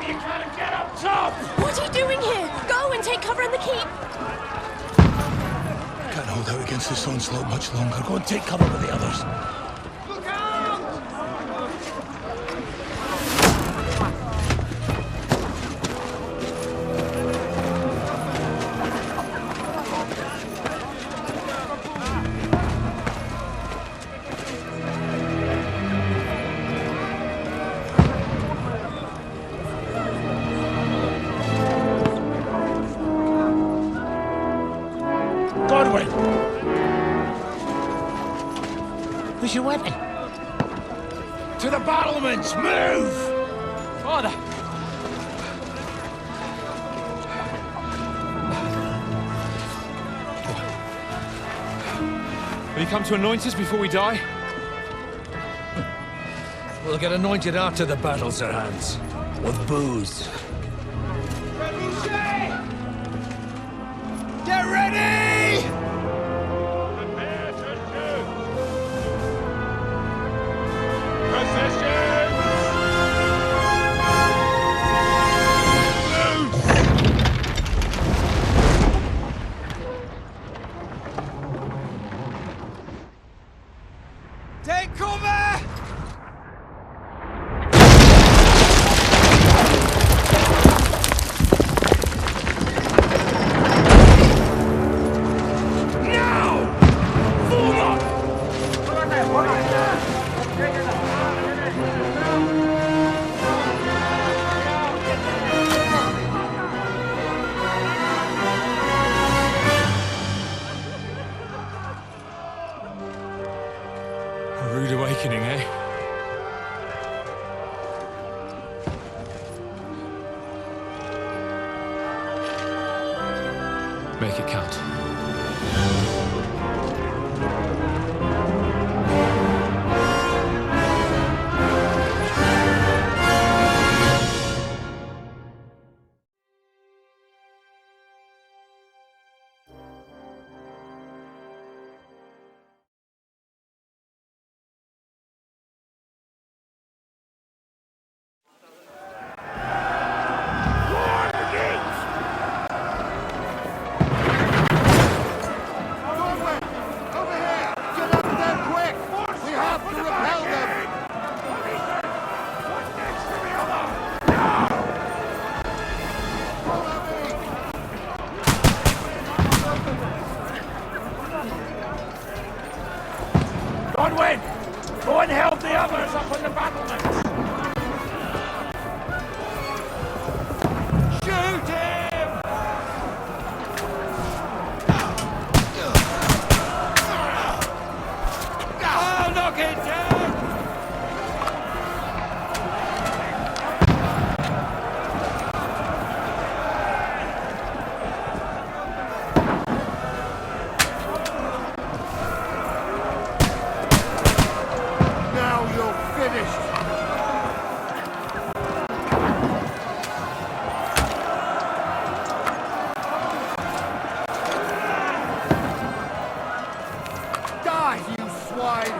You gotta get up top! What are you doing here? Go and take cover in the keep! Can't hold out against this onslaught much longer. Go and take cover with the others. Look out! Where's your weapon? To the battlements! Move! Father! Will you come to anoint us before we die? We'll get anointed after the battles are hands. With booze. Get ready! Take cover! A rude awakening, eh? Make it count. Godwin! Go and help the others up on the battlements! Shoot him! I'll knock it down! Now you're finished! Die, you swine!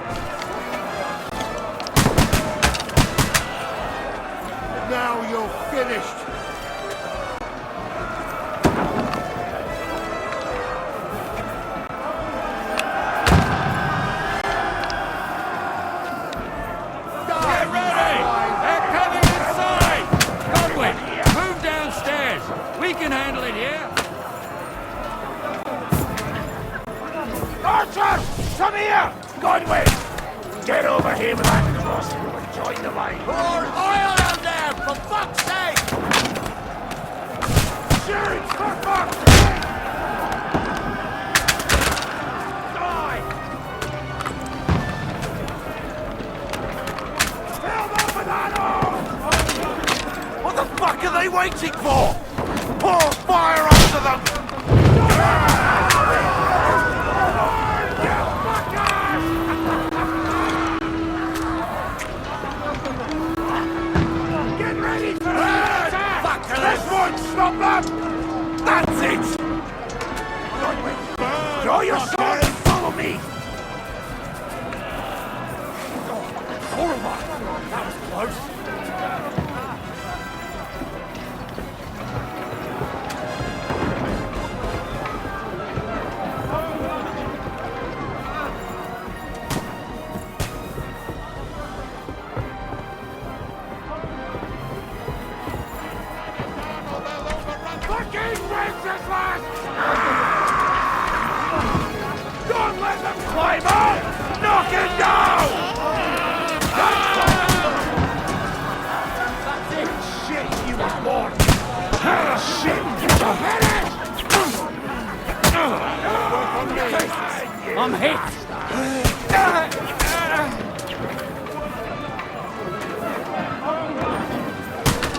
Now you're finished! Get ready! They're coming inside! Godwin, move downstairs! We can handle it here! Archers! Come here! Godwin! Get over here with that crossbow and join the line! Pour oil on them, for fuck's sake! Shoot, for fuck's sake! Die! Fill them with ammo! What the fuck are they waiting for? Pour fire onto them! Get ready for attack! This won't stop them! That's it! Draw your sword and follow me! Horrible! That was close! fucking go! Shit, you was born! Shit! I'm hit!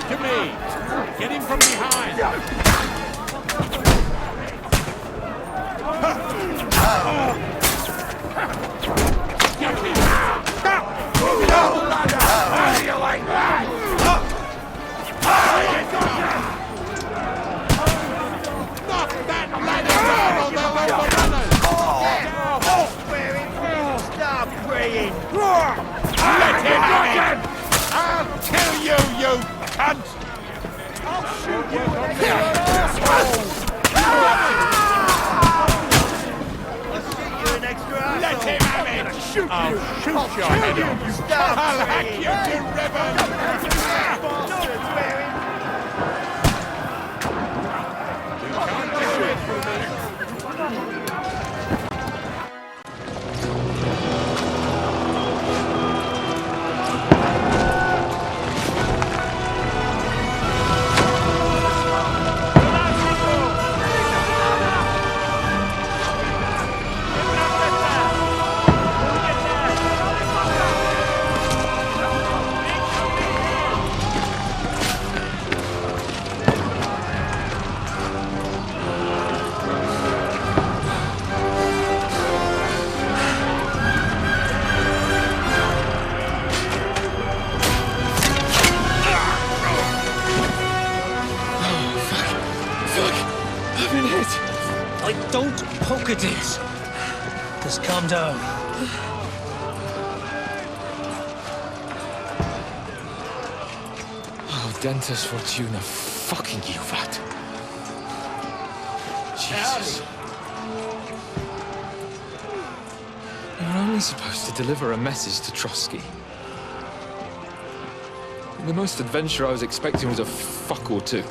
To me! Get him from behind! How do you like that? Knock that ladder down! Stop praying! Let him have it! I'll kill you, you cunt! I'll shoot you in the asshole! Let him have it! I'll shoot your head off! I'll hack you to ribbons! You can't do it for me! Don't poke at it. Just calm down. Oh, Dentes Fortuna, fucking you, that. Jesus. You're only supposed to deliver a message to Trotsky. The most adventure I was expecting was a fuck or two.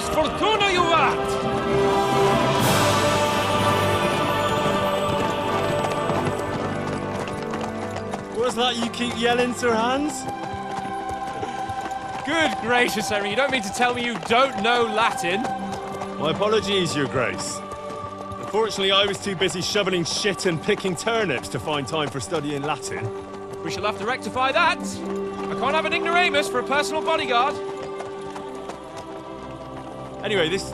Fortuna, you vat! What's that you keep yelling, Sir Hans? Good gracious, Henry, you don't mean to tell me you don't know Latin? My apologies, Your Grace. Unfortunately, I was too busy shoveling shit and picking turnips to find time for studying Latin. We shall have to rectify that. I can't have an ignoramus for a personal bodyguard. Anyway, this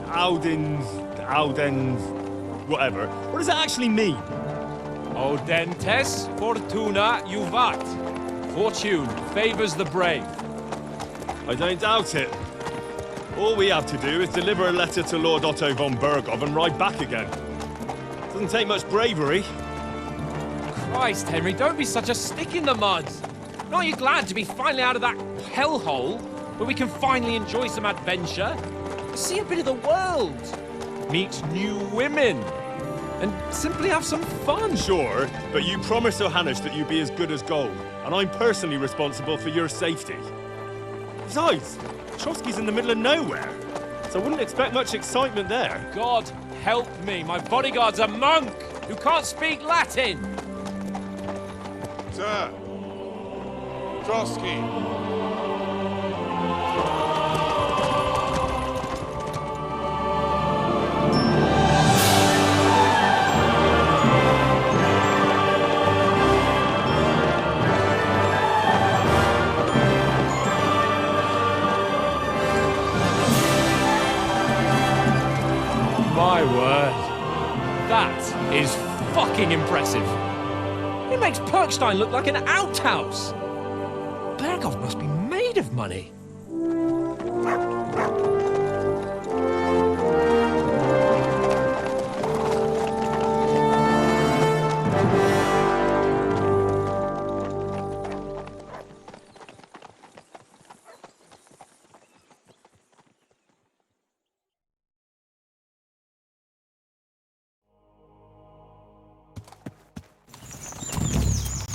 Audens, whatever. What does that actually mean? Audentes Fortuna Juvat. Fortune favors the brave. I don't doubt it. All we have to do is deliver a letter to Lord Otto von Bergov and ride back again. Doesn't take much bravery. Christ, Henry, don't be such a stick in the mud. Aren't you glad to be finally out of that hellhole where we can finally enjoy some adventure? See a bit of the world. Meet new women. and simply have some fun. Sure, but you promised Johannes that you'd be as good as gold, and I'm personally responsible for your safety. Besides, Trotsky's in the middle of nowhere, so I wouldn't expect much excitement there. God help me, my bodyguard's a monk who can't speak Latin. Sir. Trotsky. My word. That is fucking impressive. It makes Perkstein look like an outhouse. Berghoff must be made of money.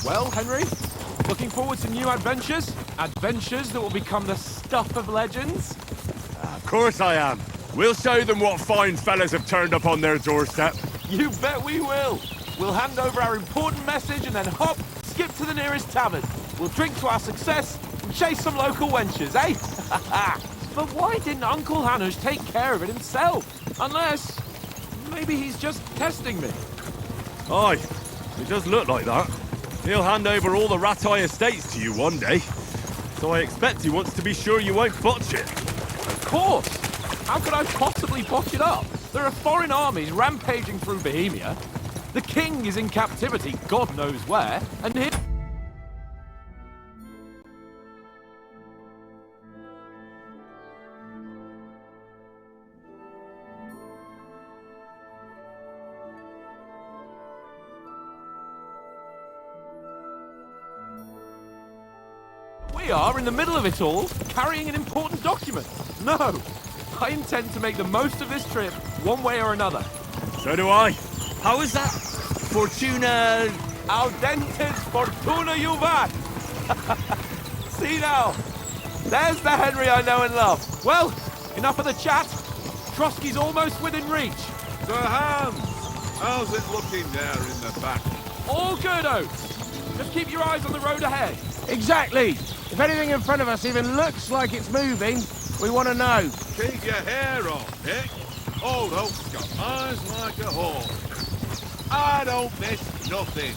Well, Henry, looking forward to new adventures? Adventures that will become the stuff of legends? Of course I am. We'll show them what fine fellas have turned up on their doorstep. You bet we will. We'll hand over our important message and then hop, skip to the nearest tavern. We'll drink to our success and chase some local wenches, eh? But why didn't Uncle Hanush take care of it himself? Unless, maybe he's just testing me. Aye, it does look like that. He'll hand over all the Ratai estates to you one day. So I expect he wants to be sure you won't botch it. Of course! How could I possibly botch it up? There are foreign armies rampaging through Bohemia. The king is in captivity, God knows where, and he... We are in the middle of it all, carrying an important document. No, I intend to make the most of this trip, one way or another. So do I. How is that? Fortuna... Audentes fortuna juvat! See now, there's the Henry I know and love. Well, enough of the chat. Trotsky's almost within reach. Sir Hans, how's it looking there in the back? All good, Oates. Just keep your eyes on the road ahead. Exactly. If anything in front of us even looks like it's moving, we want to know. Keep your hair on, Nick. Old Oak's got eyes like a hawk. I don't miss nothing.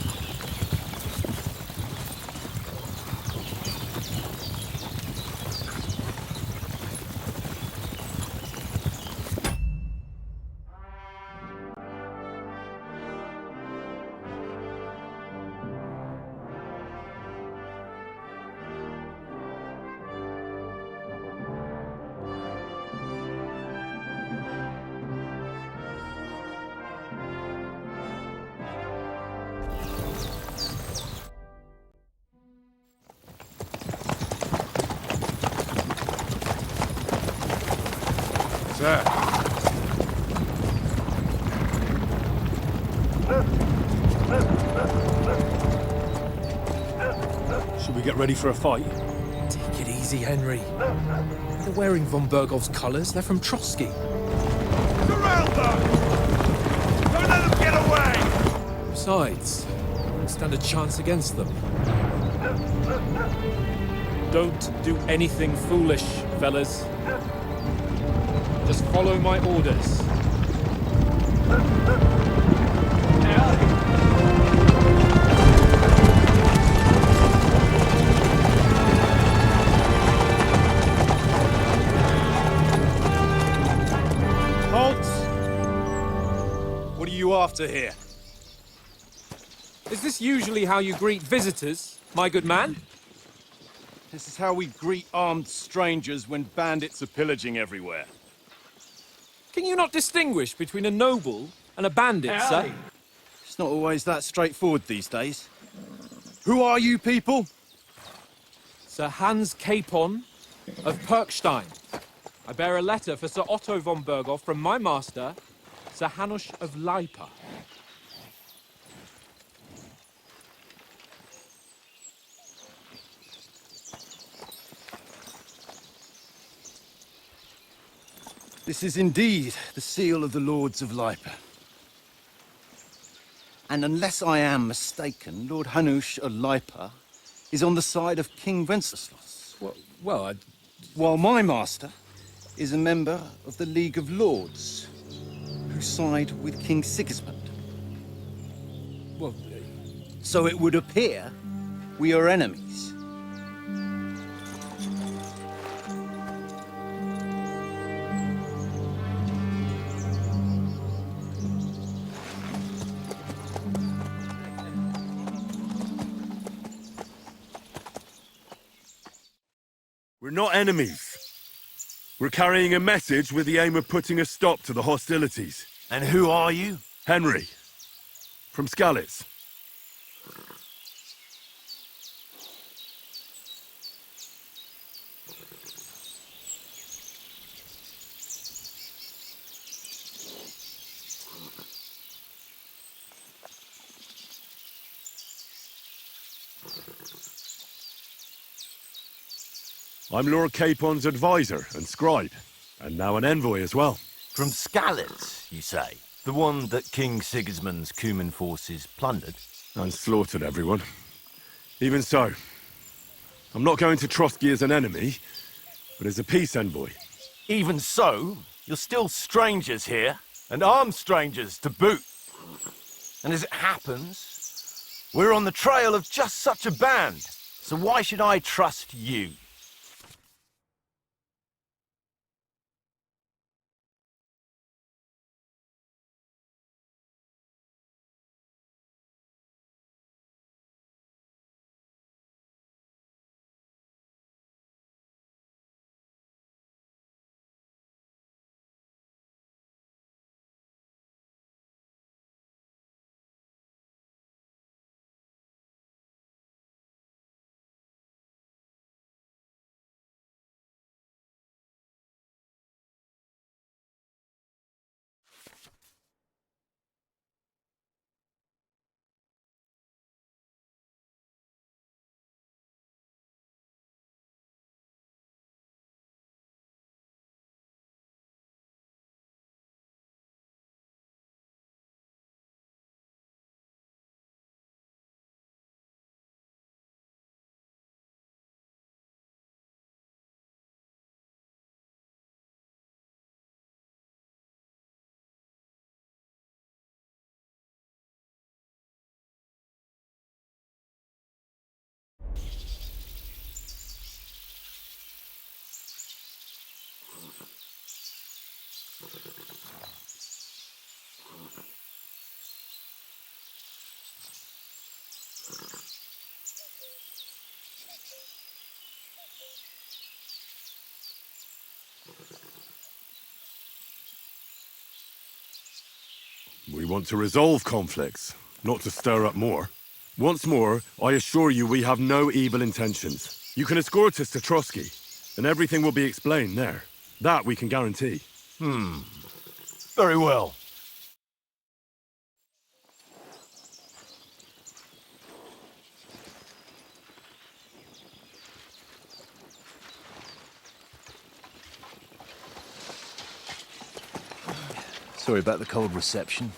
Sir. Should we get ready for a fight? Take it easy, Henry. They're wearing von Bergov's colours. They're from Trotsky. Surround them! Don't let them get away! Besides, I won't stand a chance against them. Don't do anything foolish, fellas. Just follow my orders. Halt! What are you after here? Is this usually how you greet visitors, my good man? This is how we greet armed strangers when bandits are pillaging everywhere. Can you not distinguish between a noble and a bandit, sir? It's not always that straightforward these days. Who are you people? Sir Hans Capon of Perkstein. I bear a letter for Sir Otto von Berghoff from my master, Sir Hanush of Leipa. This is indeed the seal of the Lords of Lipa. And unless I am mistaken, Lord Hanush of Lipa is on the side of King Wenceslas. Well, While my master is a member of the League of Lords, who side with King Sigismund. well, So it would appear we are enemies. We're not enemies. We're carrying a message with the aim of putting a stop to the hostilities. And who are you? Henry, from Skalitz. I'm Lord Capon's advisor and scribe, and now an envoy as well. From Skalitz, you say? The one that King Sigismund's Cuman forces plundered? And slaughtered everyone. Even so, I'm not going to Trotsky as an enemy, but as a peace envoy. Even so, you're still strangers here, and armed strangers to boot. And as it happens, we're on the trail of just such a band, so why should I trust you? We want to resolve conflicts, not to stir up more. Once more, I assure you we have no evil intentions. You can escort us to Trotsky, and everything will be explained there. That we can guarantee. Very well. Sorry about the cold reception.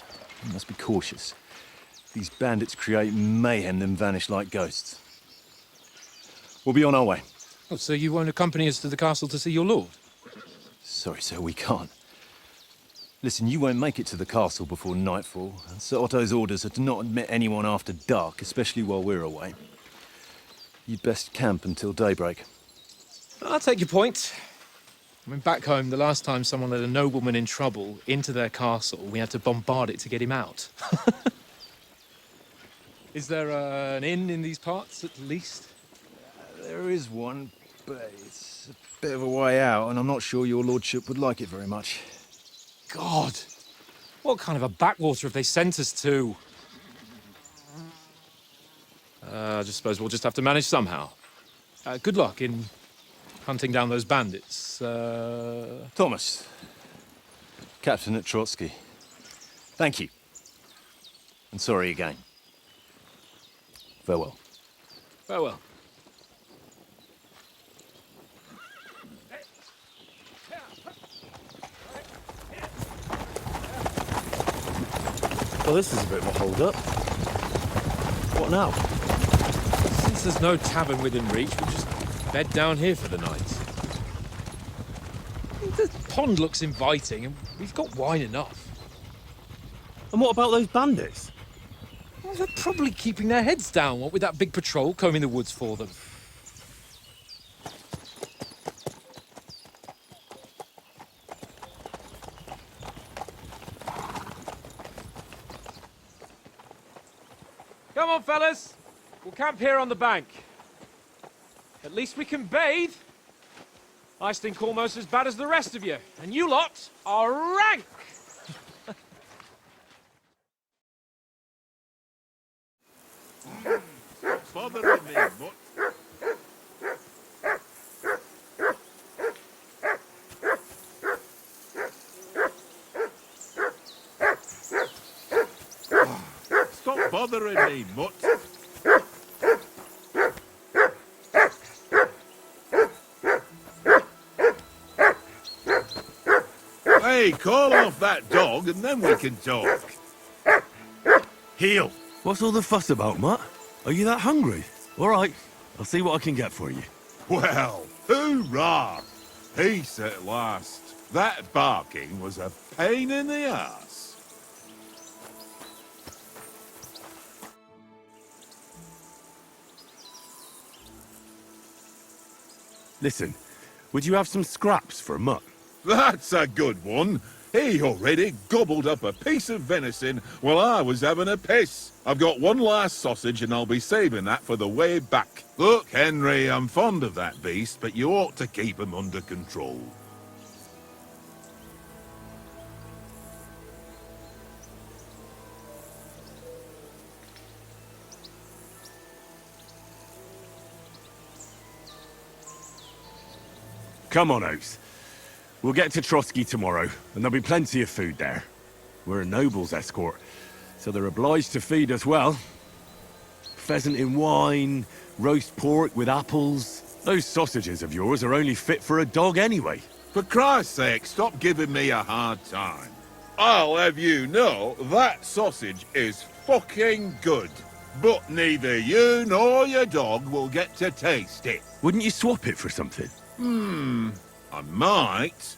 You must be cautious. These bandits create mayhem, then vanish like ghosts. We'll be on our way. oh, so you won't accompany us to the castle to see your lord? Sorry, sir, we can't. Listen, you won't make it to the castle before nightfall. Sir Otto's orders are to not admit anyone after dark, especially while we're away. You'd best camp until daybreak. I'll take your point. I mean, back home, the last time someone let a nobleman in trouble into their castle, we had to bombard it to get him out. Is there an inn in these parts, at least? There is one, but it's a bit of a way out, and I'm not sure your lordship would like it very much. God! What kind of a backwater have they sent us to? I just suppose we'll just have to manage somehow. Good luck in hunting down those bandits. Thomas, captain at Trotsky. Thank you. And sorry again. Farewell. Farewell. Well, this is a bit of a hold-up. What now? Since there's no tavern within reach, we'll just bed down here for the night. The pond looks inviting, and we've got wine enough. And what about those bandits? Well, they're probably keeping their heads down, what with that big patrol combing the woods for them. Come on, fellas. We'll camp here on the bank. At least we can bathe. I stink almost as bad as the rest of you, and you lot are rank! Stop bothering me, mutt. Stop bothering me, mutt. Hey, call off that dog and then we can talk. Heel! What's all the fuss about, Mutt? Are you that hungry? All right, I'll see what I can get for you. Well, hoorah! Peace at last. That barking was a pain in the ass. Listen, would you have some scraps for Mutt? That's a good one. He already gobbled up a piece of venison while I was having a piss. I've got one last sausage and I'll be saving that for the way back. Look, Henry, I'm fond of that beast, but you ought to keep him under control. Come on, Oates. We'll get to Trotsky tomorrow, and there'll be plenty of food there. We're a noble's escort, so they're obliged to feed us well. Pheasant in wine, roast pork with apples. Those sausages of yours are only fit for a dog anyway. For Christ's sake, stop giving me a hard time. I'll have you know that sausage is fucking good. But neither you nor your dog will get to taste it. Wouldn't you swap it for something? I might.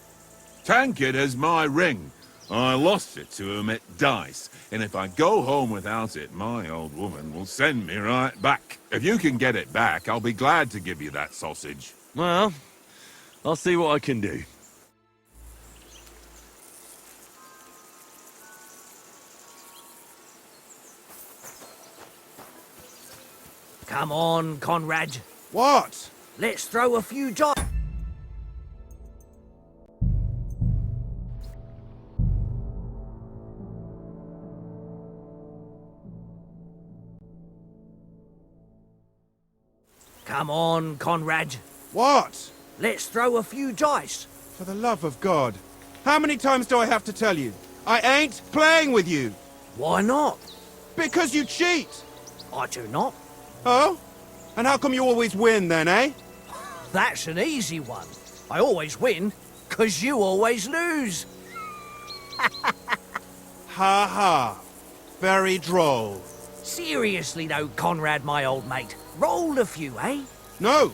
Tankard has my ring. I lost it to him at dice, and if I go home without it, my old woman will send me right back. If you can get it back, I'll be glad to give you that sausage. Well, I'll see what I can do. Come on, Conrad. What? Let's throw a few dice. Come on, Conrad. What? Let's throw a few dice. For the love of God. How many times do I have to tell you? I ain't playing with you. Why not? Because you cheat. I do not. Oh? And how come you always win then, eh? That's an easy one. I always win, 'cause you always lose. Ha ha. Very droll. Seriously though, Conrad, my old mate. Roll a few, eh? No.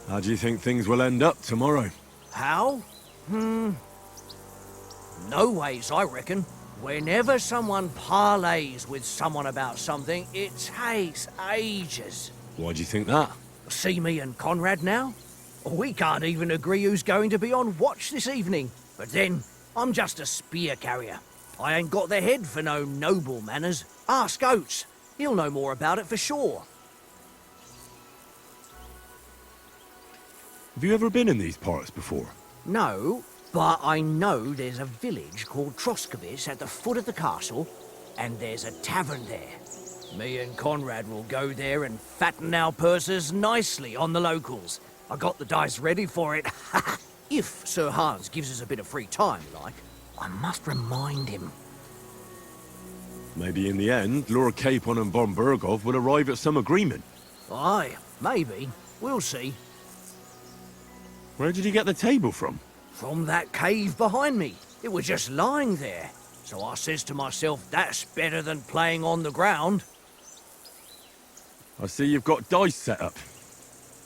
How do you think things will end up tomorrow? How? No ways, I reckon. Whenever someone parleys with someone about something, it takes ages. Why do you think that? See me and Conrad now? We can't even agree who's going to be on watch this evening. But then, I'm just a spear carrier. I ain't got the head for no noble manners. Ask Oates. He'll know more about it for sure. Have you ever been in these parts before? No, but I know there's a village called Troskovic at the foot of the castle, and there's a tavern there. Me and Conrad will go there and fatten our purses nicely on the locals. I got the dice ready for it. If Sir Hans gives us a bit of free time, like, I must remind him. Maybe in the end, Lord Capon and Von Bergov will arrive at some agreement. Aye, maybe. We'll see. Where did you get the table from? From that cave behind me. It was just lying there. So I says to myself, that's better than playing on the ground. I see you've got dice set up.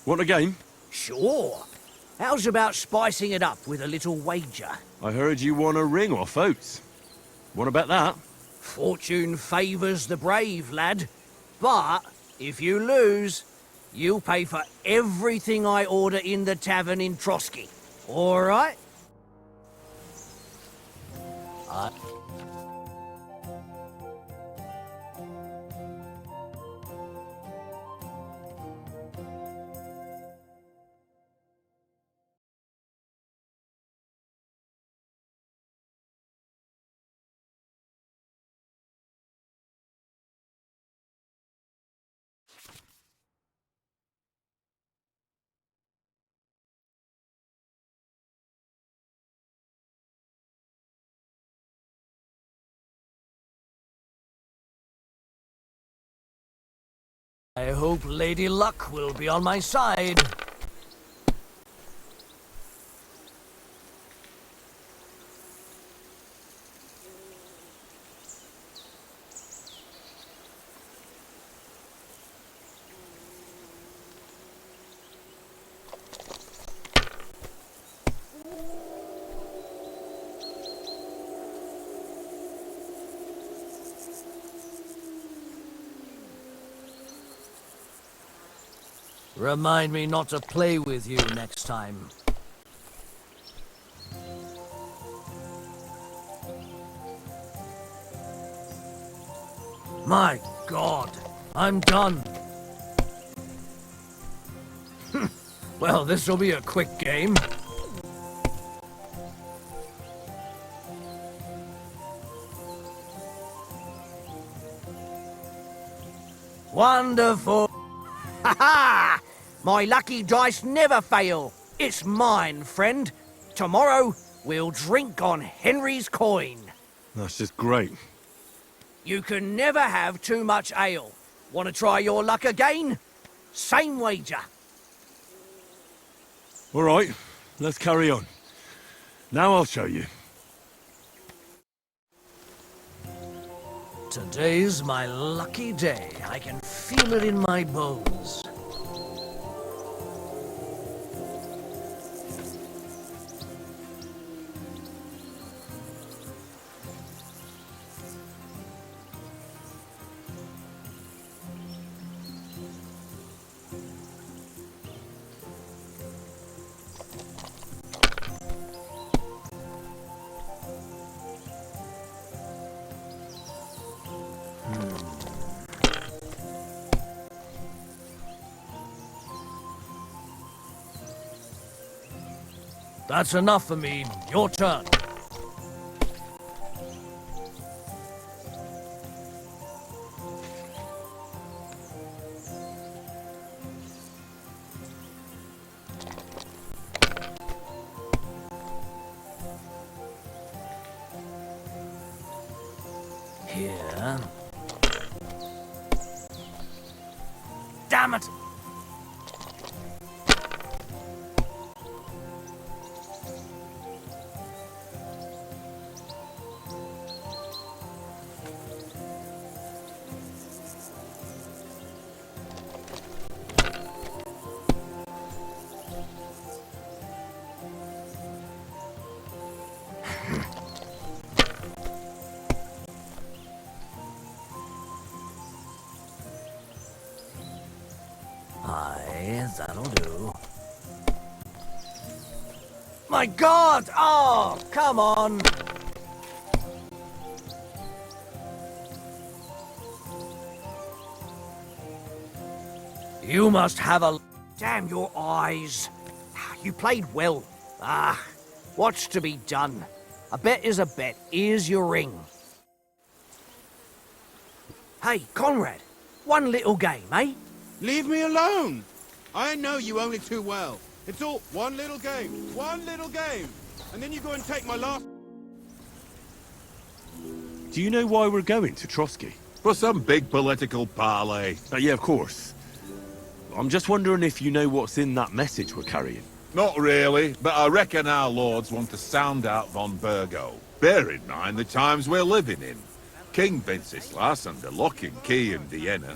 Want a game? Sure. How's about spicing it up with a little wager? I heard you won a ring off Oates. What about that? Fortune favours the brave, lad. But if you lose, you'll pay for everything I order in the tavern in Trotsky. All right? I hope Lady Luck will be on my side. Remind me not to play with you next time. My God, I'm done. Well, this'll be a quick game. Wonderful. Ha ha! My lucky dice never fail. It's mine, friend. Tomorrow, we'll drink on Henry's coin. That's just great. You can never have too much ale. Want to try your luck again? Same wager. All right, let's carry on. Now I'll show you. Today's my lucky day. I can feel it in my bones. That's enough for me. Your turn. Here. Damn it! Aye, that'll do. My God! Oh, come on! You must have a... Damn your eyes. You played well. Ah, what's to be done? A bet is a bet. Here's your ring. Hey, Conrad. One little game, eh? Leave me alone! I know you only too well. It's all one little game, and then you go and take my last... Do you know why we're going to Trotsky? For some big political parley. Yeah, of course. I'm just wondering if you know what's in that message we're carrying. Not really, but I reckon our lords want to sound out von Burgo. Bear in mind the times we're living in. King Wenceslas under lock and key in Vienna,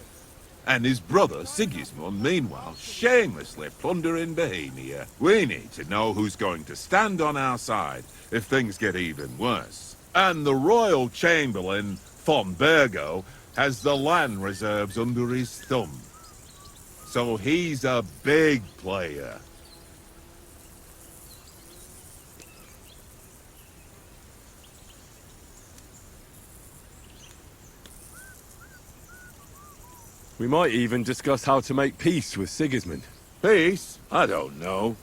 and his brother Sigismund, meanwhile, shamelessly plundering Bohemia. We need to know who's going to stand on our side if things get even worse. And the Royal Chamberlain, von Burgo, has the land reserves under his thumb. So he's a big player. We might even discuss how to make peace with Sigismund. Peace? I don't know.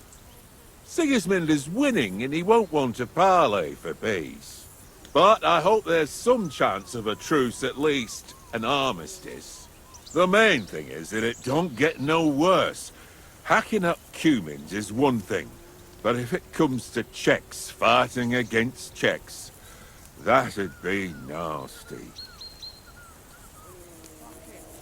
Sigismund is winning and he won't want to parley for peace. But I hope there's some chance of a truce at least, an armistice. The main thing is that it don't get no worse. Hacking up Cumans is one thing, but if it comes to Czechs fighting against Czechs, that'd be nasty.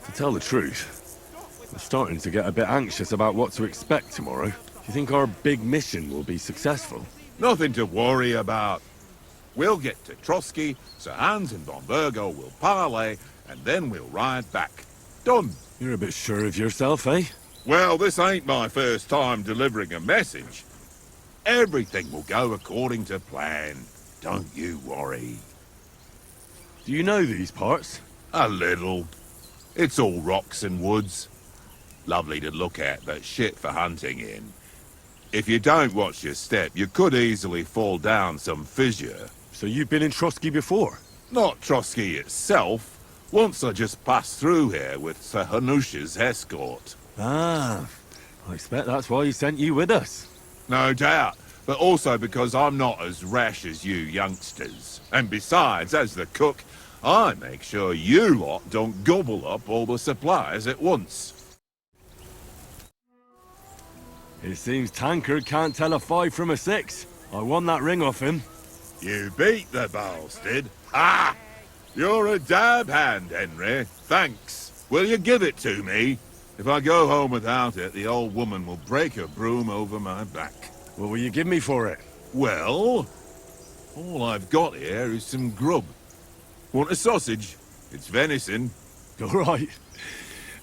To tell the truth, I'm starting to get a bit anxious about what to expect tomorrow. Do you think our big mission will be successful? Nothing to worry about. We'll get to Trotsky, Sir Hans and von Burgo will parley, and then we'll ride back. Done. You're a bit sure of yourself, eh? Well, this ain't my first time delivering a message. Everything will go according to plan. Don't you worry. Do you know these parts? A little. It's all rocks and woods. Lovely to look at, but shit for hunting in. If you don't watch your step, you could easily fall down some fissure. So you've been in Trotsky before? Not Trotsky itself. Once I just passed through here with Sir Hanusha's escort. Ah, I expect that's why he sent you with us. No doubt, but also because I'm not as rash as you youngsters. And besides, as the cook, I make sure you lot don't gobble up all the supplies at once. It seems Tankard can't tell a 5 from a 6. I won that ring off him. You beat the bastard. Ah! You're a dab hand, Henry. Thanks. Will you give it to me? If I go home without it, the old woman will break her broom over my back. What will you give me for it? Well, all I've got here is some grub. Want a sausage? It's venison. All right.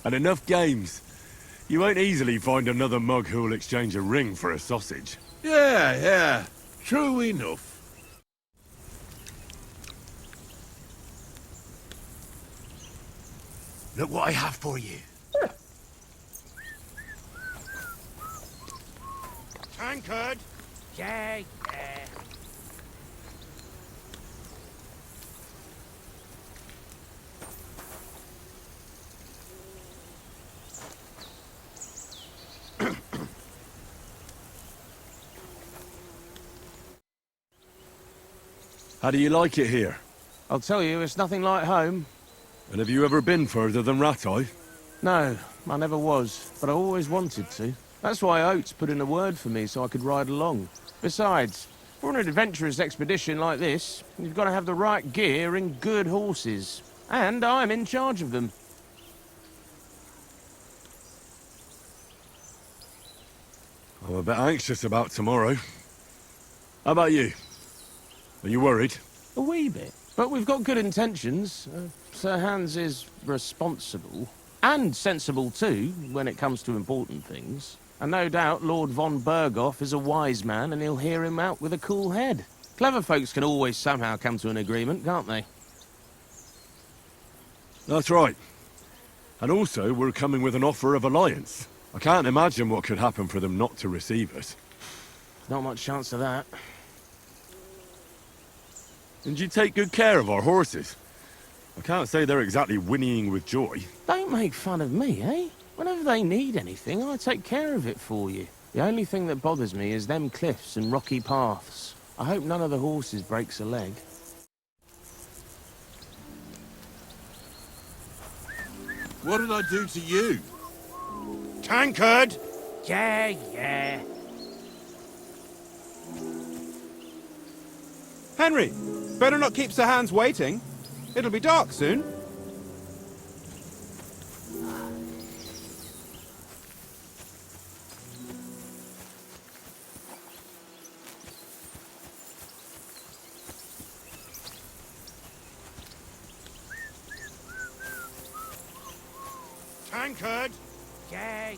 And enough games. You won't easily find another mug who'll exchange a ring for a sausage. Yeah. True enough. Look what I have for you. Tankard! Yeah. How do you like it here? I'll tell you, it's nothing like home. And have you ever been further than Rattay? No, I never was, but I always wanted to. That's why Oates put in a word for me so I could ride along. Besides, for an adventurous expedition like this, you've got to have the right gear and good horses. And I'm in charge of them. I'm a bit anxious about tomorrow. How about you? Are you worried? A wee bit. But we've got good intentions. Sir Hans is responsible. And sensible too, when it comes to important things. And no doubt Lord von Berghoff is a wise man and he'll hear him out with a cool head. Clever folks can always somehow come to an agreement, can't they? That's right. And also, we're coming with an offer of alliance. I can't imagine what could happen for them not to receive us. Not much chance of that. And you take good care of our horses. I can't say they're exactly whinnying with joy. Don't make fun of me, eh? Whenever they need anything, I take care of it for you. The only thing that bothers me is them cliffs and rocky paths. I hope none of the horses breaks a leg. What did I do to you? Tankard! Yeah. Henry, better not keep Sir Hans waiting. It'll be dark soon. Tankard! Yeah.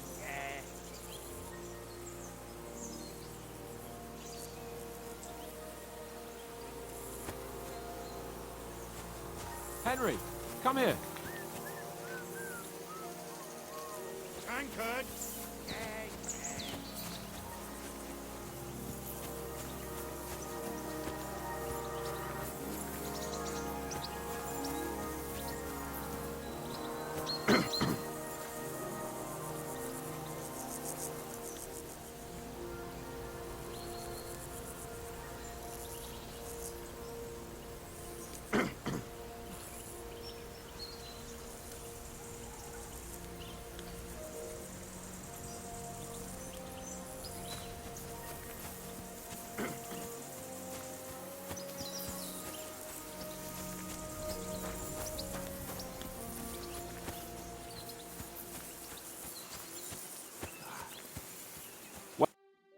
Henry, come here. Tankard!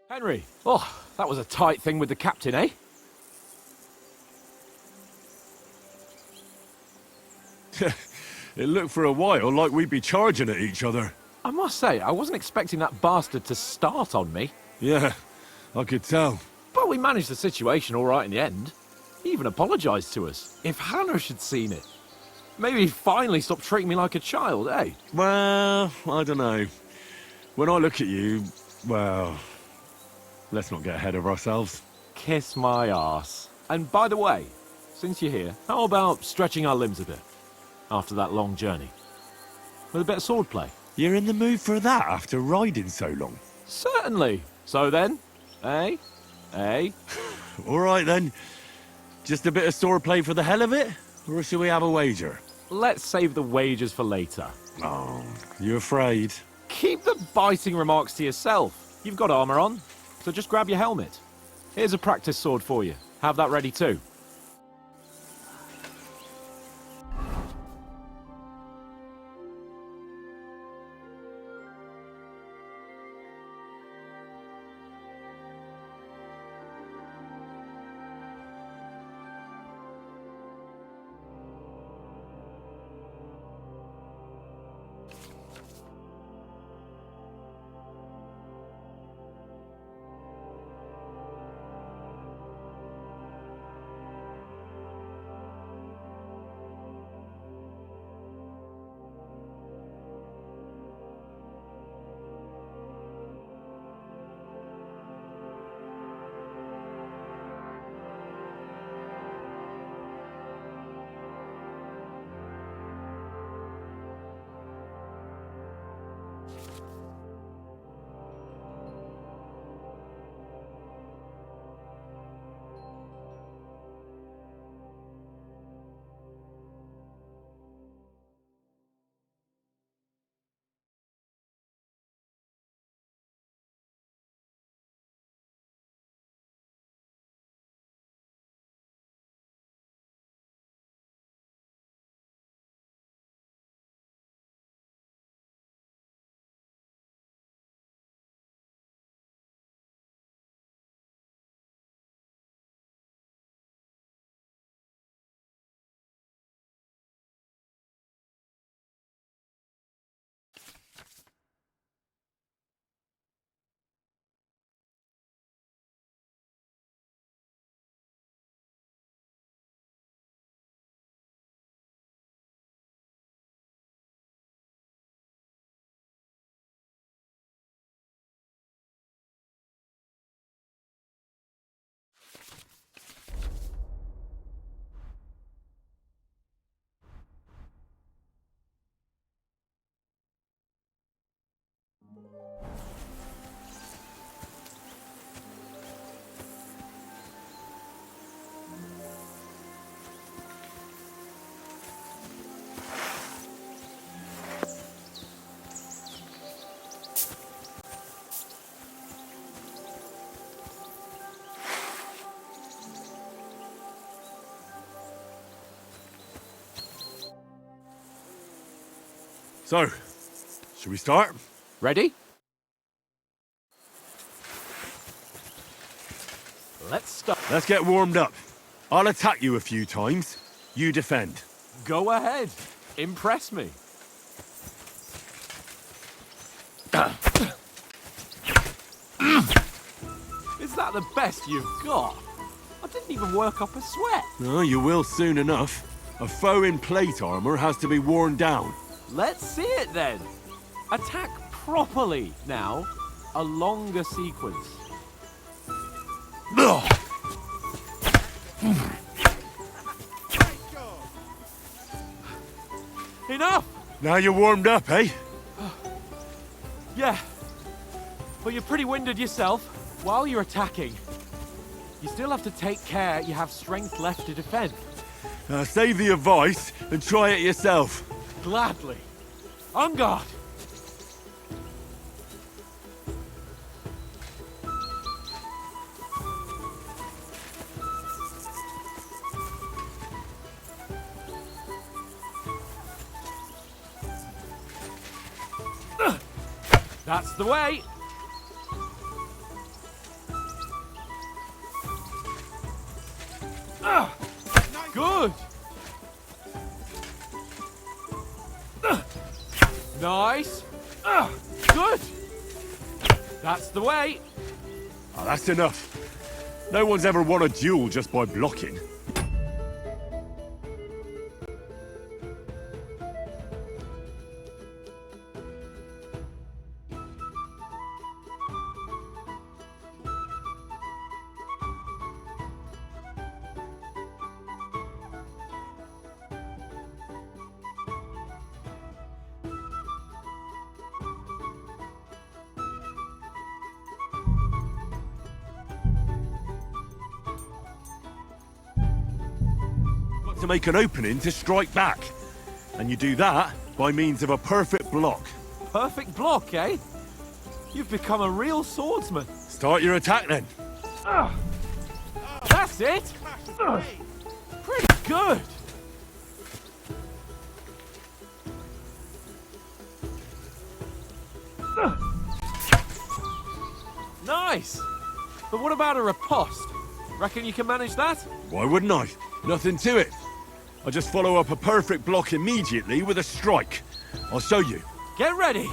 Henry, oh, that was a tight thing with the captain, eh? It looked for a while like we'd be charging at each other. I must say, I wasn't expecting that bastard to start on me. Yeah, I could tell. But we managed the situation all right in the end. He even apologised to us. If Hannah had seen it. Maybe he'd finally stop treating me like a child, eh? Well, I don't know. When I look at you, well, let's not get ahead of ourselves. Kiss my arse. And by the way, since you're here, how about stretching our limbs a bit? After that long journey. With a bit of swordplay. You're in the mood for that after riding so long? Certainly. So then, eh? Eh? All right then. Just a bit of swordplay for the hell of it? Or should we have a wager? Let's save the wagers for later. Oh, you afraid? Keep the biting remarks to yourself. You've got armour on, so just grab your helmet. Here's a practice sword for you. Have that ready too. So, should we start? Ready? Let's start. Let's get warmed up. I'll attack you a few times. You defend. Go ahead. Impress me. Is that the best you've got? I didn't even work up a sweat. No, you will soon enough. A foe in plate armor has to be worn down. Let's see it then. Attack properly now. A longer sequence. Enough! Now you're warmed up, eh? Yeah. But you're pretty winded yourself. While you're attacking, you still have to take care you have strength left to defend. Save the advice and try it yourself. Gladly. On guard! That's the way! Good! Nice! Good! That's the way! Oh, that's enough. No one's ever won a duel just by blocking. To make an opening to strike back. And you do that by means of a perfect block. Perfect block, eh? You've become a real swordsman. Start your attack then. That's it! Pretty good! Nice! But what about a riposte? Reckon you can manage that? Why wouldn't I? Nothing to it. I just follow up a perfect block immediately with a strike. I'll show you. Get ready!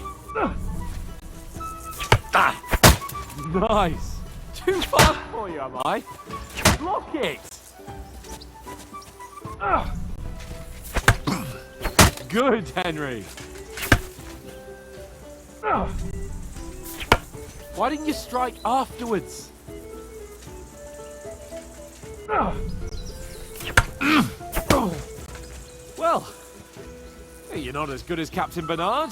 Nice! Too fast for you, am I? Block it! Good, Henry! Why didn't you strike afterwards? Well, you're not as good as Captain Bernard,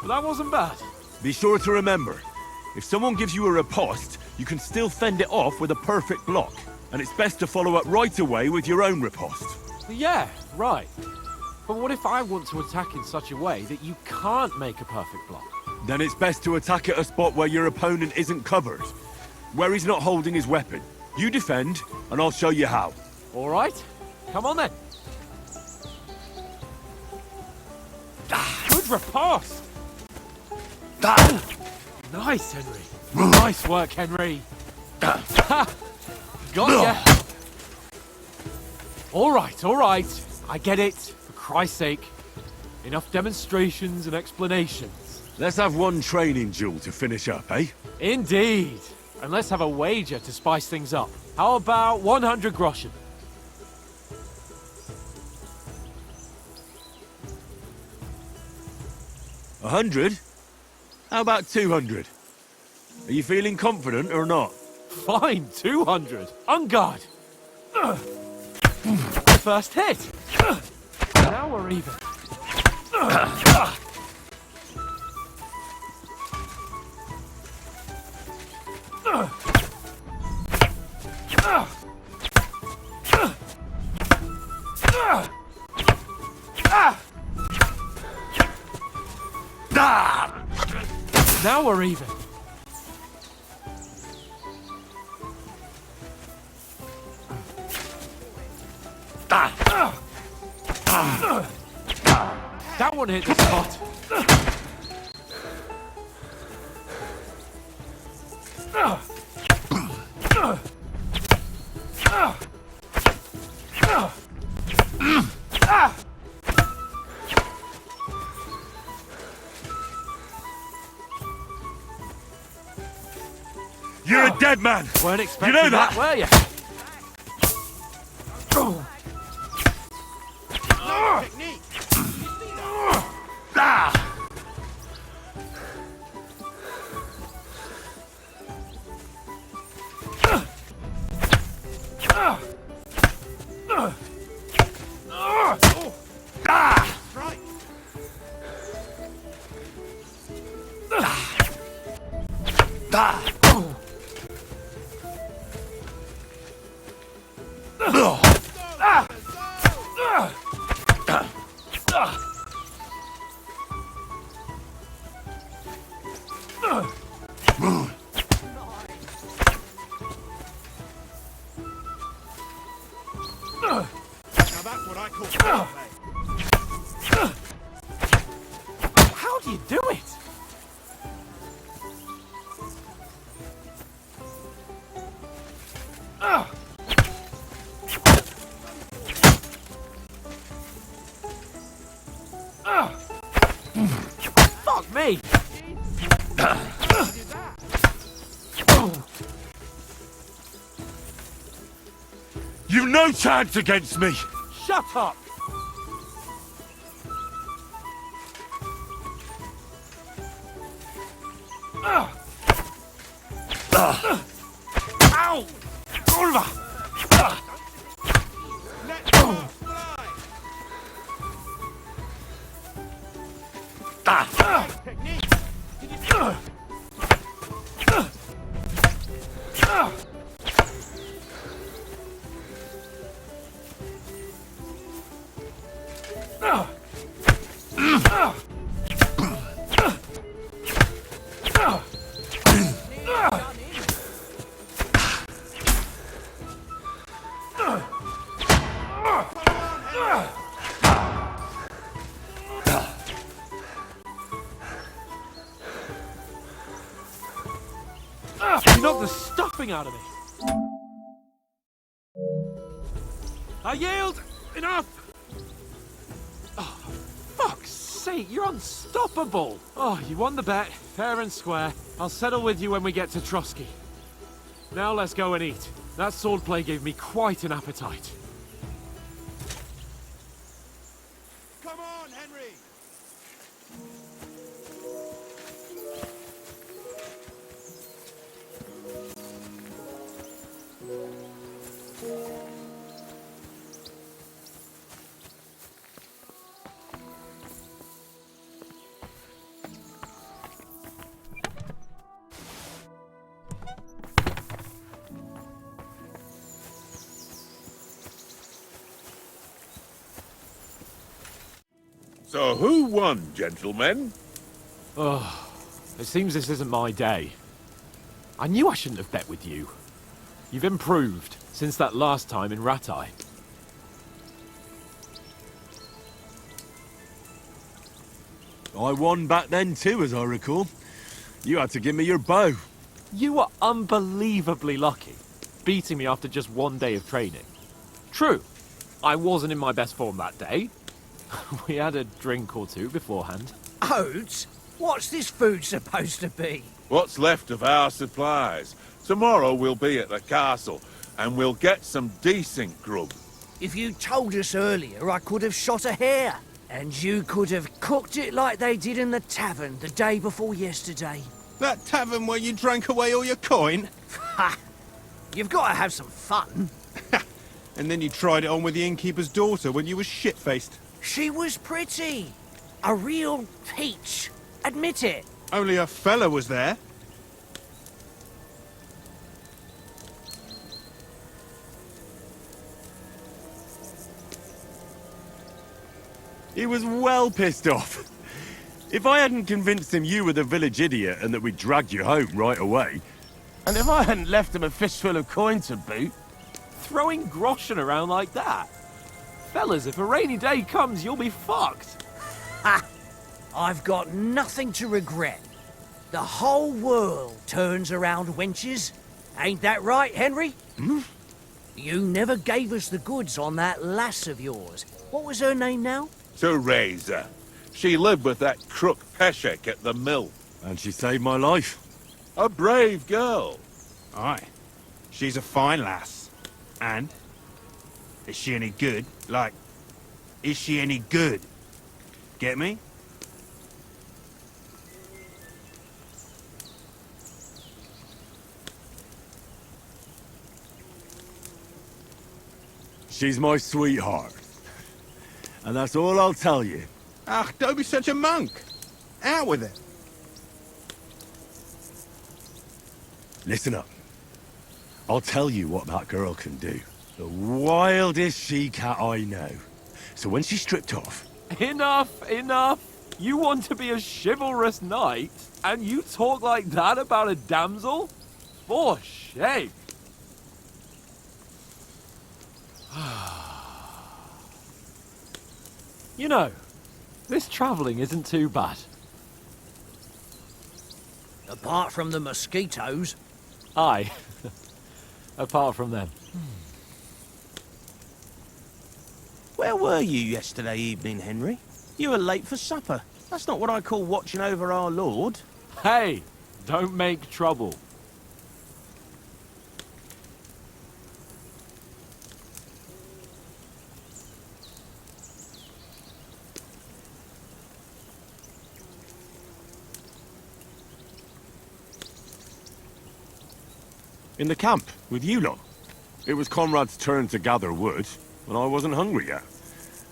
but that wasn't bad. Be sure to remember, if someone gives you a riposte, you can still fend it off with a perfect block. And it's best to follow up right away with your own riposte. Yeah, right. But what if I want to attack in such a way that you can't make a perfect block? Then it's best to attack at a spot where your opponent isn't covered. Where he's not holding his weapon. You defend, and I'll show you how. All right. Come on then. Good riposte! Nice, Henry. Nice work, Henry. Ha! Got ya. All right. I get it. For Christ's sake. Enough demonstrations and explanations. Let's have one training duel to finish up, eh? Indeed. And let's have a wager to spice things up. How about 100 groschen? $100? How about 200? Are you feeling confident or not? Fine, 200. On guard. First hit. Now we're even. Now we're even. That one hit the spot. dead man. Weren't expecting You know that? were you? Technique. Right. Now that's what I call play. How do you do it? Fuck me! You've no chance against me. Shut up! Ow! Kurwa! Let the fly. Technique. You knocked the stuffing out of me. I yield! Enough! Oh, fuck's sake, you're unstoppable! Oh, you won the bet, fair and square. I'll settle with you when we get to Trotsky. Now let's go and eat. That swordplay gave me quite an appetite. Come on, Henry. So who won, gentlemen? Oh, it seems this isn't my day. I knew I shouldn't have bet with you. You've improved since that last time in Ratai. I won back then too, as I recall. You had to give me your bow. You were unbelievably lucky, beating me after just one day of training. True, I wasn't in my best form that day. We had a drink or two beforehand. Oats? What's this food supposed to be? What's left of our supplies? Tomorrow we'll be at the castle, and we'll get some decent grub. If you told us earlier, I could have shot a hare. And you could have cooked it like they did in the tavern the day before yesterday. That tavern where you drank away all your coin? Ha! You've got to have some fun. And then you tried it on with the innkeeper's daughter when you were shit-faced. She was pretty. A real peach. Admit it. Only a fella was there. He was well pissed off. If I hadn't convinced him you were the village idiot and that we'd dragged you home right away... And if I hadn't left him a fistful of coin to boot... Throwing groschen around like that? Fellas, if a rainy day comes, you'll be fucked. Ha! I've got nothing to regret. The whole world turns around wenches. Ain't that right, Henry? Hmm? You never gave us the goods on that lass of yours. What was her name now? Teresa. She lived with that crook Peshek at the mill. And she saved my life. A brave girl. Aye. She's a fine lass. And? Is she any good? Like, is she any good? Get me? She's my sweetheart. And that's all I'll tell you. Ach, don't be such a monk. Out with it. Listen up. I'll tell you what that girl can do. The wildest she-cat I know. So when she's stripped off... Enough, enough. You want to be a chivalrous knight, and you talk like that about a damsel? For shame. You know, this travelling isn't too bad. Apart from the mosquitoes. Aye. Apart from them. Where were you yesterday evening, Henry? You were late for supper. That's not what I call watching over our Lord. Hey, don't make trouble. In the camp, with you lot. It was Conrad's turn to gather wood, and I wasn't hungry yet.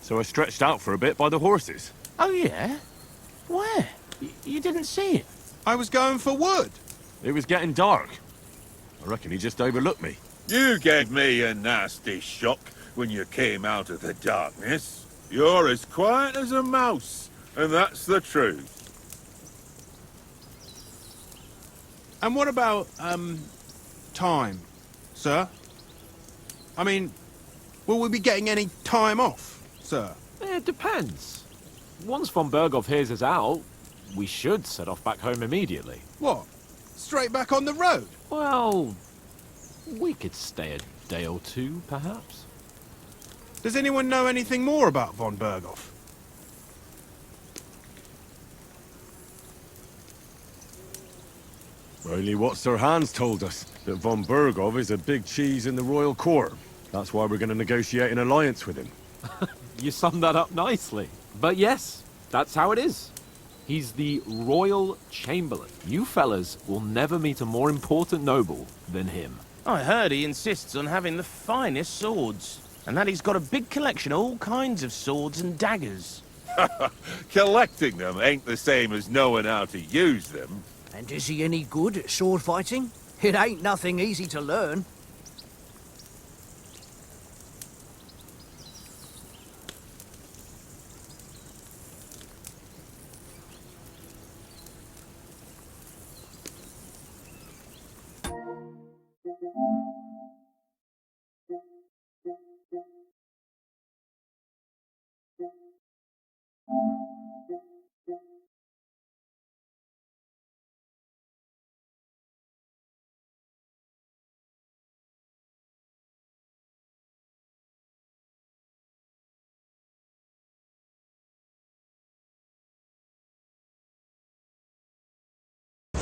So I stretched out for a bit by the horses. Oh, yeah? Where? You didn't see it? I was going for wood. It was getting dark. I reckon he just overlooked me. You gave me a nasty shock when you came out of the darkness. You're as quiet as a mouse, and that's the truth. And what about, time, sir? I mean, will we be getting any time off, sir? It depends. Once von Berghoff hears us out, we should set off back home immediately. What? Straight back on the road? Well, we could stay a day or two, perhaps. Does anyone know anything more about von Berghoff? Only what Sir Hans told us, that von Berghoff is a big cheese in the royal court. That's why we're going to negotiate an alliance with him. You summed that up nicely. But yes, that's how it is. He's the Royal Chamberlain. You fellas will never meet a more important noble than him. I heard he insists on having the finest swords, and that he's got a big collection of all kinds of swords and daggers. Collecting them ain't the same as knowing how to use them. And is he any good at sword fighting? It ain't nothing easy to learn.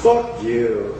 Fuck you.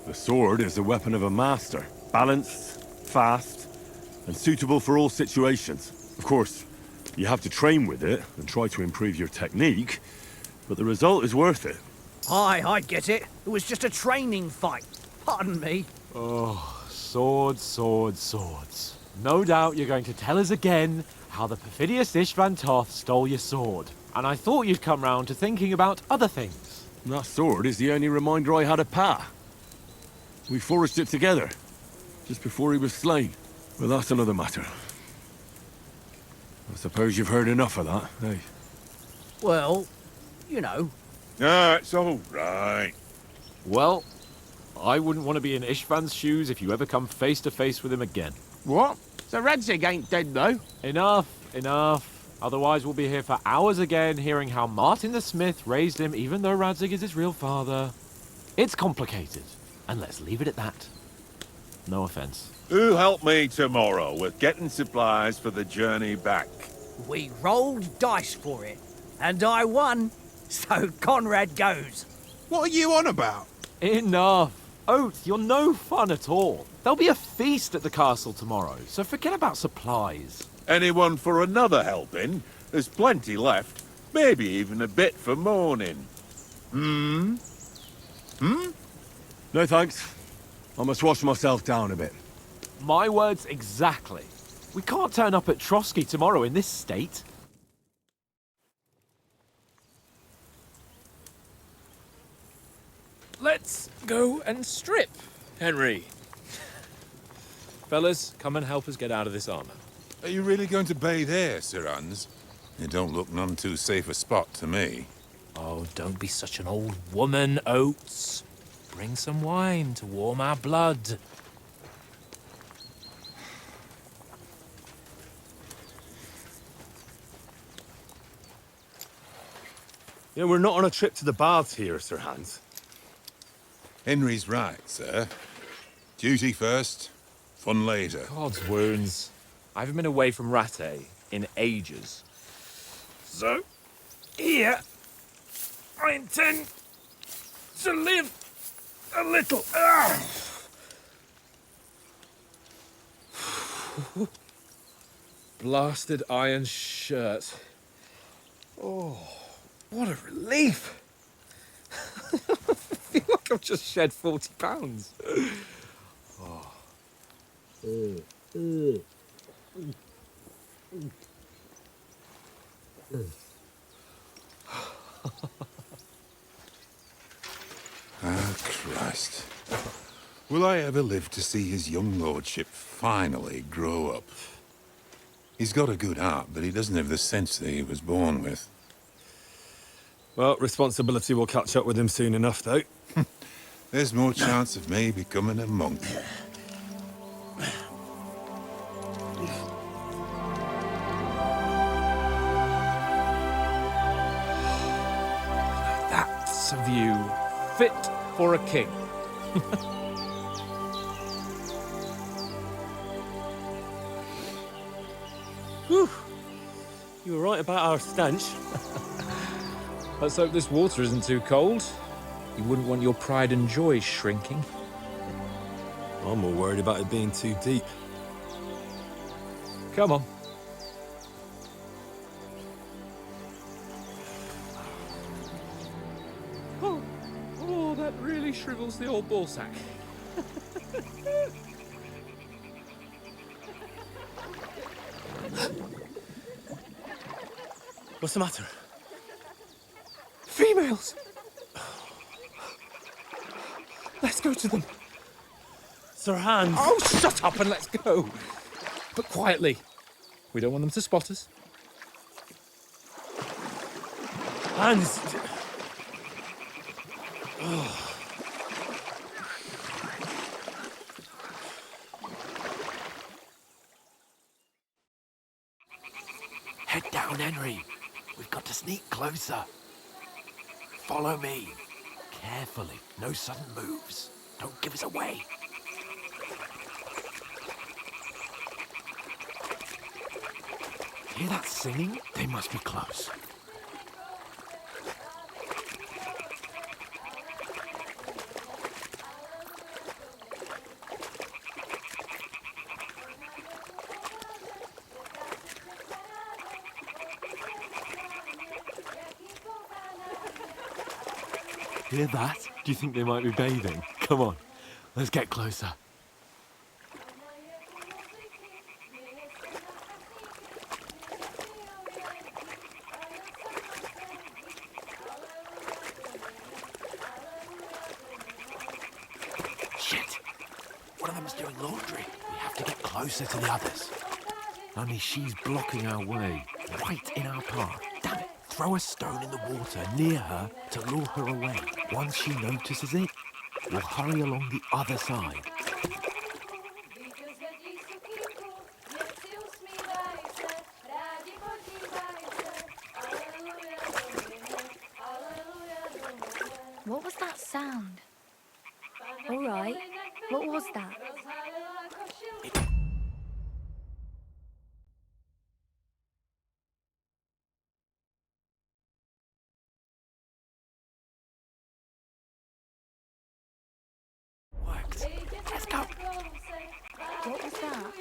The sword is the weapon of a master. Balanced, fast, and suitable for all situations. Of course, you have to train with it and try to improve your technique, but the result is worth it. Aye, I get it. It was just a training fight. Pardon me. Oh, swords, swords, swords. No doubt you're going to tell us again how the perfidious Istvan Toth stole your sword. And I thought you'd come round to thinking about other things. That sword is the only reminder I had of Pa. We forged it together, just before he was slain. But that's another matter. I suppose you've heard enough of that, eh? Well, you know. Ah, it's all right. Well, I wouldn't want to be in Istvan's shoes if you ever come face to face with him again. What? So Radzig ain't dead, though? Enough, enough. Otherwise we'll be here for hours again hearing how Martin the Smith raised him even though Radzig is his real father. It's complicated, and let's leave it at that. No offense. Who'll help me tomorrow with getting supplies for the journey back? We rolled dice for it, and I won, so Conrad goes. What are you on about? Enough. Oath, you're no fun at all. There'll be a feast at the castle tomorrow, so forget about supplies. Anyone for another helping? There's plenty left. Maybe even a bit for morning. No thanks. I must wash myself down a bit. My words exactly. We can't turn up at Trotsky tomorrow in this state. Let's go and strip, Henry. Fellas, come and help us get out of this armor. Are you really going to bathe here, Sir Hans? It don't look none too safe a spot to me. Oh, don't be such an old woman, Oates. Bring some wine to warm our blood. Yeah, we're not on a trip to the baths here, Sir Hans. Henry's right, sir. Duty first, fun later. God's wounds. I haven't been away from Rattay in ages. So, here, I intend to live a little. Blasted iron shirt. Oh, what a relief! I feel like I've just shed 40 pounds. Oh. Ah, Christ. Will I ever live to see his young lordship finally grow up? He's got a good heart, but he doesn't have the sense that he was born with. Well, responsibility will catch up with him soon enough, though. There's more chance of me becoming a monk. That's a view fit for a king. Whew. You were right about our stench. Let's hope this water isn't too cold. You wouldn't want your pride and joy shrinking. I'm more worried about it being too deep. Come on. Oh, that really shrivels the old ball sack. What's the matter? Females! Let's go to them. Sir Hans! Oh, shut up and let's go. But quietly. We don't want them to spot us. Hans! Head down, Henry. We've got to sneak closer. Follow me. Carefully. No sudden moves. Don't give us away. Hear that singing? They must be close. Hear that? Do you think they might be bathing? Come on, let's get closer. Shit! One of them's doing laundry. We have to get closer to the others. Only she's blocking our way, right in our path. Damn it! Throw a stone in the water near her to lure her away. Once she notices it, we'll hurry along the other side. What was that sound? All right, what was that? Worked. Let's go. What was that?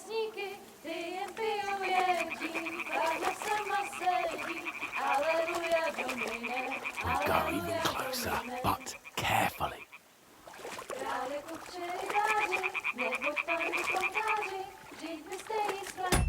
kasníky, ty jen pijou jedí, táhle sama sedí, aleluja Domine, We go even closer, but carefully. Králi kupčeli dáři, nebo tady spontáři, žít byste jí sklad.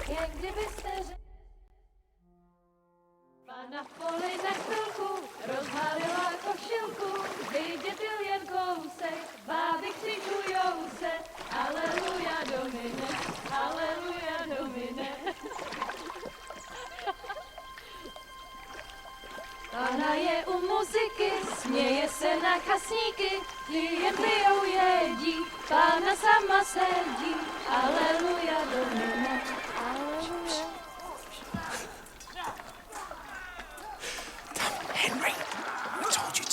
Jen kdybyste Pana v poli na chvilku, rozhálila košilku, vidět byl jen kousek, báby křičujou se, aleluja Domine, aleluja Domine. Pana je u muziky, směje se na kasníky, ty jen pijou jedí, Pána sama sedí, aleluja Domine, aleluja. Henry, I told you to...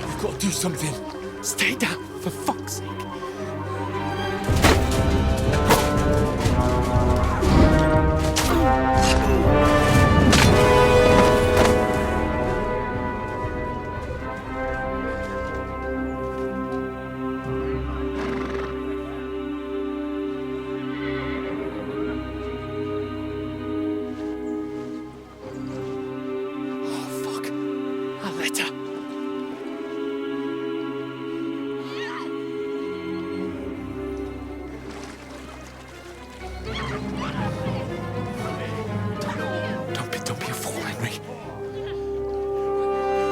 You've got to do something. Stay down, for fuck's sake.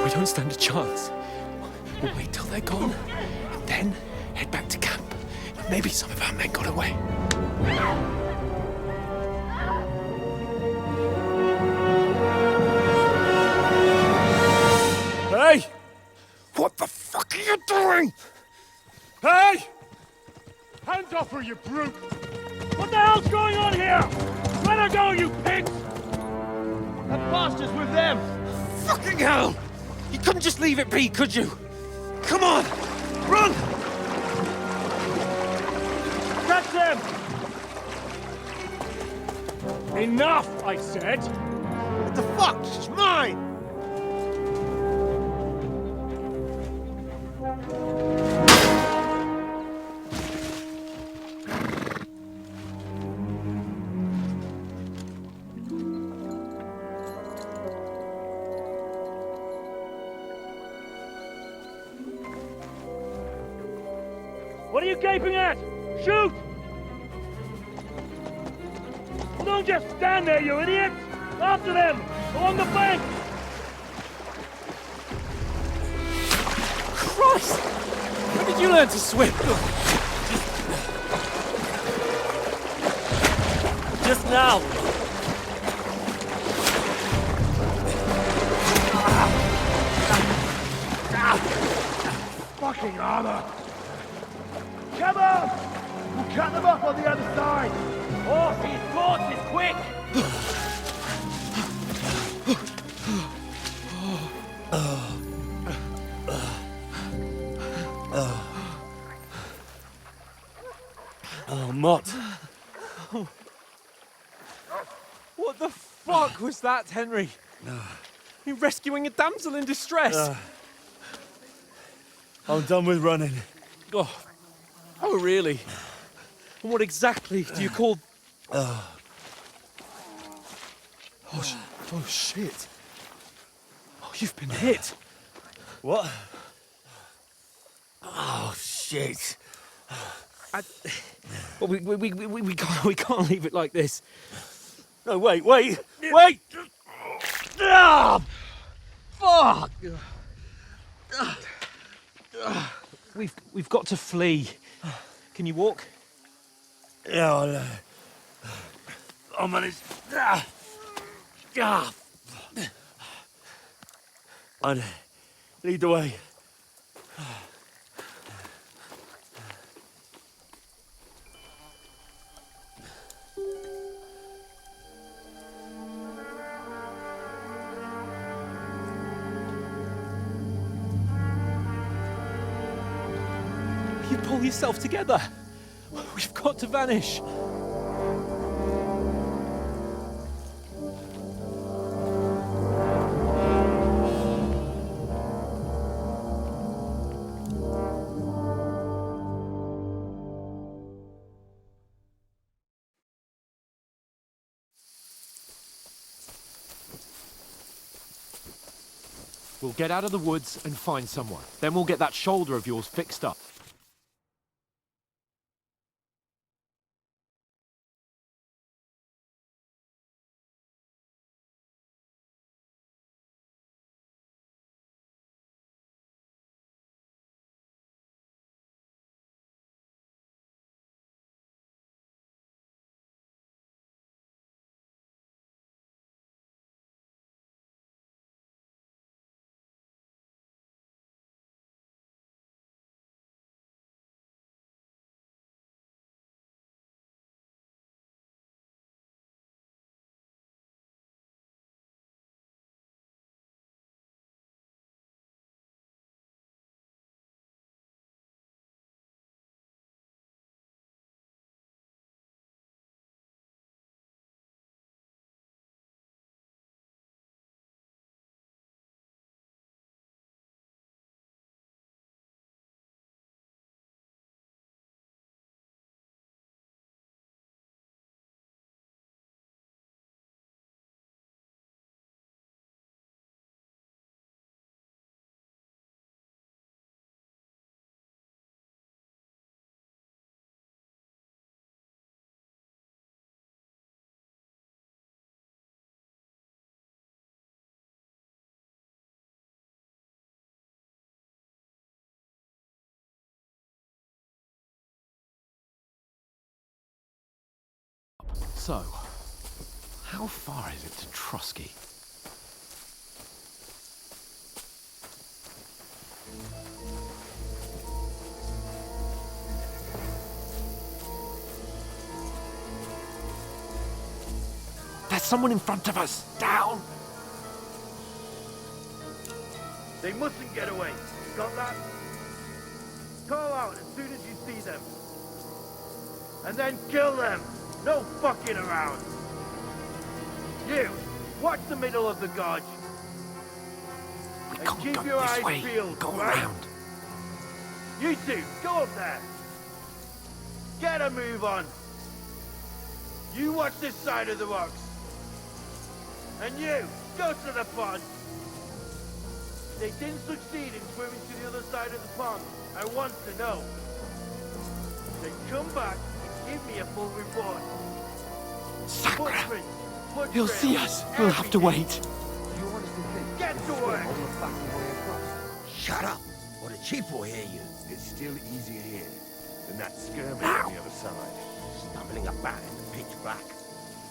We don't stand a chance. We'll wait till they're gone, and then head back to camp. Maybe some of our men got away. Hey! What the fuck are you doing? Hey! Hands off her, you brute! What the hell's going on here? Let her go, you pigs! That bastard's with them! Fucking hell! You couldn't just leave it be, could you? Come on! Run! Catch them! Enough, I said! What the fuck? She's mine! What are you gaping at? Shoot! Well, don't just stand there, you idiots! After them! Along the bank! Christ! When did you learn to swim? Just now! Fucking armor! Come on! We'll cut them off on the other side! Oh, these torches, quick! Oh, Mott. What the fuck was that, Henry? You rescuing a damsel in distress? I'm done with running. Oh, really? And what exactly do you call... Oh, shit. Oh, you've been hit. What? Oh, shit. Well, we can't leave it like this. No, wait! Ah! Fuck! We've got to flee. Can you walk? Yeah, I'll manage. I'd lead the way. You pull yourself together. We've got to vanish. We'll get out of the woods and find someone. Then we'll get that shoulder of yours fixed up. So, how far is it to Trotsky? There's someone in front of us! Down! They mustn't get away. Got that? Call out as soon as you see them. And then kill them! No fucking around! You! Watch the middle of the gorge! We and can't keep go your this eyes way. peeled, Go right? around. You two, go up there! Get a move on! You watch this side of the rocks! And you, go to the pond! They didn't succeed in swimming to the other side of the pond. I want to know. Then come back and give me a full report. Sacra! Footprints, He'll see us. We'll have to wait. Get to work! Shut up, or the chief will hear you. It's still easier here than that skirmish on the other side. Stumbling about in the pitch black,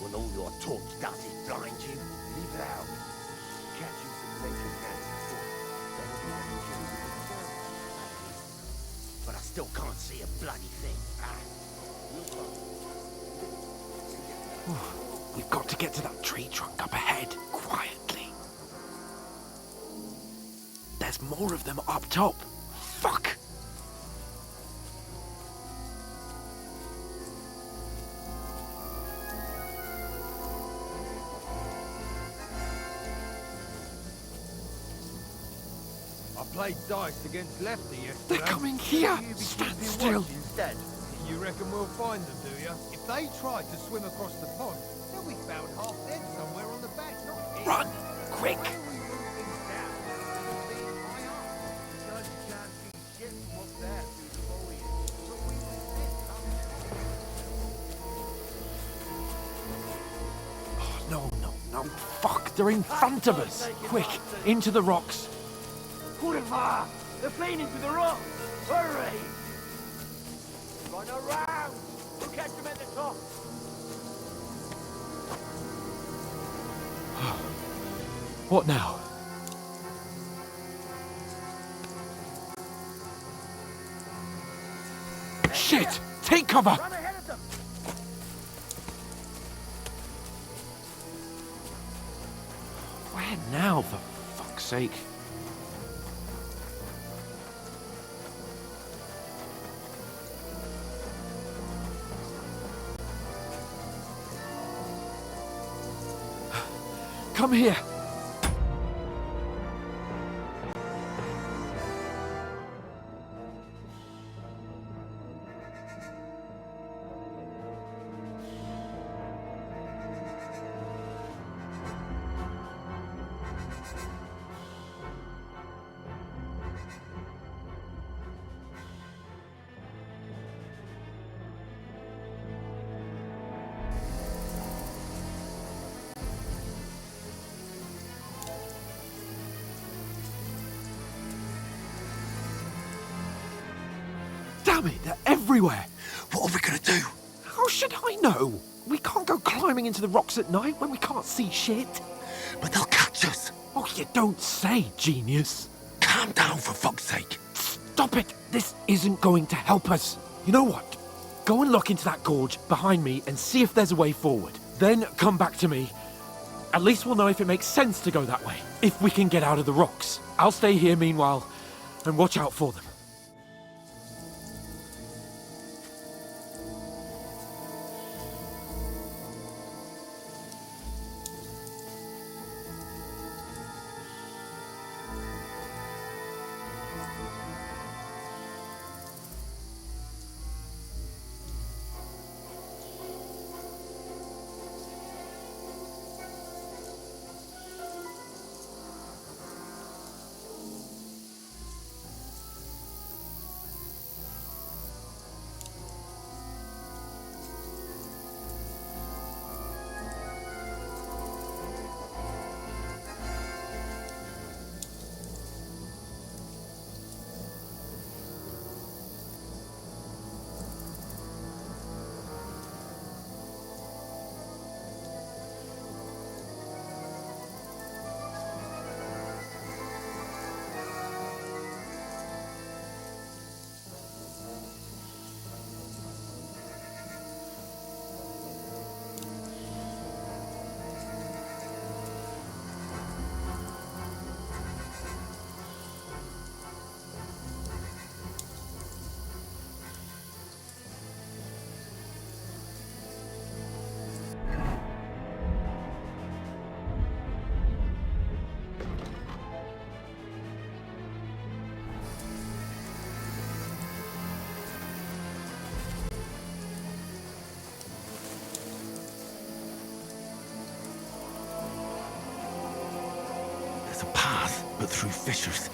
when all your torch does is blind you. Leave it out. Catch you some naked hands before. Then you have to kill you. But I still can't see a bloody thing. We've got to get to that tree trunk up ahead, quietly. There's more of them up top. Fuck! I played dice against Lefty yesterday. They're coming here! Stand still! Instead. You reckon we'll find them, do you? If they try to swim across the pond, they'll be found half dead somewhere on the bank, not here. Run! Quick! Oh, no, fuck! They're in front of us! Quick, into the rocks! Kurva! They're playing into the rocks! Hurry! Run around! We'll catch them at the top! What now? Shit! Take cover! Where now, for fuck's sake? Come here. Damn it, they're everywhere! What are we gonna do? How should I know? We can't go climbing into the rocks at night when we can't see shit. But they'll catch us. Oh, you don't say, genius. Calm down, for fuck's sake. Stop it! This isn't going to help us. You know what? Go and look into that gorge behind me and see if there's a way forward. Then come back to me. At least we'll know if it makes sense to go that way. If we can get out of the rocks. I'll stay here meanwhile and watch out for them. But through fissures.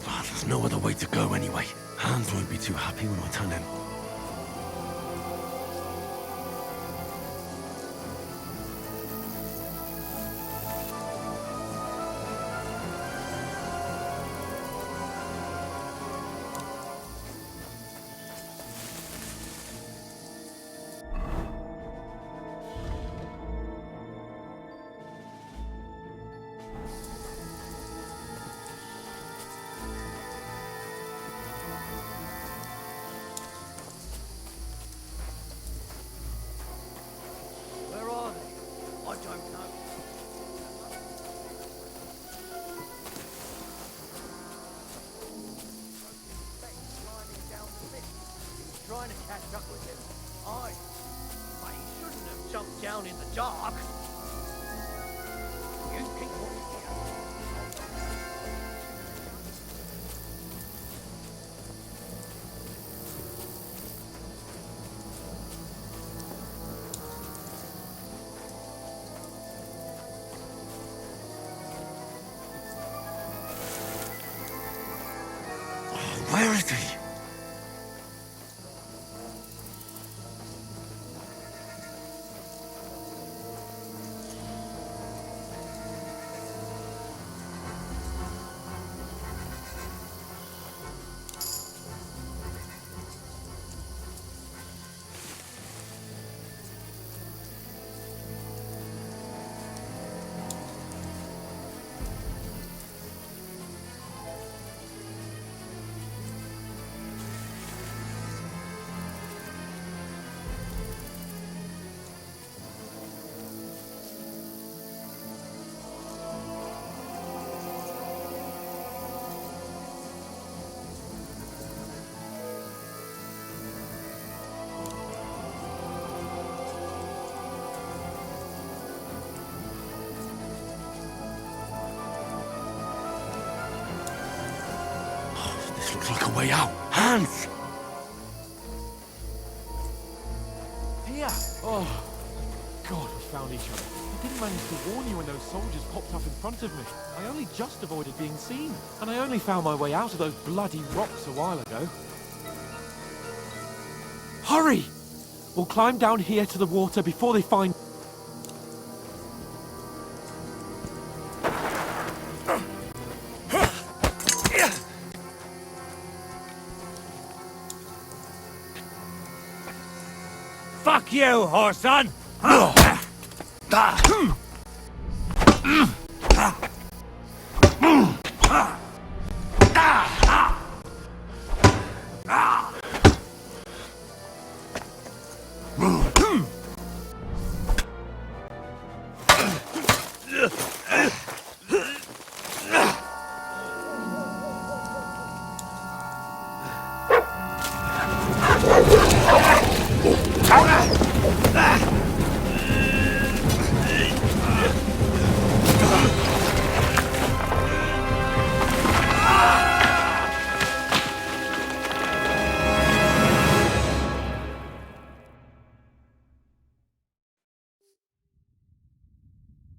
Oh, there's no other way to go anyway. Hans won't be too happy when I turn in. Trying to catch up with him. But he shouldn't have jumped down in the dark. You keep walking here. Where is he? This looks like a way out. Hans! Here! Oh, God, we found each other. I didn't manage to warn you when those soldiers popped up in front of me. I only just avoided being seen. And I only found my way out of those bloody rocks a while ago. Hurry! We'll climb down here to the water before they find... Fuck you, whoreson!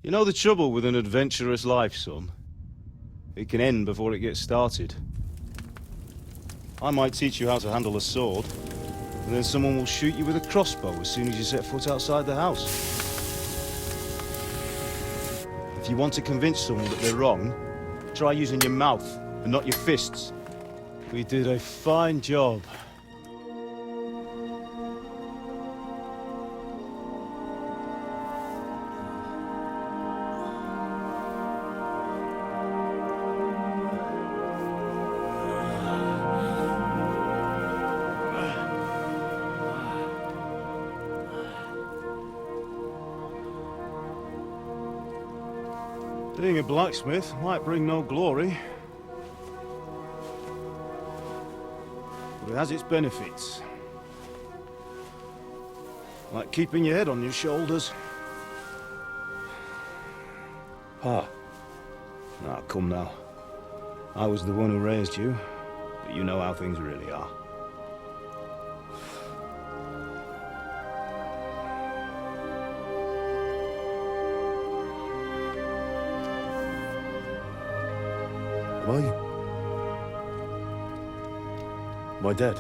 You know the trouble with an adventurous life, son? It can end before it gets started. I might teach you how to handle a sword, and then someone will shoot you with a crossbow as soon as you set foot outside the house. If you want to convince someone that they're wrong, try using your mouth and not your fists. We did a fine job. Being a blacksmith might bring no glory, but it has its benefits. Like keeping your head on your shoulders. Pa. Ah, come now. I was the one who raised you, but you know how things really are. Am I dead?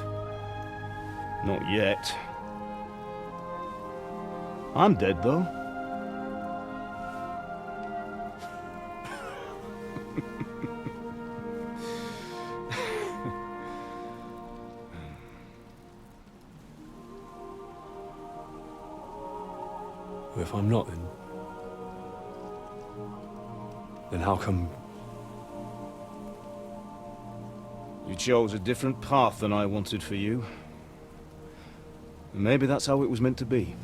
Not yet. I'm dead, though. If I'm not, then how come... You chose a different path than I wanted for you. And maybe that's how it was meant to be.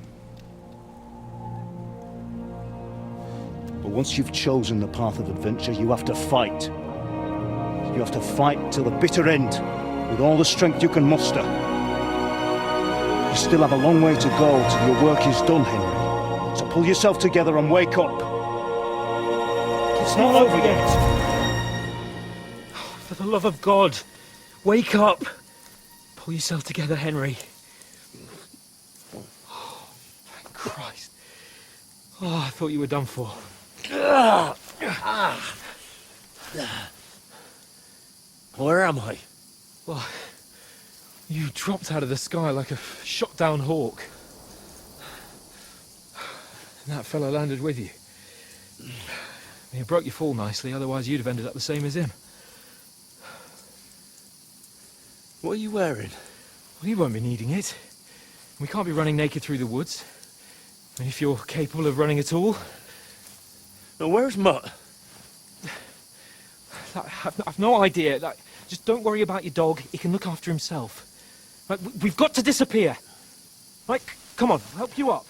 But once you've chosen the path of adventure, you have to fight. You have to fight till the bitter end, with all the strength you can muster. You still have a long way to go till your work is done, Henry. So pull yourself together and wake up. It's not over yet. For the love of God, wake up! Pull yourself together, Henry. Oh, thank Christ. Oh, I thought you were done for. Where am I? Well, you dropped out of the sky like a shot-down hawk. And that fella landed with you. You broke your fall nicely, otherwise you'd have ended up the same as him. What are you wearing? Well, you won't be needing it. We can't be running naked through the woods. I mean, if you're capable of running at all. Now, where's Mutt? I've no idea. Just don't worry about your dog. He can look after himself. We've got to disappear. Right, come on, I'll help you up.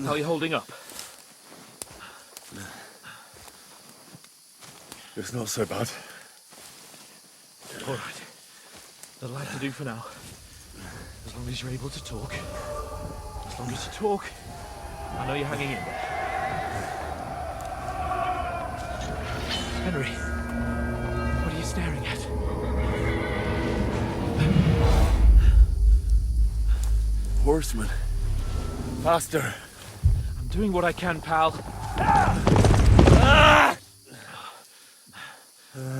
How are you holding up? It's not so bad. All right. That'll have to do for now. As long as you're able to talk. As long as you talk, I know you're hanging in there. Henry, what are you staring at? Horseman. Faster. I'm doing what I can, pal.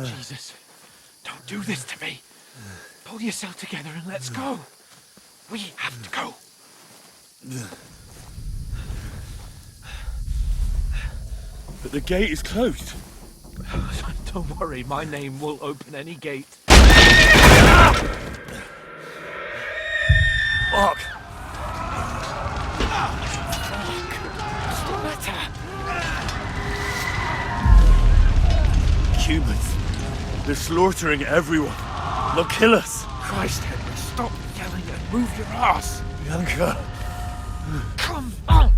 Jesus, don't do this to me. Pull yourself together and let's go. We have to go. But the gate is closed. Don't worry, my name will open any gate. Fuck. Humans. They're slaughtering everyone. They'll kill us. Christ, Henry, stop yelling and move your ass. Bianca. Come on.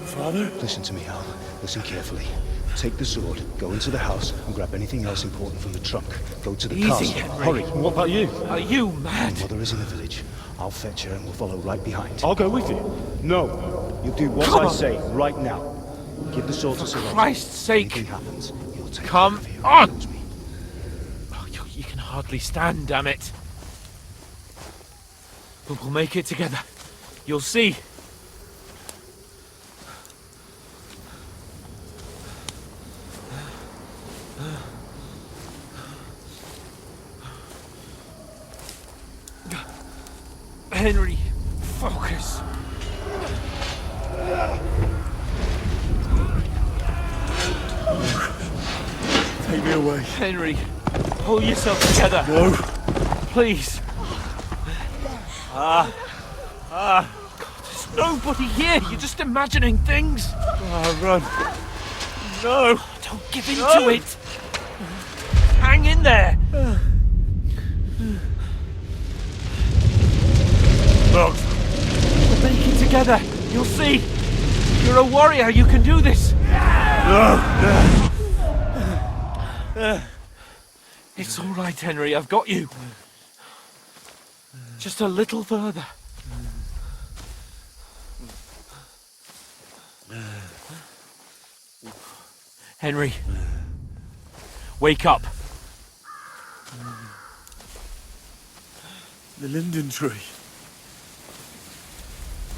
Father? Listen to me, Hal. Listen carefully. Take the sword, go into the house, and grab anything else important from the trunk. Go to the Easy, castle. Henry. Hurry. What about you? Are you mad? My mother is in the village. I'll fetch her and we'll follow right behind. I'll go with you. No. You do what Come I on. say right now. Give the sword to Sir Roger. Christ's sake. Anything happens, you'll take Come care of on. you. Oh, you can hardly stand, damn it. But we'll make it together. You'll see. Henry, focus. Take me away. Henry, pull yourself together. No. Please. God, there's nobody here. You're just imagining things. Run. No. Don't give in to it. Hang in there. Look. We'll make it together. You'll see. You're a warrior. You can do this. No. It's all right, Henry. I've got you. Just a little further. Henry, wake up. The linden tree.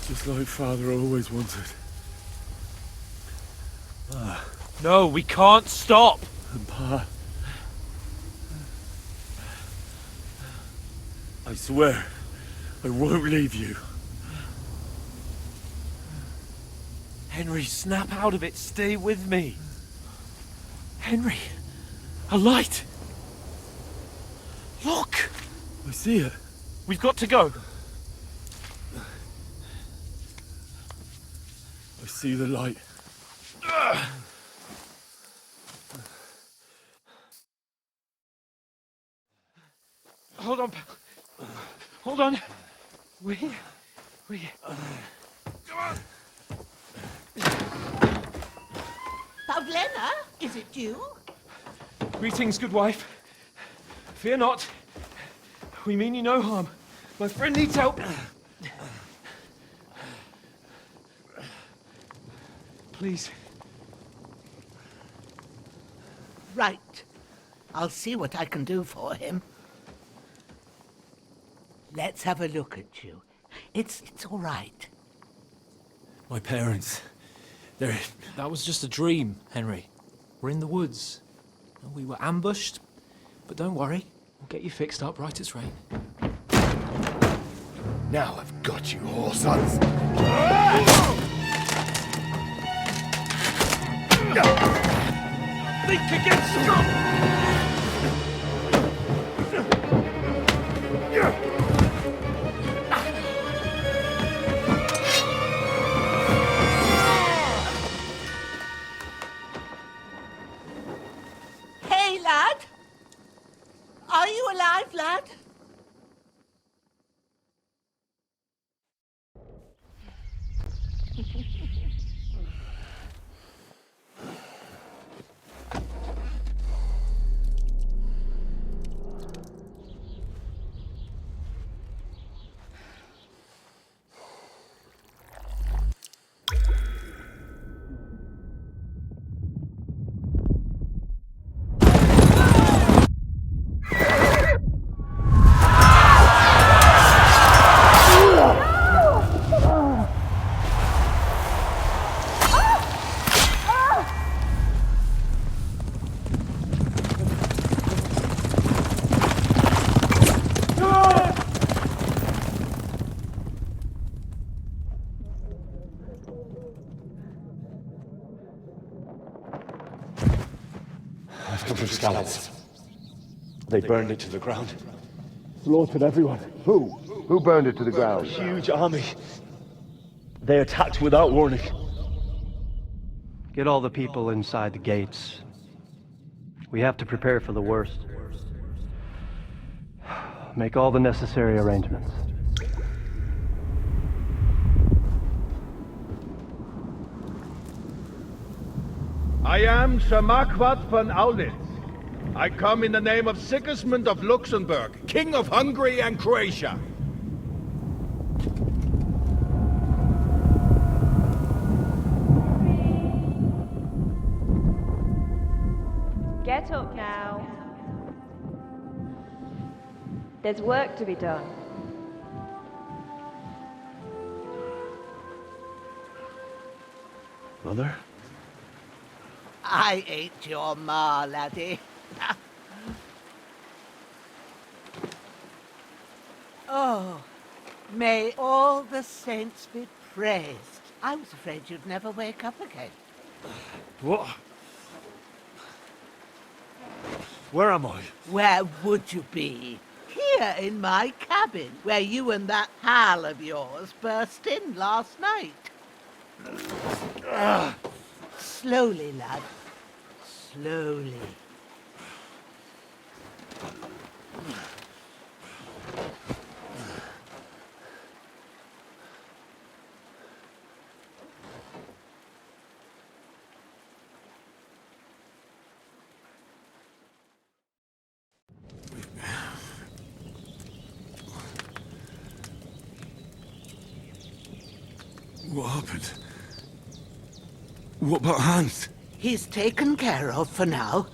Just like Father always wanted. No, we can't stop. And Pa. I swear, I won't leave you. Henry, snap out of it. Stay with me. Henry, a light. Look. I see it. We've got to go. I see the light. Hold on. Hold on. We. Come on. Pavlena, is it you? Greetings, good wife. Fear not. We mean you no harm. My friend needs help. Please. Right. I'll see what I can do for him. Let's have a look at you. It's all right. My parents. They're... That was just a dream, Henry. We're in the woods. We were ambushed, but don't worry. We'll get you fixed up right as rain. Now I've got you, whore sons. Think against them! come from Skalitz. They burned it to the ground. Slaughtered everyone. Who? Who burned it to the ground? A huge army. They attacked without warning. Get all the people inside the gates. We have to prepare for the worst. Make all the necessary arrangements. I am Sir Marquardt von Aulitz. I come in the name of Sigismund of Luxembourg, King of Hungary and Croatia. Get up now. There's work to be done. Mother? I ain't your ma, laddie. Oh, may all the saints be praised. I was afraid you'd never wake up again. What? Where am I? Where would you be? Here in my cabin, where you and that pal of yours burst in last night. Slowly, lad. Slowly. What happened? What about Hans? He's taken care of for now,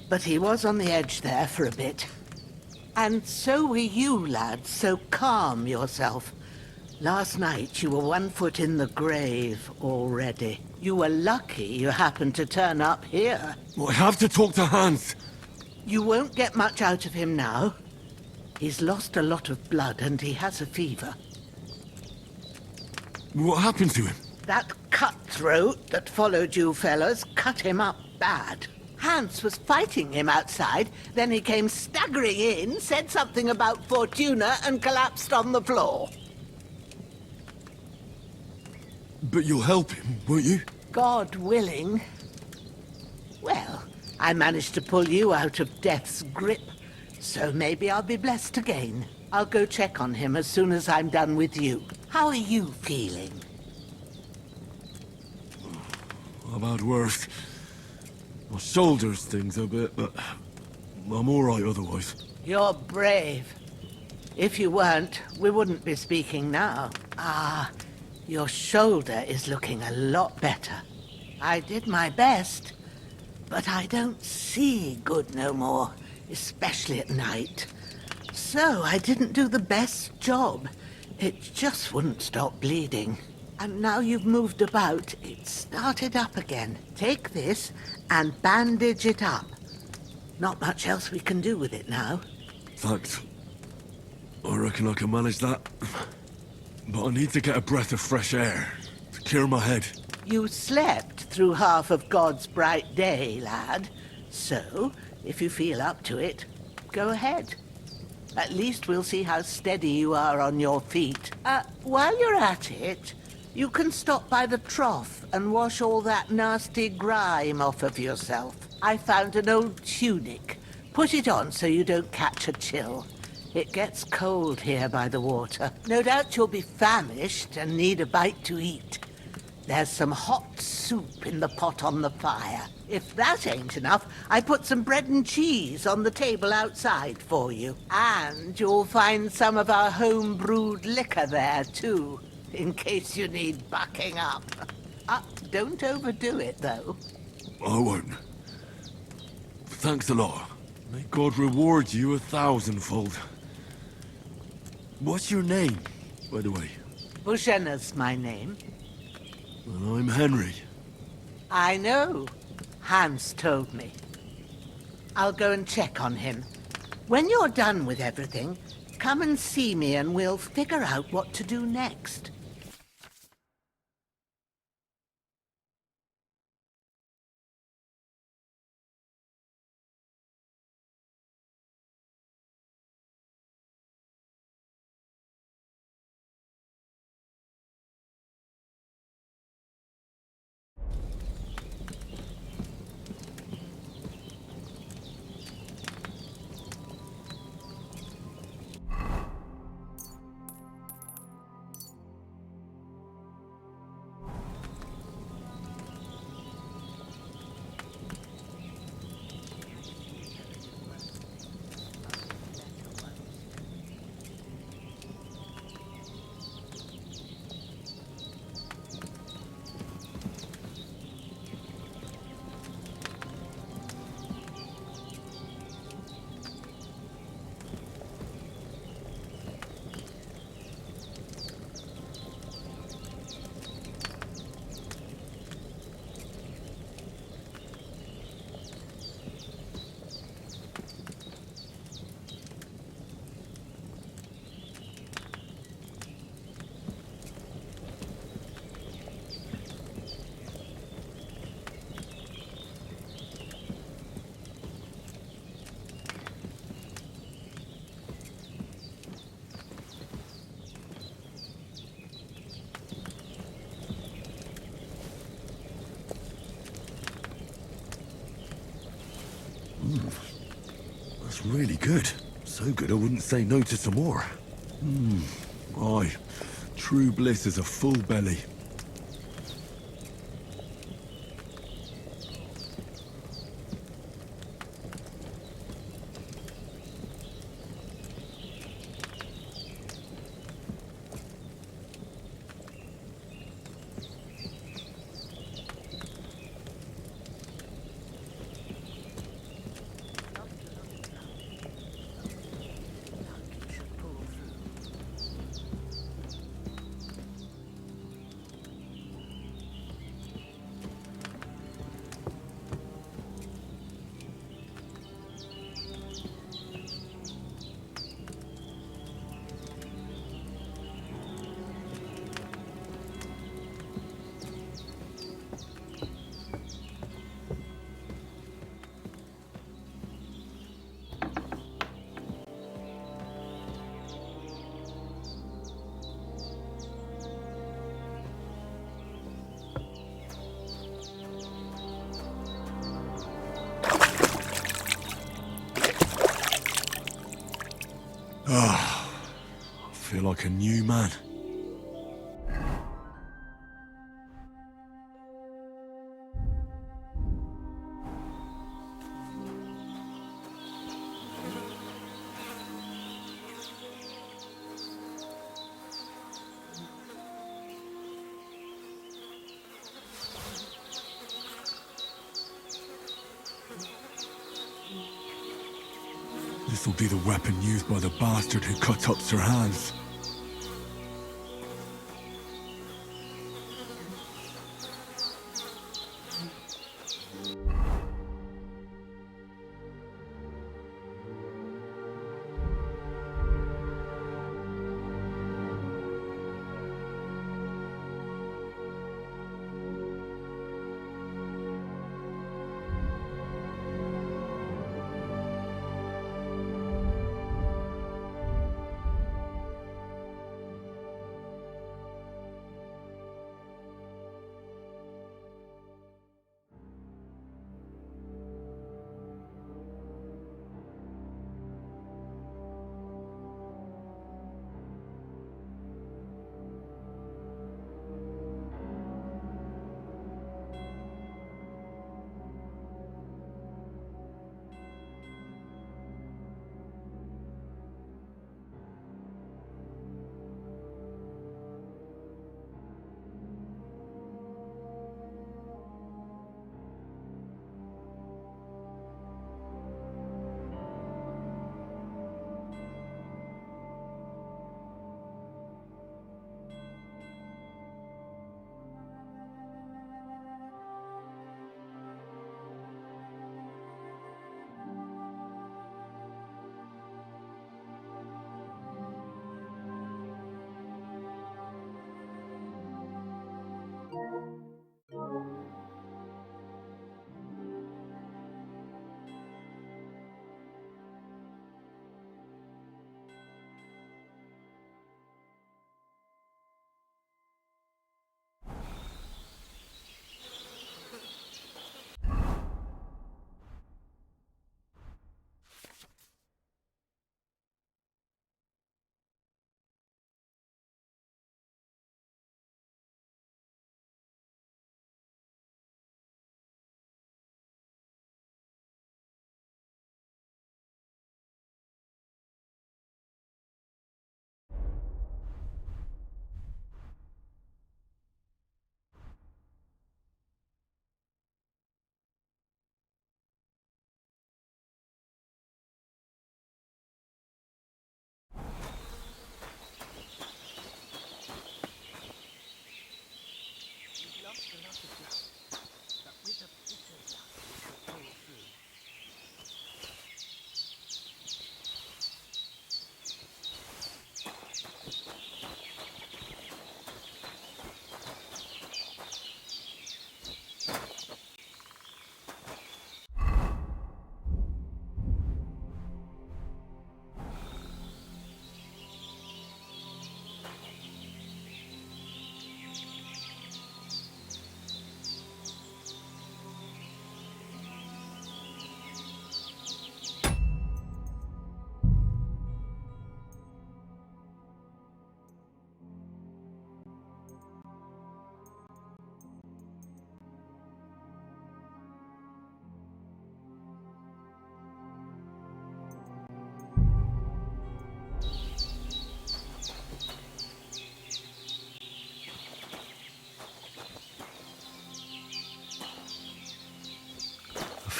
but he was on the edge there for a bit. And so were you, lad, so calm yourself. Last night you were 1 foot in the grave already. You were lucky you happened to turn up here. Well, I have to talk to Hans. You won't get much out of him now. He's lost a lot of blood and he has a fever. What happened to him? That cutthroat that followed you fellas cut him up bad. Hans was fighting him outside, then he came staggering in, said something about Fortuna and collapsed on the floor. But you'll help him, won't you? God willing. Well, I managed to pull you out of death's grip, so maybe I'll be blessed again. I'll go check on him as soon as I'm done with you. How are you feeling? I've had worse. My shoulder stings a bit, but I'm all right otherwise. You're brave. If you weren't, we wouldn't be speaking now. Ah, your shoulder is looking a lot better. I did my best, but I don't see good no more, especially at night. So I didn't do the best job. It just wouldn't stop bleeding. And now you've moved about, it started up again. Take this and bandage it up. Not much else we can do with it now. Thanks. I reckon I can manage that. But I need to get a breath of fresh air to clear my head. You slept through half of God's bright day, lad. So, if you feel up to it, go ahead. At least we'll see how steady you are on your feet. While you're at it, you can stop by the trough and wash all that nasty grime off of yourself. I found an old tunic. Put it on so you don't catch a chill. It gets cold here by the water. No doubt you'll be famished and need a bite to eat. There's some hot soup in the pot on the fire. If that ain't enough, I put some bread and cheese on the table outside for you. And you'll find some of our home-brewed liquor there, too, in case you need bucking up. Don't overdo it, though. I won't. Thanks a lot. May God reward you 1,000-fold. What's your name, by the way? Bushenna's my name. And I'm Henry. I know. Hans told me. I'll go and check on him. When you're done with everything, come and see me and we'll figure out what to do next. It's really good. So good I wouldn't say no to some more. Aye. True bliss is a full belly. I feel like a new man. This'll be the weapon used by the bastard who cut up Sir Hans.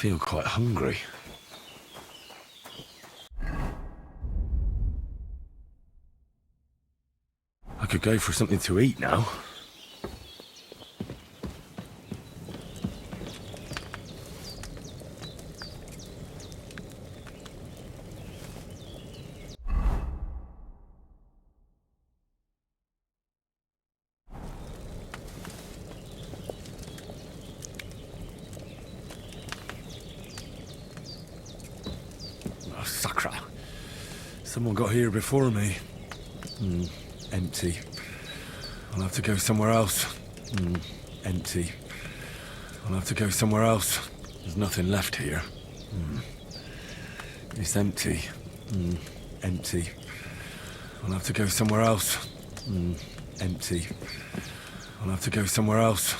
feel quite hungry. I could go for something to eat now. Oh, Sakra. Someone got here before me. Empty. I'll have to go somewhere else. Empty. I'll have to go somewhere else. There's nothing left here. It's empty. Empty. I'll have to go somewhere else. Empty. I'll have to go somewhere else.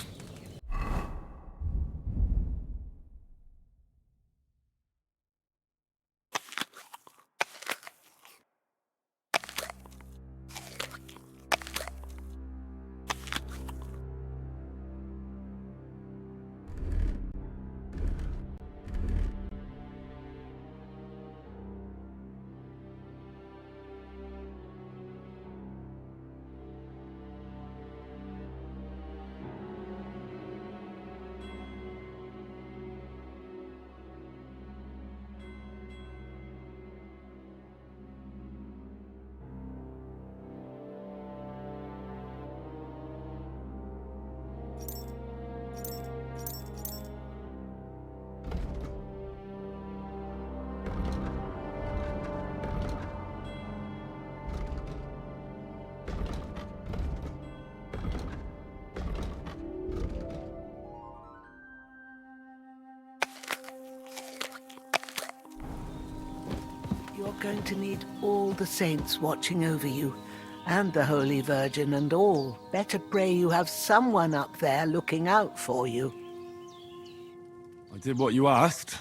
You're going to need all the saints watching over you, and the Holy Virgin and all. Better pray you have someone up there looking out for you. I did what you asked.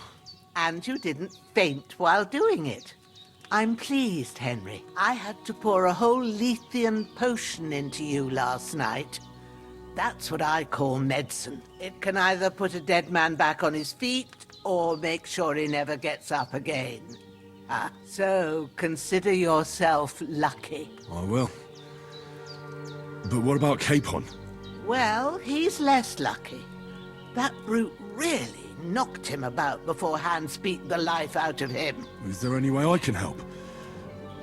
And you didn't faint while doing it. I'm pleased, Henry. I had to pour a whole Lethean potion into you last night. That's what I call medicine. It can either put a dead man back on his feet, or make sure he never gets up again. So consider yourself lucky. I will. But what about Capon? Well, he's less lucky. That brute really knocked him about before Hans beat the life out of him. Is there any way I can help?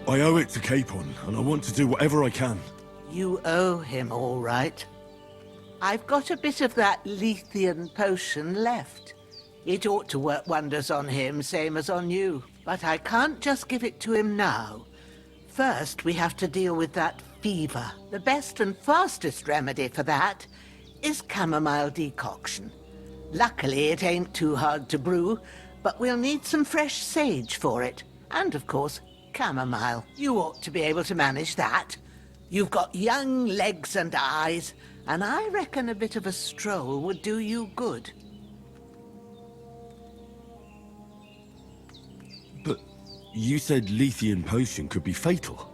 I owe it to Capon, and I want to do whatever I can. You owe him, all right. I've got a bit of that Lethean potion left. It ought to work wonders on him, same as on you. But I can't just give it to him now. First, we have to deal with that fever. The best and fastest remedy for that is chamomile decoction. Luckily, it ain't too hard to brew, but we'll need some fresh sage for it. And, of course, chamomile. You ought to be able to manage that. You've got young legs and eyes, and I reckon a bit of a stroll would do you good. But you said Lethean potion could be fatal.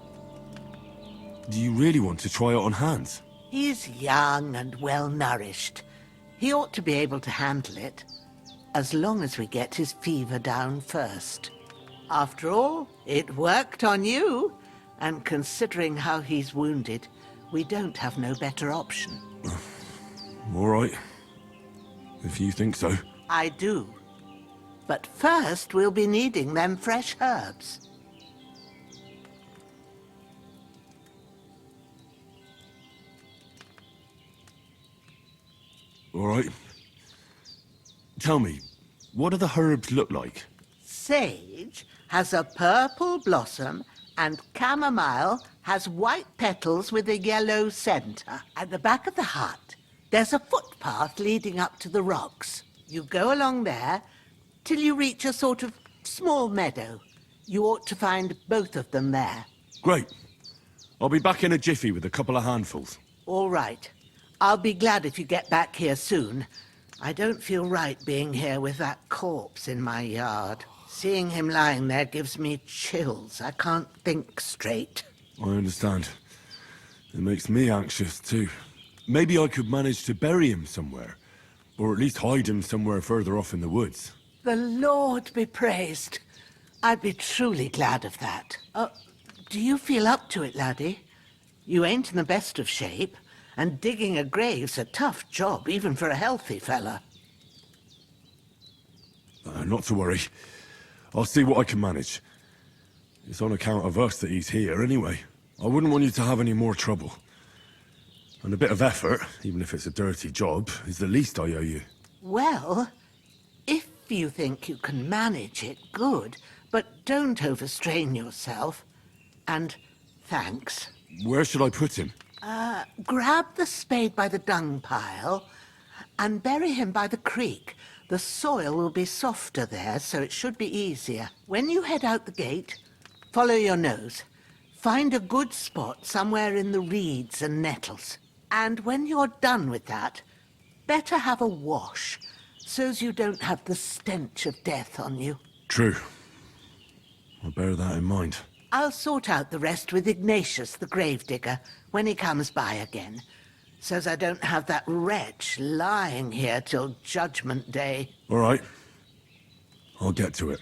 Do you really want to try it on Hans? He's young and well-nourished. He ought to be able to handle it, as long as we get his fever down first. After all, it worked on you, and considering how he's wounded, we don't have no better option. All right. If you think so. I do. But first, we'll be needing them fresh herbs. All right. Tell me, what do the herbs look like? Sage has a purple blossom, and chamomile has white petals with a yellow center. At the back of the hut, there's a footpath leading up to the rocks. You go along there till you reach a sort of small meadow. You ought to find both of them there. Great. I'll be back in a jiffy with a couple of handfuls. All right. I'll be glad if you get back here soon. I don't feel right being here with that corpse in my yard. Seeing him lying there gives me chills. I can't think straight. I understand. It makes me anxious, too. Maybe I could manage to bury him somewhere. Or at least hide him somewhere further off in the woods. The Lord be praised. I'd be truly glad of that. Do you feel up to it, laddie? You ain't in the best of shape, and digging a grave's a tough job, even for a healthy fella. Not to worry. I'll see what I can manage. It's on account of us that he's here anyway. I wouldn't want you to have any more trouble. And a bit of effort, even if it's a dirty job, is the least I owe you. Well, if you think you can manage it, good, but don't overstrain yourself. And thanks. Where should I put him? Grab the spade by the dung pile and bury him by the creek. The soil will be softer there, so it should be easier. When you head out the gate, follow your nose. Find a good spot somewhere in the reeds and nettles. And when you're done with that, better have a wash, so's you don't have the stench of death on you. True. I'll bear that in mind. I'll sort out the rest with Ignatius, the gravedigger, when he comes by again, so's I don't have that wretch lying here till Judgment Day. All right. I'll get to it.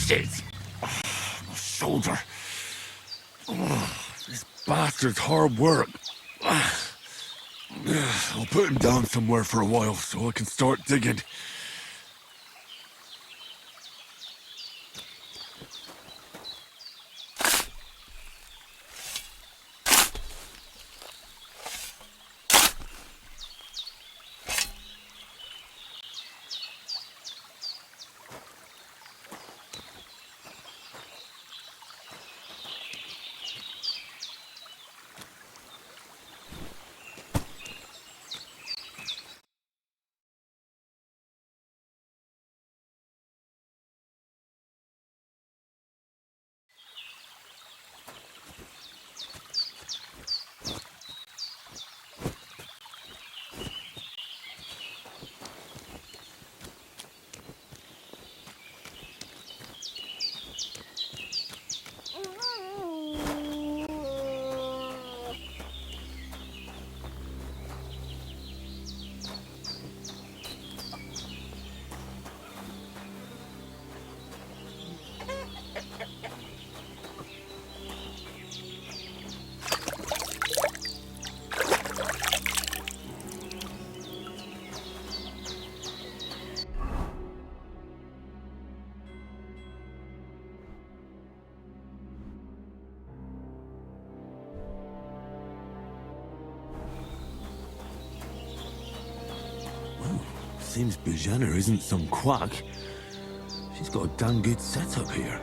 Shit! My shoulder. This bastard's hard work. I'll put him down somewhere for a while so I can start digging. Seems Bijana isn't some quack. She's got a damn good setup here.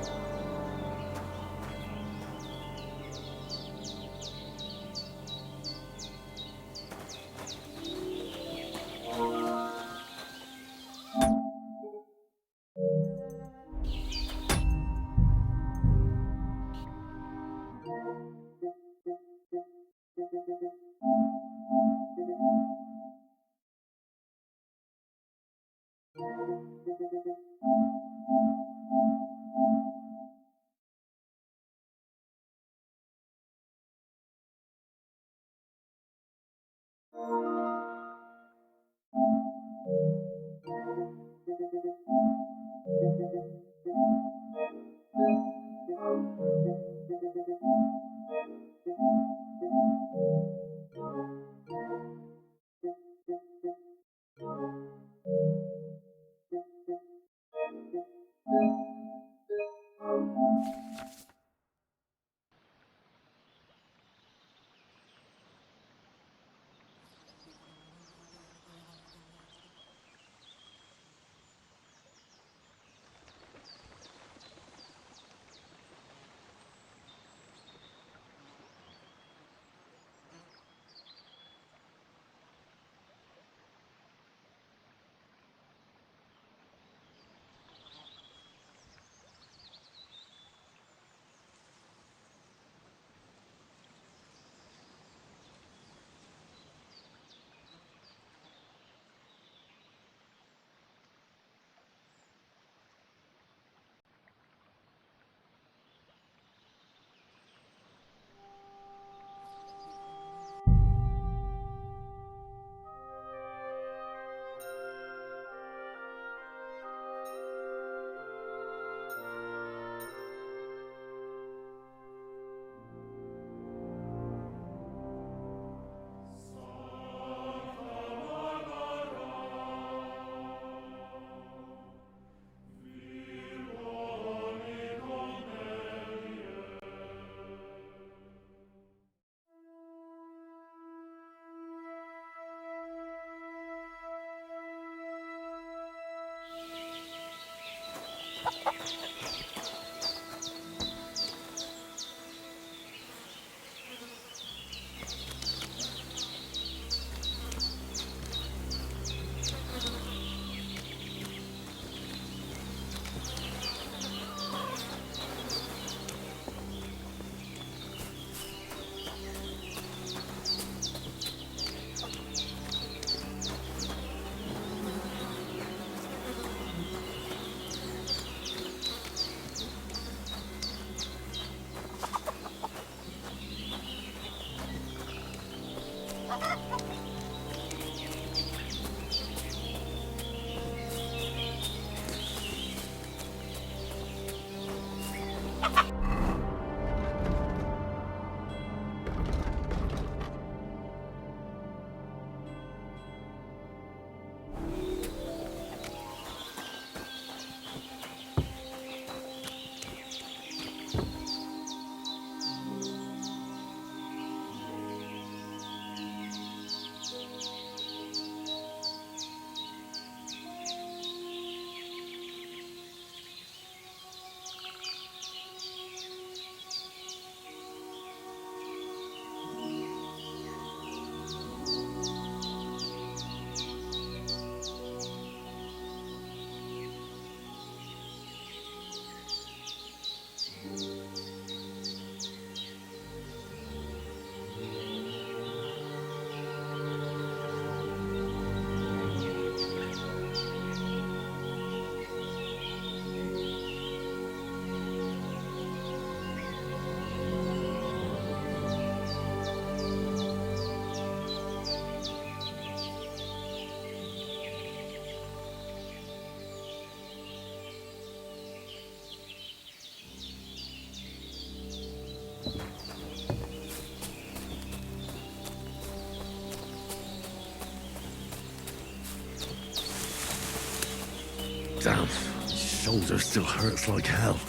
Damn, my shoulder still hurts like hell.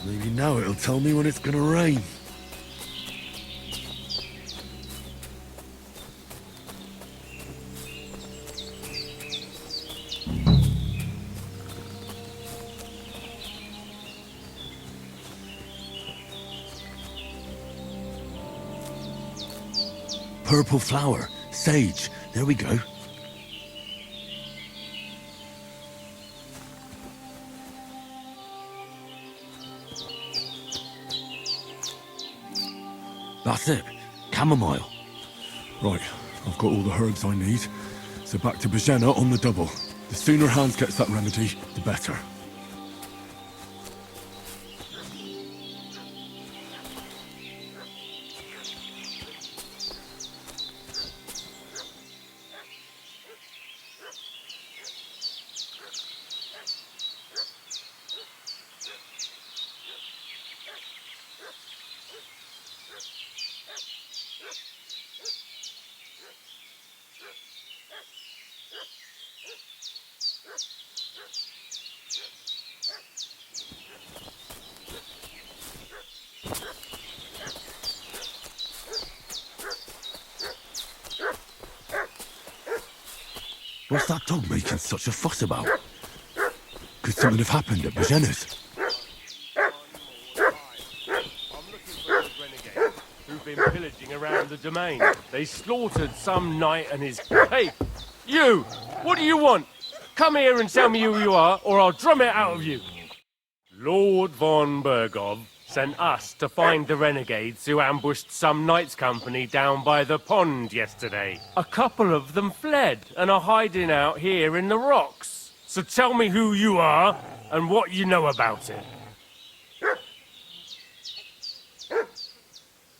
Maybe now it'll tell me when it's gonna rain. Purple flower, sage, there we go. That's it. Chamomile. Right, I've got all the herbs I need. So back to Bajena on the double. The sooner Hans gets that remedy, the better. What's that dog making such a fuss about? Could something have happened at Bajena's? Who've been pillaging around the domain. They slaughtered some knight and his... Hey, you! What do you want? Come here and tell me who you are, or I'll drum it out of you. Lord von Bergov sent us to find the renegades who ambushed some knights' company down by the pond yesterday. A couple of them fled and are hiding out here in the rocks. So tell me who you are and what you know about it.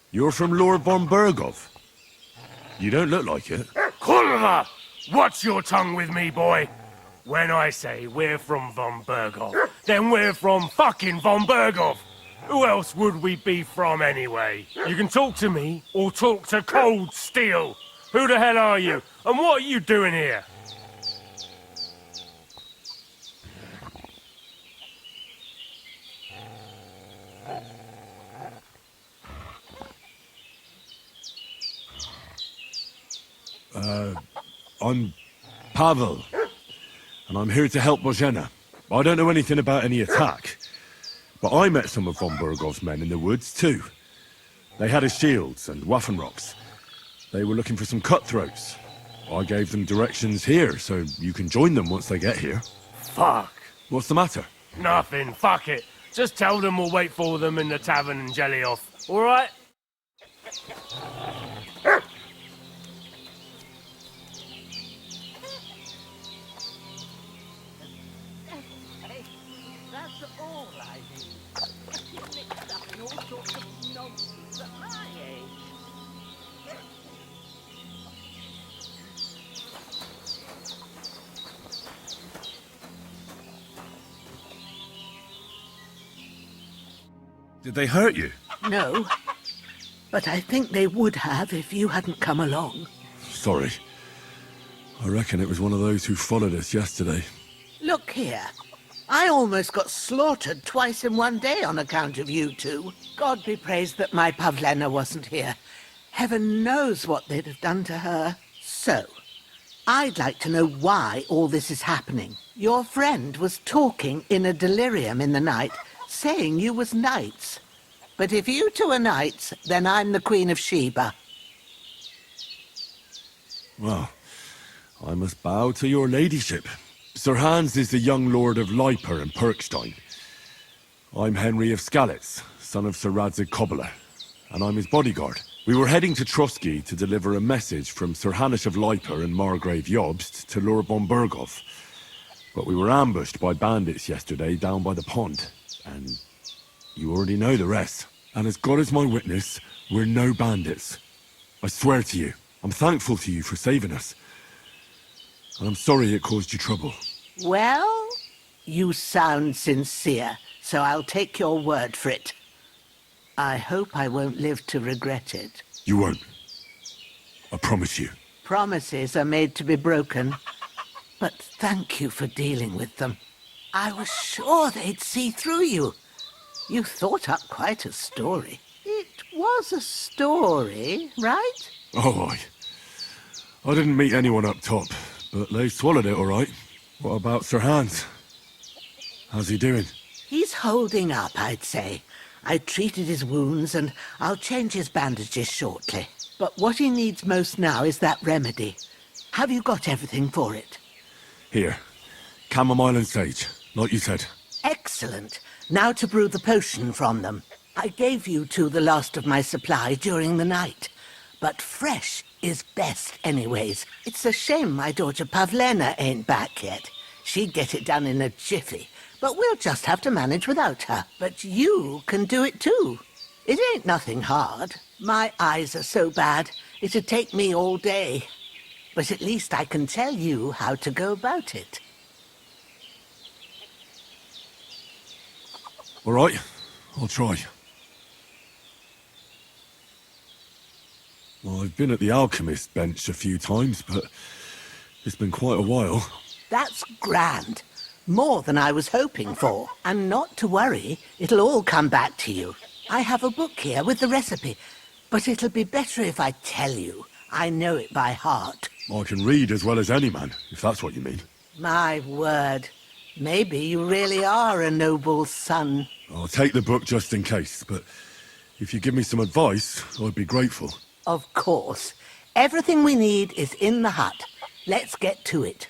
You're from Lord von Bergov. You don't look like it. Kulva! Watch your tongue with me, boy. When I say we're from von Bergov, then we're from fucking von Bergov. Who else would we be from anyway? You can talk to me or talk to cold steel. Who the hell are you? And what are you doing here? I'm Pavel, and I'm here to help Bojena. I don't know anything about any attack, but I met some of von Burgov's men in the woods too. They had his shields and Waffenrocks. They were looking for some cutthroats. I gave them directions here, so you can join them once they get here. Fuck. What's the matter? Nothing, fuck it. Just tell them we'll wait for them in the tavern and jelly off, alright? That's all I need. You mixed up in all sorts of nonsense at my age. Did they hurt you? No, but I think they would have if you hadn't come along. Sorry. I reckon it was one of those who followed us yesterday. Look here. I almost got slaughtered twice in one day on account of you two. God be praised that my Pavlena wasn't here. Heaven knows what they'd have done to her. So, I'd like to know why all this is happening. Your friend was talking in a delirium in the night, saying you was knights. But if you two are knights, then I'm the Queen of Sheba. Well, I must bow to your ladyship. Sir Hans is the young lord of Leiper and Perkstein. I'm Henry of Skalitz, son of Sir Radzig Cobbler, and I'm his bodyguard. We were heading to Trotsky to deliver a message from Sir Hanish of Leiper and Margrave Jobst to Lord von Burgov. But we were ambushed by bandits yesterday down by the pond, and you already know the rest. And as God is my witness, we're no bandits. I swear to you, I'm thankful to you for saving us. And I'm sorry it caused you trouble. Well, you sound sincere, so I'll take your word for it. I hope I won't live to regret it. You won't. I promise you. Promises are made to be broken. But thank you for dealing with them. I was sure they'd see through you. You thought up quite a story. It was a story, right? Oh, I didn't meet anyone up top, but they swallowed it all right. What about Sir Hans? How's he doing? He's holding up, I'd say. I treated his wounds and I'll change his bandages shortly. But what he needs most now is that remedy. Have you got everything for it? Here. Chamomile and sage, like you said. Excellent. Now to brew the potion from them. I gave you two the last of my supply during the night. But fresh is best anyways. It's a shame my daughter Pavlena ain't back yet. She'd get it done in a jiffy. But we'll just have to manage without her. But you can do it too. It ain't nothing hard. My eyes are so bad, it'd take me all day. But at least I can tell you how to go about it. All right, I'll try. Well, I've been at the alchemist bench a few times, but it's been quite a while. That's grand. More than I was hoping for. And not to worry, it'll all come back to you. I have a book here with the recipe, but it'll be better if I tell you. I know it by heart. I can read as well as any man, if that's what you mean. My word. Maybe you really are a noble son. I'll take the book just in case, but if you give me some advice, I'd be grateful. Of course. Everything we need is in the hut. Let's get to it.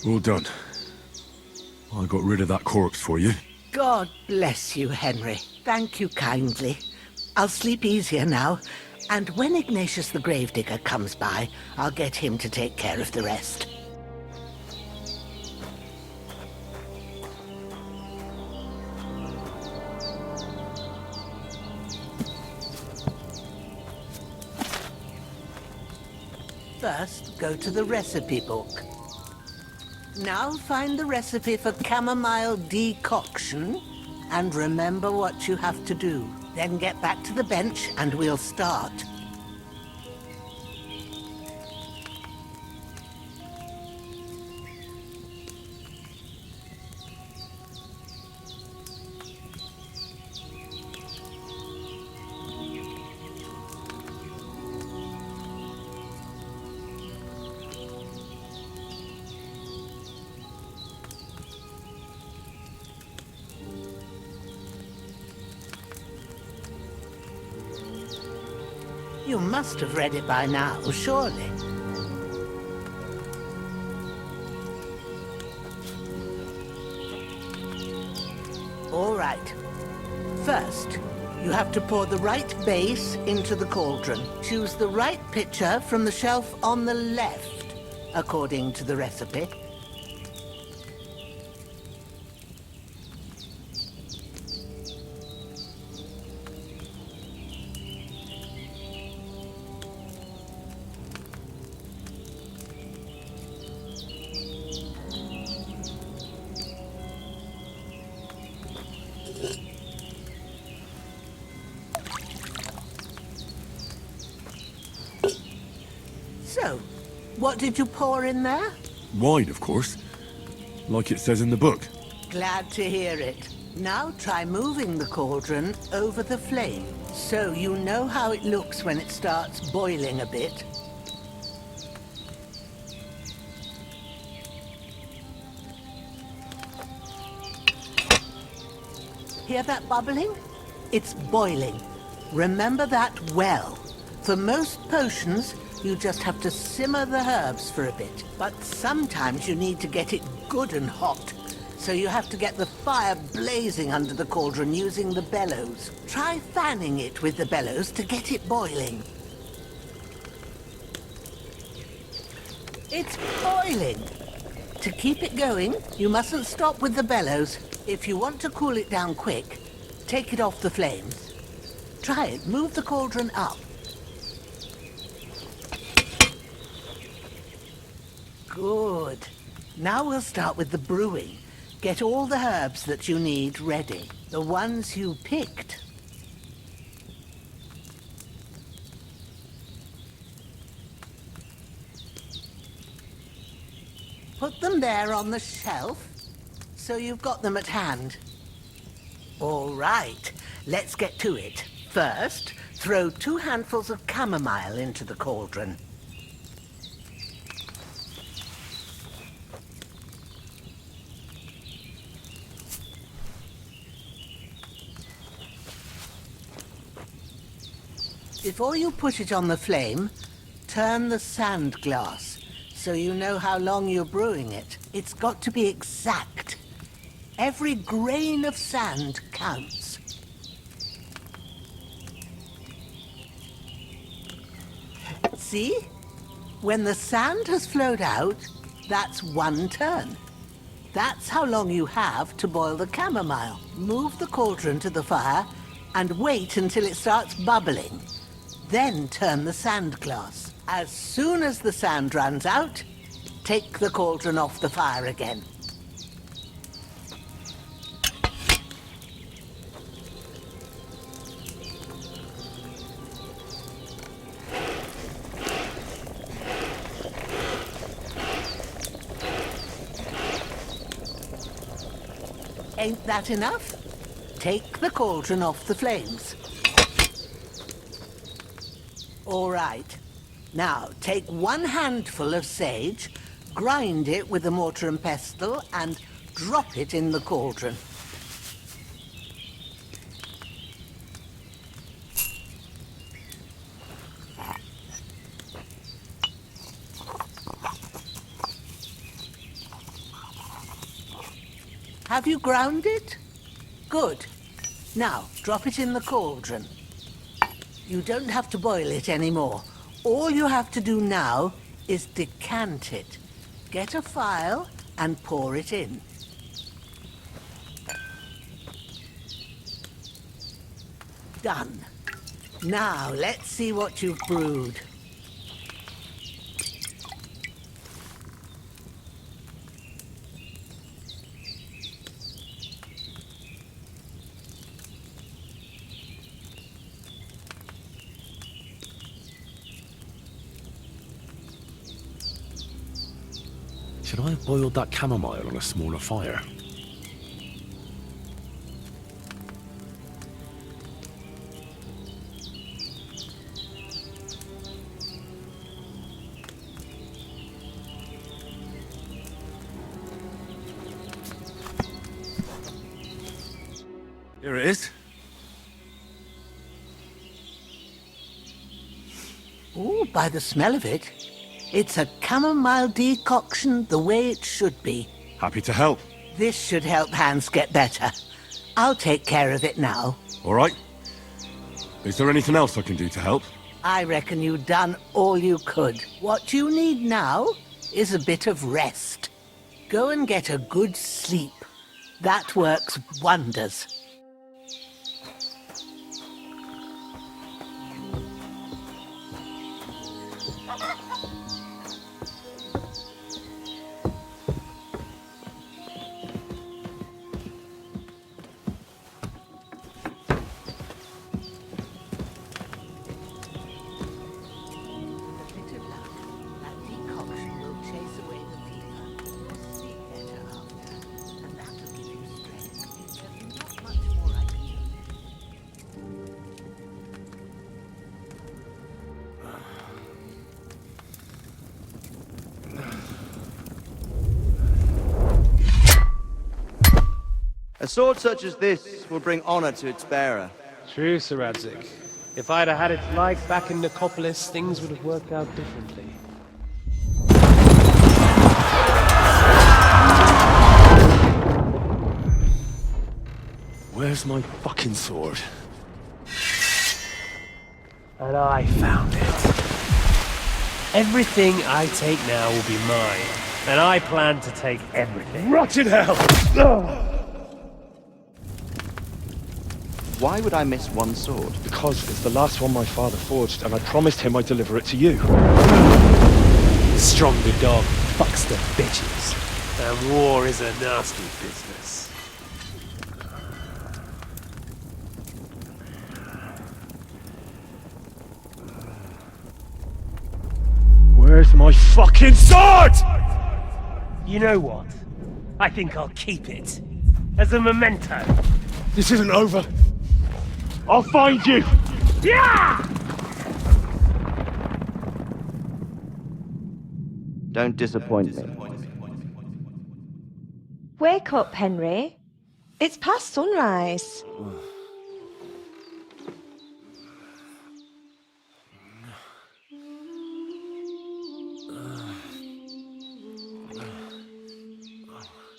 All done. I got rid of that corpse for you. God bless you, Henry. Thank you kindly. I'll sleep easier now, and when Ignatius the Gravedigger comes by, I'll get him to take care of the rest. First, go to the recipe book. Now find the recipe for chamomile decoction and remember what you have to do. Then get back to the bench and we'll start. You must have read it by now, surely. All right. First, you have to pour the right base into the cauldron. Choose the right pitcher from the shelf on the left, according to the recipe. So, what did you pour in there? Wine, of course. Like it says in the book. Glad to hear it. Now try moving the cauldron over the flame, so you know how it looks when it starts boiling a bit. Hear that bubbling? It's boiling. Remember that well. For most potions, you just have to simmer the herbs for a bit. But sometimes you need to get it good and hot. So you have to get the fire blazing under the cauldron using the bellows. Try fanning it with the bellows to get it boiling. It's boiling. To keep it going, you mustn't stop with the bellows. If you want to cool it down quick, take it off the flames. Try it. Move the cauldron up. Good. Now we'll start with the brewing. Get all the herbs that you need ready. The ones you picked. Put them there on the shelf, so you've got them at hand. All right, let's get to it. First, throw 2 handfuls of chamomile into the cauldron. Before you put it on the flame, turn the sand glass so you know how long you're brewing it. It's got to be exact. Every grain of sand counts. See? When the sand has flowed out, that's 1 turn. That's how long you have to boil the chamomile. Move the cauldron to the fire and wait until it starts bubbling. Then turn the sand glass. As soon as the sand runs out, take the cauldron off the fire again. Ain't that enough? Take the cauldron off the flames. All right. Now, take 1 handful of sage, grind it with a mortar and pestle, and drop it in the cauldron. Have you ground it? Good. Now, drop it in the cauldron. You don't have to boil it anymore. All you have to do now is decant it. Get a phial and pour it in. Done. Now, let's see what you've brewed. Could I have boiled that chamomile on a smaller fire? Here it is. Oh, by the smell of it, it's a chamomile decoction the way it should be. Happy to help. This should help Hans get better. I'll take care of it now. All right. Is there anything else I can do to help? I reckon you've done all you could. What you need now is a bit of rest. Go and get a good sleep. That works wonders. A sword such as this will bring honor to its bearer. True, Sir Radzik. If I'd have had its like back in Nicopolis, things would have worked out differently. Where's my fucking sword? And I found it. Everything I take now will be mine. And I plan to take everything. Rot in hell! Why would I miss one sword? Because it's the last one my father forged, and I promised him I'd deliver it to you. Stronger dog fucks the bitches. And war is a nasty business. Where's my fucking sword? You know what? I think I'll keep it. As a memento. This isn't over. I'll find you! Yeah! Don't disappoint me. Wake up, Henry. It's past sunrise.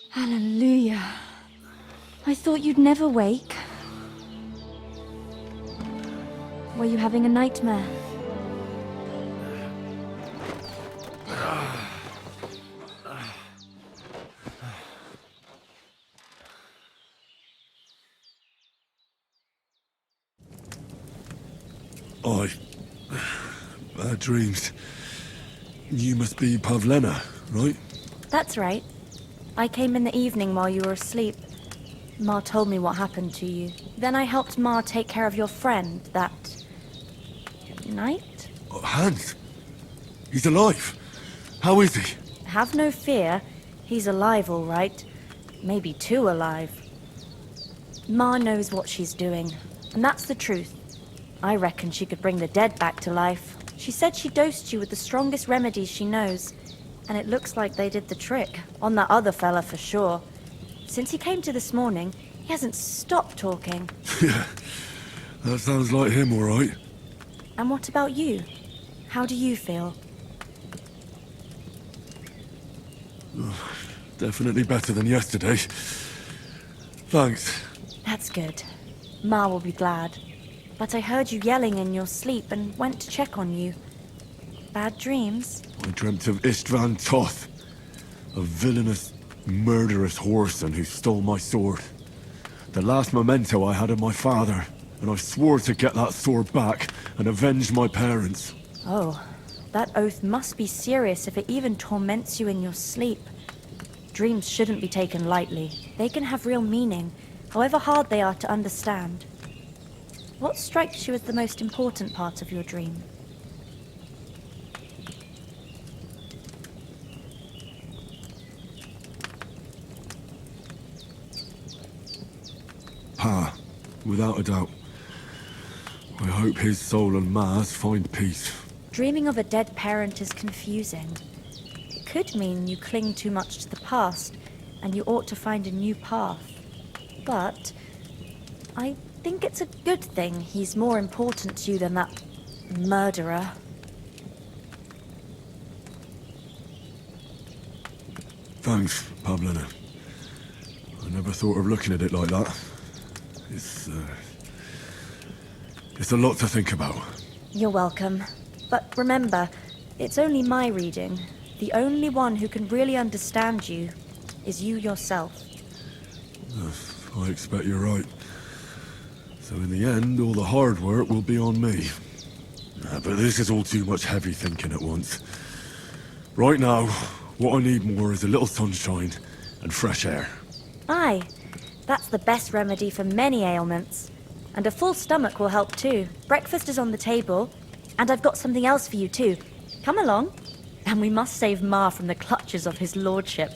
Hallelujah. I thought you'd never wake. Were you having a nightmare? Bad dreams. You must be Pavlena, right? That's right. I came in the evening while you were asleep. Ma told me what happened to you. Then I helped Ma take care of your friend that night? Oh, Hans! He's alive! How is he? Have no fear. He's alive, all right. Maybe too alive. Ma knows what she's doing, and that's the truth. I reckon she could bring the dead back to life. She said she dosed you with the strongest remedies she knows, and it looks like they did the trick. On that other fella for sure. Since he came to this morning, he hasn't stopped talking. Yeah, that sounds like him, all right. And what about you? How do you feel? Definitely better than yesterday. Thanks. That's good. Ma will be glad. But I heard you yelling in your sleep and went to check on you. Bad dreams? I dreamt of Istvan Toth, a villainous, murderous whoreson who stole my sword. The last memento I had of my father, and I swore to get that sword back and avenge my parents. Oh, that oath must be serious if it even torments you in your sleep. Dreams shouldn't be taken lightly. They can have real meaning, however hard they are to understand. What strikes you as the most important part of your dream? Pa, without a doubt. I hope his soul and Ma's find peace. Dreaming of a dead parent is confusing. It could mean you cling too much to the past, and you ought to find a new path. But I think it's a good thing he's more important to you than that murderer. Thanks, Pavlina. I never thought of looking at it like that. It's a lot to think about. You're welcome. But remember, it's only my reading. The only one who can really understand you is you yourself. I expect you're right. So in the end, all the hard work will be on me. But this is all too much heavy thinking at once. Right now, what I need more is a little sunshine and fresh air. Aye, that's the best remedy for many ailments. And a full stomach will help too. Breakfast is on the table, and I've got something else for you too. Come along, and we must save Ma from the clutches of his lordship.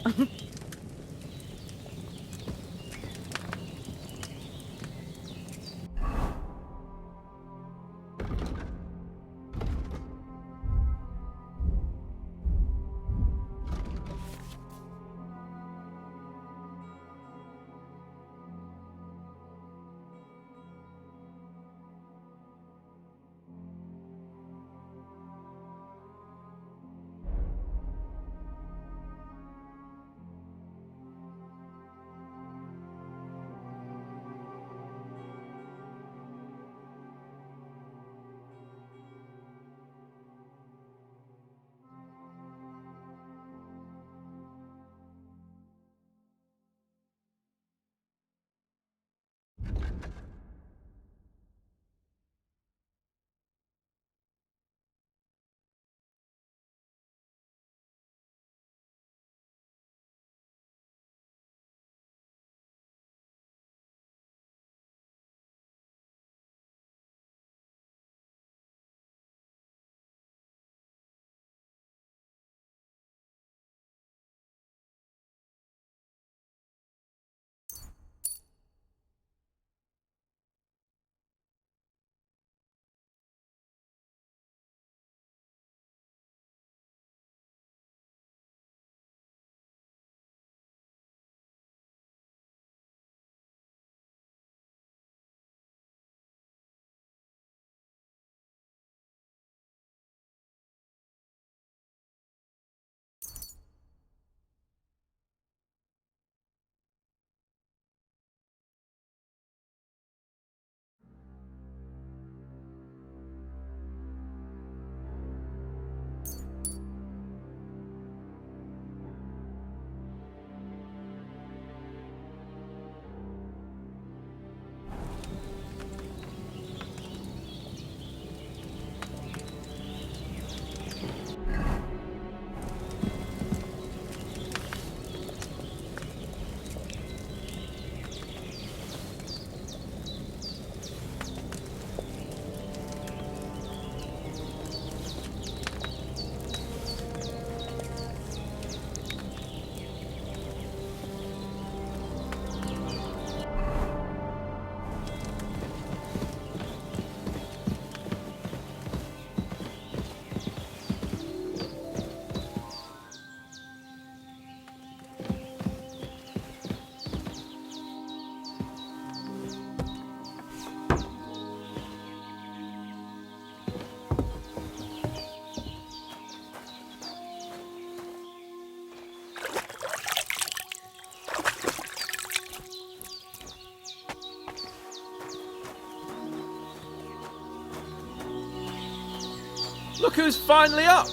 Look who's finally up!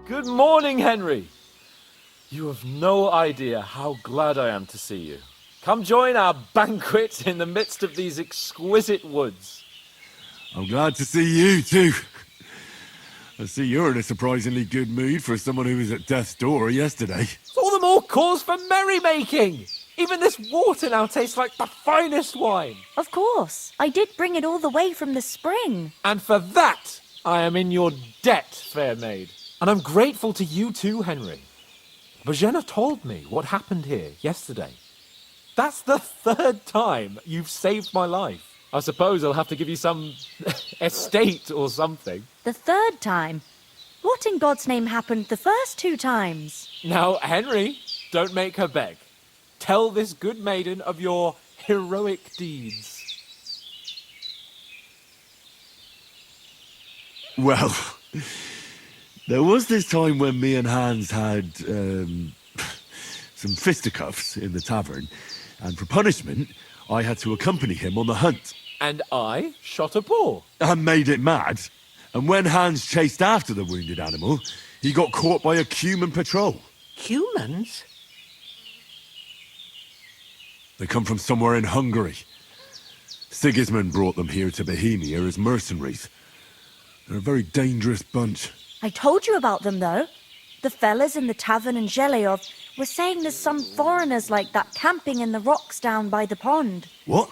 Good morning, Henry. You have no idea how glad I am to see you. Come join our banquet in the midst of these exquisite woods. I'm glad to see you too. I see you're in a surprisingly good mood for someone who was at death's door yesterday. It's all the more cause for merrymaking! Even this water now tastes like the finest wine. Of course. I did bring it all the way from the spring. And for that, I am in your debt, fair maid. And I'm grateful to you too, Henry. Bojena told me what happened here yesterday. That's the 3rd time you've saved my life. I suppose I'll have to give you some estate or something. The 3rd time? What in God's name happened the first 2 times? Now, Henry, don't make her beg. Tell this good maiden of your heroic deeds. Well, there was this time when me and Hans had some fisticuffs in the tavern, and for punishment, I had to accompany him on the hunt. And I shot a boar. And made it mad. And when Hans chased after the wounded animal, he got caught by a human patrol. Humans? They come from somewhere in Hungary. Sigismund brought them here to Bohemia as mercenaries. They're a very dangerous bunch. I told you about them, though. The fellas in the tavern in Zheleov were saying there's some foreigners like that camping in the rocks down by the pond. What?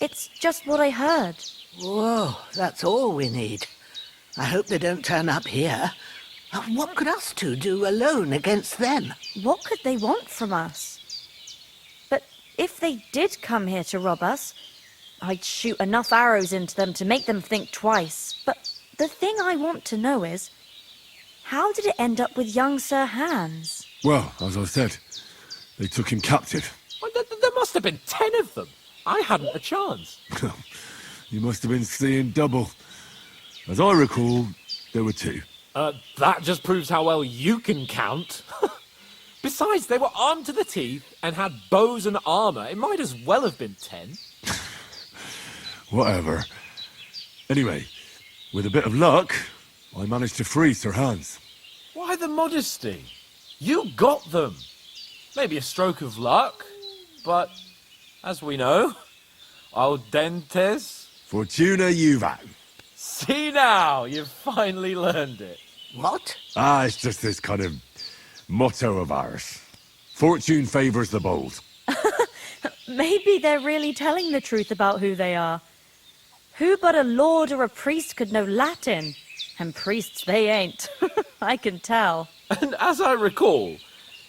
It's just what I heard. Whoa, that's all we need. I hope they don't turn up here. What could us two do alone against them? What could they want from us? But if they did come here to rob us, I'd shoot enough arrows into them to make them think twice. But the thing I want to know is, how did it end up with young Sir Hans? Well, as I said, they took him captive. Well, there must have been 10 of them. I hadn't a chance. You must have been seeing double. As I recall, there were 2. That just proves how well you can count. Besides, they were armed to the teeth and had bows and armour. It might as well have been 10. Whatever. Anyway, with a bit of luck, I managed to free Sir Hans. Why the modesty? You got them. Maybe a stroke of luck, but as we know, audentes. Fortuna juvat. See now, you've finally learned it. What? It's just this kind of motto of ours. Fortune favours the bold. Maybe they're really telling the truth about who they are. Who but a lord or a priest could know Latin? And priests they ain't. I can tell. And as I recall,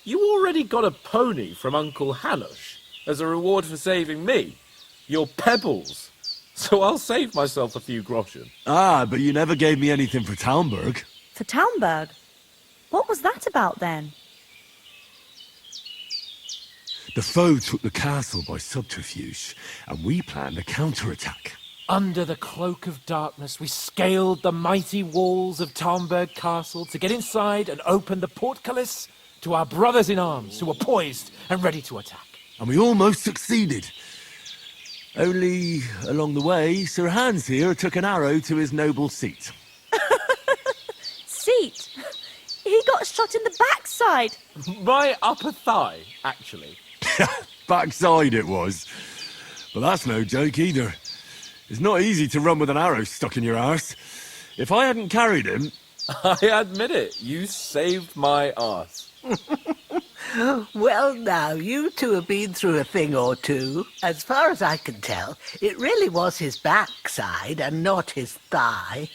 you already got a pony from Uncle Hanush as a reward for saving me. Your pebbles. So I'll save myself a few groschen. But you never gave me anything for Talmberg. For Talmberg? What was that about then? The foe took the castle by subterfuge, and we planned a counterattack. Under the cloak of darkness, we scaled the mighty walls of Talmberg Castle to get inside and open the portcullis to our brothers in arms who were poised and ready to attack. And we almost succeeded. Only, along the way, Sir Hans here took an arrow to his noble seat. Seat? He got shot in the backside. My upper thigh, actually. Backside it was. But that's no joke either. It's not easy to run with an arrow stuck in your arse. If I hadn't carried him... I admit it, you saved my arse. Well, now, you two have been through a thing or two. As far as I can tell, it really was his backside and not his thigh.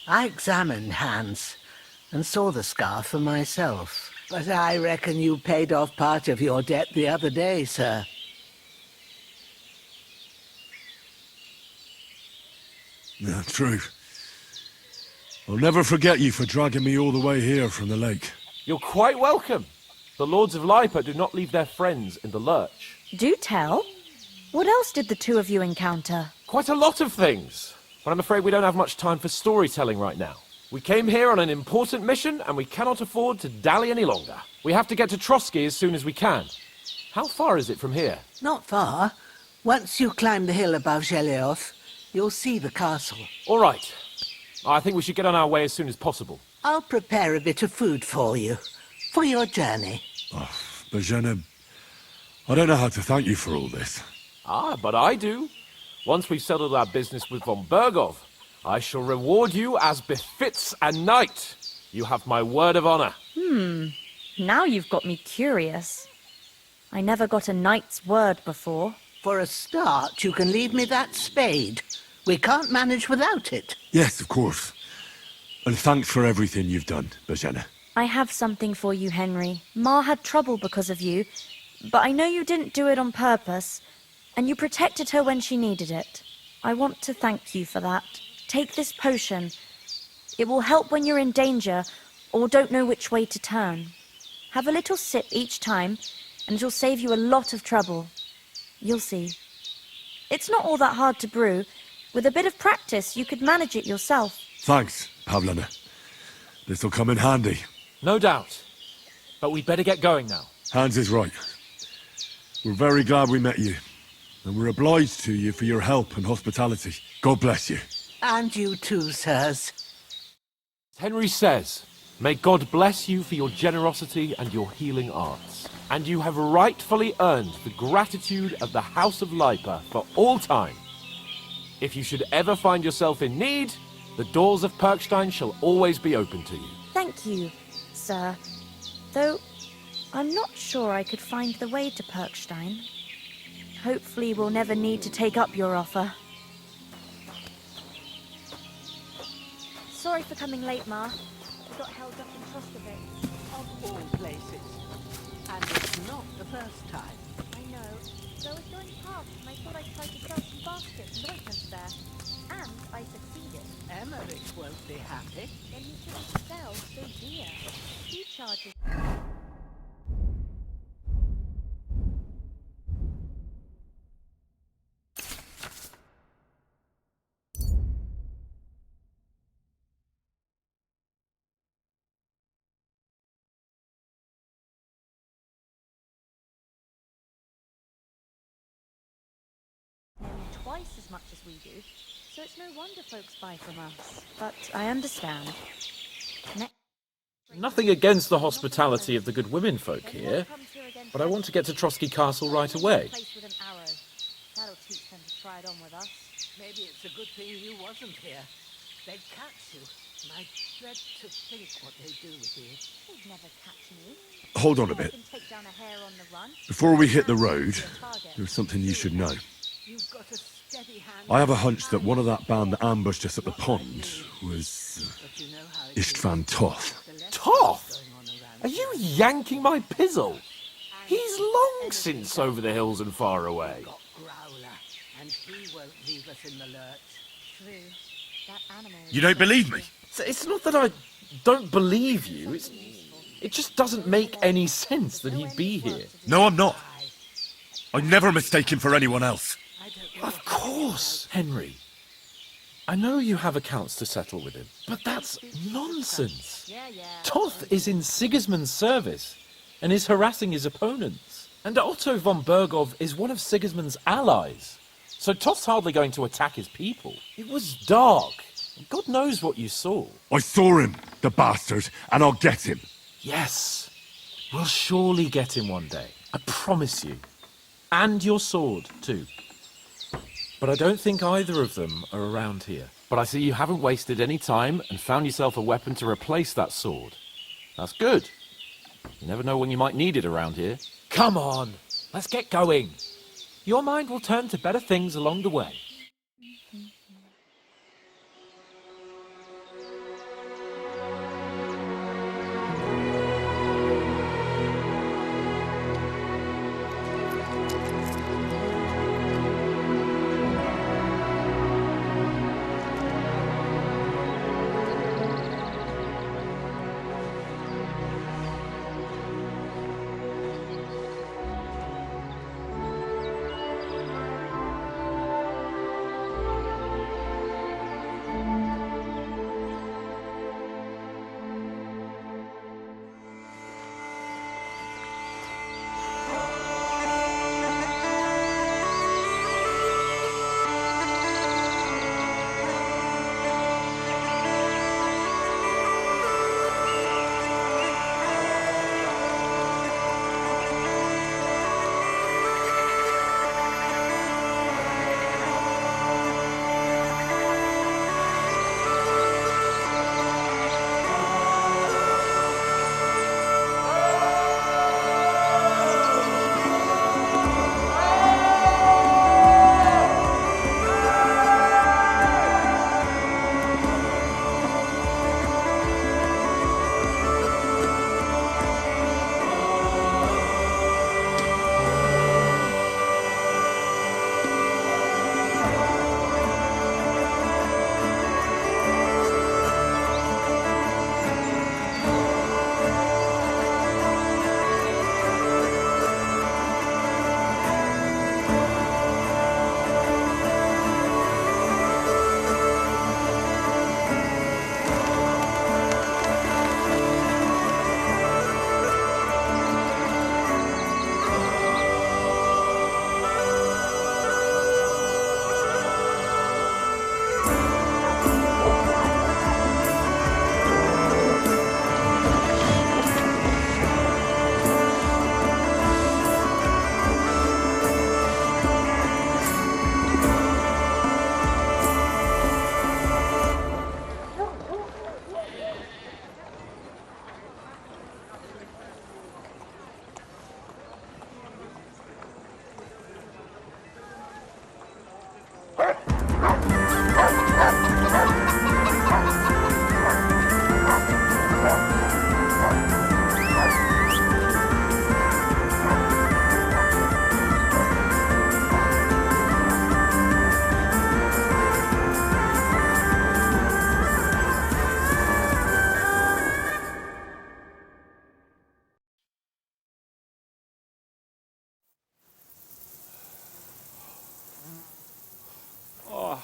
I examined Hans and saw the scar for myself. But I reckon you paid off part of your debt the other day, sir. Yeah, true. I'll never forget you for dragging me all the way here from the lake. You're quite welcome. The Lords of Lipa do not leave their friends in the lurch. Do tell. What else did the 2 of you encounter? Quite a lot of things. But I'm afraid we don't have much time for storytelling right now. We came here on an important mission, and we cannot afford to dally any longer. We have to get to Trotsky as soon as we can. How far is it from here? Not far. Once you climb the hill above Zheleov, you'll see the castle. All right. I think we should get on our way as soon as possible. I'll prepare a bit of food for you, for your journey. Oh, Bozhena, I don't know how to thank you for all this. But I do. Once we've settled our business with von Bergov, I shall reward you as befits a knight. You have my word of honor. Now you've got me curious. I never got a knight's word before. For a start, you can leave me that spade. We can't manage without it. Yes, of course. And thanks for everything you've done, Bozhena. I have something for you, Henry. Ma had trouble because of you. but I know you didn't do it on purpose, and you protected her when she needed it. I want to thank you for that. Take this potion. It will help when you're in danger or don't know which way to turn. Have a little sip each time, and it'll save you a lot of trouble. You'll see. It's not all that hard to brew. With a bit of practice, you could manage it yourself. Thanks, Pavlana. This'll come in handy. No doubt. But we'd better get going now. Hans is right. We're very glad we met you. And we're obliged to you for your help and hospitality. God bless you. And you too, sirs. Henry says, may God bless you for your generosity and your healing arts. And you have rightfully earned the gratitude of the House of Lipa for all time. If you should ever find yourself in need, the doors of Perkstein shall always be open to you. Thank you, sir. Though, I'm not sure I could find the way to Perkstein. Hopefully we'll never need to take up your offer. Sorry for coming late, Ma. I got held up in Troskevich. Of all places. And it's not the first time. I know. So I was going past and I thought I'd try to sell some baskets and ointments there. And I succeeded. Emmerich won't be happy. Then you shouldn't sell so dear. He charges... twice as much as we do, so it's no wonder folks buy from us. But I understand. Nothing against the hospitality of the good women folk here, but I want to get to Trotsky Castle right away. That'll teach them to try it on with us. Maybe it's a good thing you wasn't here. They'd catch you. And I dread to think what they do with you. They'd never catch me. Hold on a bit. Take down a hare on the run. Before we hit the road, there's something you should know. You've got a steady hand. I have a hunch that one of that band that ambushed us at the pond was Istvan Toth. Toth? Are you yanking my pizzle? He's long since over the hills and far away. And he won't leave us in the lurch. True. That animal... You don't believe me? It's not that I don't believe you, it just doesn't make any sense that he'd be here. No, I'm not. I'd never mistake him for anyone else. Of course, Henry. I know you have accounts to settle with him, but that's nonsense. Toth is in Sigismund's service and is harassing his opponents. And Otto von Bergov is one of Sigismund's allies. So Toth's hardly going to attack his people. It was dark. God knows what you saw. I saw him, the bastard, and I'll get him. Yes. We'll surely get him one day. I promise you. And your sword, too. But I don't think either of them are around here. But I see you haven't wasted any time and found yourself a weapon to replace that sword. That's good. You never know when you might need it around here. Come on, let's get going. Your mind will turn to better things along the way.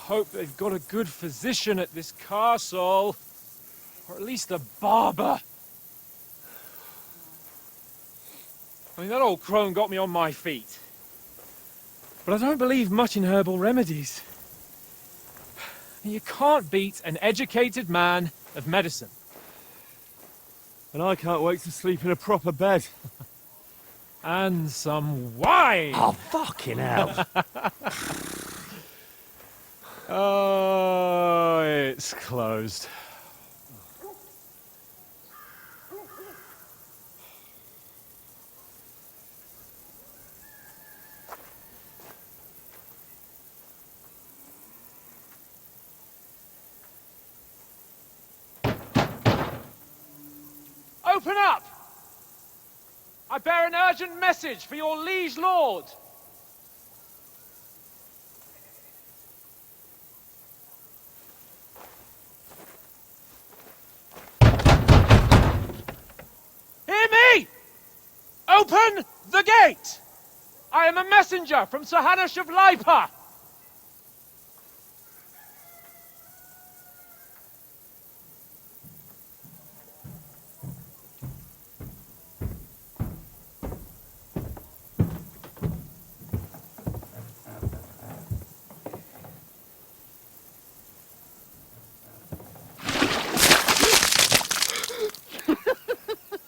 hope they've got a good physician at this castle. Or at least a barber. I mean, that old crone got me on my feet. But I don't believe much in herbal remedies. You can't beat an educated man of medicine. And I can't wait to sleep in a proper bed. And some wine! Oh, fucking hell. Oh, it's closed. Open up! I bear an urgent message for your liege lord. Hear me! Open the gate! I am a messenger from Sir Hanush of Lipa.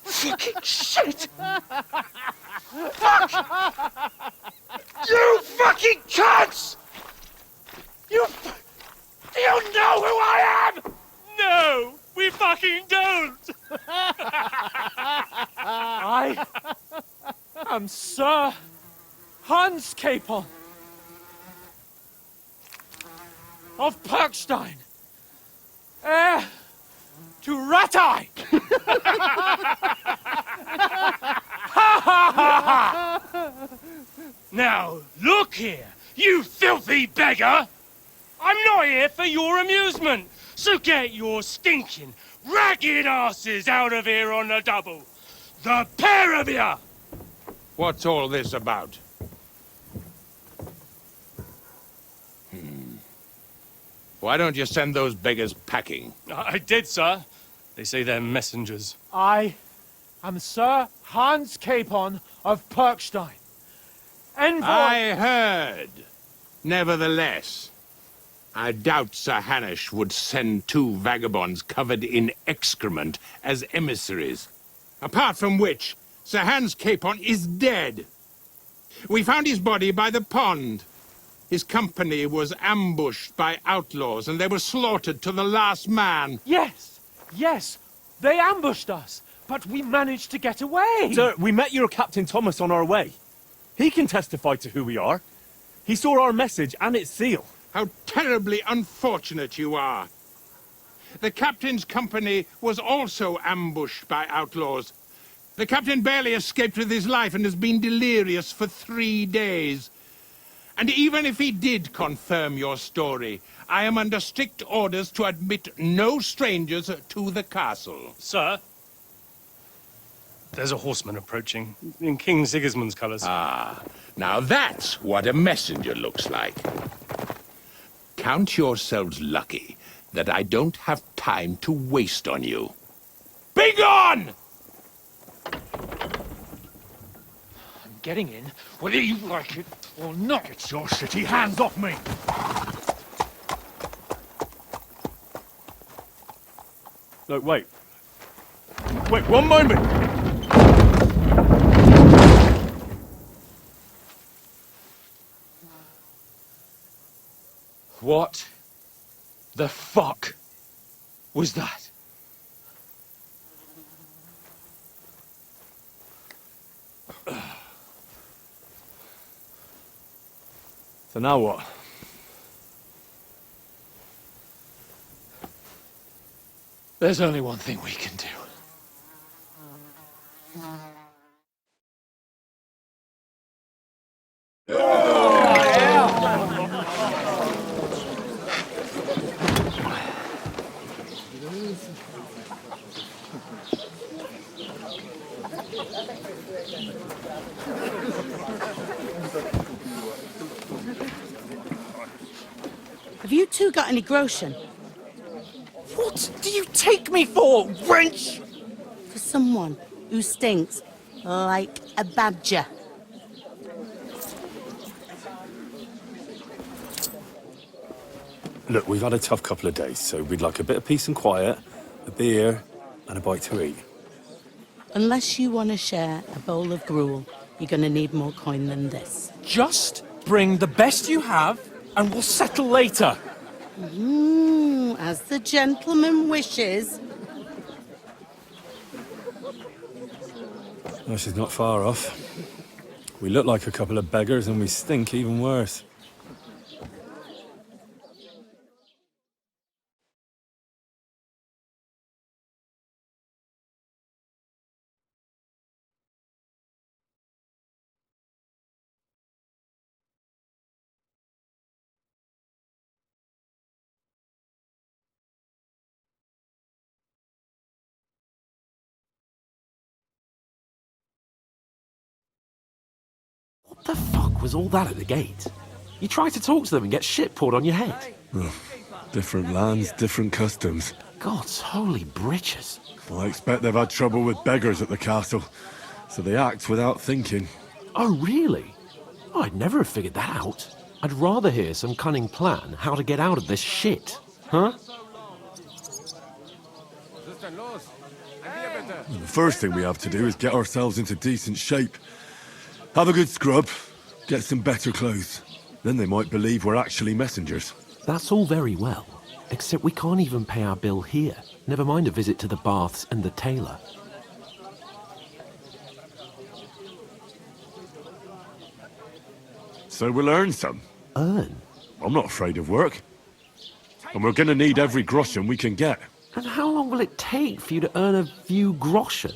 Fucking shit! Fuck! You fucking cunts! You know who I am? No, we fucking don't! I am Sir Hans Capon of Perkstein, heir to Ratai! Now, look here, you filthy beggar! I'm not here for your amusement, so get your stinking, ragged asses out of here on the double! The pair of you! What's all this about? Why don't you send those beggars packing? I did, sir. They say they're messengers. I am Sir Hans Capon of Perkstein. Envoy... I heard. Nevertheless, I doubt Sir Hanush would send two vagabonds covered in excrement as emissaries. Apart from which, Sir Hans Capon is dead. We found his body by the pond. His company was ambushed by outlaws, and they were slaughtered to the last man. Yes, yes, they ambushed us, but we managed to get away. Sir, we met your Captain Thomas on our way. He can testify to who we are. He saw our message and its seal. How terribly unfortunate you are. The captain's company was also ambushed by outlaws. The captain barely escaped with his life and has been delirious for 3 days. And even if he did confirm your story, I am under strict orders to admit no strangers to the castle. Sir? There's a horseman approaching, in King Sigismund's colours. Ah, now that's what a messenger looks like. Count yourselves lucky that I don't have time to waste on you. Be gone! I'm getting in, whether you like it or not. Get your shitty hands off me! Look, wait. Wait, one moment! What the fuck was that? So now what? There's only one thing we can do. Have you two got any groschen? What do you take me for, wench? For someone who stinks like a badger. Look, we've had a tough couple of days, so we'd like a bit of peace and quiet, a beer, and a bite to eat. Unless you want to share a bowl of gruel, you're going to need more coin than this. Just bring the best you have, and we'll settle later. As the gentleman wishes. Well, she's not far off. We look like a couple of beggars, and we stink even worse. What the fuck was all that at the gate? You try to talk to them and get shit poured on your head. Well, different lands, different customs. God's holy britches. Well, I expect they've had trouble with beggars at the castle, so they act without thinking. Oh, really? Oh, I'd never have figured that out. I'd rather hear some cunning plan how to get out of this shit. Huh? The first thing we have to do is get ourselves into decent shape. Have a good scrub, get some better clothes. Then they might believe we're actually messengers. That's all very well, except we can't even pay our bill here. Never mind a visit to the baths and the tailor. So we'll earn some. Earn? I'm not afraid of work. And we're gonna need every groschen we can get. And how long will it take for you to earn a few groschen?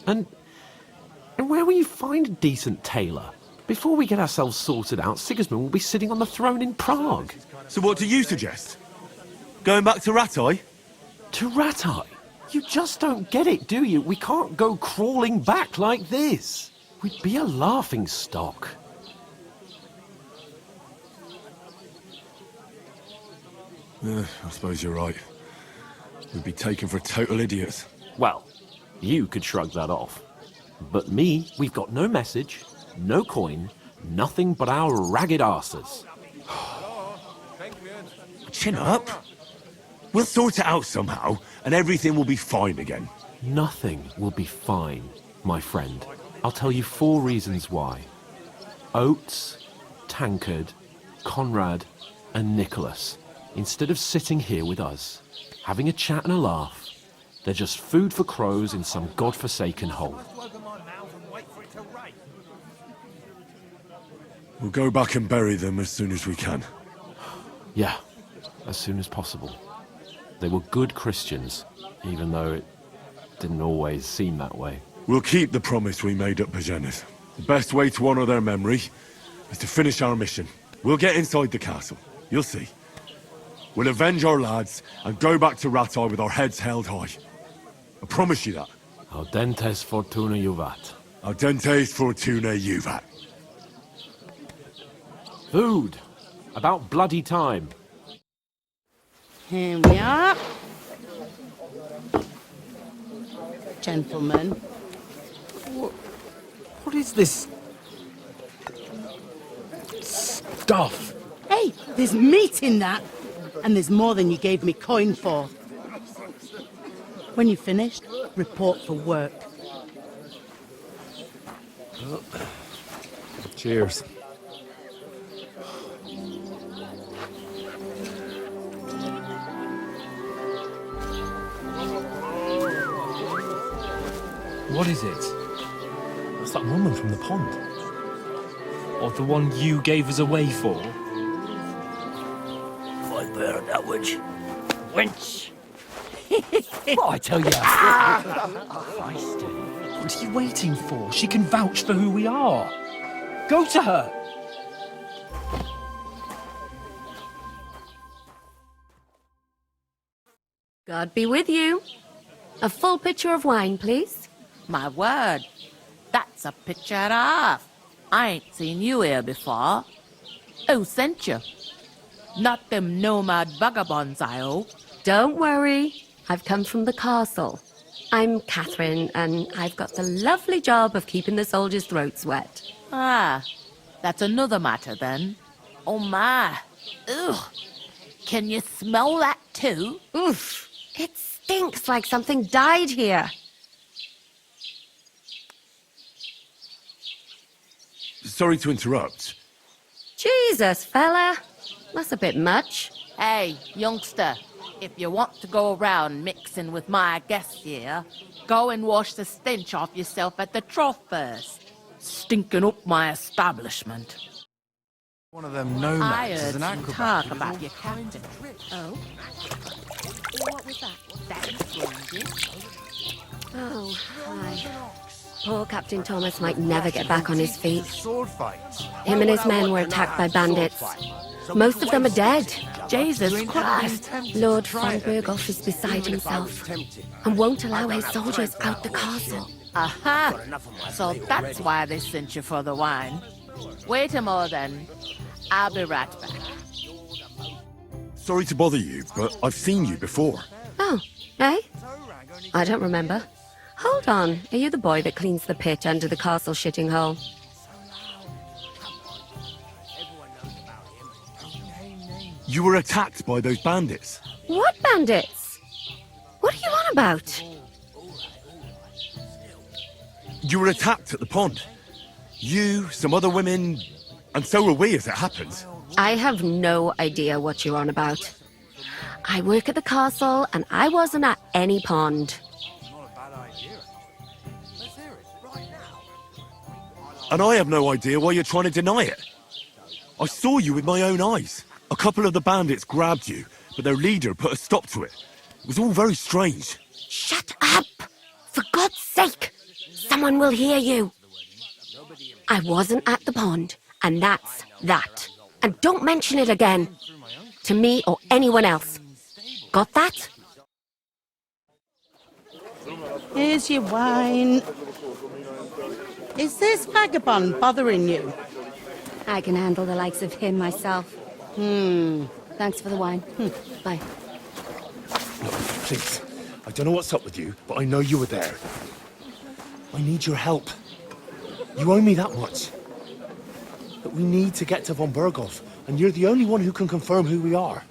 And where will you find a decent tailor? Before we get ourselves sorted out, Sigismund will be sitting on the throne in Prague. So what do you suggest? Going back to Ratai? To Ratai? You just don't get it, do you? We can't go crawling back like this. We'd be a laughing stock. I suppose you're right. We'd be taken for total idiots. Well, you could shrug that off. But me, we've got no message, no coin, nothing but our ragged arses. Chin up. We'll sort it out somehow, and everything will be fine again. Nothing will be fine, my friend. I'll tell you 4 reasons why. Oates, Tankard, Conrad, and Nicholas, instead of sitting here with us, having a chat and a laugh, they're just food for crows in some godforsaken hole. We'll go back and bury them as soon as we can. Yeah, as soon as possible. They were good Christians, even though it didn't always seem that way. We'll keep the promise we made at Pagenis. The best way to honor their memory is to finish our mission. We'll get inside the castle. You'll see. We'll avenge our lads and go back to Ratai with our heads held high. I promise you that. Audentes fortuna juvat. Audentes fortuna juvat. Food. About bloody time. Here we are. Gentlemen. What is this stuff? Hey, there's meat in that. And there's more than you gave me coin for. When you're finished, report for work. Cheers. What is it? That's that woman from the pond. Or the one you gave us away for? I bear that witch. Wench! What I tell you? What are you waiting for? She can vouch for who we are. Go to her. God be with you. A full pitcher of wine, please. My word, that's a picture and a half. I ain't seen you here before. Who sent you? Not them nomad vagabonds, I hope. Don't worry. I've come from the castle. I'm Catherine, and I've got the lovely job of keeping the soldiers' throats wet. Ah, that's another matter then. Oh my. Ugh. Can you smell that too? Oof. It stinks like something died here. Sorry to interrupt. Jesus, fella. That's a bit much. Hey, youngster, if you want to go around mixing with my guests here, go and wash the stench off yourself at the trough first. Stinking up my establishment. One of them I nomads is heard an some acrobat. talk about your captain. Oh? What was that? That's Oh, hi. Poor Captain Thomas might never get back on his feet. Him and his men were attacked by bandits. Most of them are dead. Jesus Christ. Lord von Berghoff is beside himself and won't allow his soldiers out the castle. Aha! So that's why they sent you for the wine. Wait a moment then. I'll be right back. Sorry to bother you, but I've seen you before. Oh, eh? I don't remember. Hold on, are you the boy that cleans the pit under the castle shitting hole? You were attacked by those bandits. What bandits? What are you on about? You were attacked at the pond. You, some other women, and so were we as it happens. I have no idea what you're on about. I work at the castle and I wasn't at any pond. And I have no idea why you're trying to deny it. I saw you with my own eyes. A couple of the bandits grabbed you, but their leader put a stop to it. It was all very strange. Shut up! For God's sake! Someone will hear you. I wasn't at the pond, and that's that. And don't mention it again. To me or anyone else. Got that? Here's your wine. Is this vagabond bothering you? I can handle the likes of him myself. Thanks for the wine. Bye. Look, please. I don't know what's up with you, but I know you were there. I need your help. You owe me that much. But we need to get to von Berghoff, and you're the only one who can confirm who we are.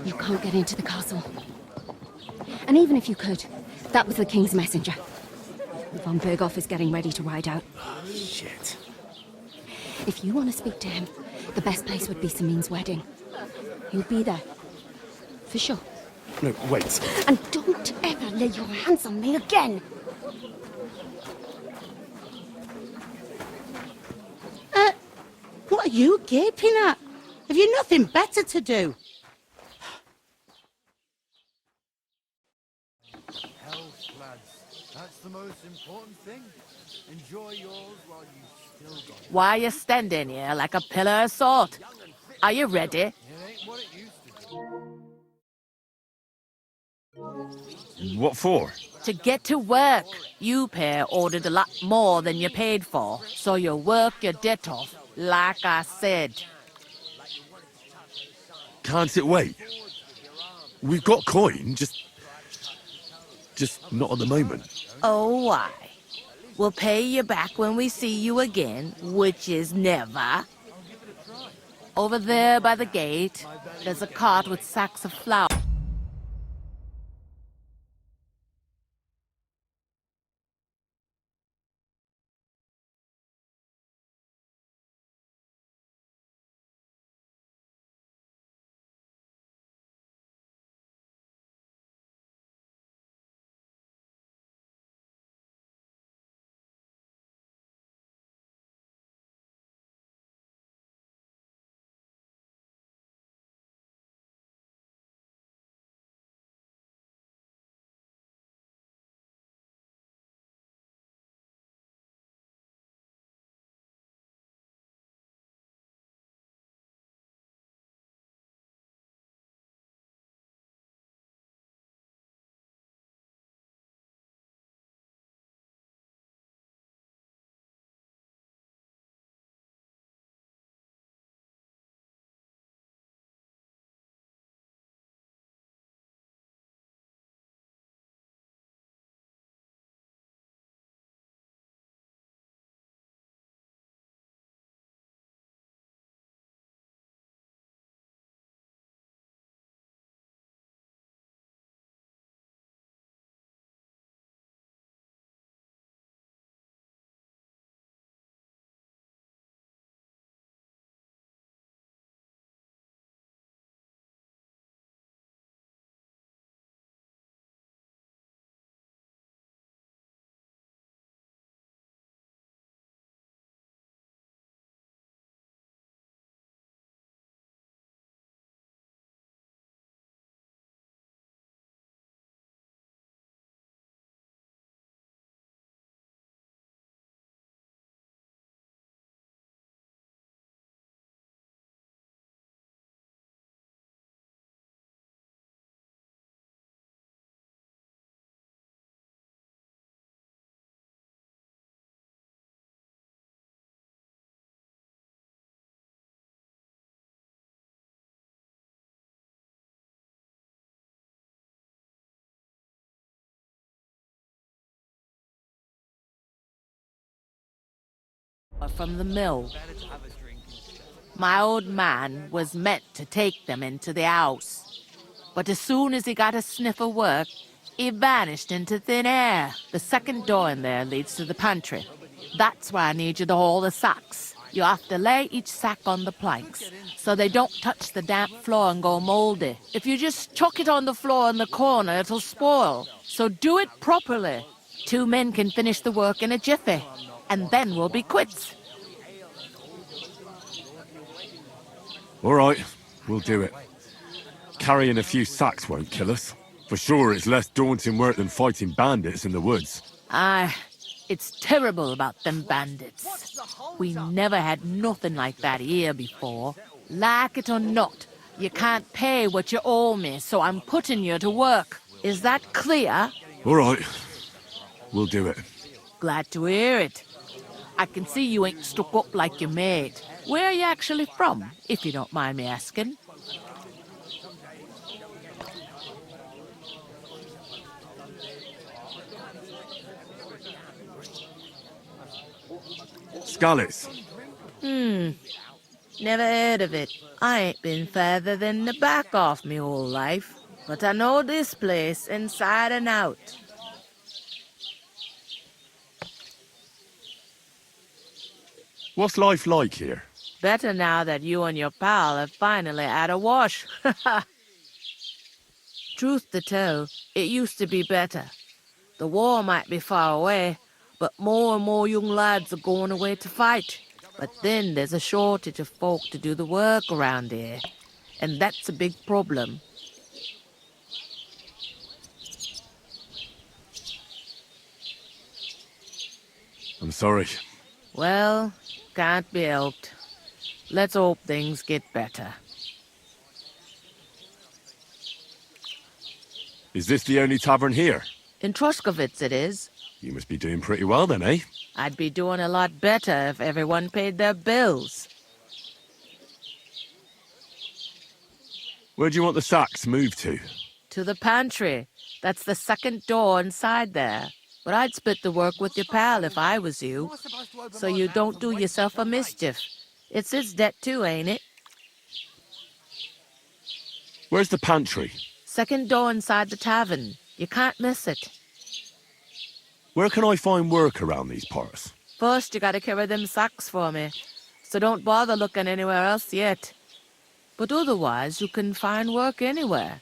You can't get into the castle. And even if you could, that was the King's messenger. Von Berghoff is getting ready to ride out. Oh, shit. If you want to speak to him, the best place would be Samin's wedding. He'll be there. For sure. No, wait. And don't ever lay your hands on me again! What are you gaping at? Have you nothing better to do? Health, lads. That's the most important thing. Enjoy yours while you still got it. Why are you standing here like a pillar of salt? Are you ready? It ain't what it used to be. What for? To get to work. You pair ordered a lot more than you paid for, so you work your debt off, like I said. Can't it wait? We've got coin, just not at the moment. Oh, why? We'll pay you back when we see you again, which is never. Over there by the gate, there's a cart with sacks of flour. from the mill. My old man was meant to take them into the house. But as soon as he got a sniff of work, he vanished into thin air. The second door in there leads to the pantry. That's where I need you to haul the sacks. You have to lay each sack on the planks, so they don't touch the damp floor and go mouldy. If you just chuck it on the floor in the corner, it'll spoil. So do it properly. 2 men can finish the work in a jiffy, and then we'll be quits. All right, we'll do it. Carrying a few sacks won't kill us. For sure, it's less daunting work than fighting bandits in the woods. Aye, it's terrible about them bandits. We never had nothing like that here before. Like it or not, you can't pay what you owe me, so I'm putting you to work. Is that clear? All right, we'll do it. Glad to hear it. I can see you ain't stuck up like your mate. Where are you actually from, if you don't mind me asking? Scallis. Never heard of it. I ain't been further than the back off me whole life, but I know this place inside and out. What's life like here? Better now that you and your pal have finally had a wash. Truth to tell, it used to be better. The war might be far away, but more and more young lads are going away to fight. But then there's a shortage of folk to do the work around here, and that's a big problem. I'm sorry. Well, can't be helped. Let's hope things get better. Is this the only tavern here? In Troskovitz it is. You must be doing pretty well then, eh? I'd be doing a lot better if everyone paid their bills. Where do you want the sacks moved to? To the pantry. That's the second door inside there. But I'd split the work with your pal if I was you, so you don't do yourself a mischief. It's his debt too, ain't it? Where's the pantry? Second door inside the tavern. You can't miss it. Where can I find work around these parts? First, you gotta carry them sacks for me, so don't bother looking anywhere else yet. But otherwise, you can find work anywhere.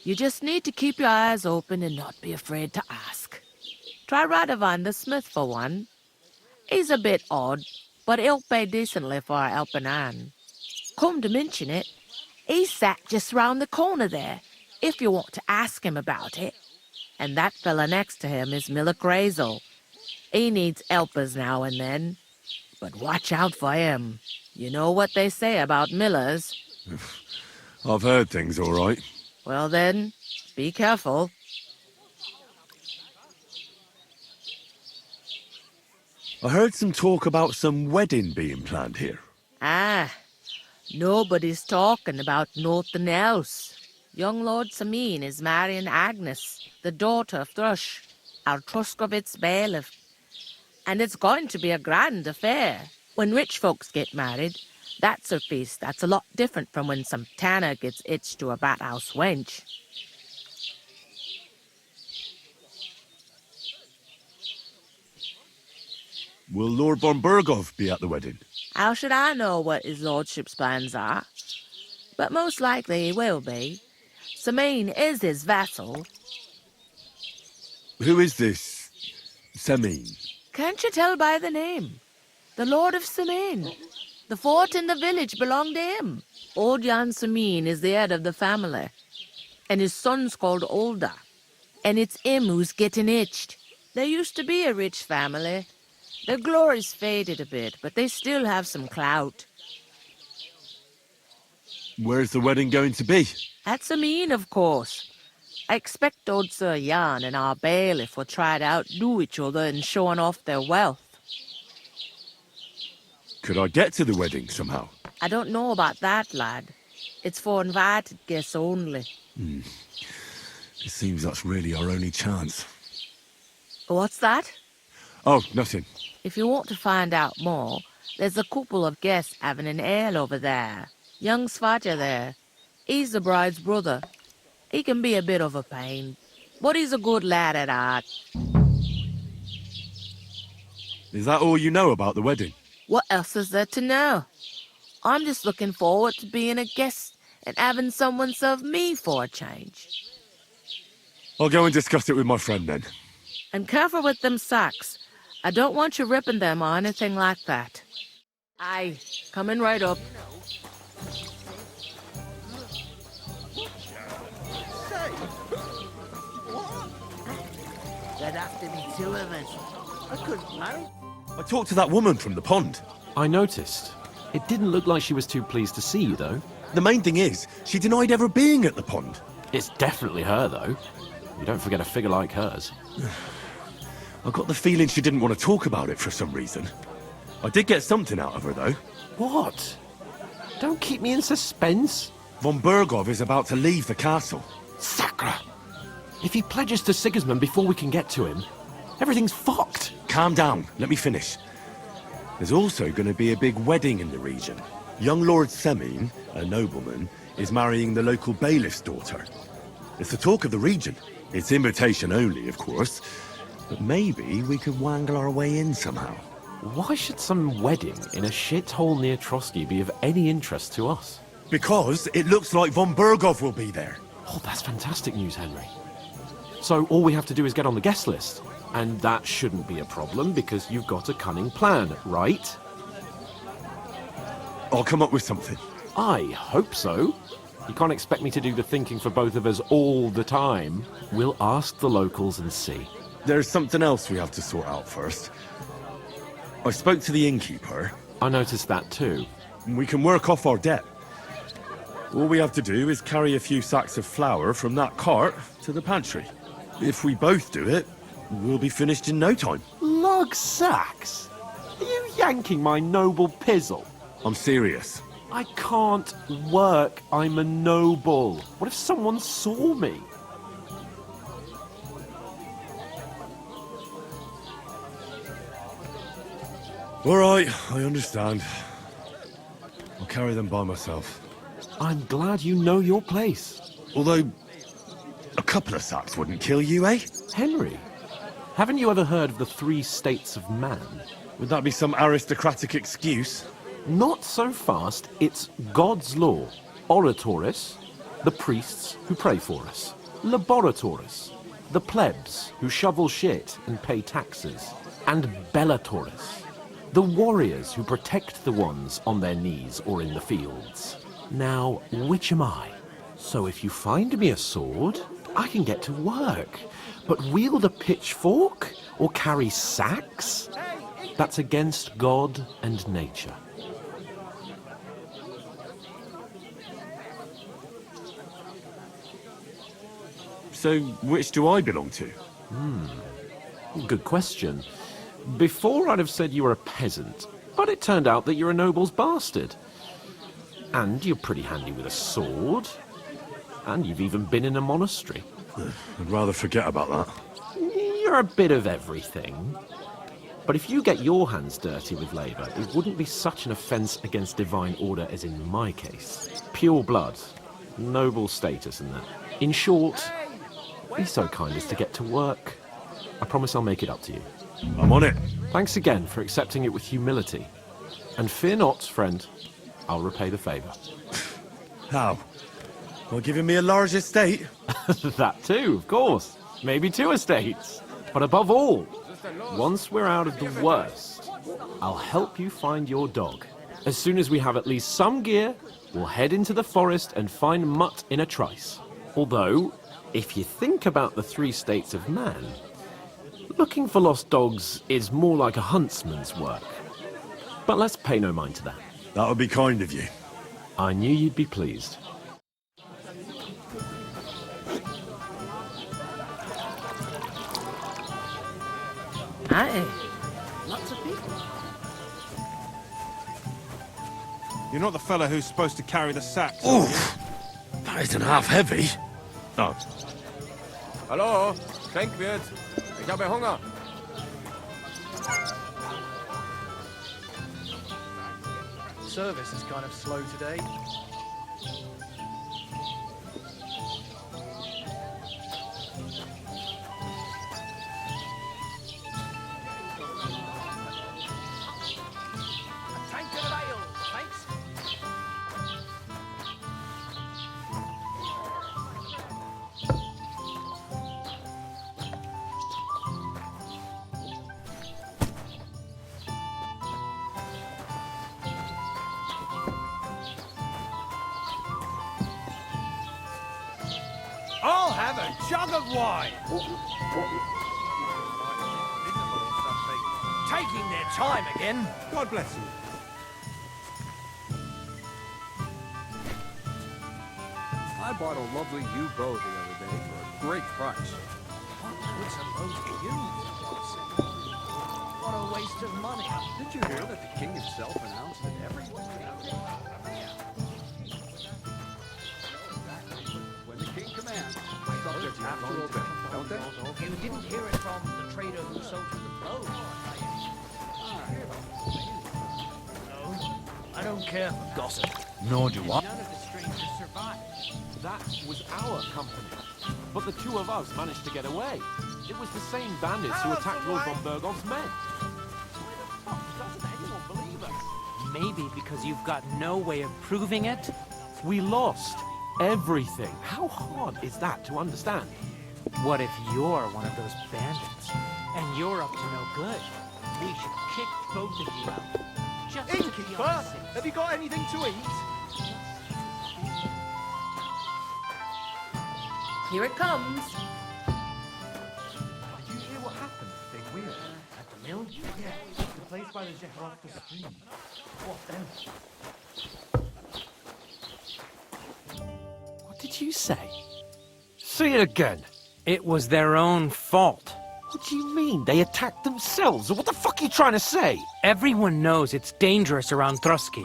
You just need to keep your eyes open and not be afraid to ask. Try Radovan the smith for one. He's a bit odd, but he'll pay decently for a helping hand. Come to mention it, he's sat just round the corner there, if you want to ask him about it. And that fella next to him is Miller Grazel. He needs helpers now and then, but watch out for him. You know what they say about Millers. I've heard things, all right. Well then, be careful. I heard some talk about some wedding being planned here. Ah, nobody's talking about nothing else. Young Lord Samin is marrying Agnes, the daughter of Thrush, our Troskovitz bailiff. And it's going to be a grand affair. When rich folks get married, that's a feast that's a lot different from when some tanner gets hitched to a bat-house wench. Will Lord von Burgov be at the wedding? How should I know what his lordship's plans are? But most likely he will be. Samin is his vassal. Who is this Samin? Can't you tell by the name? The Lord of Samin. The fort in the village belonged to him. Old Jan Samin is the head of the family, and his son's called Olda. And it's him who's getting hitched. There used to be a rich family. Their glory's faded a bit, but they still have some clout. Where's the wedding going to be? At Samin, of course. I expect old Sir Jan and our bailiff will try to outdo each other in showing off their wealth. Could I get to the wedding somehow? I don't know about that, lad. It's for invited guests only. It seems that's really our only chance. What's that? Oh, nothing. If you want to find out more, There's a couple of guests having an ale over there. Young Svaja there. He's the bride's brother. He can be a bit of a pain, but he's a good lad at heart. Is that all you know about the wedding? What else is there to know? I'm just looking forward to being a guest and having someone serve me for a change. I'll go and discuss it with my friend then. And careful with them sacks. I don't want you ripping them or anything like that. Aye, coming right up. There'd have to be two of us. I couldn't manage. I talked to that woman from the pond. I noticed. It didn't look like she was too pleased to see you, though. The main thing is, she denied ever being at the pond. It's definitely her, though. You don't forget a figure like hers. I got the feeling she didn't want to talk about it for some reason. I did get something out of her, though. What? Don't keep me in suspense. Von Bergov is about to leave the castle. Sacra! If he pledges to Sigismund before we can get to him, everything's fucked. Calm down. Let me finish. There's also going to be a big wedding in the region. Young Lord Semin, a nobleman, is marrying the local bailiff's daughter. It's the talk of the region. It's invitation only, of course. But maybe we could wangle our way in somehow. Why should some wedding in a shithole near Trotsky be of any interest to us? Because it looks like Von Bergov will be there. Oh, that's fantastic news, Henry. So all we have to do is get on the guest list. And that shouldn't be a problem because you've got a cunning plan, right? I'll come up with something. I hope so. You can't expect me to do the thinking for both of us all the time. We'll ask the locals and see. There's something else we have to sort out first. I spoke to the innkeeper. I noticed that too. We can work off our debt. All we have to do is carry a few sacks of flour from that cart to the pantry. If we both do it, we'll be finished in no time. Lug sacks? Are you yanking my noble pizzle? I'm serious. I can't work. I'm a noble. What if someone saw me? All right, I understand. I'll carry them by myself. I'm glad you know your place. Although, a couple of sacks wouldn't kill you, eh? Henry, haven't you ever heard of the 3 states of man? Would that be some aristocratic excuse? Not so fast. It's God's law. Oratoris, the priests who pray for us. Laboratoris, the plebs who shovel shit and pay taxes. And Bellatoris, the warriors who protect the ones on their knees or in the fields. Now, which am I? So if you find me a sword, I can get to work. But wield a pitchfork or carry sacks? That's against God and nature. So, which do I belong to? Good question. Before I'd have said you were a peasant, but it turned out that you're a noble's bastard. And you're pretty handy with a sword. And you've even been in a monastery. I'd rather forget about that. You're a bit of everything. But if you get your hands dirty with labour, it wouldn't be such an offence against divine order as in my case. Pure blood, noble status and that. In short, be so kind as to get to work. I promise I'll make it up to you. I'm on it. Thanks again for accepting it with humility. And fear not, friend. I'll repay the favour. How? By giving me a large estate? That too, of course. Maybe 2 estates. But above all, once we're out of the worst, I'll help you find your dog. As soon as we have at least some gear, we'll head into the forest and find Mutt in a trice. Although, if you think about the 3 states of man, looking for lost dogs is more like a huntsman's work. But let's pay no mind to that. That would be kind of you. I knew you'd be pleased. Aye, lots of people. You're not the fella who's supposed to carry the sacks. Oof! That isn't half heavy. Oh. Hallo, Schenkwirt. Ich habe Hunger. Service is kind of slow today. I'll have a jug of wine. Taking their time again. God bless you. I bought a lovely U-boat the other day for a great price. What would supposed to use? What a waste of money. Did you hear that the king himself announced that everyone... When the king commands, subjects have to obey, don't they? You didn't hear it from the trader who sold you the boat. No, I don't care for gossip. Nor do I. None of the strangers survived. That was our company. But the two of us managed to get away. It was the same bandits who attacked Lord von Bergov's men. Why the fuck doesn't anyone believe us? Maybe because you've got no way of proving it? We lost everything. How hard is that to understand? What if you're one of those bandits? And you're up to no good? We should kick both of you out. Just to be Innkeeper, on the safe. have you got anything to eat? Here it comes. Did you hear what happened to Big Wheel? At the mill? Yeah, the place by the Zheherovka stream. What then? What did you say? Say it again. It was their own fault. What do you mean? They attacked themselves? What the fuck are you trying to say? Everyone knows it's dangerous around Trotsky.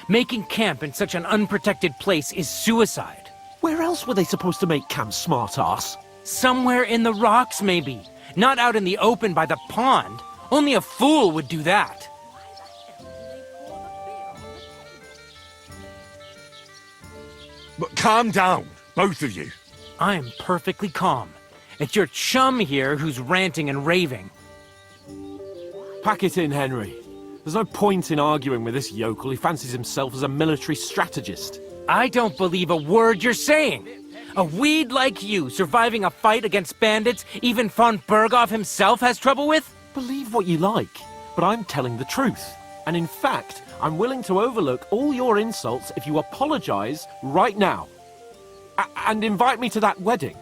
Making camp in such an unprotected place is suicide. Where else were they supposed to make camp, smart-ass? Somewhere in the rocks, maybe. Not out in the open by the pond. Only a fool would do that. But calm down, both of you. I am perfectly calm. It's your chum here who's ranting and raving. Pack it in, Henry. There's no point in arguing with this yokel. He fancies himself as a military strategist. I don't believe a word you're saying. A weed like you surviving a fight against bandits even von Berghoff himself has trouble with? Believe what you like, but I'm telling the truth. And in fact, I'm willing to overlook all your insults if you apologize right now. And invite me to that wedding.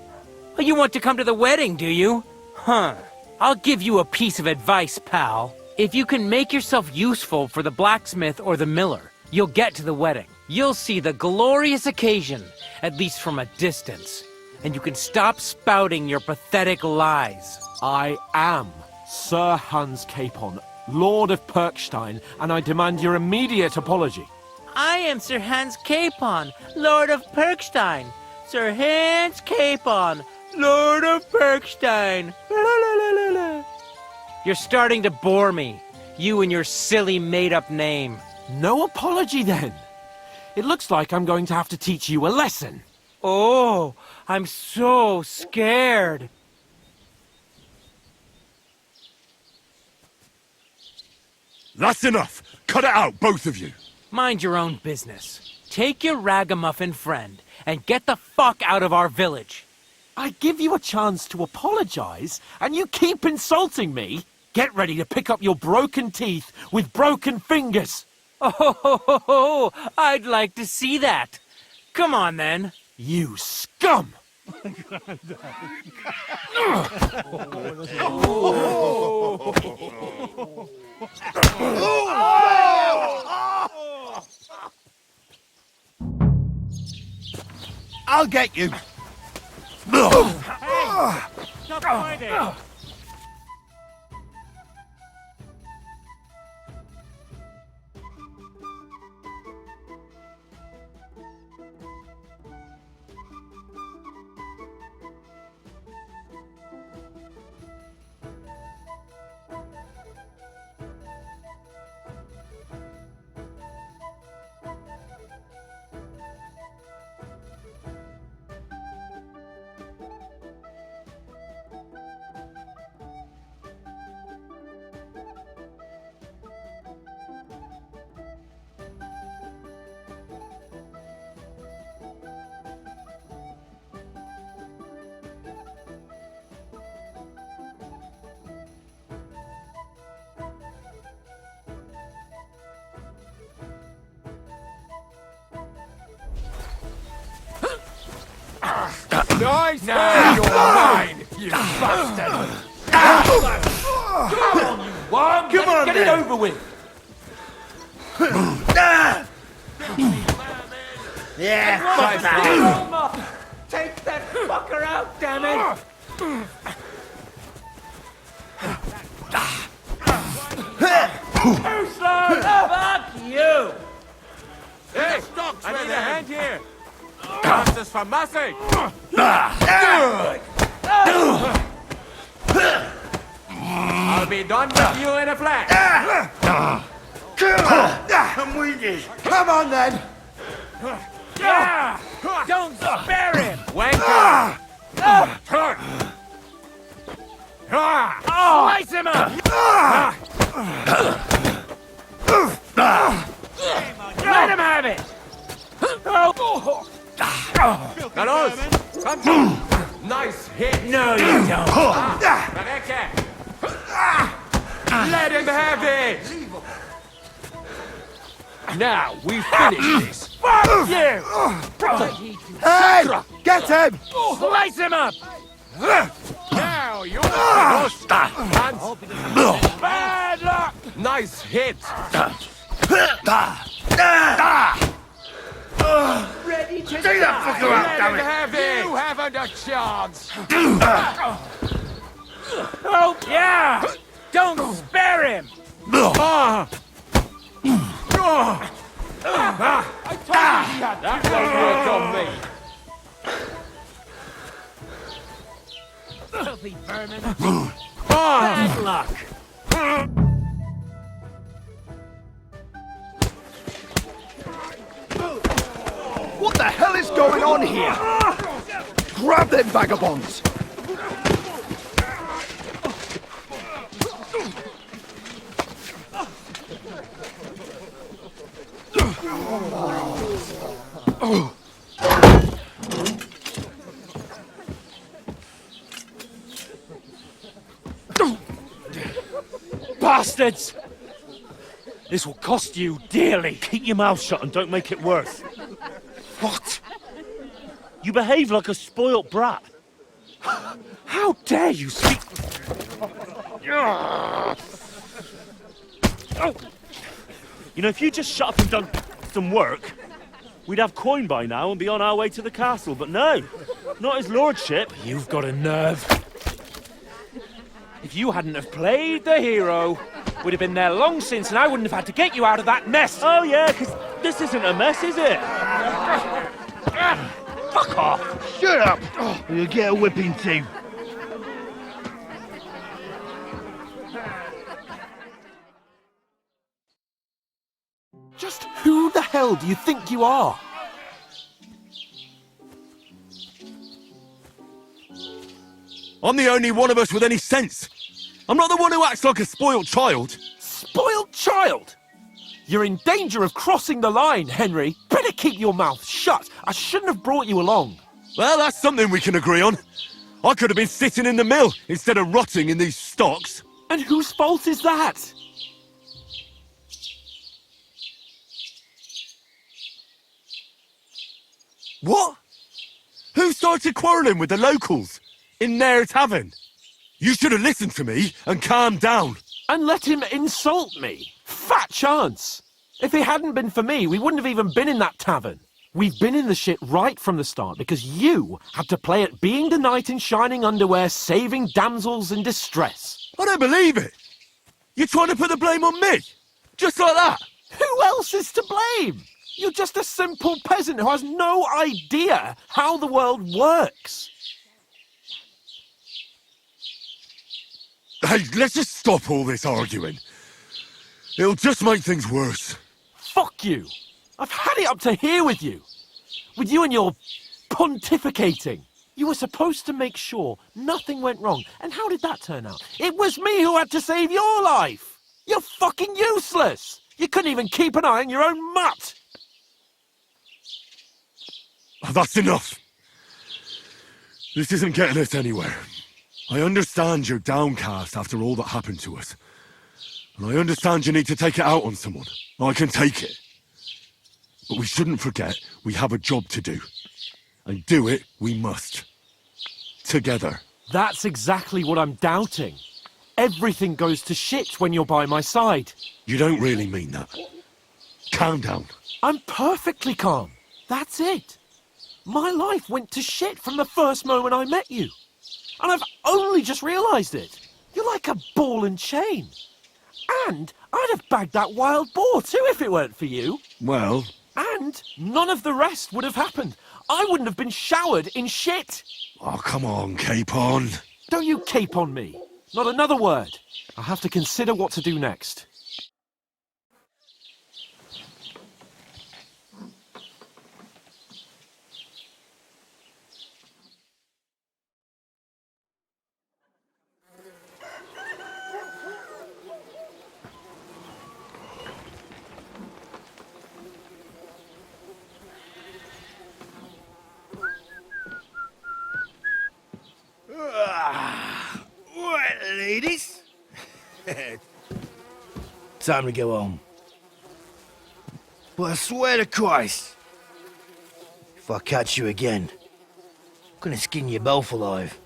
Oh, you want to come to the wedding, do you? Huh. I'll give you a piece of advice, pal. If you can make yourself useful for the blacksmith or the miller, you'll get to the wedding. You'll see the glorious occasion, at least from a distance. And you can stop spouting your pathetic lies. I am Sir Hans Capon, Lord of Perkstein, and I demand your immediate apology. I am Sir Hans Capon, Lord of Perkstein. Sir Hans Capon, Lord of Perkstein. You're starting to bore me. You and your silly made-up name. No apology, then. It looks like I'm going to have to teach you a lesson. Oh, I'm so scared. That's enough! Cut it out, both of you! Mind your own business. Take your ragamuffin friend and get the fuck out of our village. I give you a chance to apologize, and you keep insulting me. Get ready to pick up your broken teeth with broken fingers. Oh, I'd like to see that. Come on, then. You scum! I'll get you. Hey! Stop fighting! Nice! Now you're mine, you bastard! Come on, you worm! Get it over with! Yeah, fuck that! Take that fucker out, damn it! Too slow! Fuck you! Hey, I need a hand here! Justice for mercy! I'll be done with you in a flash! I'm with you. Come on then! Don't spare him! Wanker! Slice him up! Let him have it! Galos! Come! Nice hit! No, you don't! Let him have it! Now we finish this! Fuck you! Hey! Get him! Slice him up! Now you're lost! Bad luck! Nice hit! Ready to Take that fucker out, damn it! have it! You haven't a chance! Oh, yeah! Don't spare him! I told you he had that won't work on me! Filthy vermin! Bad luck! What the hell is going on here? Grab them vagabonds! Bastards! This will cost you dearly. Keep your mouth shut and don't make it worse. What? You behave like a spoilt brat. How dare you speak... You know, if you just shut up and done some work, we'd have coin by now and be on our way to the castle, but no, not his lordship. You've got a nerve. If you hadn't have played the hero, we'd have been there long since and I wouldn't have had to get you out of that mess. Oh yeah, because this isn't a mess, is it? Fuck off! Shut up! Or you'll get a whipping too. Just who the hell do you think you are? I'm the only one of us with any sense. I'm not the one who acts like a spoiled child. Spoiled child? You're in danger of crossing the line, Henry. Better keep your mouth shut. I shouldn't have brought you along. Well, that's something we can agree on. I could have been sitting in the mill instead of rotting in these stocks. And whose fault is that? What? Who started quarrelling with the locals in their tavern? You should have listened to me and calmed down. And let him insult me. Fat chance. If it hadn't been for me, we wouldn't have even been in that tavern. We've been in the shit right from the start because you had to play at being the knight in shining underwear, saving damsels in distress. I don't believe it. You're trying to put the blame on me? Just like that? Who else is to blame? You're just a simple peasant who has no idea how the world works. Hey, let's just stop all this arguing. It'll just make things worse. Fuck you. I've had it up to here with you. With you and your pontificating. You were supposed to make sure nothing went wrong. And how did that turn out? It was me who had to save your life. You're fucking useless. You couldn't even keep an eye on your own mutt. That's enough. This isn't getting us anywhere. I understand you're downcast after all that happened to us. And I understand you need to take it out on someone. I can take it. But we shouldn't forget we have a job to do. And do it we must. together. That's exactly what I'm doubting. Everything goes to shit when you're by my side. You don't really mean that. Calm down. I'm perfectly calm. That's it. My life went to shit from the first moment I met you. And I've only just realised it. You're like a ball and chain. And I'd have bagged that wild boar too if it weren't for you. Well... And none of the rest would have happened. I wouldn't have been showered in shit. Oh, come on, Capon. Don't you cape on me. Not another word. I'll have to consider what to do next. Right, ladies. Time to go home. But I swear to Christ, if I catch you again, I'm gonna skin you both alive.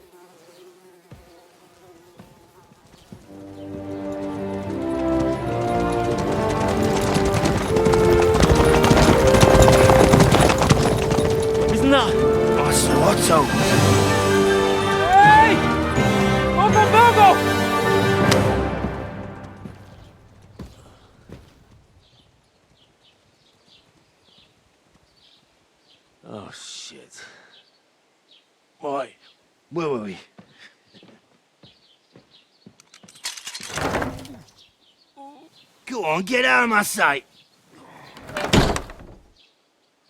Isn't that? Oh, so what's up? Hey! Uncle Virgo! Oh, shit. Right, where were we? Go on, get out of my sight.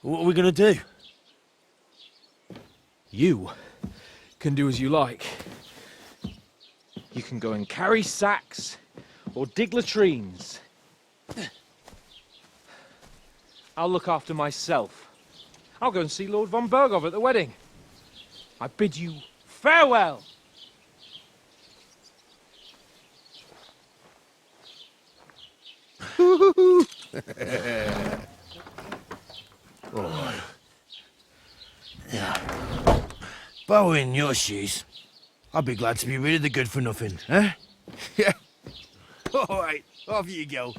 What are we gonna do? You can do as you like. You can go and carry sacks or dig latrines. I'll look after myself. I'll go and see Lord von Bergov at the wedding. I bid you farewell. Oh. Yeah. If I were in your shoes, I'd be glad to be rid of the good for nothing, eh? Yeah. All right, off you go.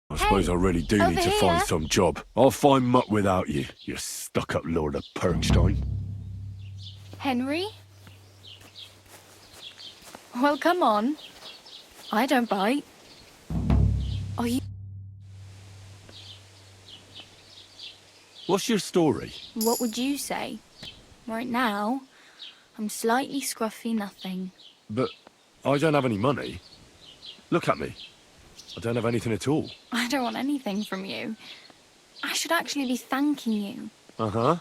I suppose I really do need to find some job. I'll find muck without you, you stuck-up Lord of Perkstein. Henry? Well, come on. I don't bite. Are you... What's your story? What would you say? Right now, I'm slightly scruffy nothing. But I don't have any money. Look at me. I don't have anything at all. I don't want anything from you. I should actually be thanking you. Uh-huh.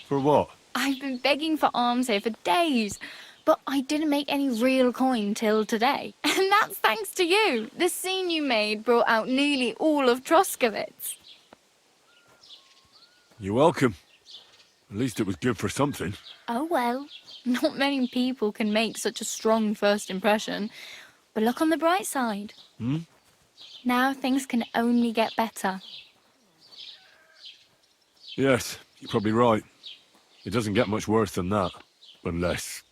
For what? I've been begging for alms here for days, but I didn't make any real coin till today. And that's thanks to you. The scene you made brought out nearly all of Troskowitz. You're welcome. At least it was good for something. Oh well, not many people can make such a strong first impression. But look on the bright side. Hmm? Now things can only get better. Yes, you're probably right. It doesn't get much worse than that. Unless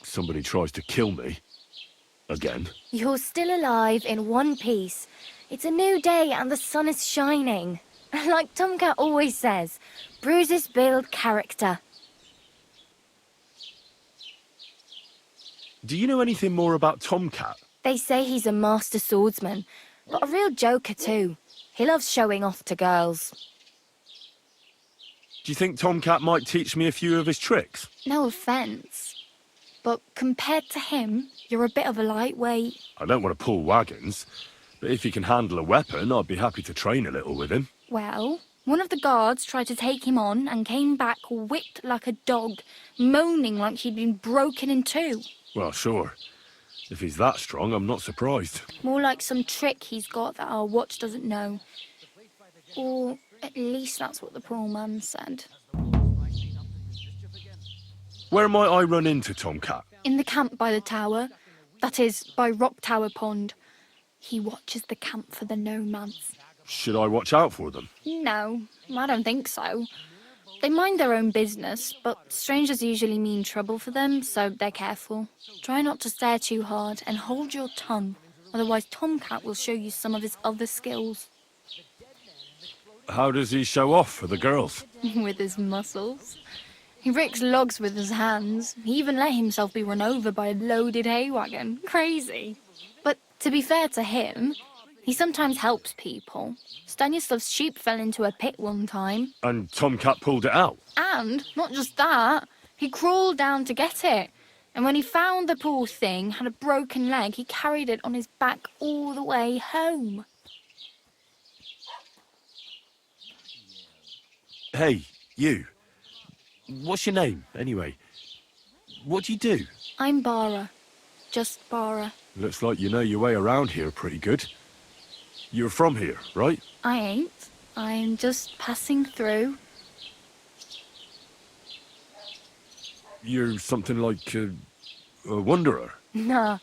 somebody tries to kill me. Again. You're still alive in one piece. It's a new day and the sun is shining. Like Tomcat always says, bruises build character. Do you know anything more about Tomcat? They say he's a master swordsman, but a real joker too. He loves showing off to girls. Do you think Tomcat might teach me a few of his tricks? No offence, but compared to him, you're a bit of a lightweight. I don't want to pull wagons, but if he can handle a weapon, I'd be happy to train a little with him. Well, one of the guards tried to take him on and came back whipped like a dog, moaning like he'd been broken in two. Well, sure. If he's that strong, I'm not surprised. More like some trick he's got that our watch doesn't know. Or at least that's what the poor man said. Where might I run into Tomcat? In the camp by the tower. That is, by Rock Tower Pond. He watches the camp for the nomads. Should I watch out for them? No, I don't think so. They mind their own business, but strangers usually mean trouble for them, so they're careful. Try not to stare too hard and hold your tongue, otherwise Tomcat will show you some of his other skills. How does he show off for the girls? With his muscles. He ricks logs with his hands. He even let himself be run over by a loaded hay wagon. Crazy. But to be fair to him, he sometimes helps people. Stanislav's sheep fell into a pit one time. And Tomcat pulled it out? And, not just that, he crawled down to get it. And when he found the poor thing had a broken leg, he carried it on his back all the way home. Hey, you. What's your name, anyway? What do you do? I'm Bara. Just Bara. Looks like you know your way around here pretty good. You're from here, right? I ain't. I'm just passing through. You're something like a wanderer. Nah,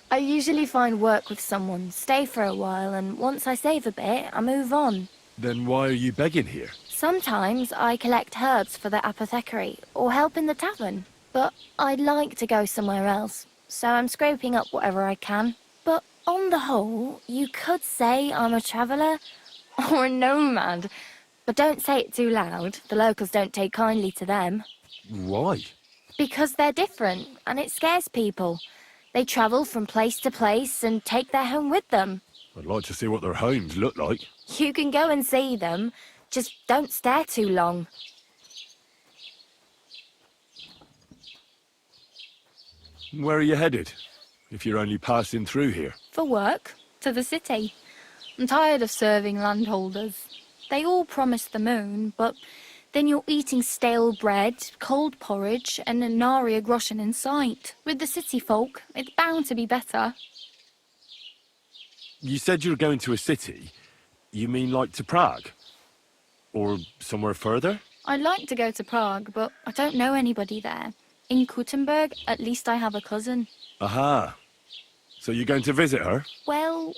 I usually find work with someone, stay for a while, and once I save a bit, I move on. Then why are you begging here? Sometimes I collect herbs for the apothecary, or help in the tavern. But I'd like to go somewhere else, so I'm scraping up whatever I can. But on the whole, you could say I'm a traveller, or a nomad. But don't say it too loud, the locals don't take kindly to them. Why? Because they're different, and it scares people. They travel from place to place and take their home with them. I'd like to see what their homes look like. You can go and see them, just don't stare too long. Where are you headed, if you're only passing through here? For work, to the city. I'm tired of serving landholders. They all promise the moon, but then you're eating stale bread, cold porridge, and a nary a groschen in sight. With the city folk, it's bound to be better. You said you were going to a city. You mean like to Prague? Or somewhere further? I'd like to go to Prague, but I don't know anybody there. In Kuttenberg, at least I have a cousin. Aha. So you're going to visit her? Well,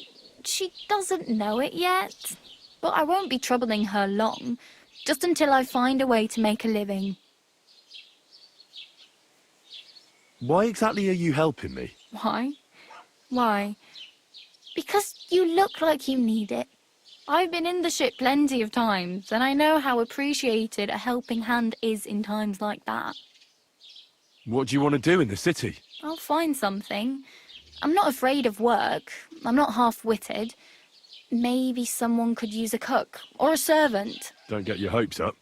she doesn't know it yet. But I won't be troubling her long, just until I find a way to make a living. Why exactly are you helping me? Why? Why? Because you look like you need it. I've been in the ship plenty of times, and I know how appreciated a helping hand is in times like that. What do you want to do in the city? I'll find something. I'm not afraid of work. I'm not half-witted. Maybe someone could use a cook, or a servant. Don't get your hopes up.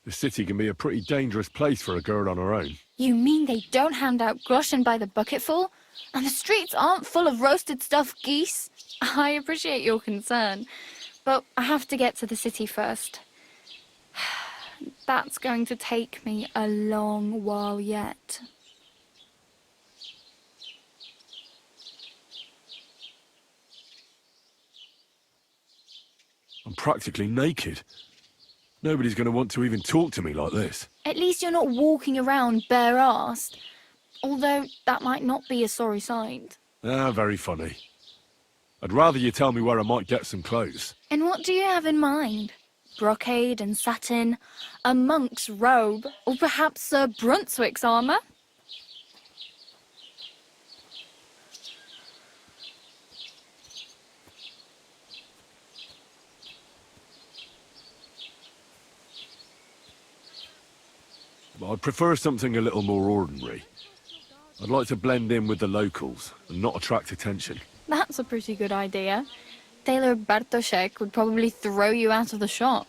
The city can be a pretty dangerous place for a girl on her own. You mean they don't hand out groschen by the bucketful? And the streets aren't full of roasted stuffed geese? I appreciate your concern, but I have to get to the city first. That's going to take me a long while yet. I'm practically naked. Nobody's going to want to even talk to me like this. At least you're not walking around bare-assed. Although that might not be a sorry sight. Ah, very funny. I'd rather you tell me where I might get some clothes. And what do you have in mind? brocade and satin, a monk's robe, or perhaps Sir Brunswick's armour? I'd prefer something a little more ordinary. I'd like to blend in with the locals and not attract attention. That's a pretty good idea. Tailor Bartoszek would probably throw you out of the shop.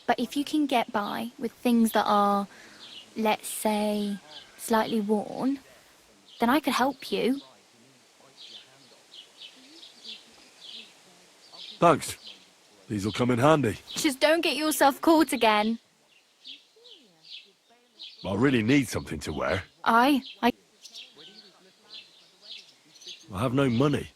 But if you can get by with things that are, let's say, slightly worn, then I could help you. Thanks. These'll come in handy. Just don't get yourself caught again. I really need something to wear. I have no money.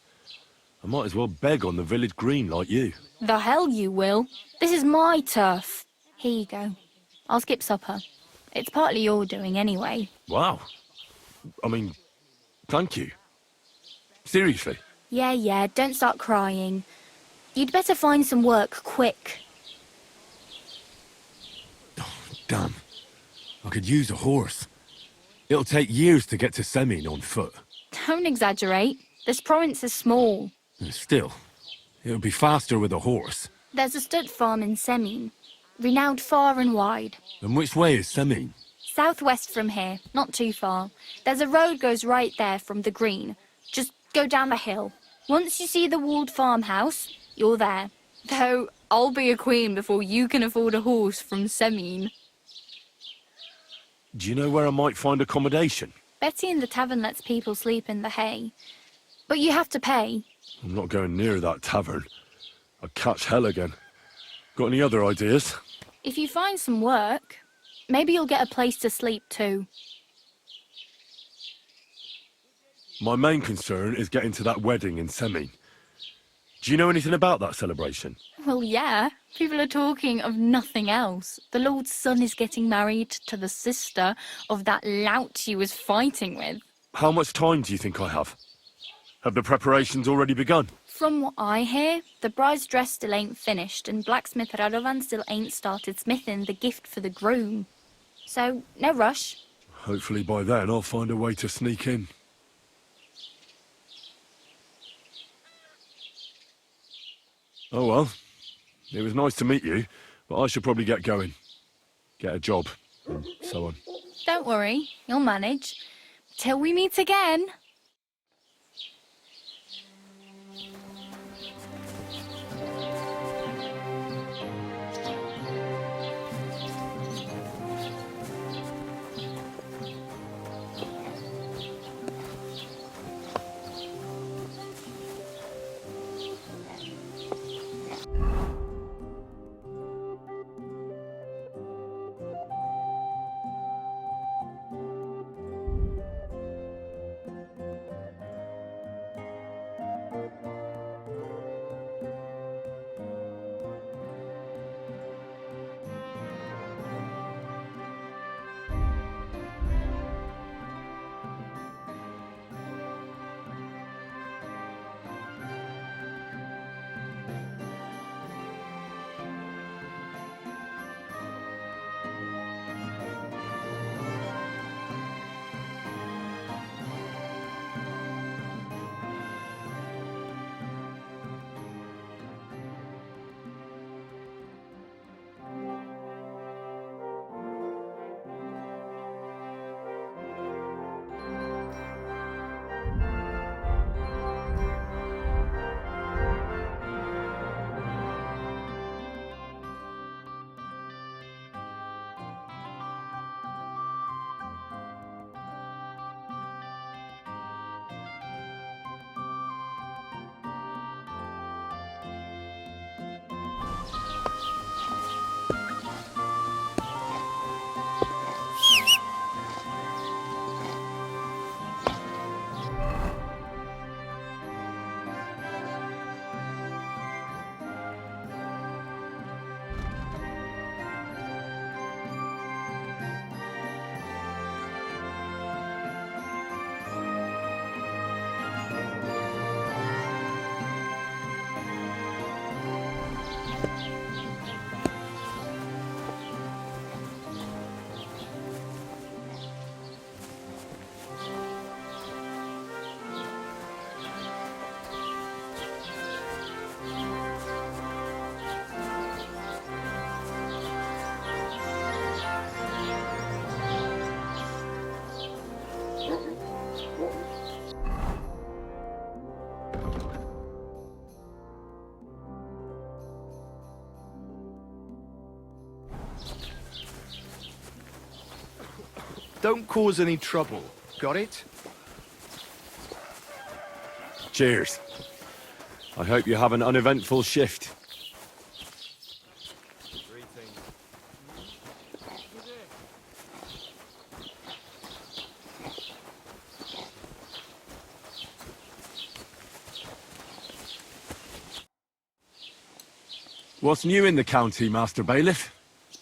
I might as well beg on the village green like you. The hell you will. This is my turf. Here you go. I'll skip supper. It's partly your doing anyway. Wow. I mean, thank you. Seriously. Yeah, don't start crying. You'd better find some work quick. Damn. I could use a horse. It'll take years to get to Semin on foot. Don't exaggerate. This province is small. Still, it would be faster with a horse. There's a stud farm in Semin, renowned far and wide. And which way is Semin? Southwest from here, not too far. There's a road goes right there from the green. Just go down the hill. Once you see the walled farmhouse, you're there. Though, I'll be a queen before you can afford a horse from Semin. Do you know where I might find accommodation? Betty in the tavern lets people sleep in the hay. But you have to pay. I'm not going near that tavern. I'd catch hell again. Got any other ideas? If you find some work, maybe you'll get a place to sleep too. My main concern is getting to that wedding in Semin. Do you know anything about that celebration? Well, yeah. People are talking of nothing else. The Lord's son is getting married to the sister of that lout he was fighting with. How much time do you think I have? Have the preparations already begun? From what I hear, the bride's dress still ain't finished, and blacksmith Radovan still ain't started smithing the gift for the groom. So, no rush. Hopefully by then I'll find a way to sneak in. Oh well, it was nice to meet you, but I should probably get going. Get a job, and so on. Don't worry, you'll manage. Till we meet again. Don't cause any trouble. Got it? Cheers. I hope you have an uneventful shift. What's new in the county, Master Bailiff?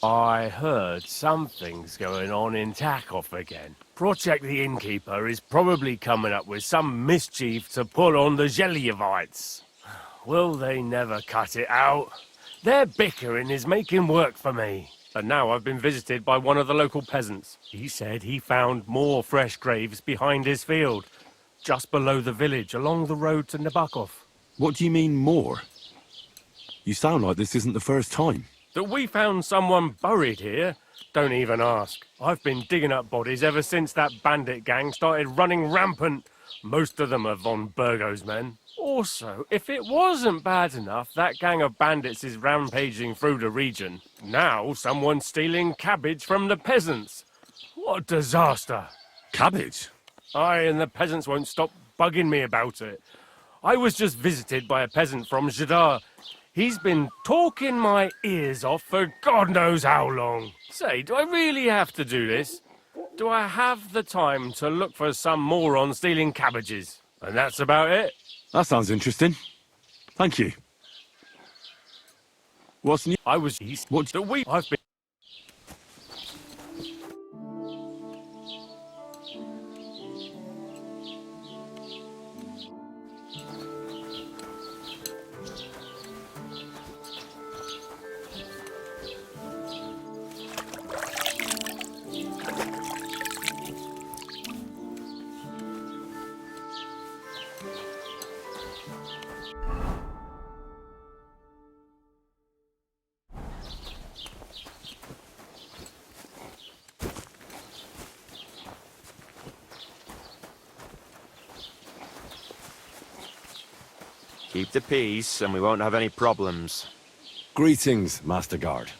I heard something's going on in Takoff again. Project the Innkeeper is probably coming up with some mischief to pull on the Zelievites. Will they never cut it out? Their bickering is making work for me. And now I've been visited by one of the local peasants. He said he found more fresh graves behind his field, just below the village, along the road to Nabokov. What do you mean, more? You sound like this isn't the first time. That we found someone buried here? Don't even ask. I've been digging up bodies ever since that bandit gang started running rampant. Most of them are von Burgo's men. Also, if it wasn't bad enough, that gang of bandits is rampaging through the region. Now someone's stealing cabbage from the peasants. What a disaster. Cabbage? Aye, and the peasants won't stop bugging me about it. I was just visited by a peasant from Jadar. He's been talking my ears off for God knows how long. Say, do I really have to do this? Do I have the time to look for some moron stealing cabbages? And that's about it. That sounds interesting. Thank you. What's new? I was east. What the week I've been. Keep the peace, and we won't have any problems. Greetings, Master Guard.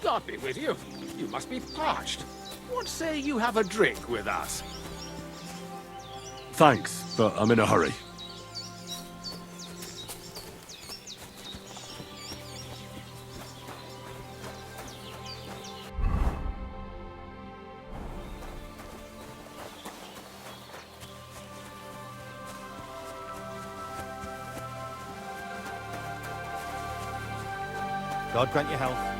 God be with you. You must be parched. What say you have a drink with us? Thanks, but I'm in a hurry. God grant you health.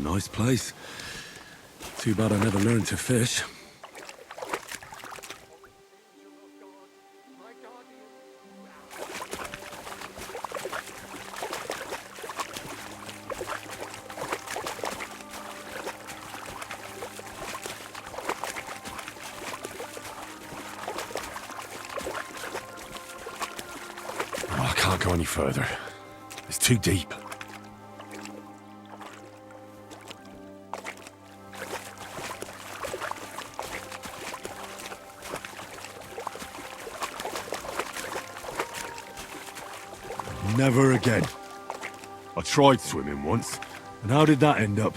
Nice place. Too bad I never learned to fish. Oh, I can't go any further. It's too deep. Never again. I tried swimming once, and how did that end up?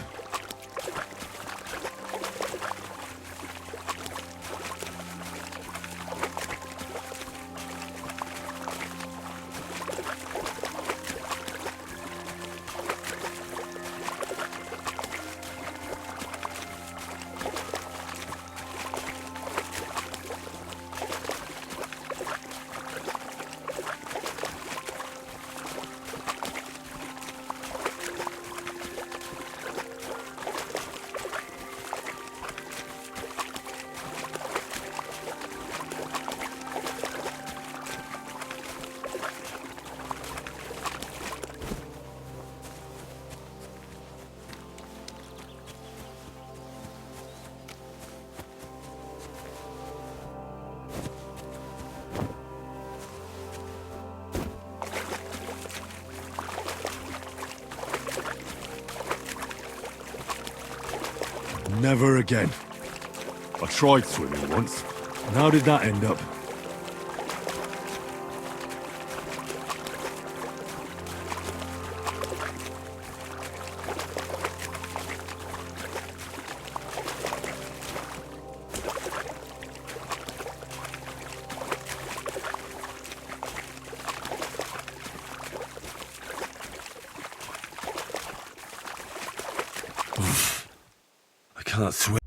Never again. I tried swimming once, and how did that end up? I can't swim.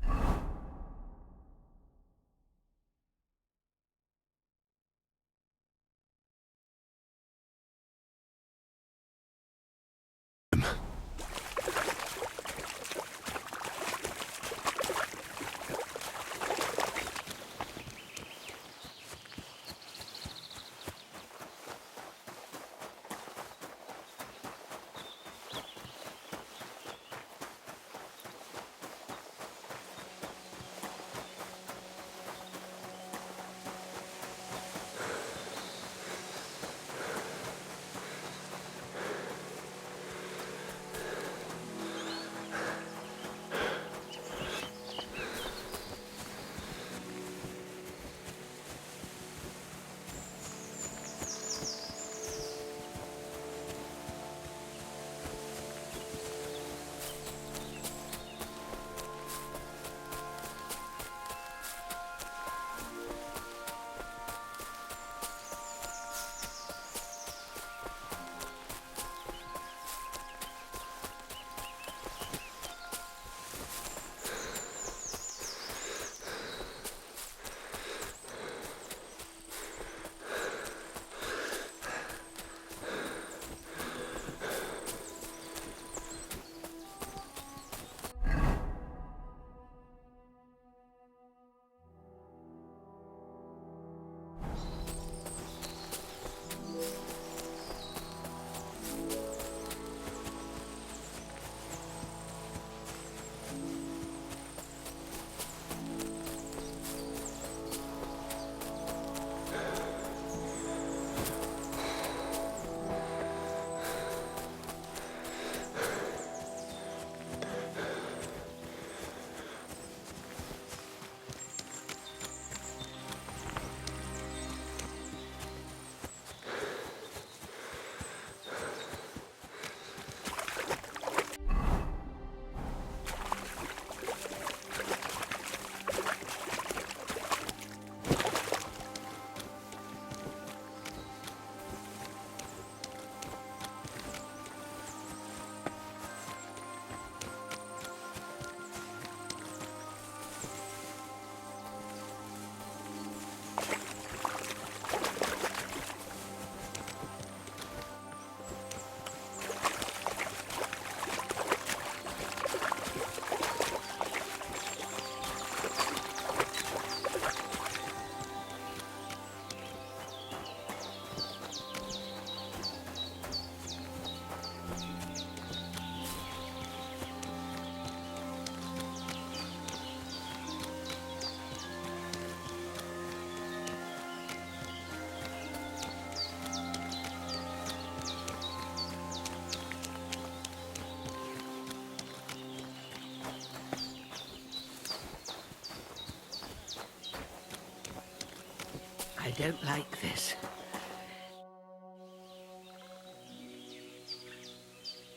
I don't like this.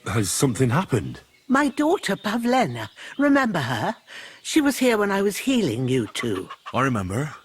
Has something happened? My daughter, Pavlena. Remember her? She was here when I was healing you two. I remember.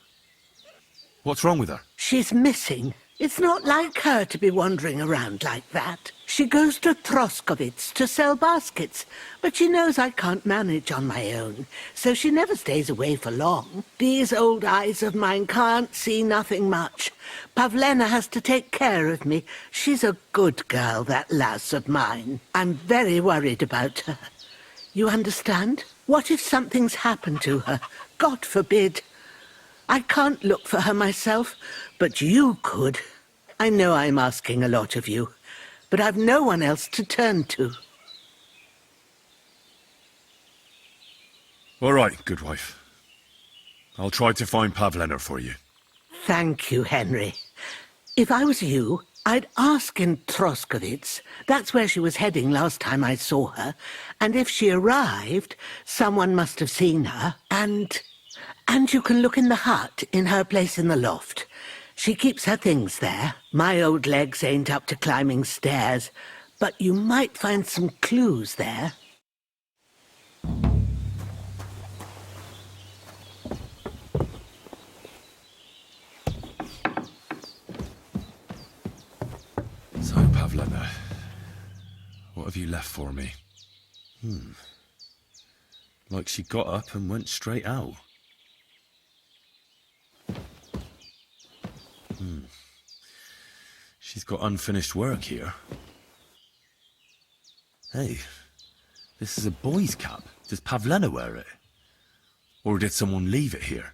What's wrong with her? She's missing. It's not like her to be wandering around like that. She goes to Troskovitz to sell baskets, but she knows I can't manage on my own, so she never stays away for long. These old eyes of mine can't see nothing much. Pavlena has to take care of me. She's a good girl, that lass of mine. I'm very worried about her. You understand? What if something's happened to her? God forbid. I can't look for her myself, but you could. I know I'm asking a lot of you, but I've no one else to turn to. All right, good wife. I'll try to find Pavlena for you. Thank you, Henry. If I was you, I'd ask in Troskovitz. That's where she was heading last time I saw her. And if she arrived, someone must have seen her. And you can look in the hut in her place in the loft. She keeps her things there. My old legs ain't up to climbing stairs, but you might find some clues there. So, Pavlena, what have you left for me? Like she got up and went straight out. She's got unfinished work here. Hey, this is a boy's cap. Does Pavlena wear it? Or did someone leave it here?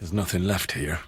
There's nothing left here.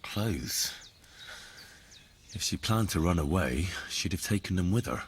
Clothes. If she planned to run away, she'd have taken them with her.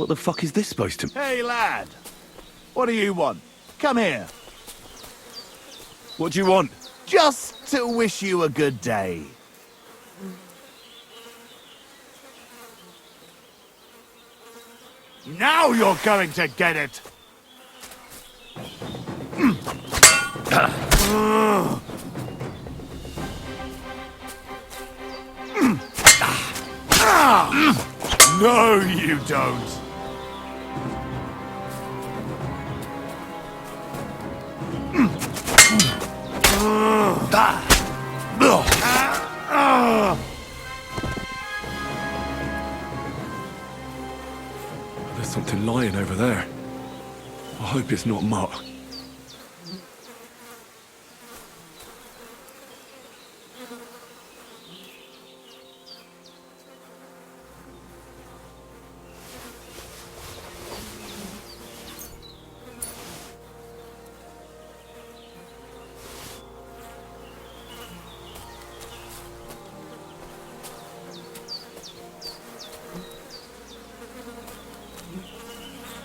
What the fuck is this supposed to... Hey, lad! What do you want? Come here. What do you want? Just to wish you a good day. Now you're going to get it! No, you don't. There's something lying over there. I hope it's not Mutt.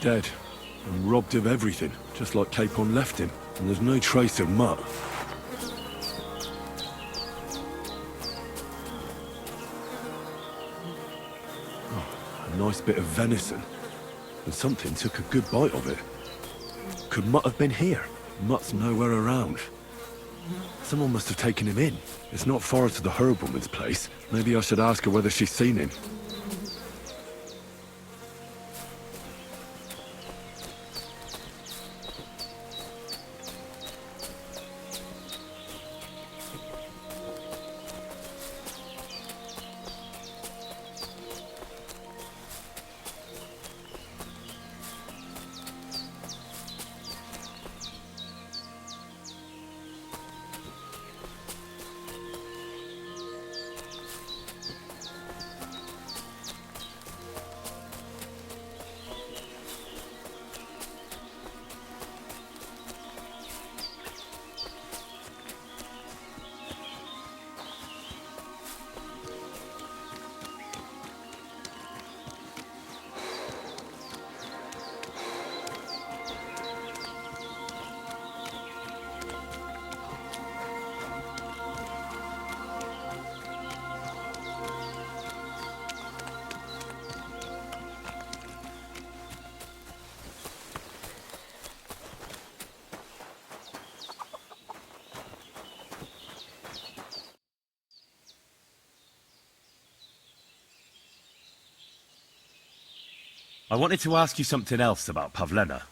Dead, and robbed of everything, just like Capon left him, and there's no trace of Mutt. Oh, a nice bit of venison, and something took a good bite of it. Could Mutt have been here? Mutt's nowhere around. Someone must have taken him in. It's not far to the herb woman's place. Maybe I should ask her whether she's seen him. I wanted to ask you something else about Pavlena.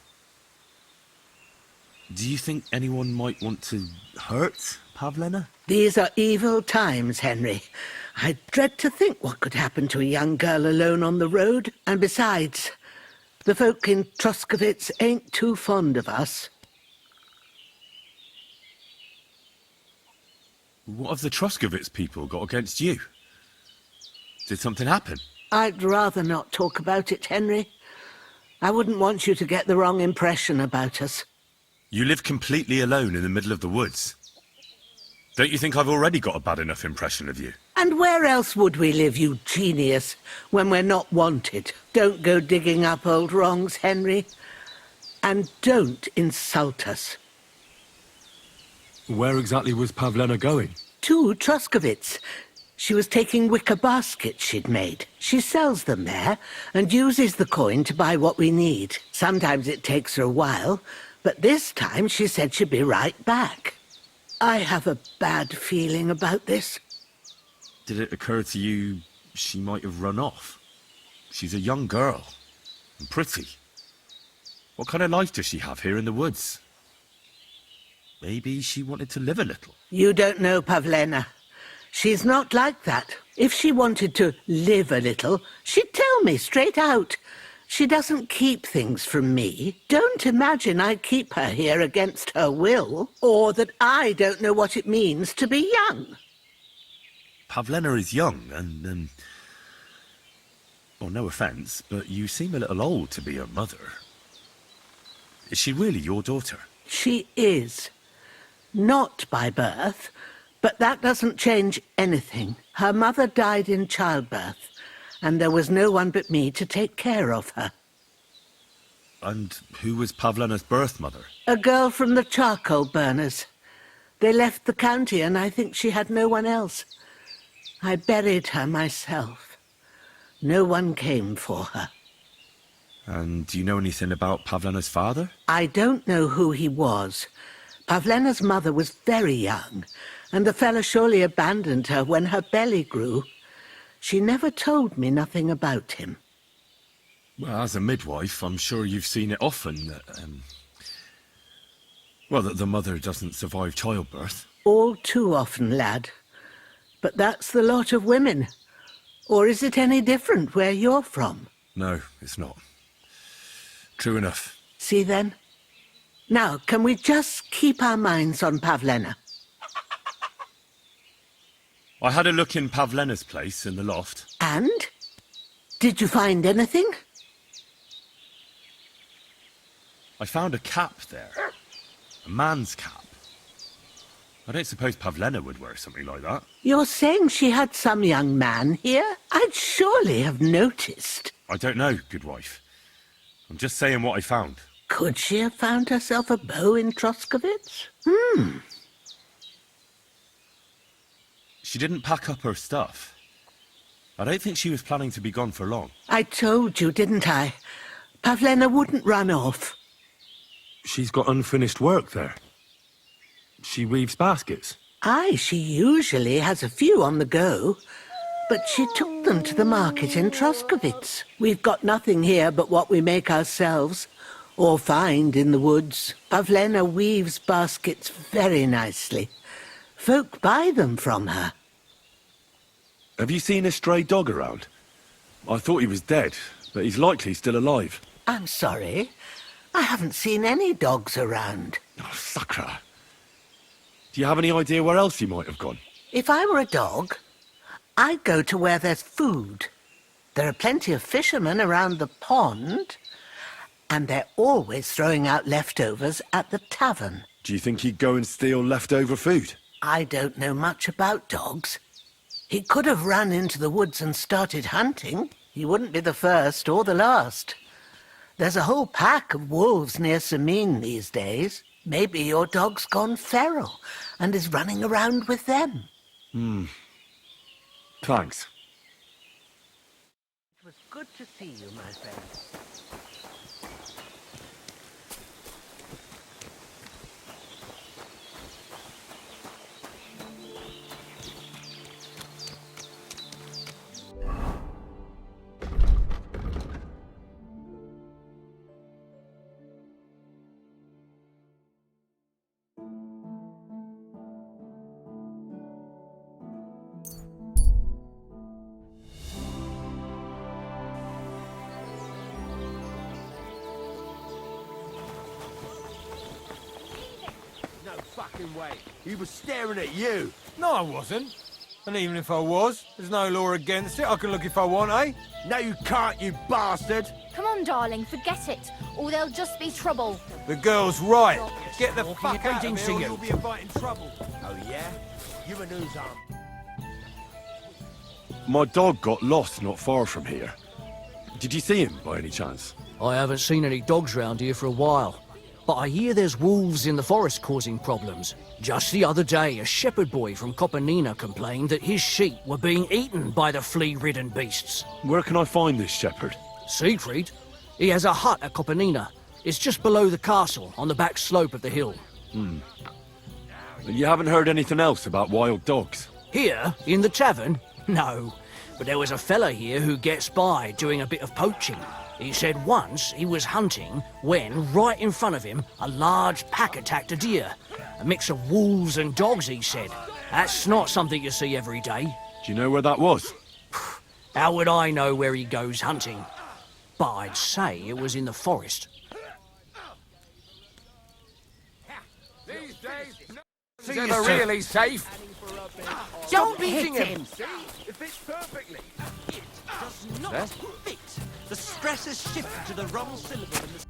Do you think anyone might want to hurt Pavlena? These are evil times, Henry. I dread to think what could happen to a young girl alone on the road. And besides, the folk in Troskovitz ain't too fond of us. What have the Troskovitz people got against you? Did something happen? I'd rather not talk about it, Henry. I wouldn't want you to get the wrong impression about us. You live completely alone in the middle of the woods. Don't you think I've already got a bad enough impression of you? And where else would we live, you genius, when we're not wanted? Don't go digging up old wrongs, Henry. And don't insult us. Where exactly was Pavlena going? To Troskovitz. She was taking wicker baskets she'd made. She sells them there and uses the coin to buy what we need. Sometimes it takes her a while, but this time she said she'd be right back. I have a bad feeling about this. Did it occur to you she might have run off? She's a young girl, and pretty. What kind of life does she have here in the woods? Maybe she wanted to live a little. You don't know Pavlena. She's not like that. If she wanted to live a little, she'd tell me straight out. She doesn't keep things from me. Don't imagine I keep her here against her will, or that I don't know what it means to be young. Pavlena is young, and, well, no offence, but you seem a little old to be her mother. Is she really your daughter? She is. Not by birth, but that doesn't change anything. Her mother died in childbirth, and there was no one but me to take care of her. And who was Pavlena's birth mother? A girl from the charcoal burners. They left the county, and I think she had no one else. I buried her myself. No one came for her. And do you know anything about Pavlena's father? I don't know who he was. Pavlena's mother was very young, and the fella surely abandoned her when her belly grew. She never told me nothing about him. Well, as a midwife, I'm sure you've seen it often that, well, that the mother doesn't survive childbirth. all too often, lad. But that's the lot of women. Or is it any different where you're from? No, it's not. True enough. See then? Now, can we just keep our minds on Pavlena? I had a look in Pavlena's place in the loft. And? Did you find anything? I found a cap there. A man's cap. I don't suppose Pavlena would wear something like that. You're saying she had some young man here? I'd surely have noticed. I don't know, good wife. I'm just saying what I found. Could she have found herself a beau in Troskovitz? She didn't pack up her stuff. I don't think she was planning to be gone for long. I told you, didn't I? Pavlena wouldn't run off. She's got unfinished work there. She weaves baskets. Aye, she usually has a few on the go. But she took them to the market in Troskovitz. We've got nothing here but what we make ourselves, or find in the woods. Pavlena weaves baskets very nicely. Folk buy them from her. Have you seen a stray dog around? I thought he was dead, but he's likely still alive. I'm sorry. I haven't seen any dogs around. Oh, Sakra. Do you have any idea where else he might have gone? If I were a dog, I'd go to where there's food. There are plenty of fishermen around the pond, and they're always throwing out leftovers at the tavern. Do you think he'd go and steal leftover food? I don't know much about dogs. He could have run into the woods and started hunting. He wouldn't be the first or the last. There's a whole pack of wolves near Samin these days. Maybe your dog's gone feral and is running around with them. Thanks. It was good to see you, my friend. Way. He was staring at you. No, I wasn't. And even if I was, there's no law against it. I can look if I want, eh? No, you can't, you bastard. Come on, darling, forget it, or there'll just be trouble. The girl's right. Get the fuck out didn't of see here, or you. you'll be inviting trouble. Oh, yeah? You and who's armed? My dog got lost not far from here. Did you see him, by any chance? I haven't seen any dogs round here for a while. But I hear there's wolves in the forest causing problems. Just the other day, a shepherd boy from Kopanina complained that his sheep were being eaten by the flea-ridden beasts. Where can I find this shepherd? Siegfried? He has a hut at Kopanina. It's just below the castle, on the back slope of the hill. You haven't heard anything else about wild dogs? Here, in the tavern? No. But there was a fella here who gets by doing a bit of poaching. He said once he was hunting when, right in front of him, a large pack attacked a deer. A mix of wolves and dogs, he said. That's not something you see every day. Do you know where that was? How would I know where he goes hunting? But I'd say it was in the forest. These days, is ever really safe. Don't beating hit him. him! It fits perfectly. It does not fit. The stress has shifted to the wrong syllable in the...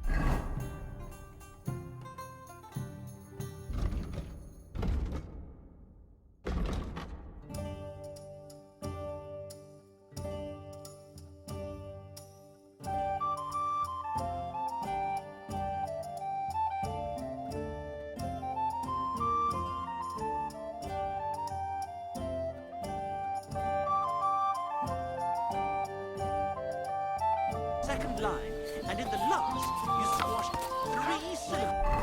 second line, and in the last, you squash 3 syllables.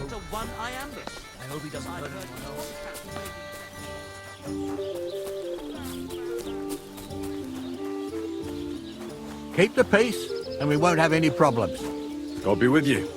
Into one iambic. I hope he doesn't hurt anyone else. Keep the peace, and we won't have any problems. God be with you.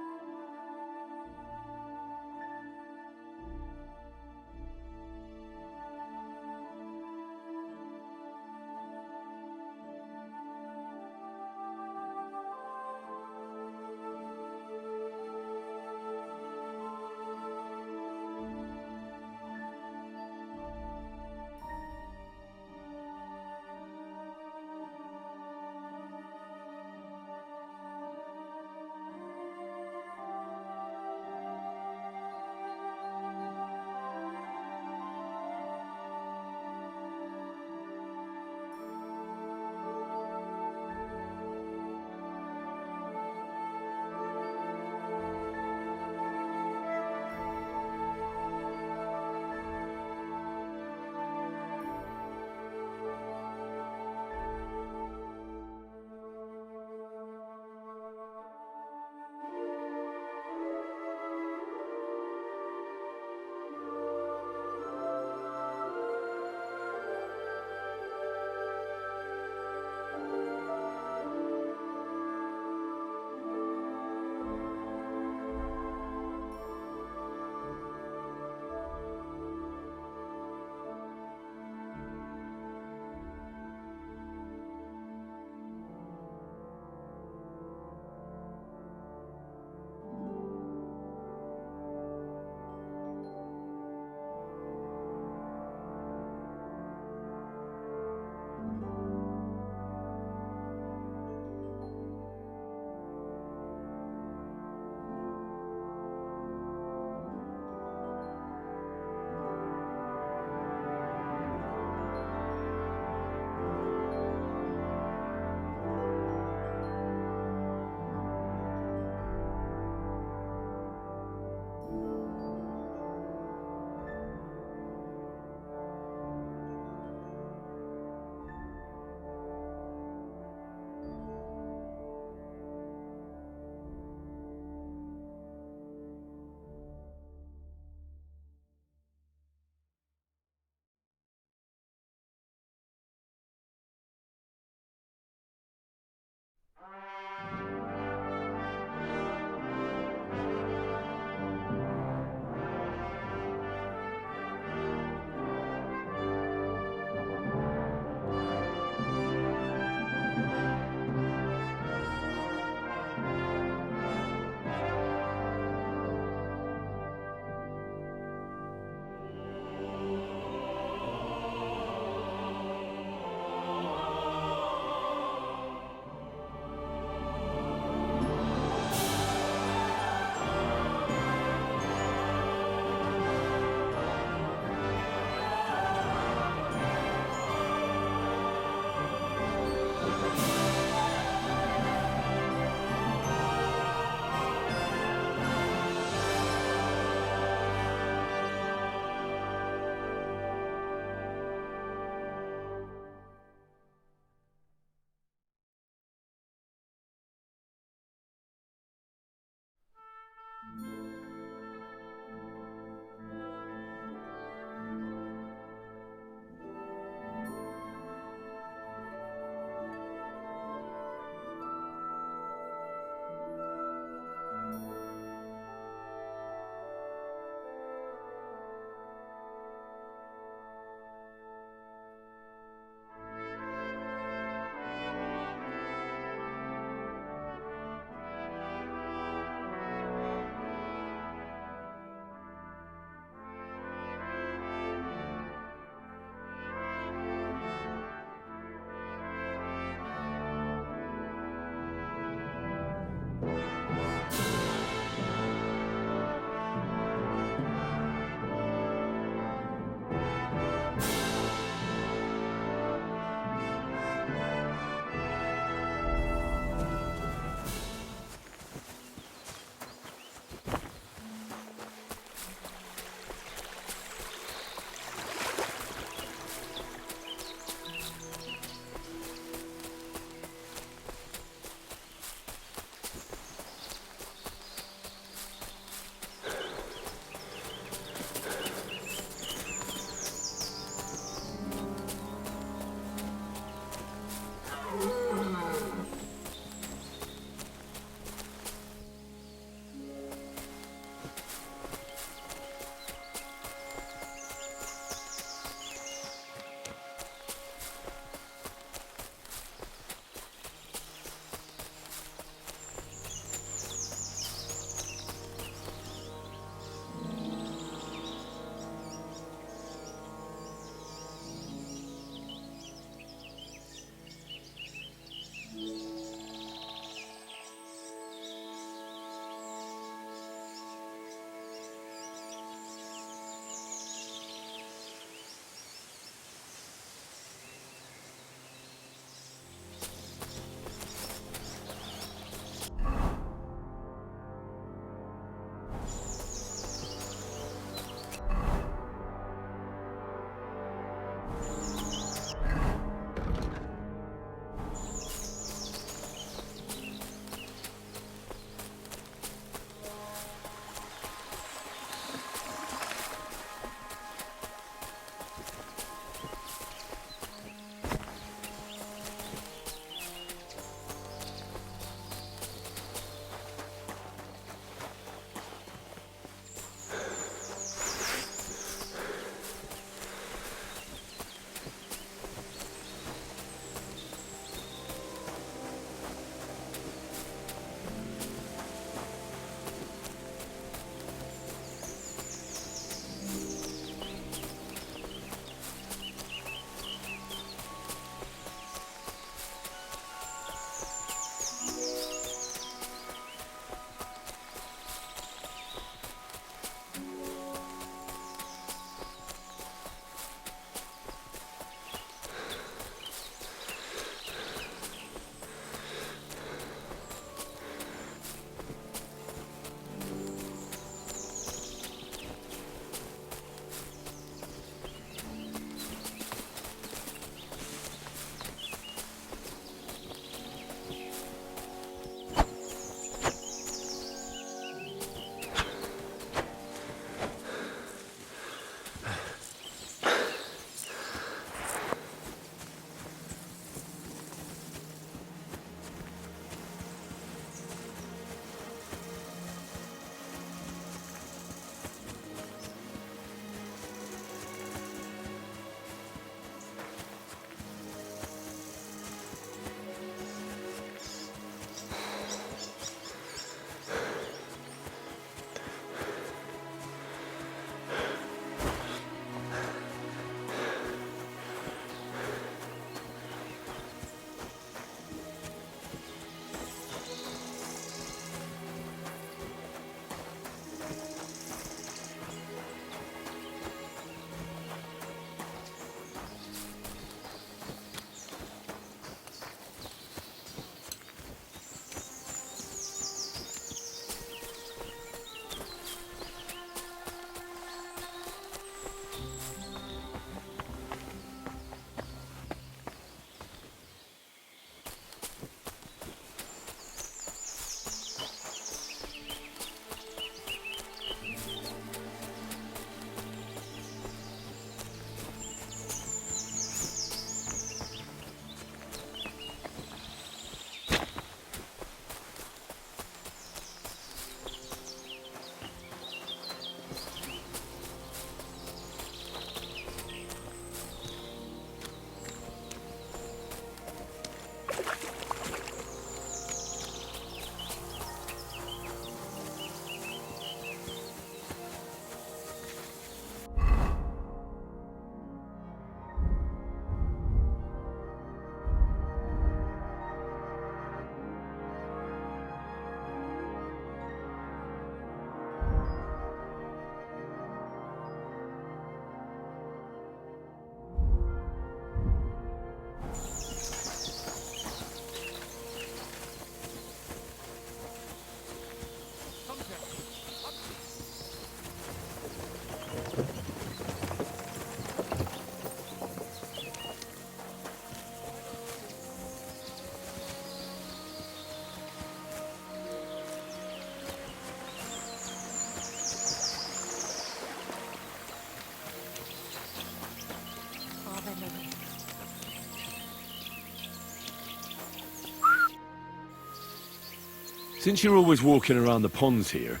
Since you're always walking around the ponds here,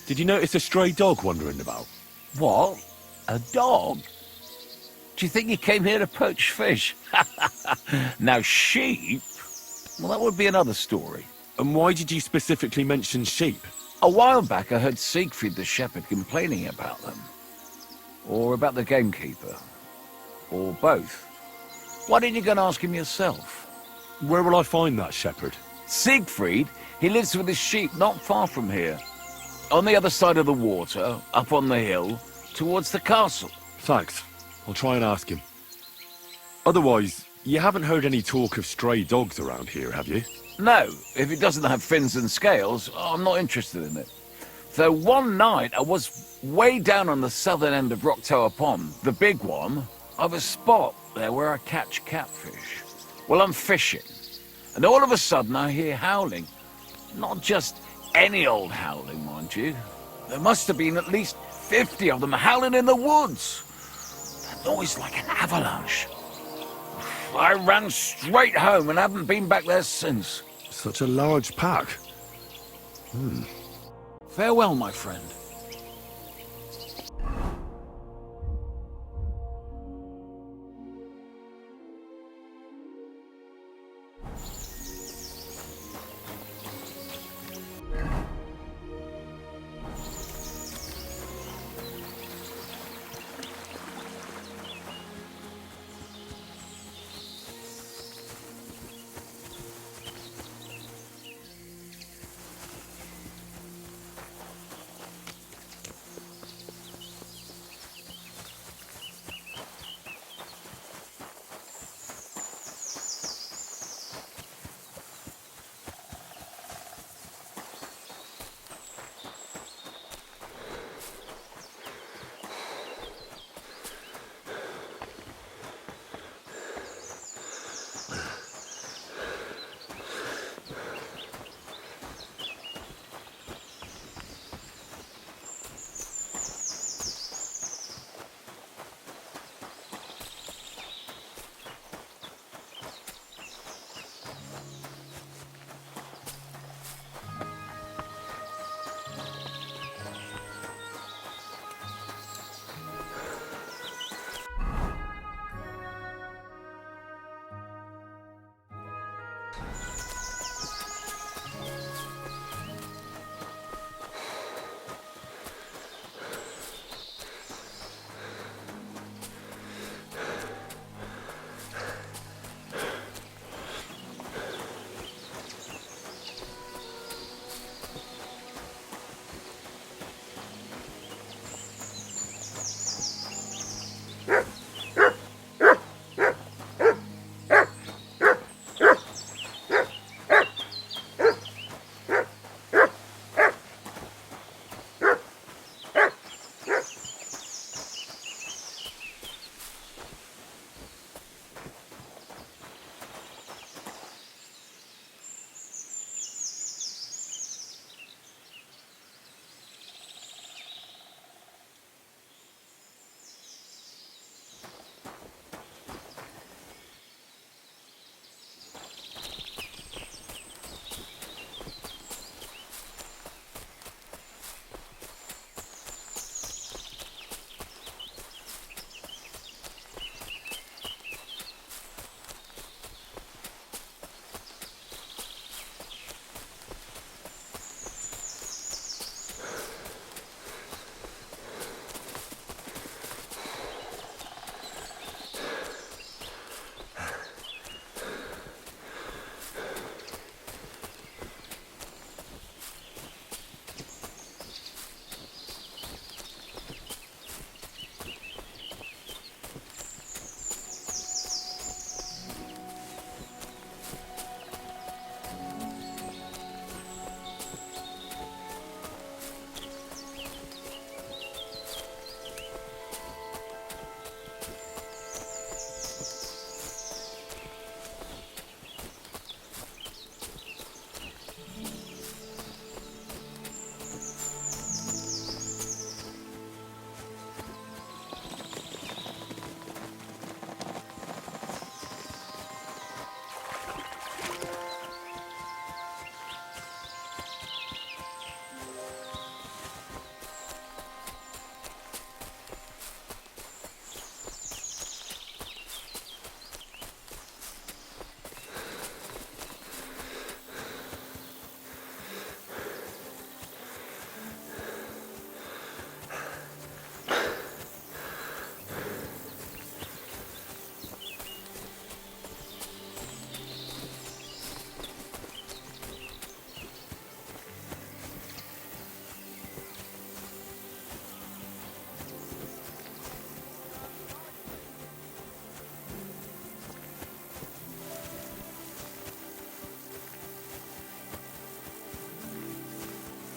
did you notice a stray dog wandering about? What? A dog? Do you think he came here to poach fish? Now, sheep? Well, that would be another story. And why did you specifically mention sheep? A while back, I heard Siegfried the shepherd complaining about them. Or about the gamekeeper. Or both. Why didn't you go and ask him yourself? Where will I find that shepherd? Siegfried? He lives with his sheep not far from here. On the other side of the water, up on the hill, towards the castle. Thanks. I'll try and ask him. Otherwise, you haven't heard any talk of stray dogs around here, have you? No, if it doesn't have fins and scales, I'm not interested in it. Though one night I was way down on the southern end of Rock Tower Pond, the big one. I've a spot there where I catch catfish. Well, I'm fishing, and all of a sudden I hear howling. Not just any old howling, mind you. There must have been at least 50 of them howling in the woods. That noise like an avalanche. I ran straight home and haven't been back there since. Such a large pack. Farewell, my friend.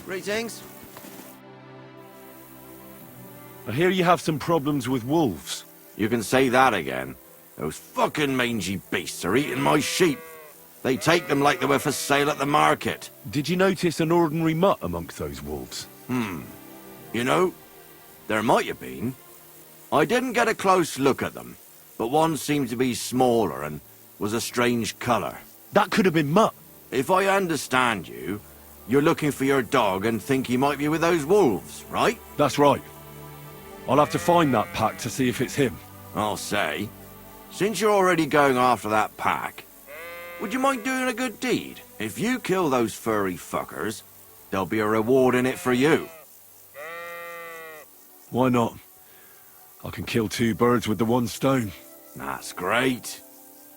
Greetings. I hear you have some problems with wolves. You can say that again. Those fucking mangy beasts are eating my sheep. They take them like they were for sale at the market. Did you notice an ordinary mutt amongst those wolves? You know, there might have been. I didn't get a close look at them, but one seemed to be smaller and was a strange colour. That could have been Mutt. If I understand you, you're looking for your dog and think he might be with those wolves, right? That's right. I'll have to find that pack to see if it's him. I'll say, since you're already going after that pack, would you mind doing a good deed? If you kill those furry fuckers, there'll be a reward in it for you. Why not? I can kill 2 birds with the 1 stone. That's great.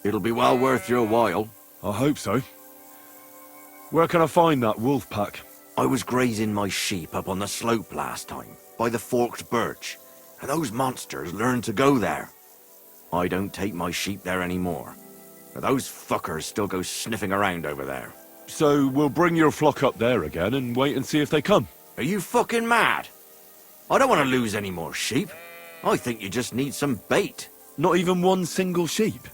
It'll be well worth your while. I hope so. Where can I find that wolf pack? I was grazing my sheep up on the slope last time, by the forked birch, and those monsters learned to go there. I don't take my sheep there anymore, but those fuckers still go sniffing around over there. So we'll bring your flock up there again and wait and see if they come. Are you fucking mad? I don't want to lose any more sheep. I think you just need some bait. Not even 1 single sheep?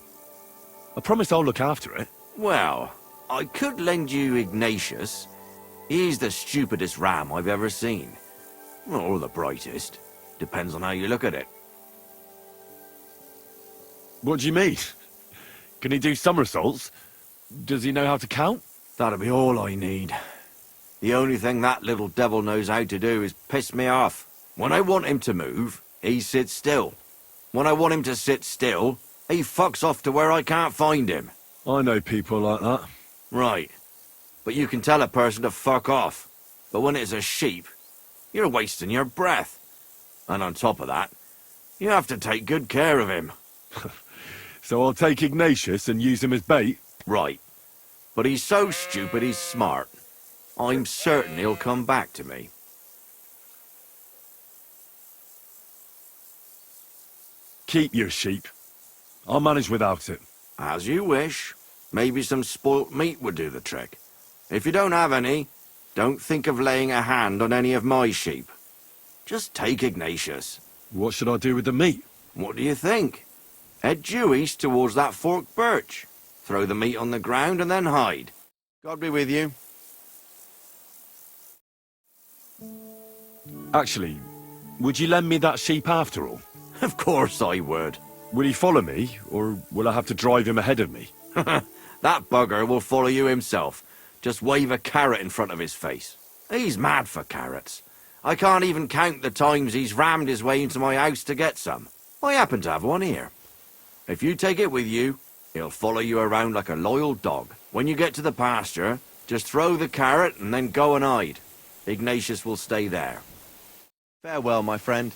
I promise I'll look after it. Well, I could lend you Ignatius. He's the stupidest ram I've ever seen. Or the brightest. Depends on how you look at it. What do you mean? Can he do somersaults? Does he know how to count? That'll be all I need. The only thing that little devil knows how to do is piss me off. When I want him to move, he sits still. When I want him to sit still, he fucks off to where I can't find him. I know people like that. Right. But you can tell a person to fuck off. But when it's a sheep, you're wasting your breath. And on top of that, you have to take good care of him. So I'll take Ignatius and use him as bait? Right. But he's so stupid he's smart. I'm certain he'll come back to me. Keep your sheep. I'll manage without it. As you wish. Maybe some spoilt meat would do the trick. If you don't have any, don't think of laying a hand on any of my sheep. Just take Ignatius. What should I do with the meat? What do you think? Head due east towards that forked birch. Throw the meat on the ground and then hide. God be with you. Actually, would you lend me that sheep after all? Of course I would. Will he follow me, or will I have to drive him ahead of me? That bugger will follow you himself. Just wave a carrot in front of his face. He's mad for carrots. I can't even count the times he's rammed his way into my house to get some. I happen to have one here. If you take it with you, he'll follow you around like a loyal dog. When you get to the pasture, just throw the carrot and then go and hide. Ignatius will stay there. Farewell, my friend.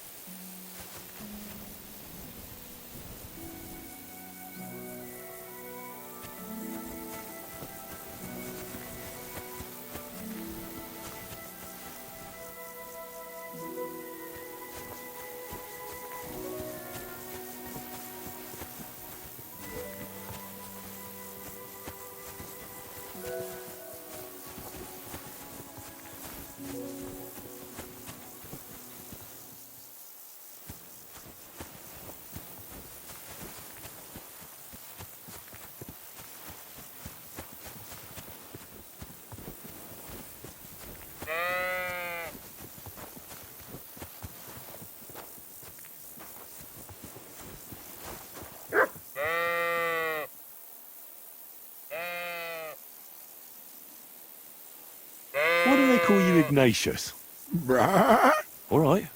Why do they call you Ignatius? Bruh. All right.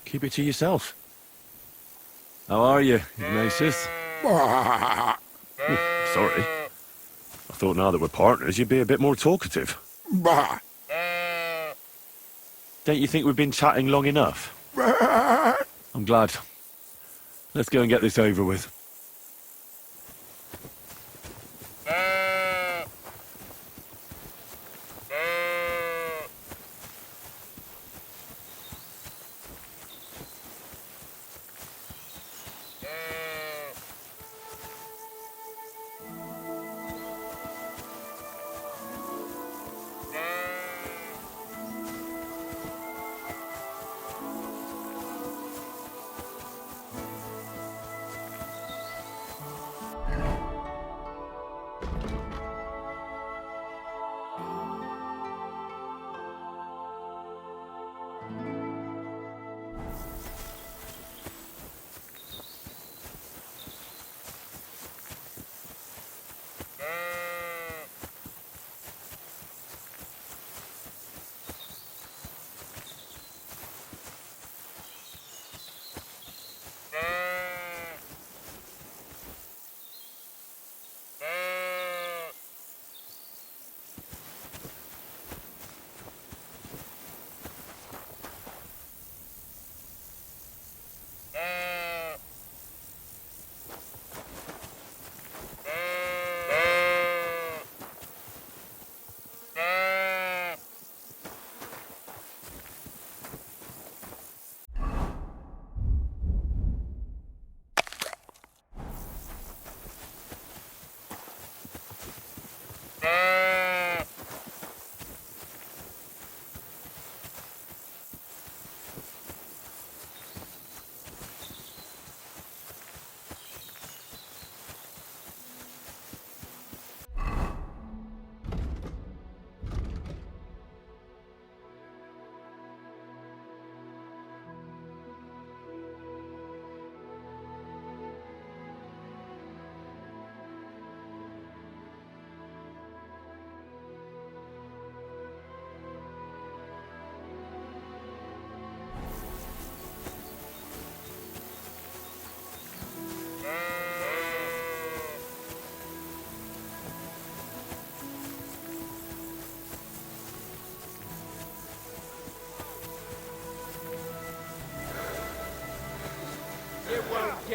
Keep it to yourself. How are you, Ignatius? Bruh. Sorry. I thought now that we're partners, you'd be a bit more talkative. Bruh. Don't you think we've been chatting long enough? Bruh. I'm glad. Let's go and get this over with.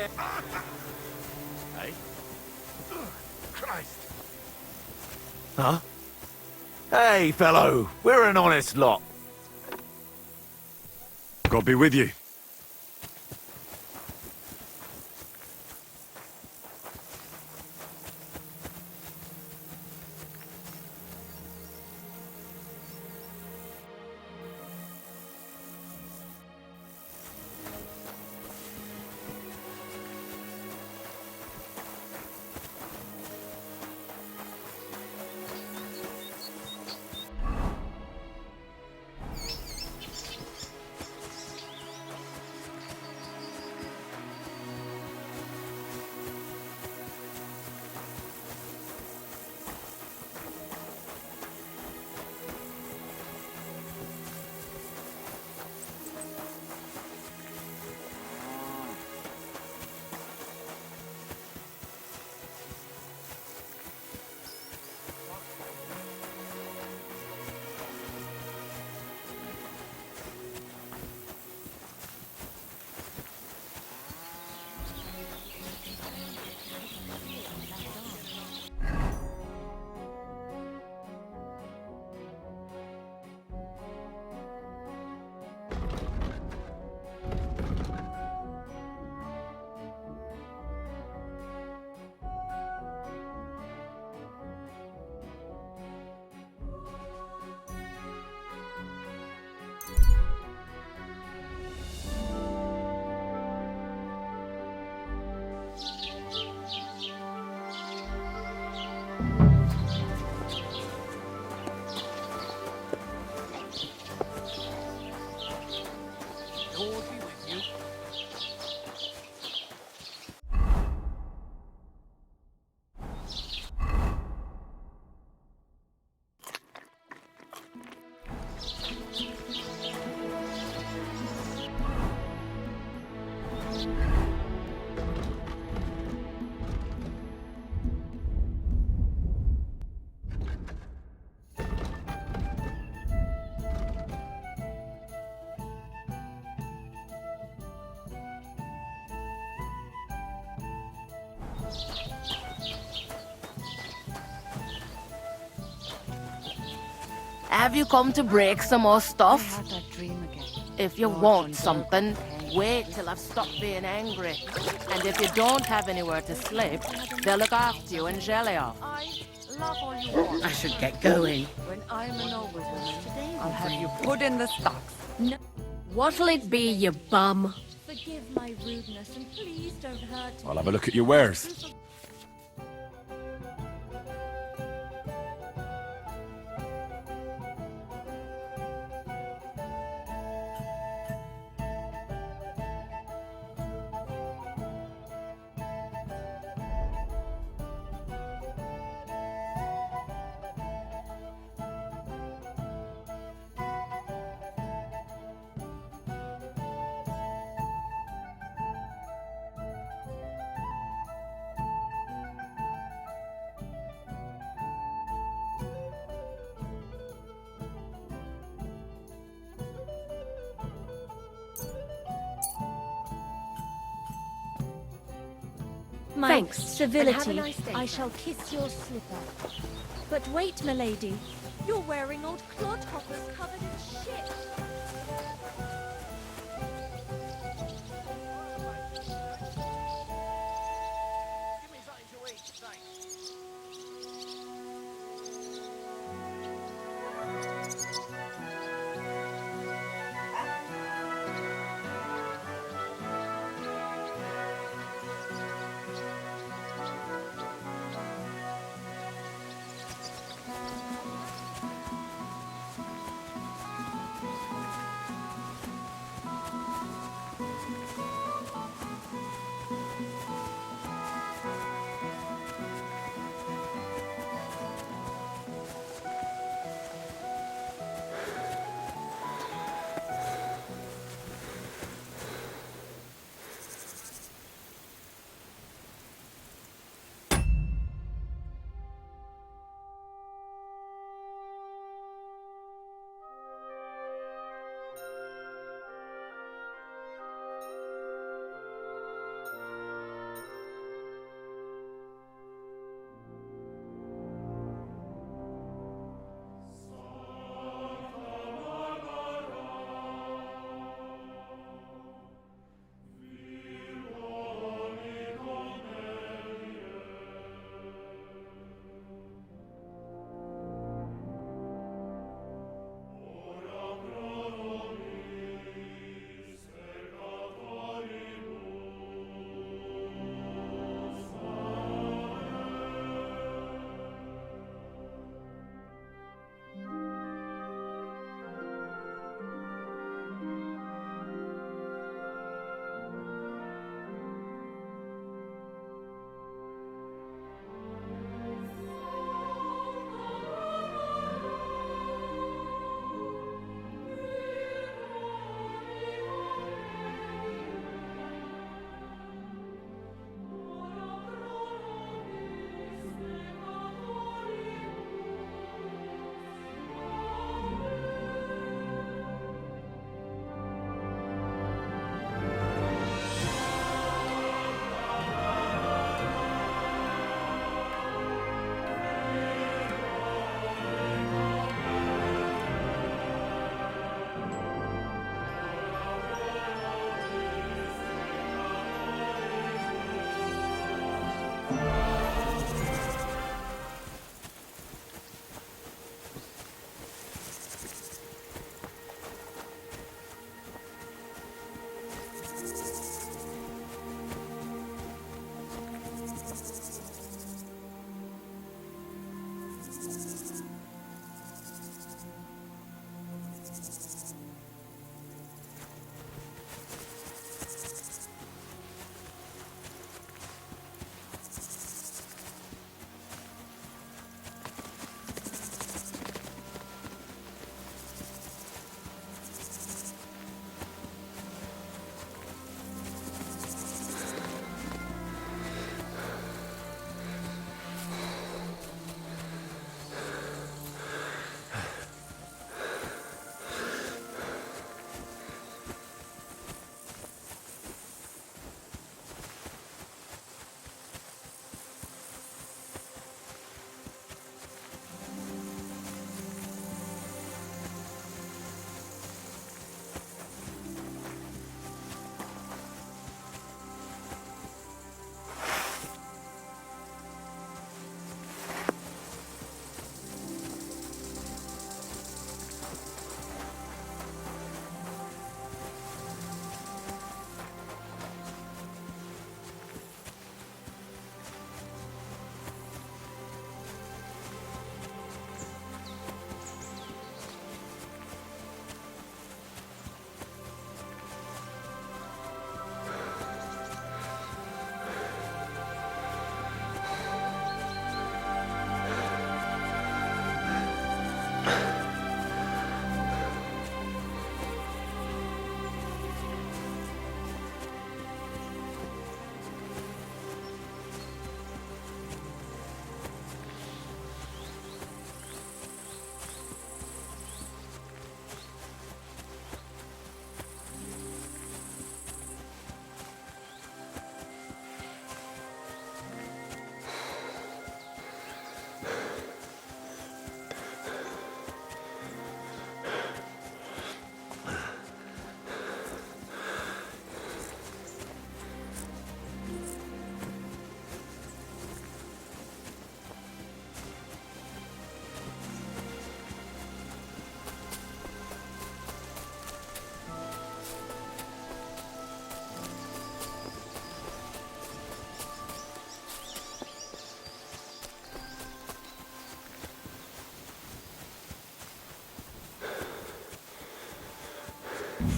here. Hey? Christ. Huh? Hey, fellow, we're an honest lot. God be with you. Have you come to break some more stuff? If you want something, wait till I've stopped being angry. And if you don't have anywhere to sleep, they'll look after you and jelly off. I should get going. When I'm an older woman, I'll have you put in the stocks. No. What'll it be, you bum? Forgive my rudeness and please don't hurt me. I'll have a look at your wares. My Thanks. civility. And have a nice day, I shall kiss your slipper. But wait, milady. You're wearing old clodhoppers covered in shit.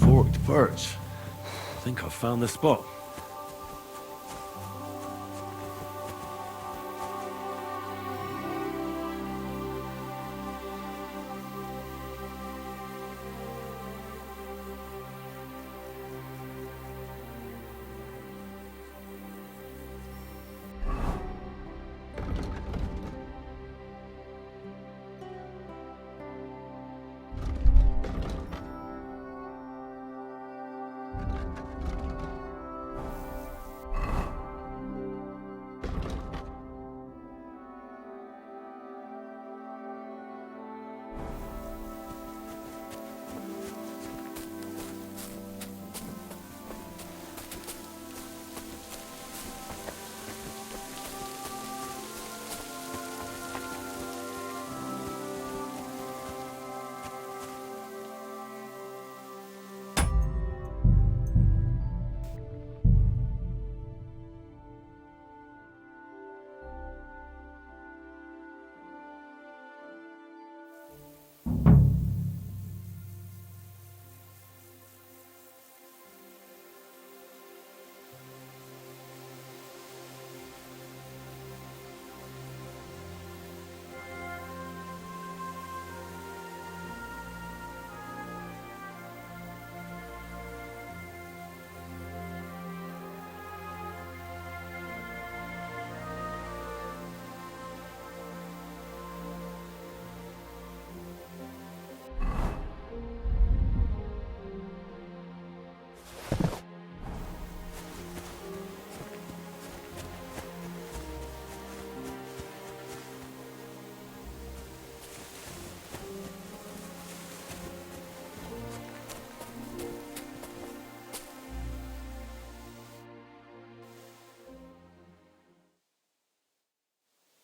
Forked birch. I think I've found the spot.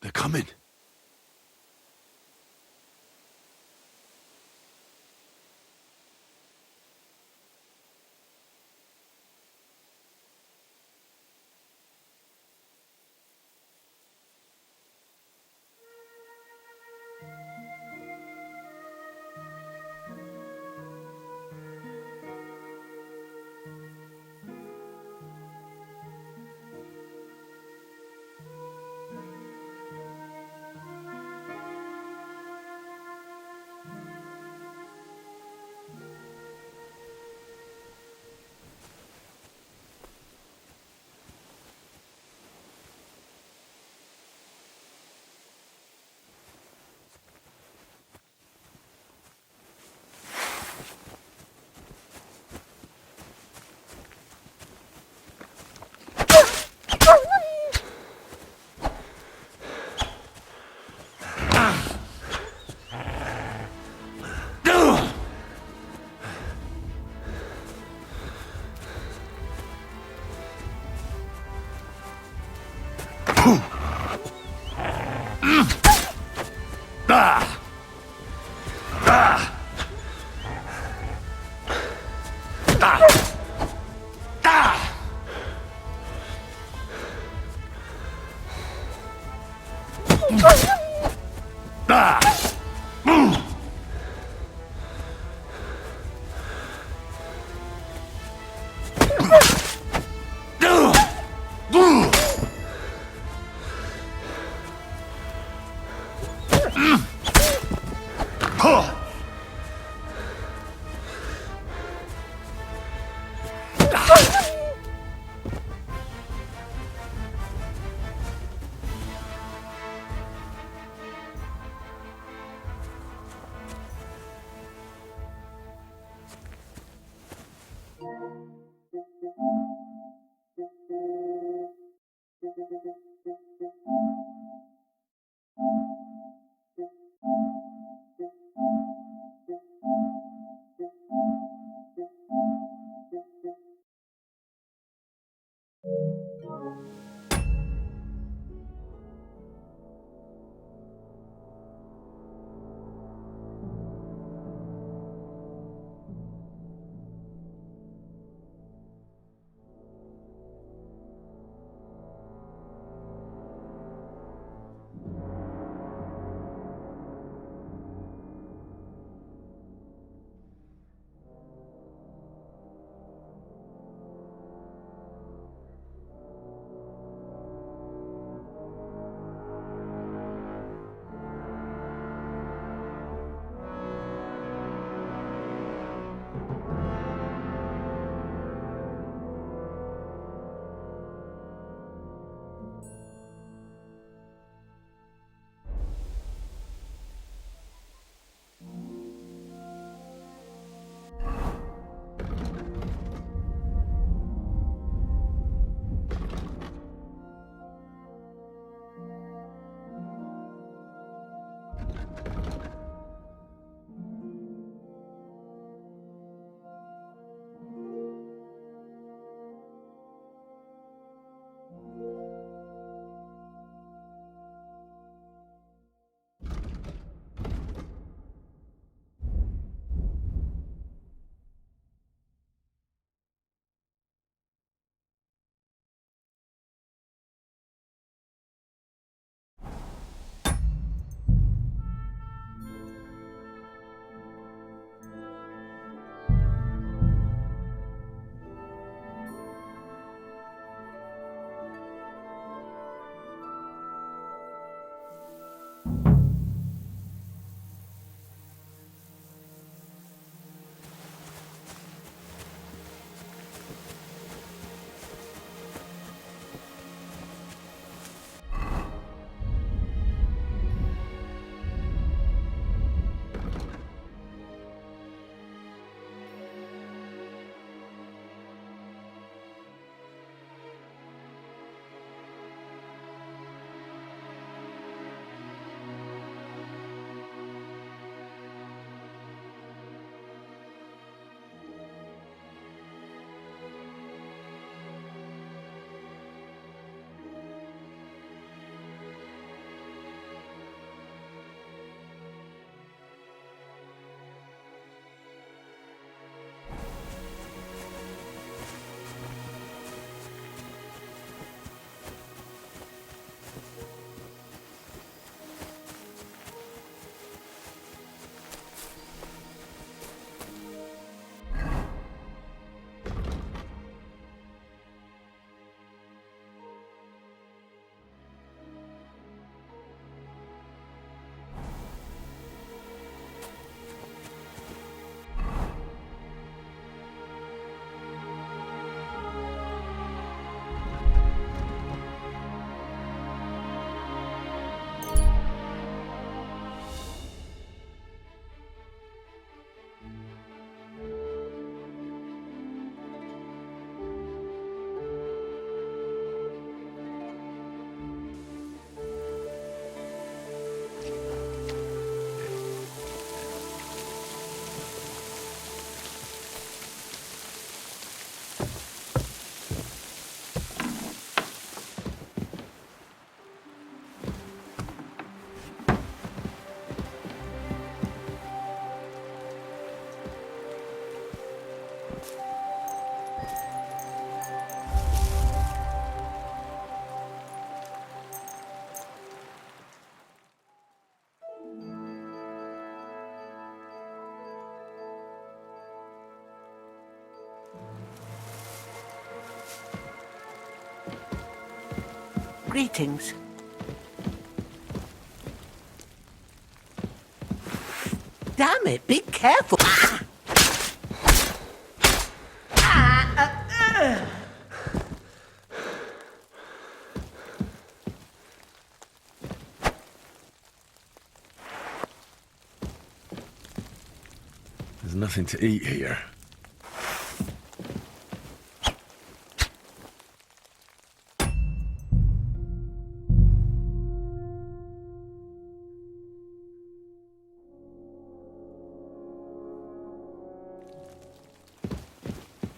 They're coming. Greetings. Damn it, be careful. There's nothing to eat here.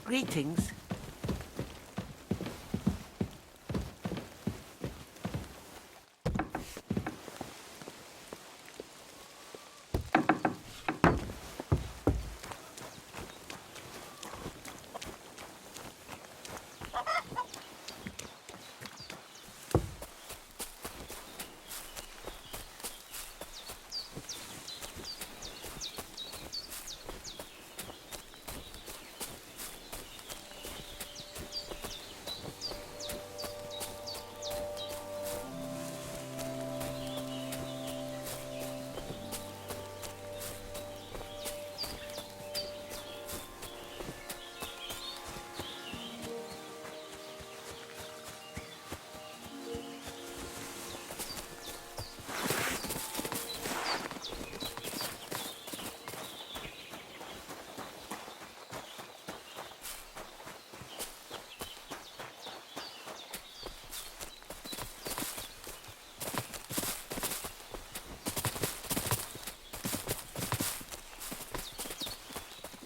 Greetings.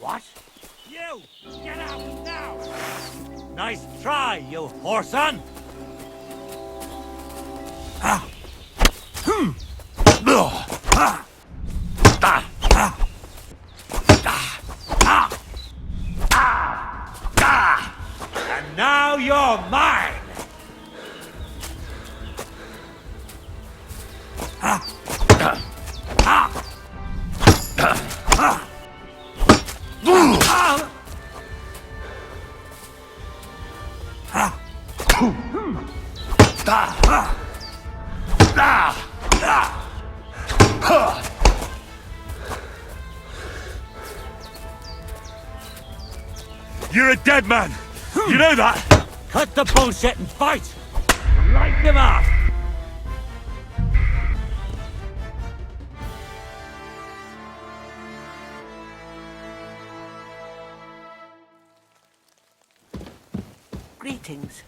What? You! Get out now! Nice try, you whoreson! And now you're mine! You're a dead man! You know that? Cut the bullshit and fight! Light him up! Greetings.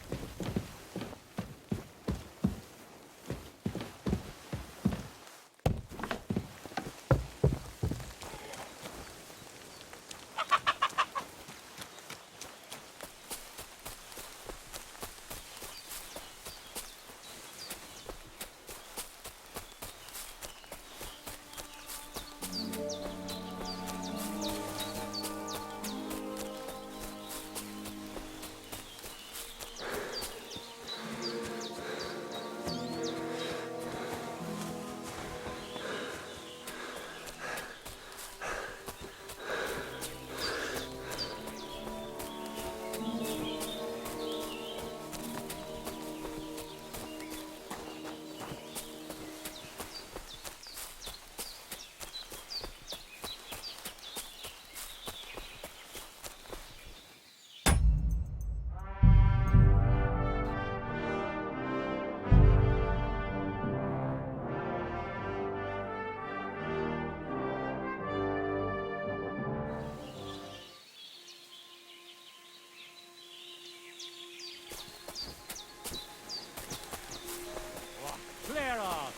Clear off!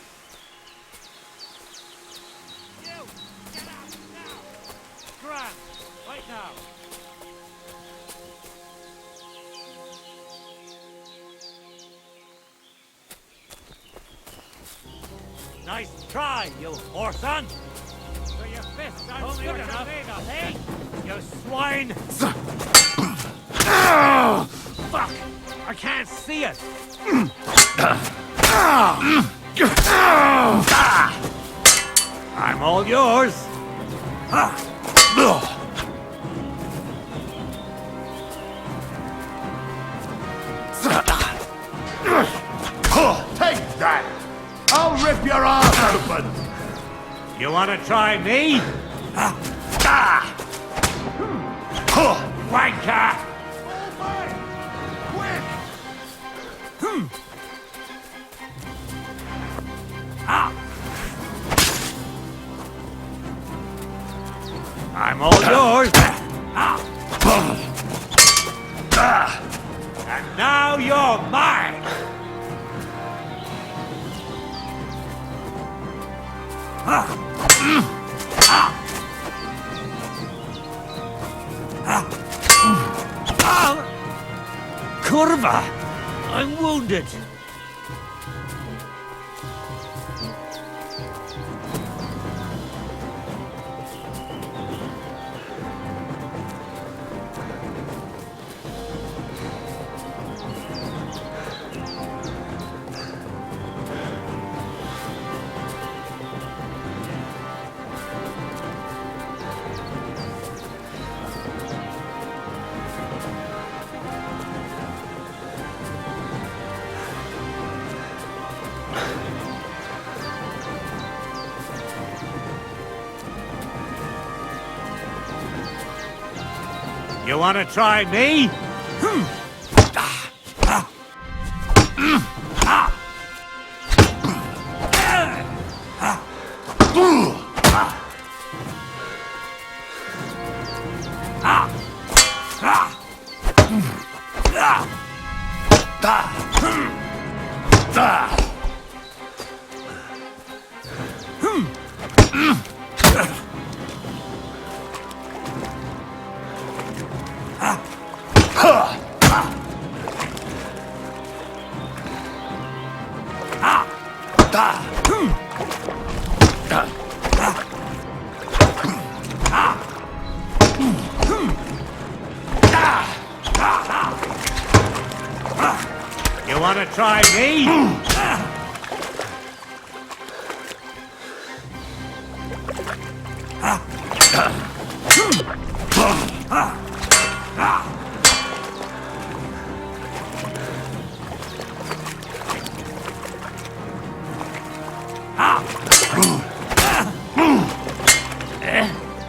You! Get out now! Grant! Right now! Nice try, you whoreson! So your fists aren't good enough, eh? You swine! Fuck! I can't see it! I'm all yours! your arse open! You want to try me? Wanker! I'm all yours. And now you're mine. Curva! I'm wounded. You want to try me? You want to try me?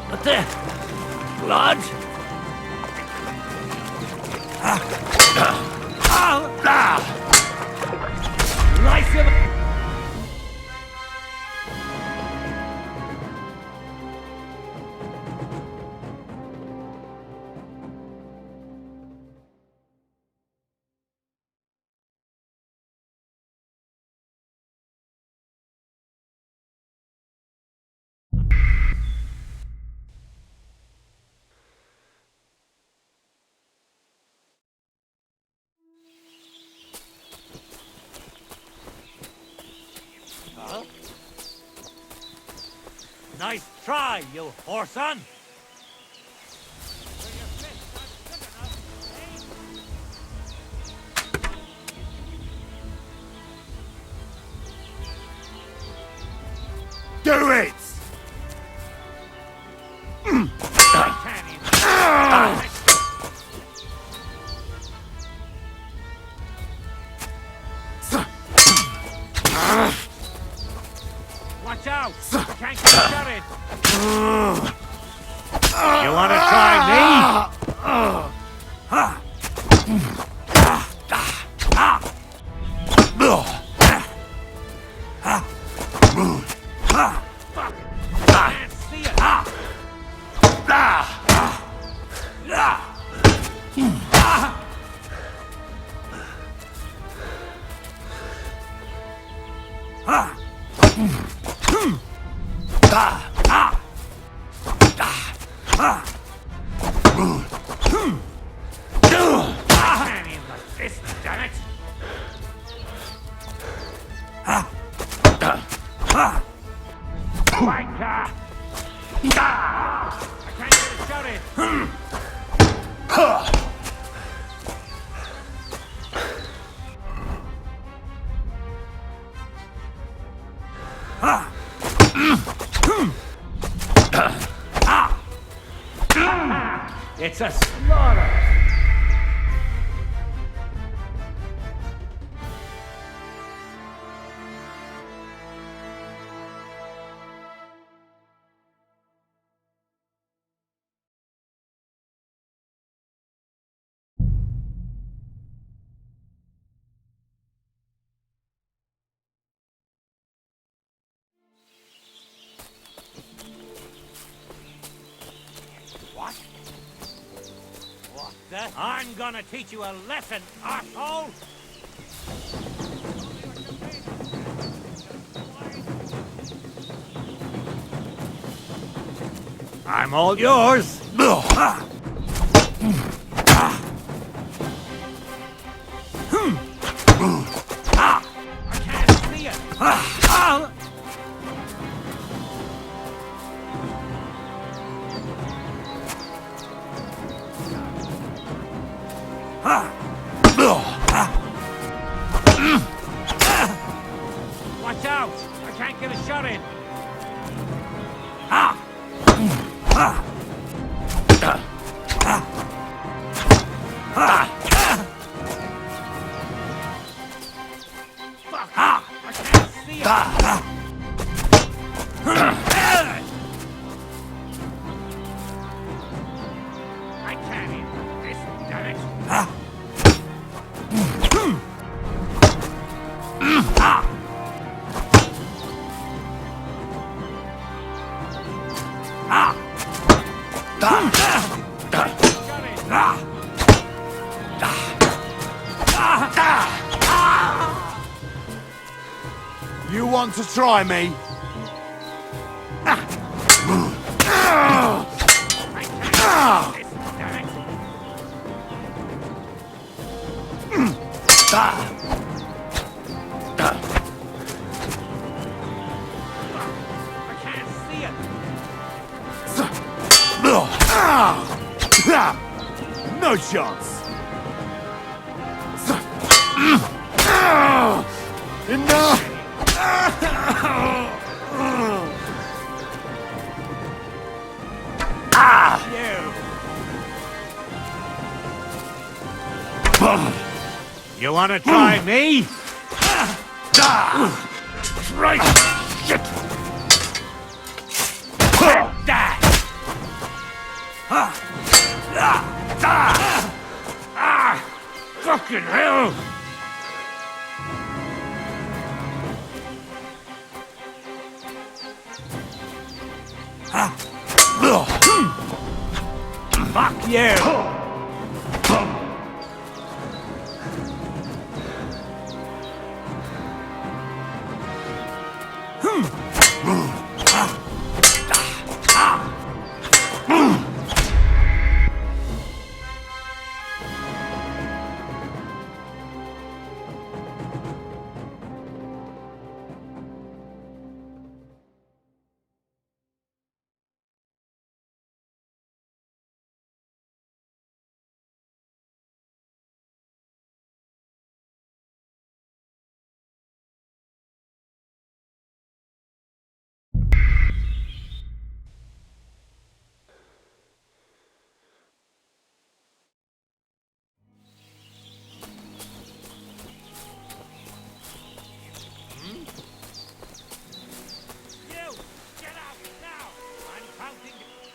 What the? Blood? Slice him! Nice try, you whoreson! Do it! Watch out! I can't get shot in! You wanna try me? Fuck! Can't see it! Hand in the fist, damn it! Wanker! I can't get a shot in! It's a slaughter! master. I'm gonna teach you a lesson, arsehole! I'm all yours! I can't see it! Watch out! I can't get a shot in! Fuck! I can't see it! I can't hit this, damn it! You want to try me? I can't see it! No chance. Enough! You wanna try me? Right! Shit! Die! Fucking hell! Fuck you!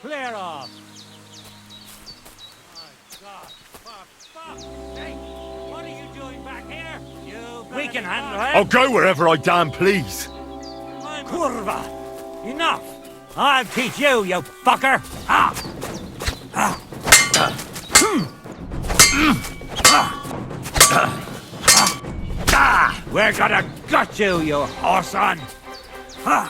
Clear off! My God, fuck! Hey, what are you doing back here? We can handle it! I'll go wherever I damn please. Kurva! Enough! I'll teach you, you fucker! We're gonna gut you, you whoreson! Huh?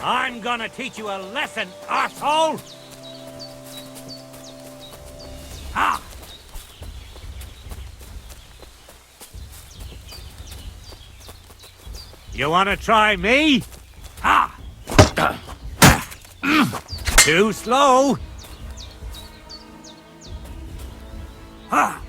I'm gonna teach you a lesson, arsehole! Ha! You wanna try me? Ha! Too slow! Ha!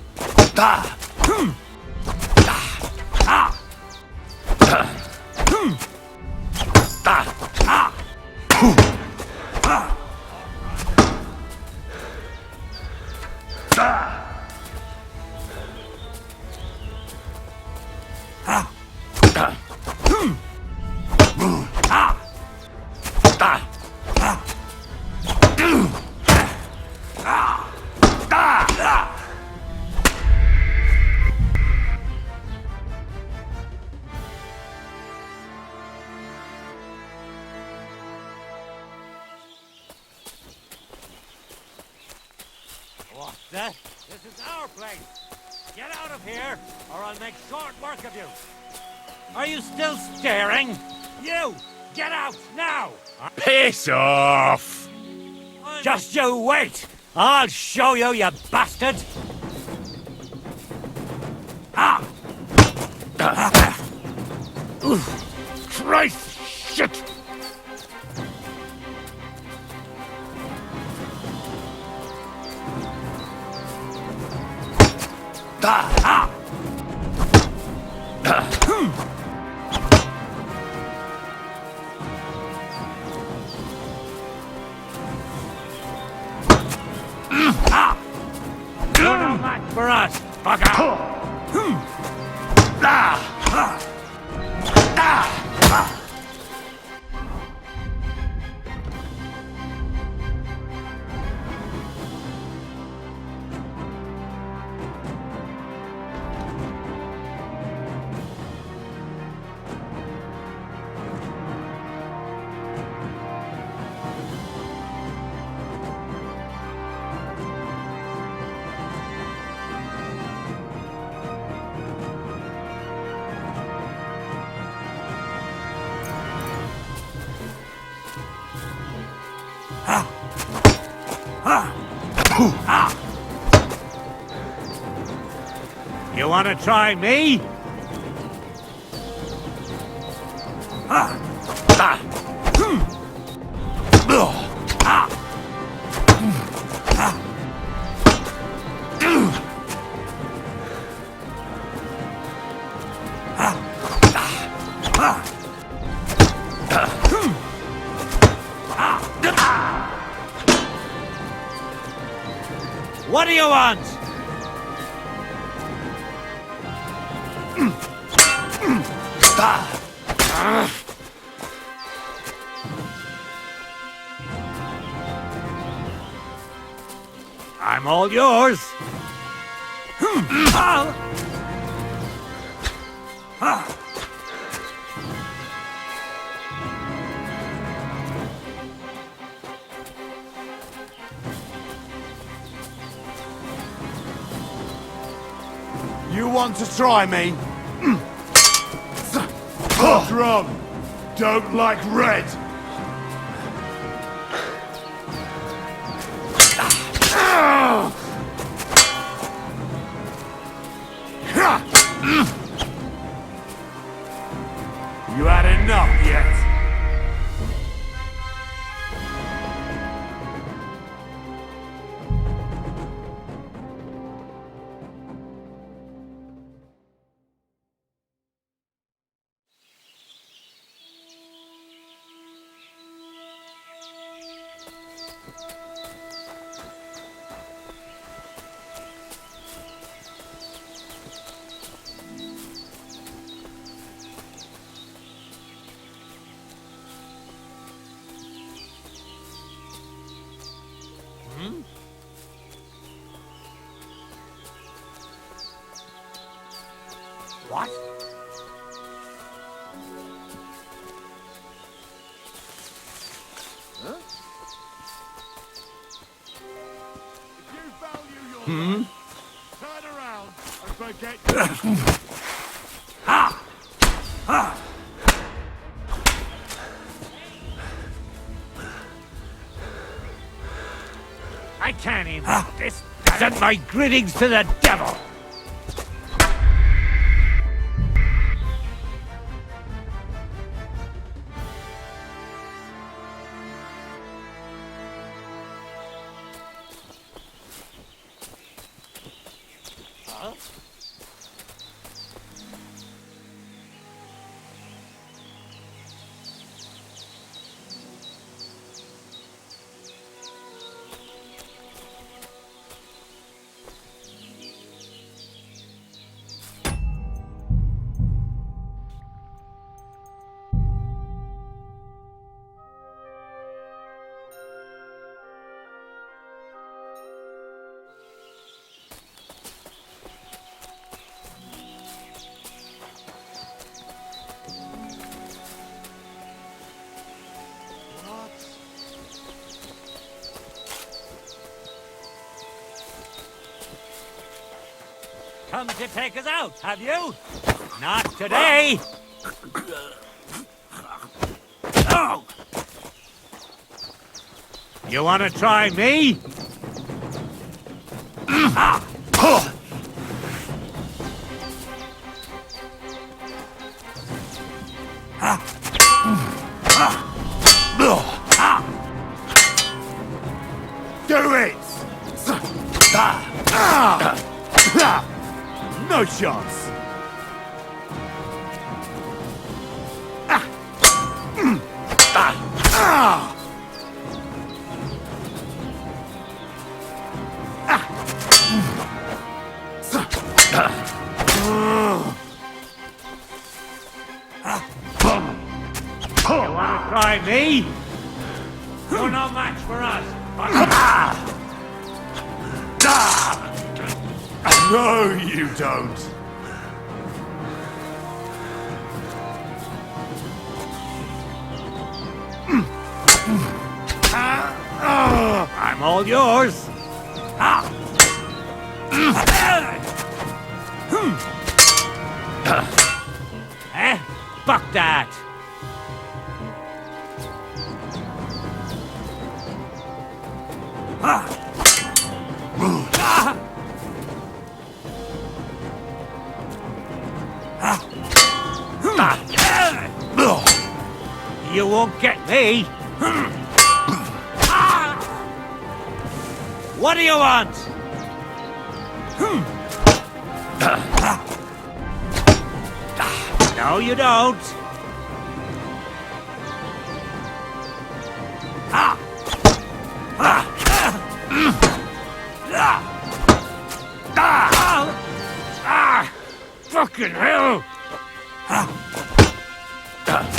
What the? This is our place. Get out of here, or I'll make short work of you. Are you still staring? You! Get out, now! Piss off! Just you wait! I'll show you, you bastard! Ah! Christ! Shit! You're no match for us, bugger! You wanna try me? What do you want? I'm all yours. You want to try me? What's wrong? Don't like red. You had enough yet? What? Huh? If you value your life, turn around and forget I can't even this. Send my greetings to the devil. Huh? come to take us out, have you? Not today! Oh! You want to try me? Do it! No chance! You want to try me? You're no match for us. No, you don't. I'm all yours. Eh? Fuck that. You won't get me. What do you want? No, you don't. Fucking hell!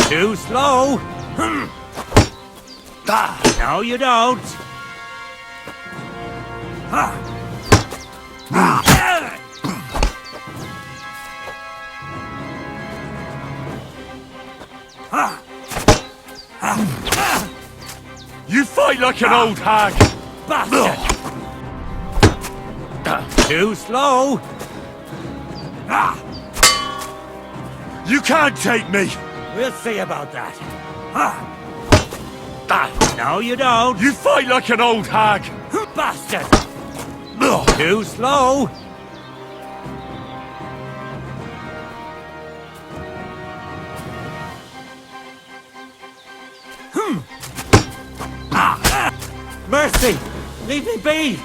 Too slow. No, you don't. You fight like an old hag! Bastard! Too slow. You can't take me! We'll see about that. No, you don't. You fight like an old hag! Bastard! Too slow. Mercy! Leave me be!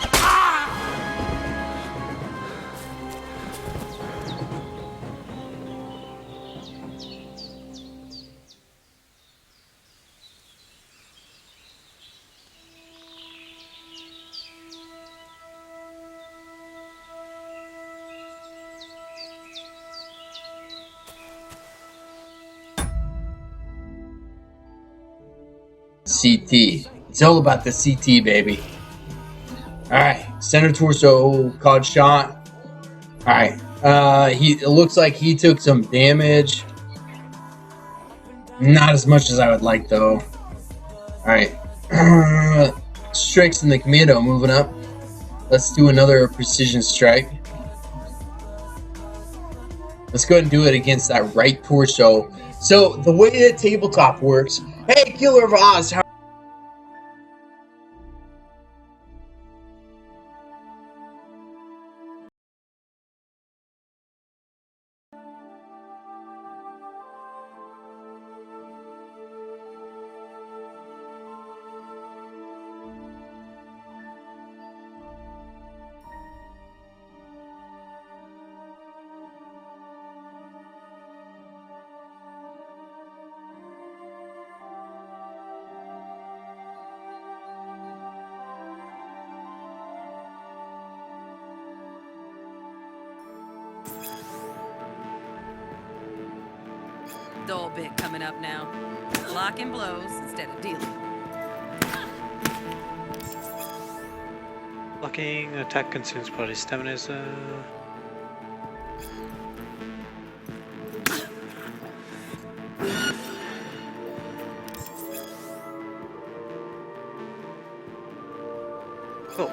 CT. It's all about the CT, baby. Alright, center torso caught shot. Alright, it looks like he took some damage. Not as much as I would like, though. Alright. Strikes in the commando moving up. Let's do another precision strike. Let's go ahead and do it against that right torso. So, the way that tabletop works... Hey, Killer of Oz, how... Dull bit coming up now. Blocking blows instead of dealing. Blocking attack consumes body stamina. Cool.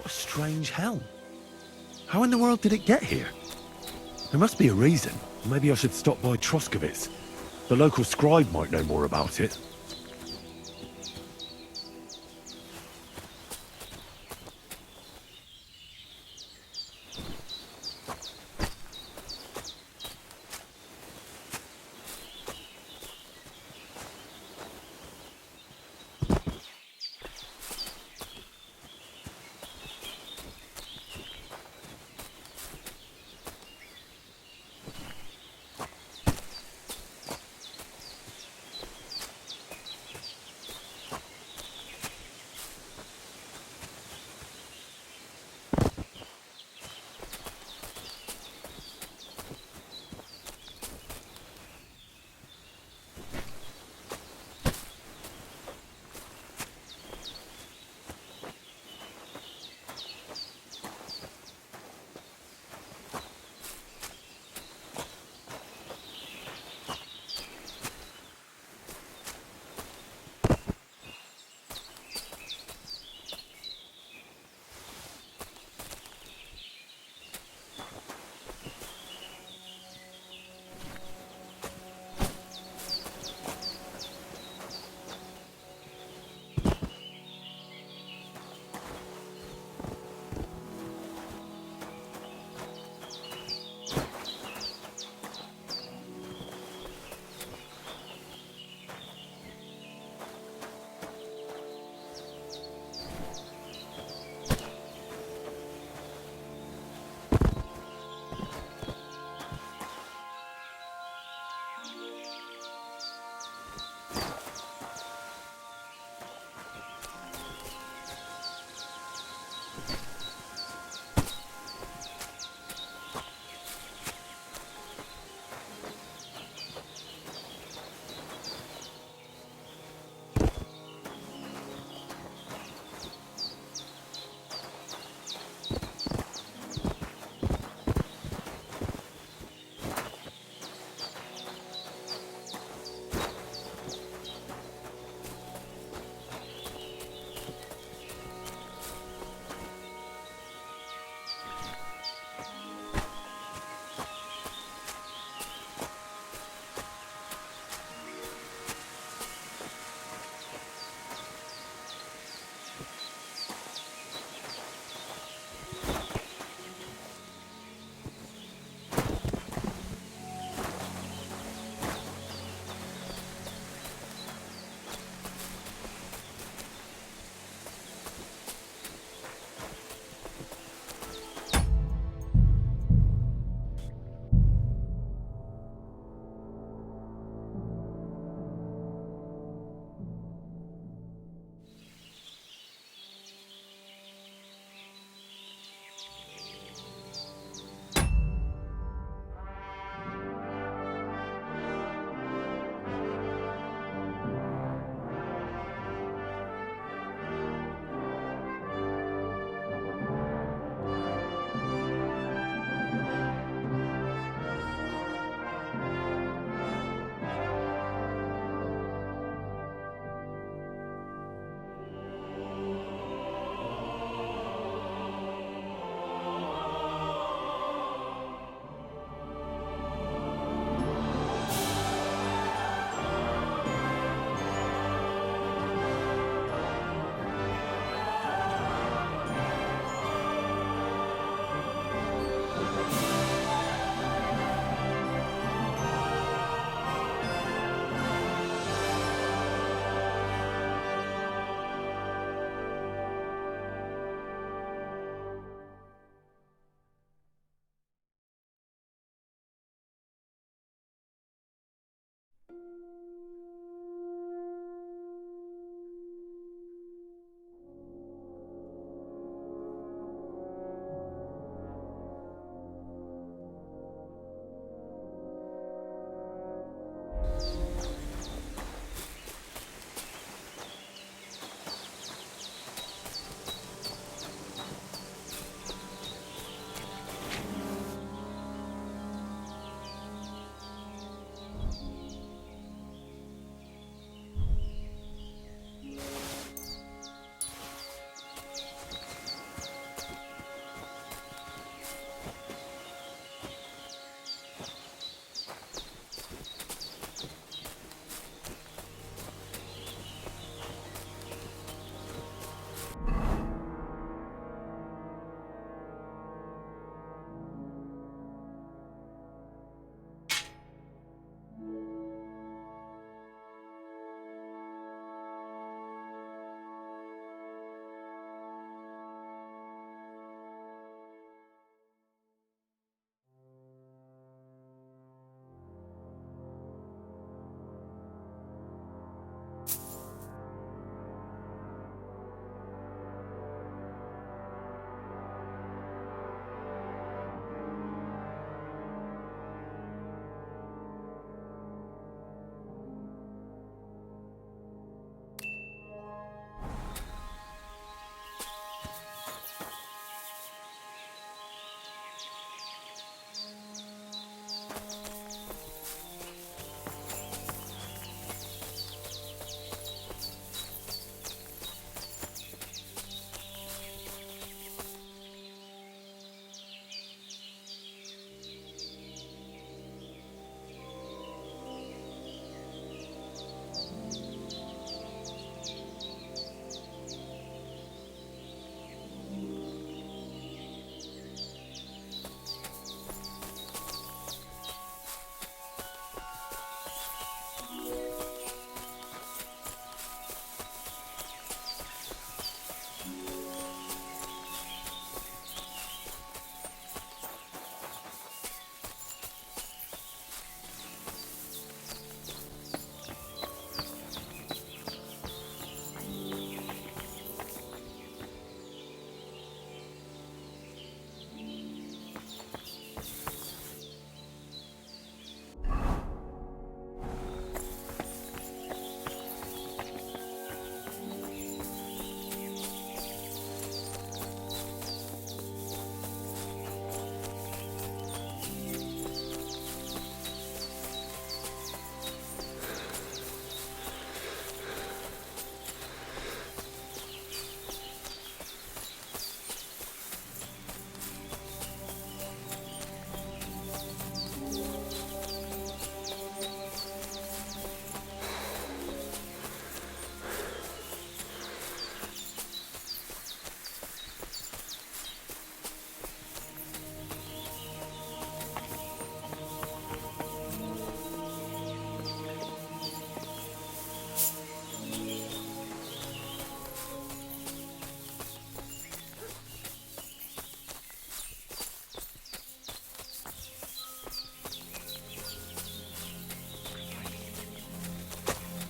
What a strange helm. How in the world did it get here? There must be a reason. Maybe I should stop by Troskovitz. The local scribe might know more about it.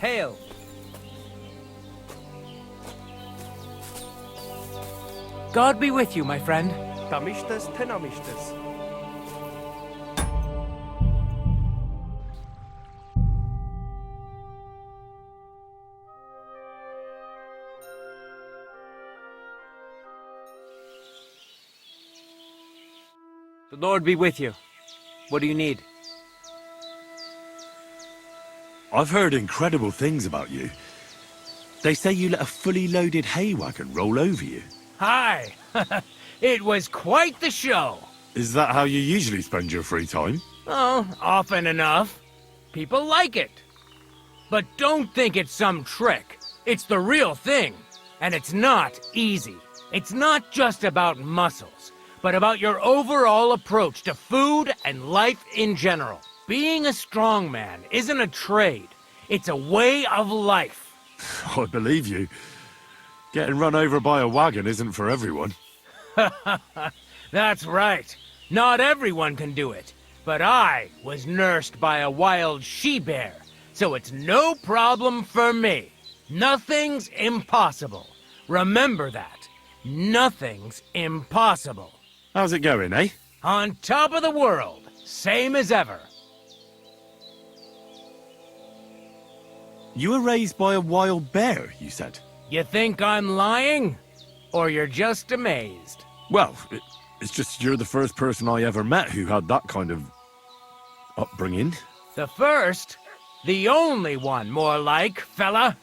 Hail. God be with you, my friend. Tamishtas tenamishtas. The Lord be with you. What do you need? I've heard incredible things about you. They say you let a fully loaded hay wagon roll over you. Hi! It was quite the show. Is that how you usually spend your free time? Oh, often enough. People like it. But don't think it's some trick. It's the real thing. And it's not easy. It's not just about muscles, but about your overall approach to food and life in general. Being a strongman isn't a trade. It's a way of life. I believe you. Getting run over by a wagon isn't for everyone. That's right. Not everyone can do it. But I was nursed by a wild she-bear, so it's no problem for me. Nothing's impossible. Remember that. Nothing's impossible. How's it going, eh? On top of the world, same as ever. You were raised by a wild bear, you said? You think I'm lying? Or you're just amazed? Well, it's just you're the first person I ever met who had that kind of upbringing. The first? The only one, more like, fella.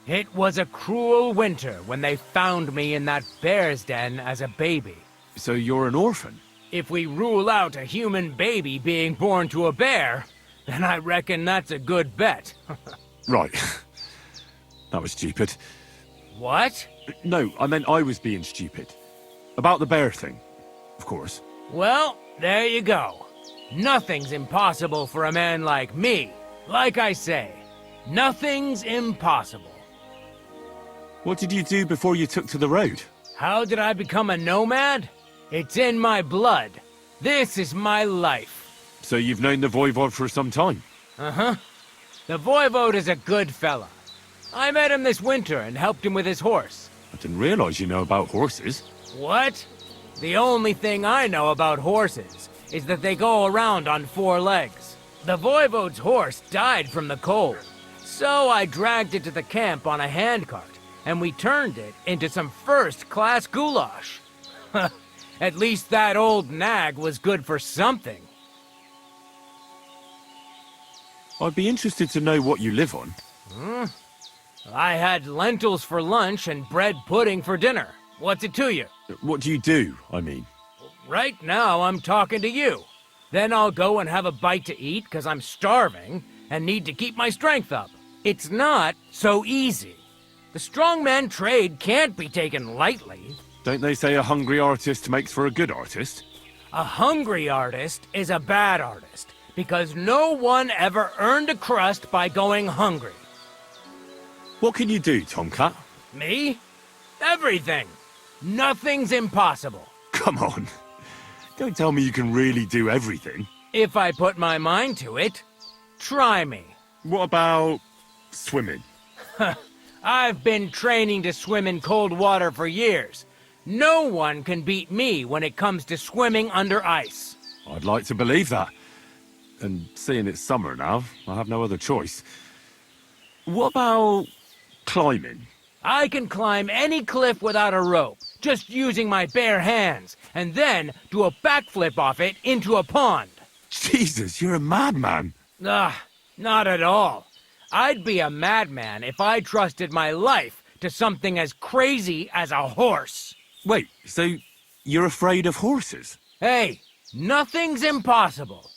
It was a cruel winter when they found me in that bear's den as a baby. So you're an orphan? If we rule out a human baby being born to a bear, then I reckon that's a good bet. Right. That was stupid. What? No, I meant I was being stupid. About the bear thing, of course. Well, there you go. Nothing's impossible for a man like me. Like I say, nothing's impossible. What did you do before you took to the road? How did I become a nomad? It's in my blood. This is my life. So you've known the Voivod for some time? Uh-huh. The Voivode is a good fella. I met him this winter and helped him with his horse. I didn't realize you know about horses. What? The only thing I know about horses is that they go around on 4 legs. The Voivode's horse died from the cold, so I dragged it to the camp on a handcart, and we turned it into some first-class goulash. At least that old nag was good for something. I'd be interested to know what you live on. I had lentils for lunch and bread pudding for dinner. What's it to you? What do you do, I mean? Right now, I'm talking to you. Then I'll go and have a bite to eat because I'm starving and need to keep my strength up. It's not so easy. The strongman trade can't be taken lightly. Don't they say a hungry artist makes for a good artist? A hungry artist is a bad artist because no one ever earned a crust by going hungry. What can you do, Tomcat? Me? Everything. Nothing's impossible. Come on. Don't tell me you can really do everything. If I put my mind to it, try me. What about swimming? I've been training to swim in cold water for years. No one can beat me when it comes to swimming under ice. I'd like to believe that. And seeing it's summer now, I have no other choice. What about climbing? I can climb any cliff without a rope, just using my bare hands, and then do a backflip off it into a pond. Jesus, you're a madman. Not at all. I'd be a madman if I trusted my life to something as crazy as a horse. Wait, so you're afraid of horses? Hey, nothing's impossible.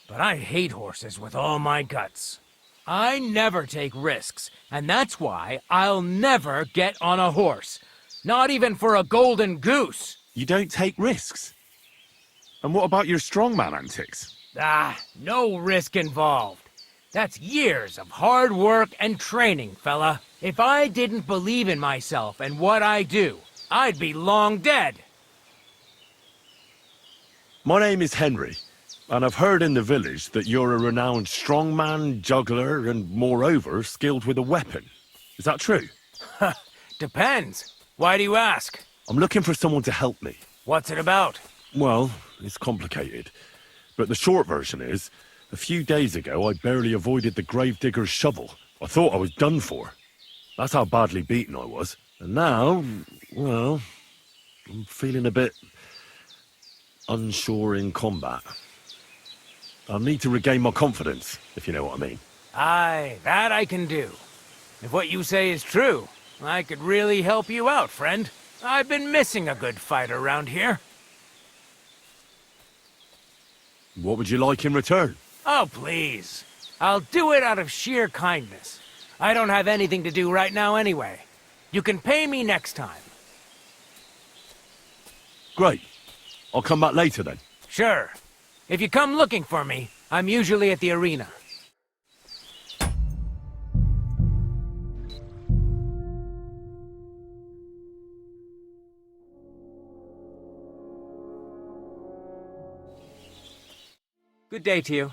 But I hate horses with all my guts. I never take risks, and that's why I'll never get on a horse. Not even for a golden goose. You don't take risks? And what about your strongman antics? No risk involved. That's years of hard work and training, fella. If I didn't believe in myself and what I do, I'd be long dead. My name is Henry. And I've heard in the village that you're a renowned strongman, juggler, and moreover, skilled with a weapon. Is that true? Depends. Why do you ask? I'm looking for someone to help me. What's it about? Well, it's complicated. But the short version is, a few days ago I barely avoided the gravedigger's shovel. I thought I was done for. That's how badly beaten I was. And now, well, I'm feeling a bit unsure in combat. I'll need to regain my confidence, if you know what I mean. Aye, that I can do. If what you say is true, I could really help you out, friend. I've been missing a good fighter around here. What would you like in return? Oh, please. I'll do it out of sheer kindness. I don't have anything to do right now anyway. You can pay me next time. Great. I'll come back later then. Sure. If you come looking for me, I'm usually at the arena. Good day to you.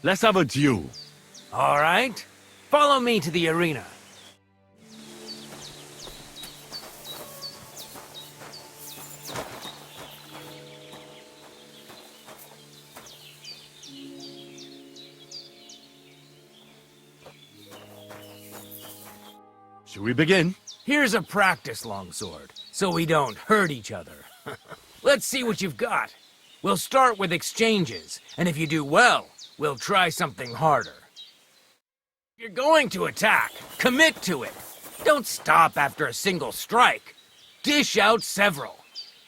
Let's have a duel. All right. Follow me to the arena. Shall we begin? Here's a practice longsword, so we don't hurt each other. Let's see what you've got. We'll start with exchanges, and if you do well, we'll try something harder. If you're going to attack, commit to it. Don't stop after a single strike. Dish out several.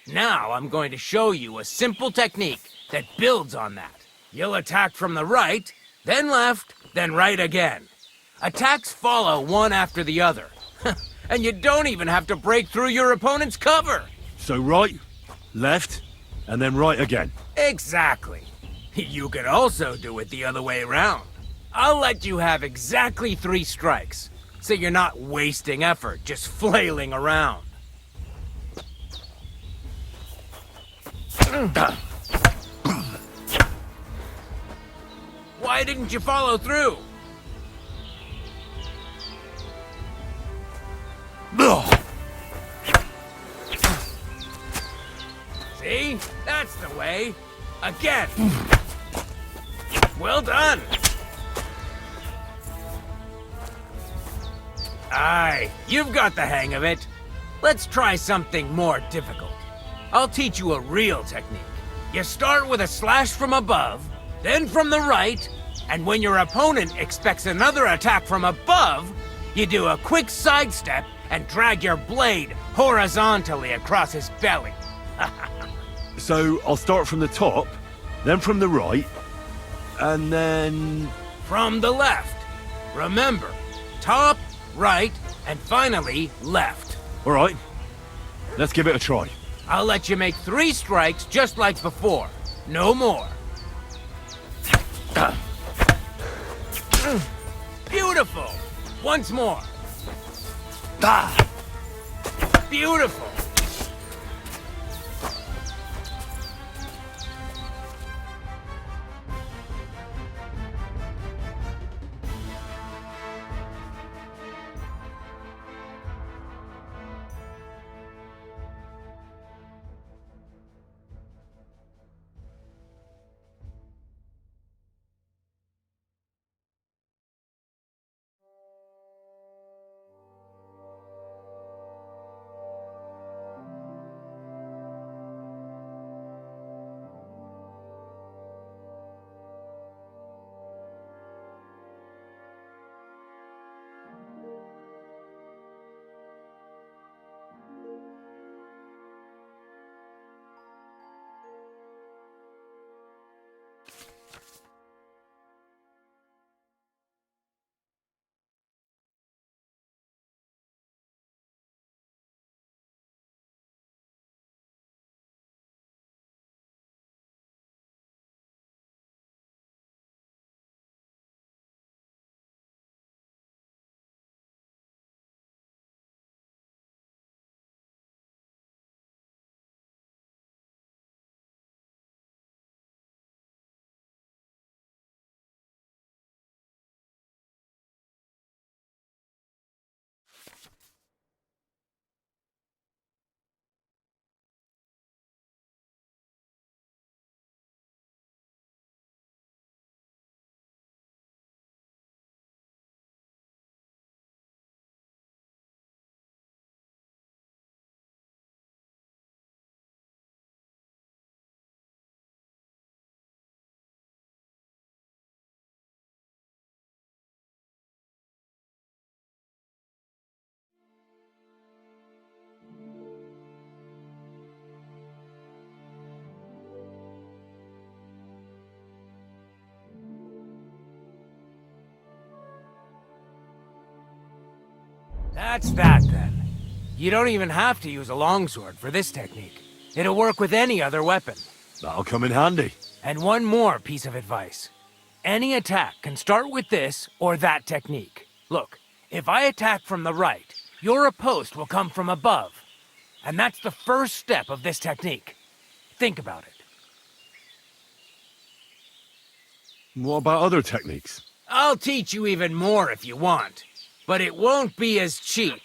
Now I'm going to show you a simple technique that builds on that. You'll attack from the right, then left, then right again. Attacks follow one after the other. And you don't even have to break through your opponent's cover. So right, left, and then right again. Exactly. You can also do it the other way around. I'll let you have exactly 3 strikes, so you're not wasting effort just flailing around. Why didn't you follow through? See? That's the way. Again. Well done. Aye, you've got the hang of it. Let's try something more difficult. I'll teach you a real technique. You start with a slash from above, then from the right, and when your opponent expects another attack from above, you do a quick sidestep and drag your blade horizontally across his belly. So I'll start from the top, then from the right, and then... From the left. Remember, top, right, and finally left. All right, let's give it a try. I'll let you make 3 strikes just like before. No more. Beautiful. Once more. Beautiful. That's that, then. You don't even have to use a longsword for this technique. It'll work with any other weapon. That'll come in handy. And one more piece of advice. Any attack can start with this or that technique. Look, if I attack from the right, your riposte will come from above. And that's the first step of this technique. Think about it. What about other techniques? I'll teach you even more if you want. But it won't be as cheap.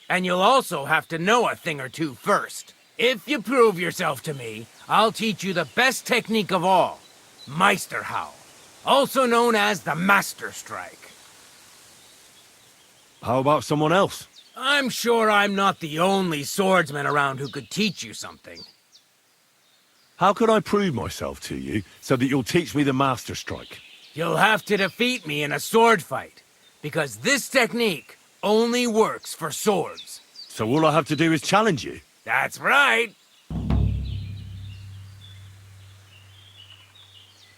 And you'll also have to know a thing or two first. If you prove yourself to me, I'll teach you the best technique of all. Meisterhowl. Also known as the Master Strike. How about someone else? I'm sure I'm not the only swordsman around who could teach you something. How could I prove myself to you so that you'll teach me the Master Strike? You'll have to defeat me in a sword fight. Because this technique only works for swords. So all I have to do is challenge you? That's right.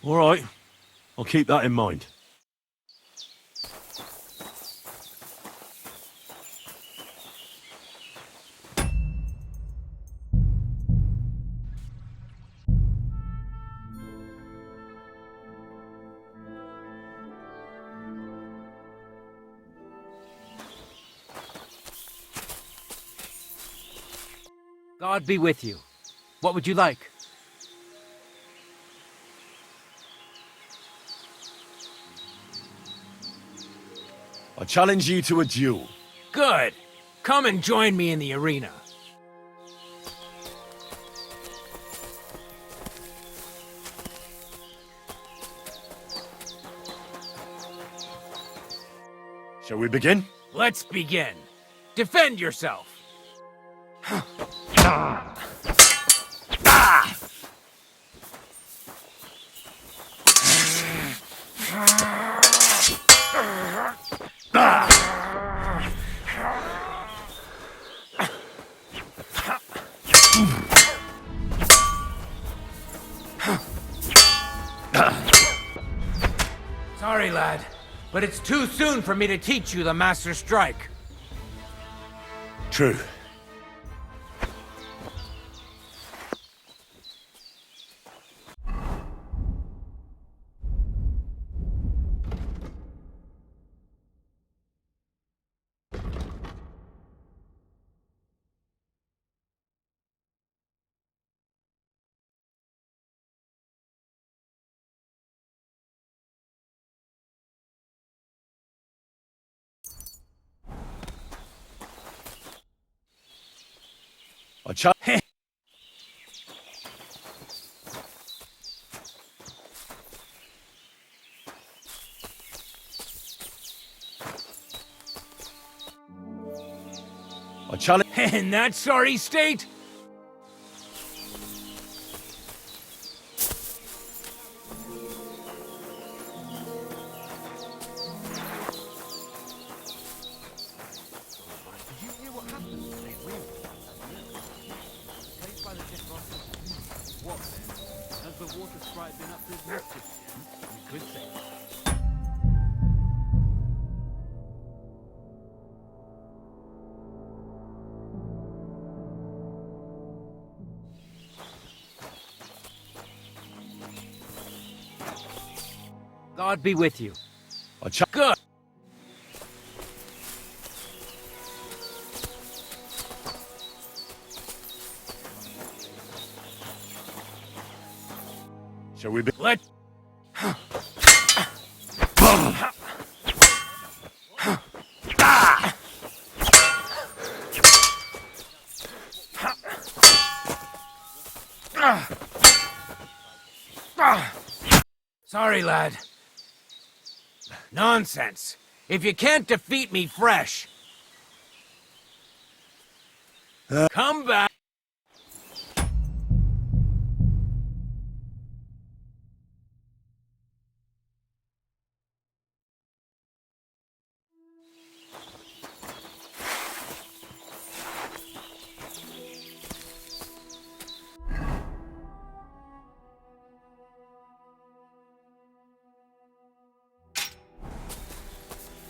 All right. I'll keep that in mind. God be with you. What would you like? I challenge you to a duel. Good. Come and join me in the arena. Shall we begin? Let's begin. Defend yourself. Sorry, lad, but it's too soon for me to teach you the Master Strike. True. I challenge. I challenge. In that sorry state? God be with you. Good. Shall we be? Let. Sorry, lad. Nonsense. If you can't defeat me fresh, come back.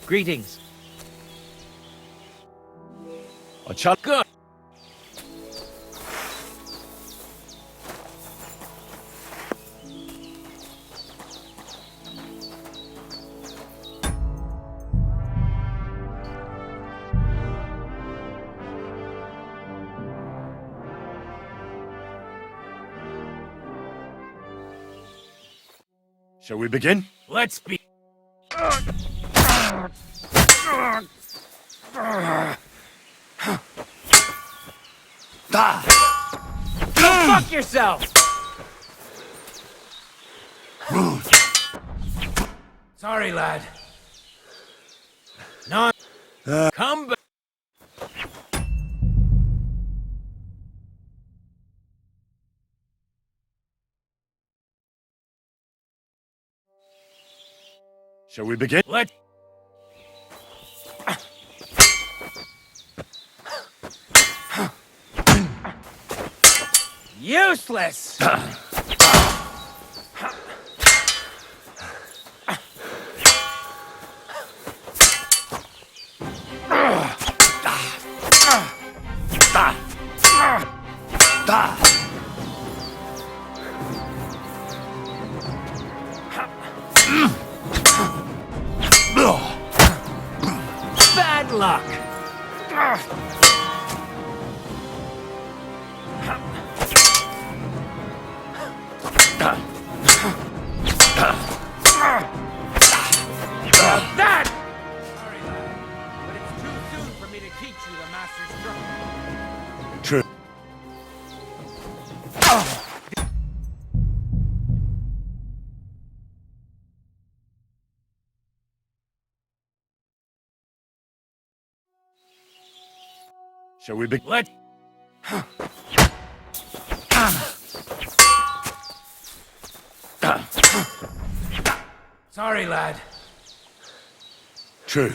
Greetings. I challenge. Good. Shall we begin? Let's be. Go fuck yourself! Sorry, lad. No. Come back. Shall we begin? Let's. Useless! Bad luck! That! Sorry, lad, but it's too soon for me to teach you the master stroke. True. Shall we begin? Let's. Sorry, lad. True.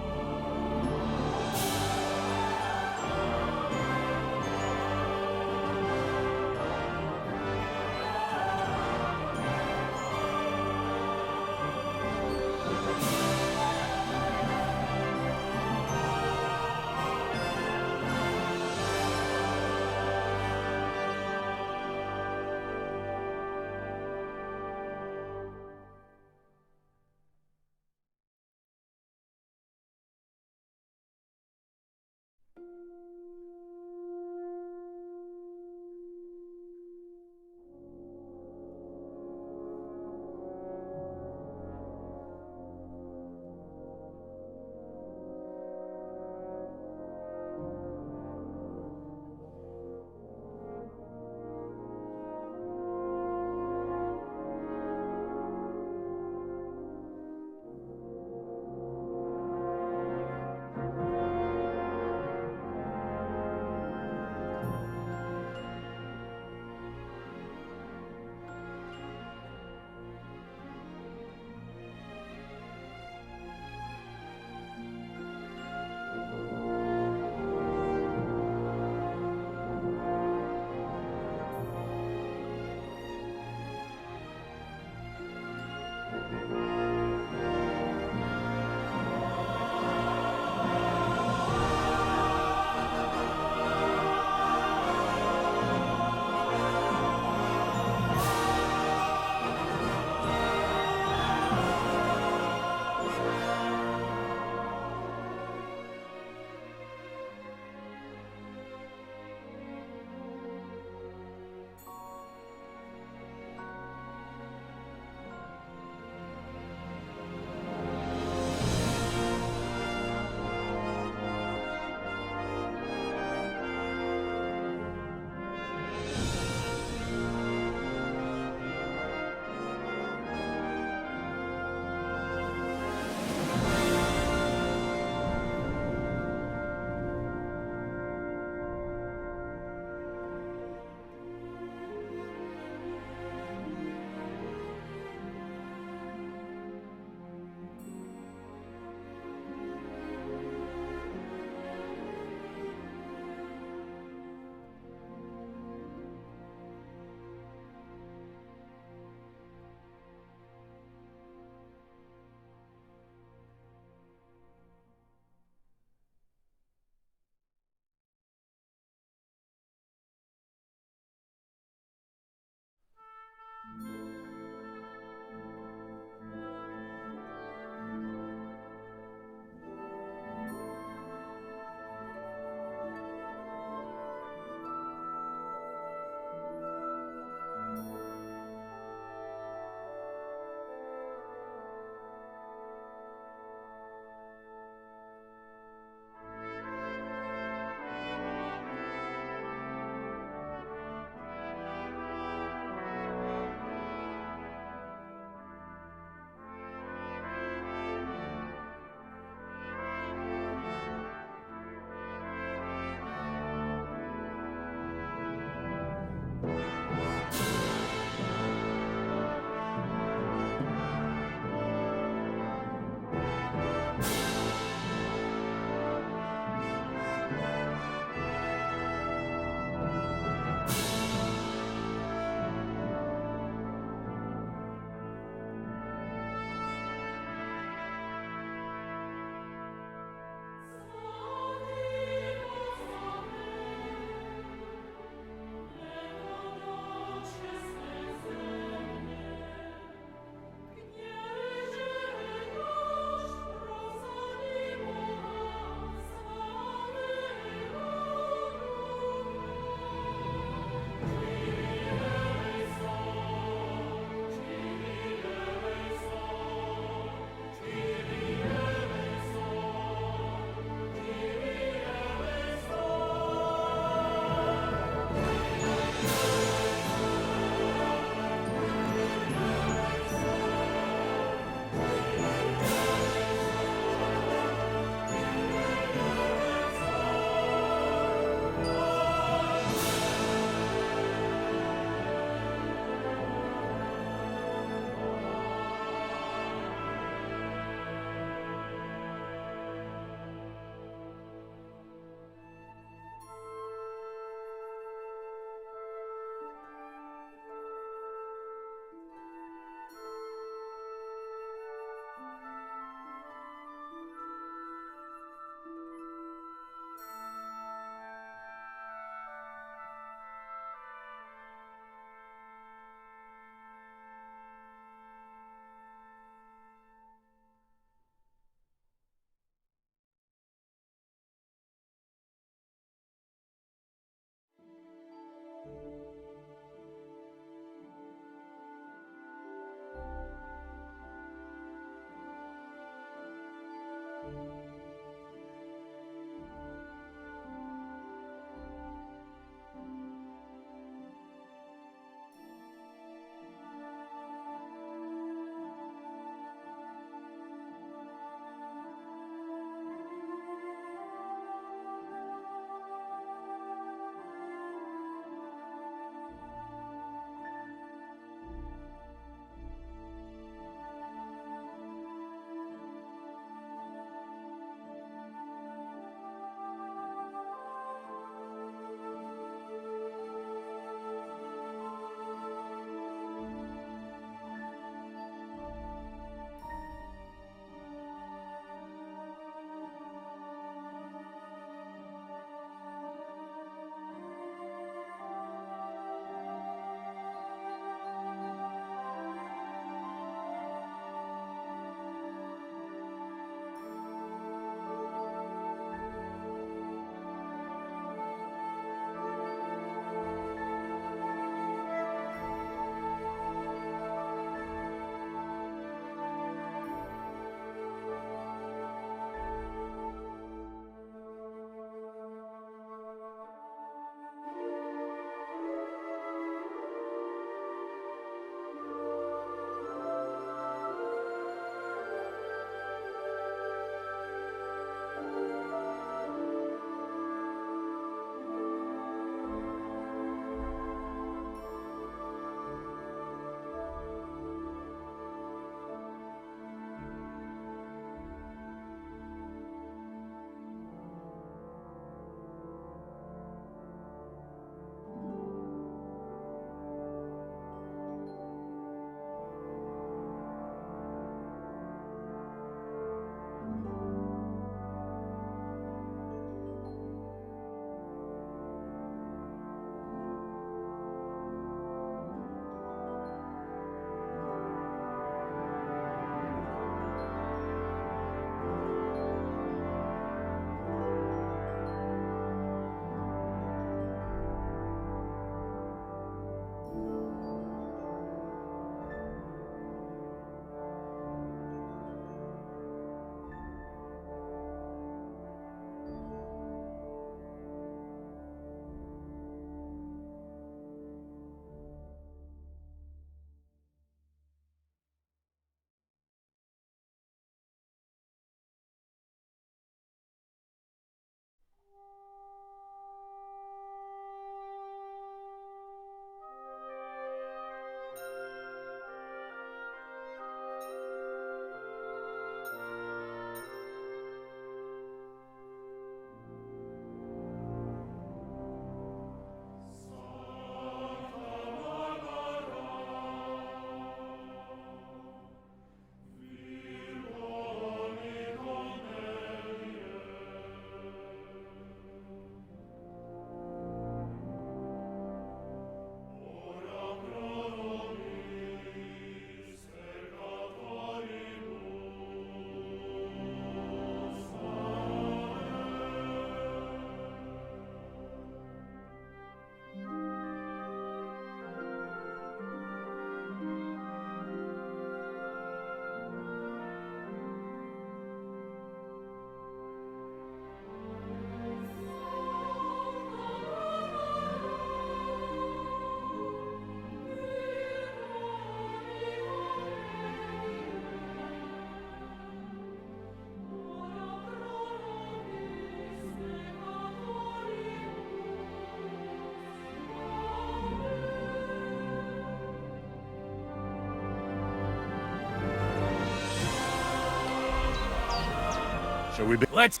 Shall we be? Let's...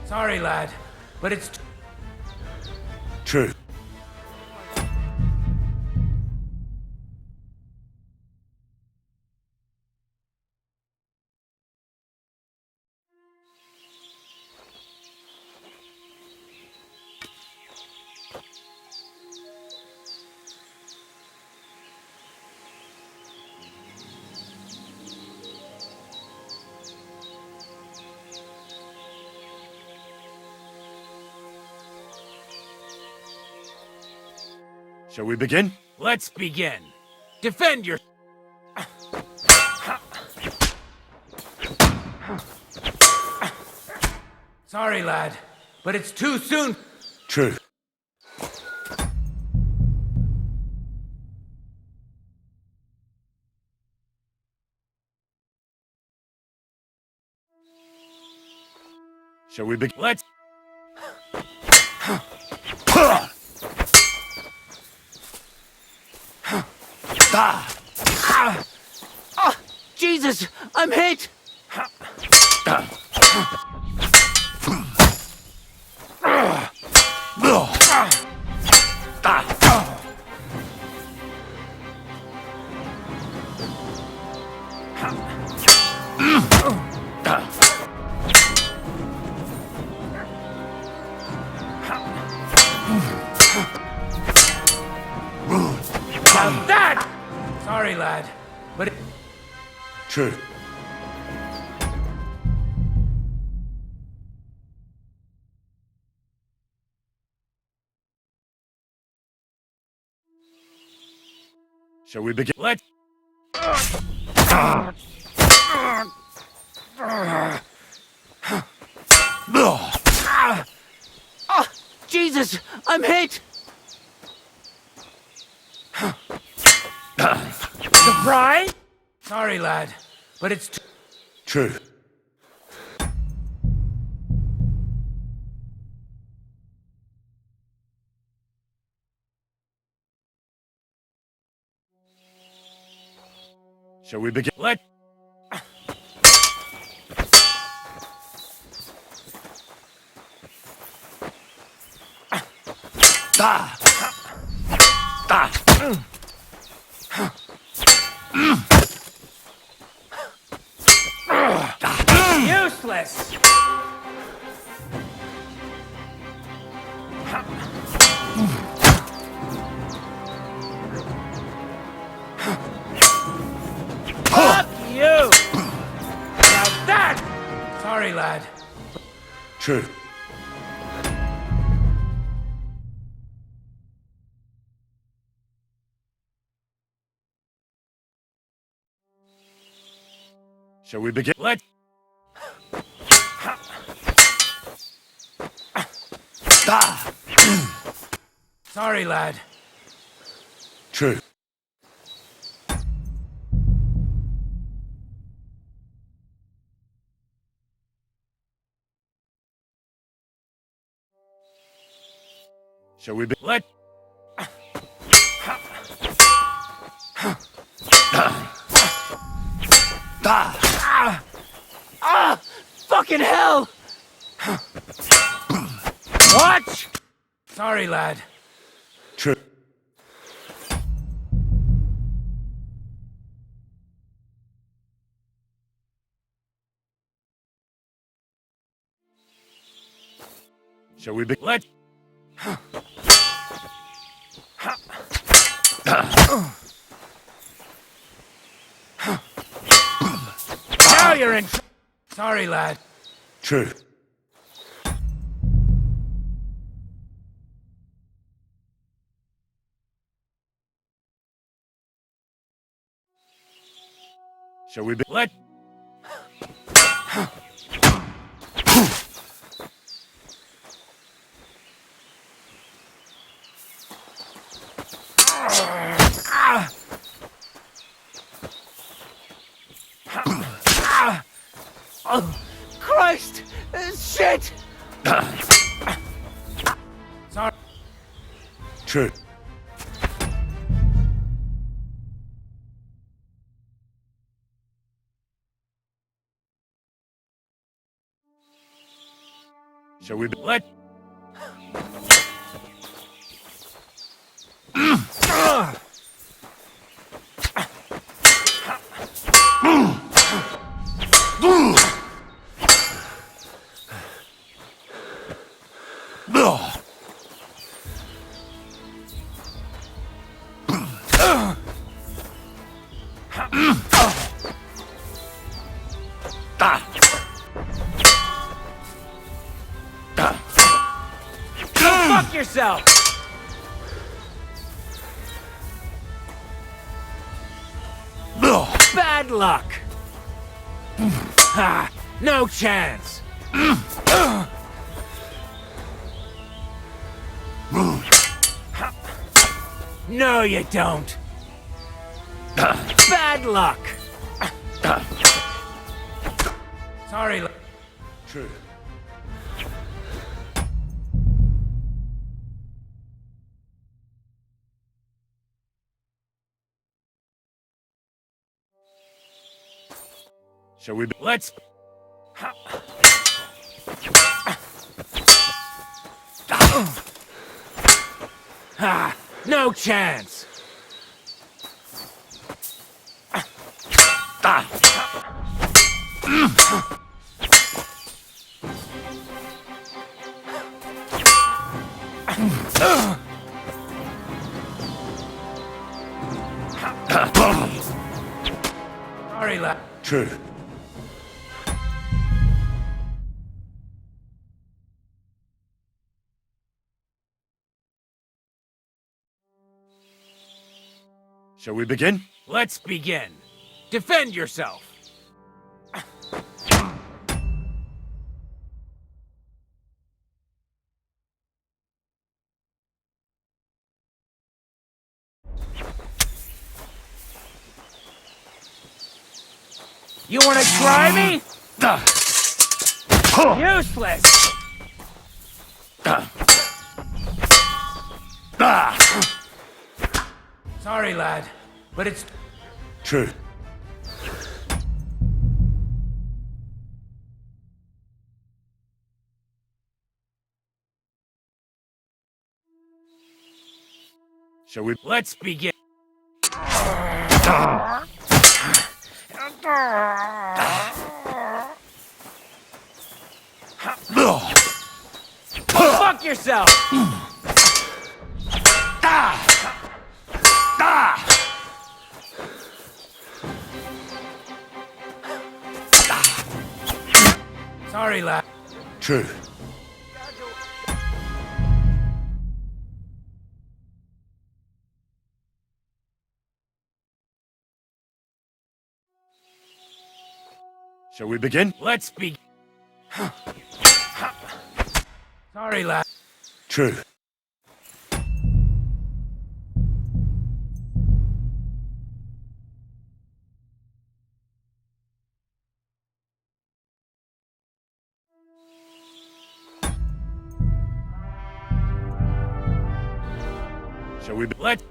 Sorry, lad, but it's... True. Shall we begin? Let's begin. Defend your... Sorry, lad, but it's too soon. True. Shall we begin? Let's... Oh, Jesus! I'm hit! Now that! Sorry, lad, but... True. Shall we begin? Let's... Oh, Jesus! I'm hit! Surprise? Sorry, lad, but it's... True. Shall we begin? Let... Useless! Fuck you! Now that! Sorry, lad. True. Shall we begin? Let's... Sorry, lad. True. Shall we be? Let... Fucking hell! What? Sorry, lad. True. Shall we be? Let. Now you're in. Sorry, lad. True. Shall we be? Let. Oh, Christ! Shit! Sorry. True. Shall we be? Let. Fuck yourself! Bad luck! Ha! No chance! No, you don't! Bad luck! Sorry. True. Shall we be? Let's. Ha! No chance! Sorry, lad. True. Shall we begin? Let's begin. Defend yourself. You want to try me? Useless. Sorry, lad, but it's true. Shall we? Let's begin. Fuck yourself! Sorry, lad. True. Shall we begin? Let's begin. Sorry, lad. True. Shall we? Let.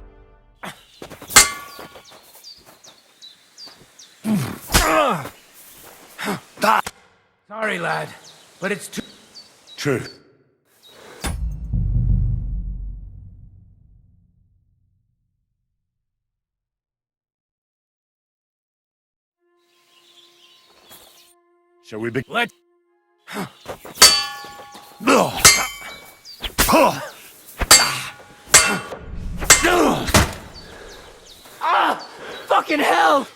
Sorry, lad, but it's too. True. Shall we begin? Let. Fucking hell!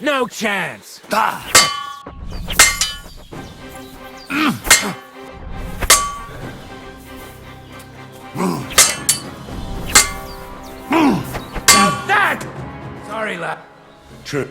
No chance! Now that! Sorry, lad. True.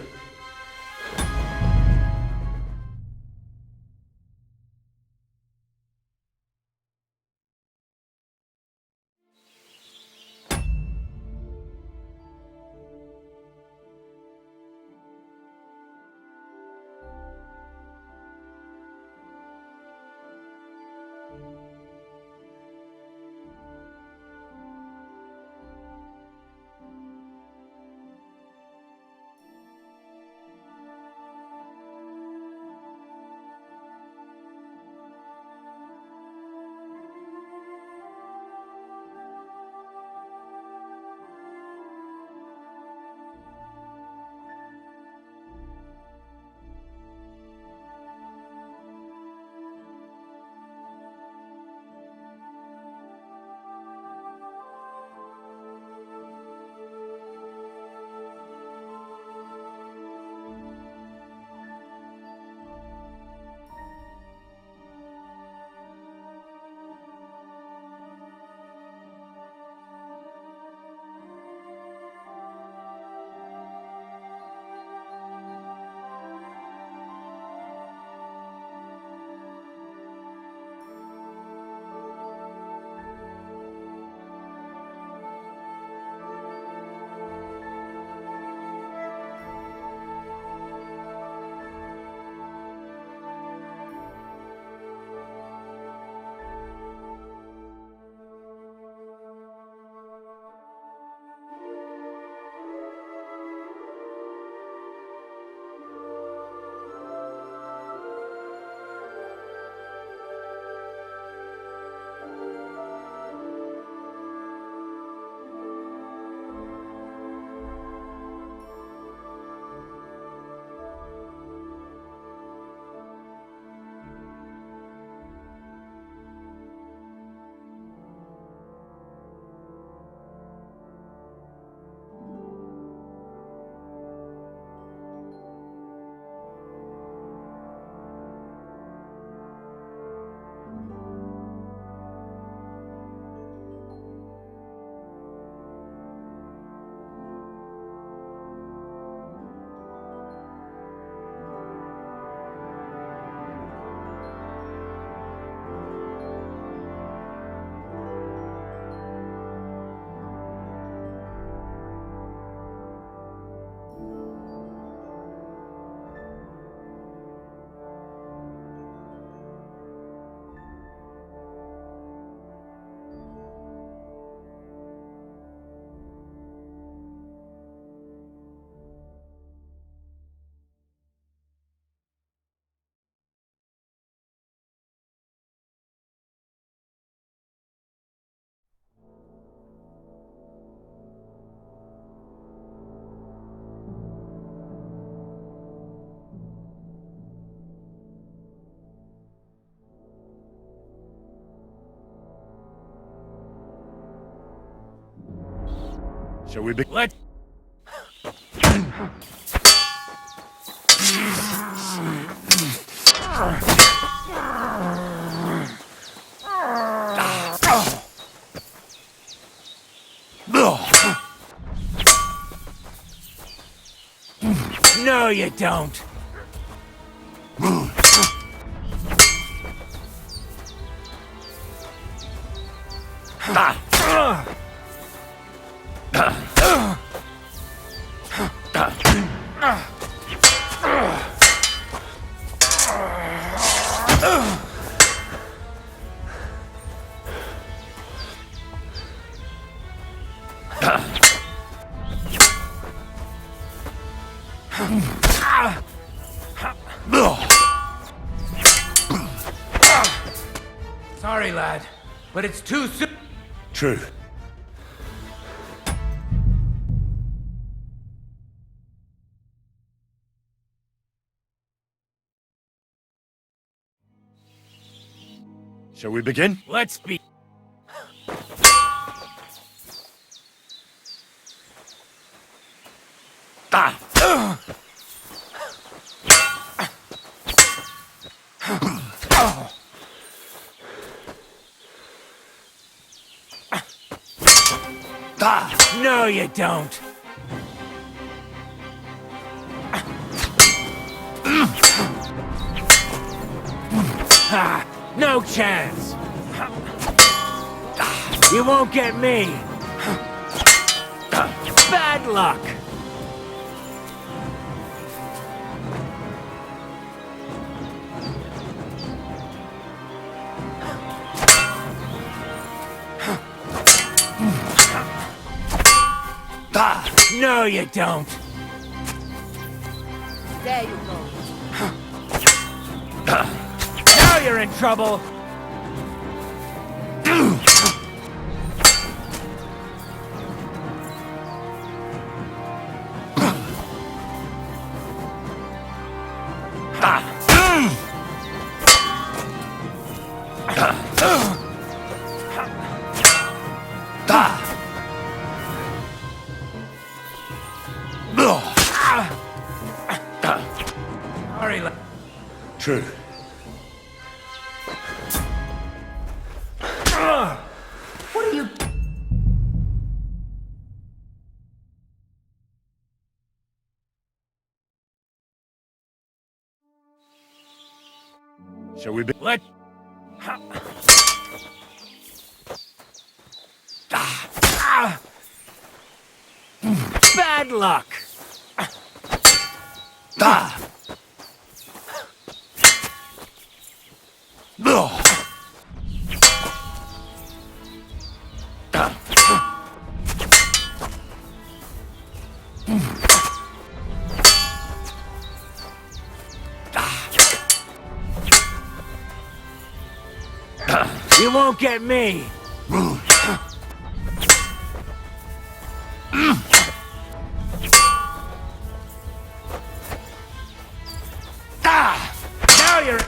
Shall we be? Let. No, you don't. Sorry, lad, but it's too soon. True. Shall we begin? Let's be... No, you don't. No chance. You won't get me. Bad luck. No, you don't. There you go. Now you're in trouble. True. What are you... Shall we be... Let... Bad luck. You won't get me. Now you're...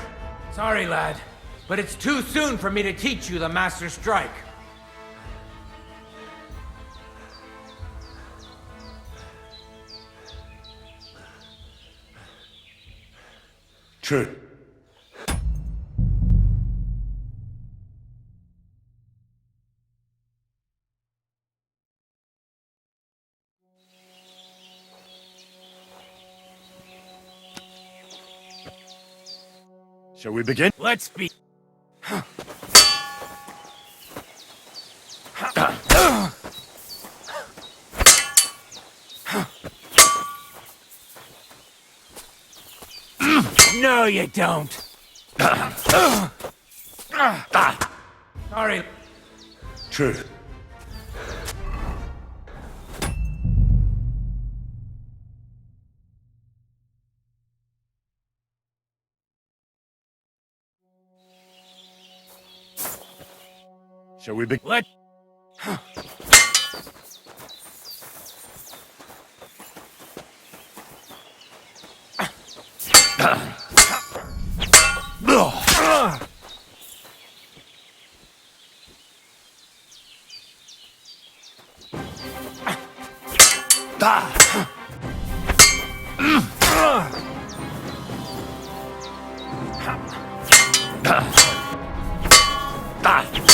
Sorry, lad, but it's too soon for me to teach you the Master Strike. True. Shall we begin? Let's be... No, you don't. Sorry. True. Shall we begin? Let...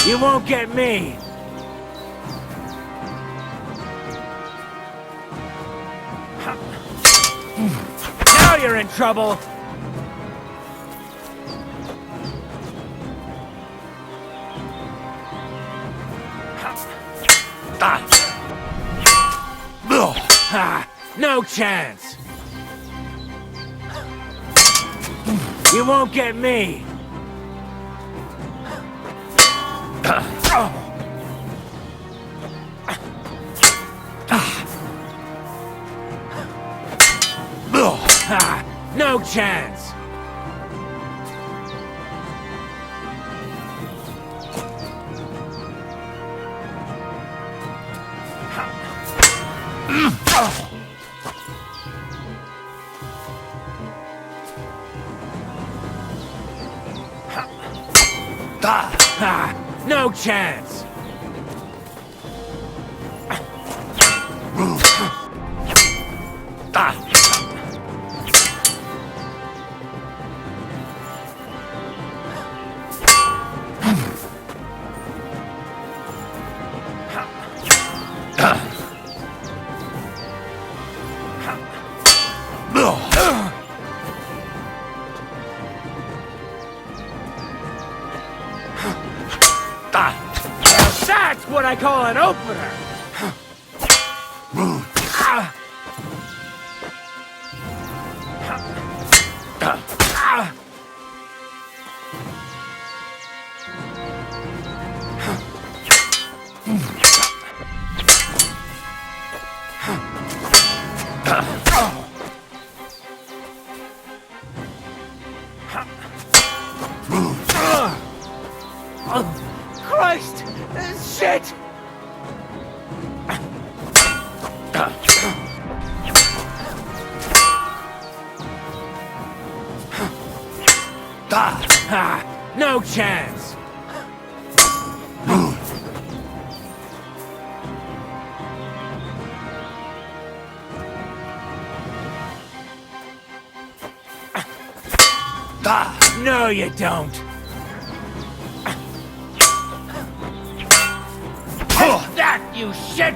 You won't get me. Now you're in trouble. No chance. You won't get me. No chance. Ha! No chance! That's what I call an opener! Christ! Shit! No chance! No, you don't! Take that, you shit!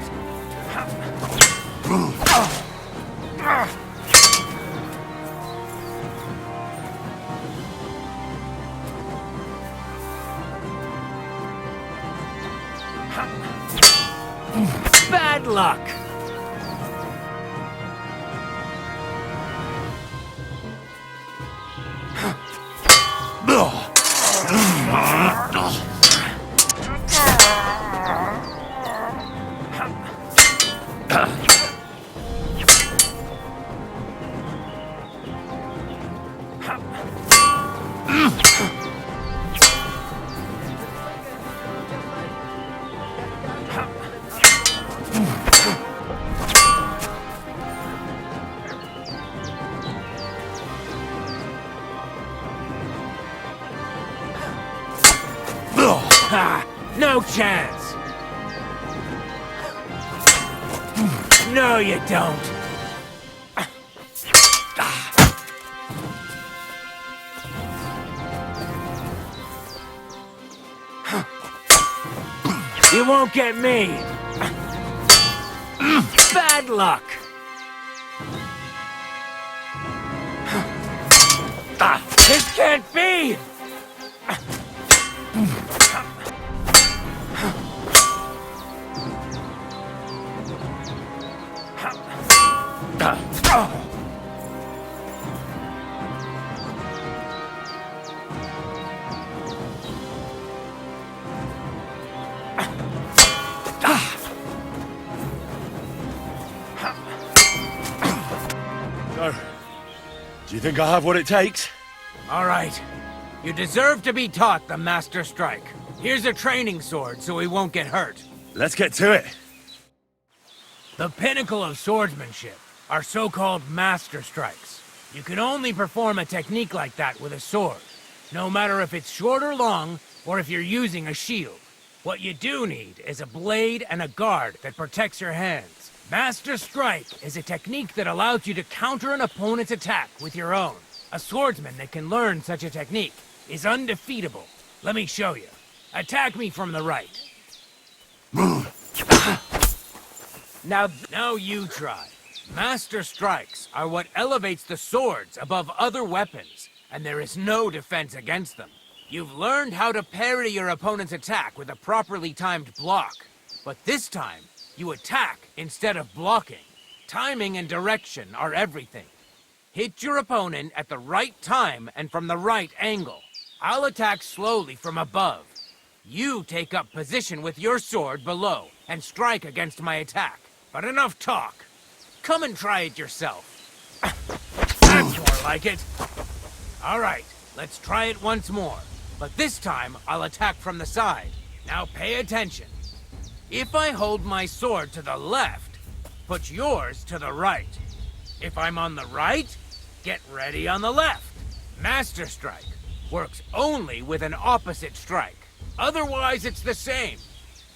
Bad luck! No chance! No, you don't! You won't get me! Bad luck! This can't be! So, do you think I have what it takes? All right. You deserve to be taught the Master Strike. Here's a training sword so he won't get hurt. Let's get to it. The pinnacle of swordsmanship are so-called Master Strikes. You can only perform a technique like that with a sword, no matter if it's short or long, or if you're using a shield. What you do need is a blade and a guard that protects your hands. Master Strike is a technique that allows you to counter an opponent's attack with your own. A swordsman that can learn such a technique is undefeatable. Let me show you. Attack me from the right. Now you try. Master Strikes are what elevates the swords above other weapons, and there is no defense against them. You've learned how to parry your opponent's attack with a properly timed block, but this time, you attack instead of blocking. Timing and direction are everything. Hit your opponent at the right time and from the right angle. I'll attack slowly from above. You take up position with your sword below and strike against my attack. But enough talk. Come and try it yourself. That's more like it. All right, let's try it once more. But this time, I'll attack from the side. Now pay attention. If I hold my sword to the left, put yours to the right. If I'm on the right, get ready on the left. Master Strike works only with an opposite strike. Otherwise, it's the same.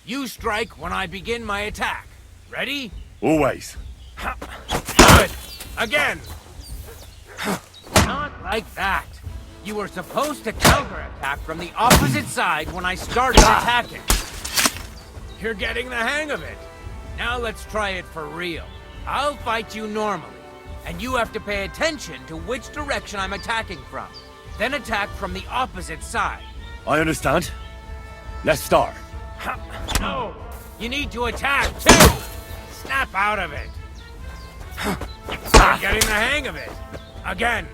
You strike when I begin my attack. Ready? Always. Good. Again. Not like that. You were supposed to counterattack from the opposite side when I started attacking. You're getting the hang of it. Now let's try it for real. I'll fight you normally, and you have to pay attention to which direction I'm attacking from. Then attack from the opposite side. I understand. Let's start. No! You need to attack, too! Snap out of it. You're getting the hang of it. Again.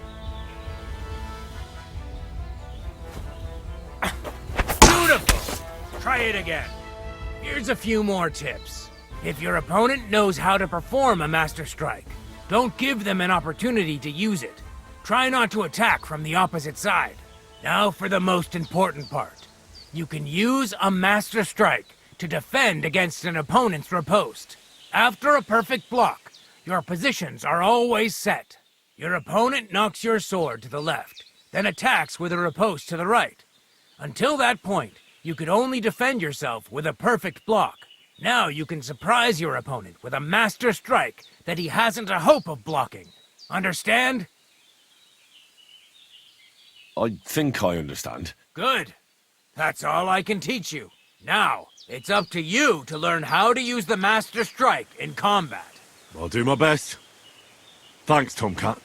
Beautiful! Try it again. Here's a few more tips. If your opponent knows how to perform a Master Strike, don't give them an opportunity to use it. Try not to attack from the opposite side. Now for the most important part. You can use a Master Strike to defend against an opponent's riposte. After a perfect block, your positions are always set. Your opponent knocks your sword to the left, then attacks with a riposte to the right. Until that point, you could only defend yourself with a perfect block. Now you can surprise your opponent with a Master Strike that he hasn't a hope of blocking. Understand? I think I understand. Good. That's all I can teach you. Now, it's up to you to learn how to use the Master Strike in combat. I'll do my best. Thanks, Tomcat.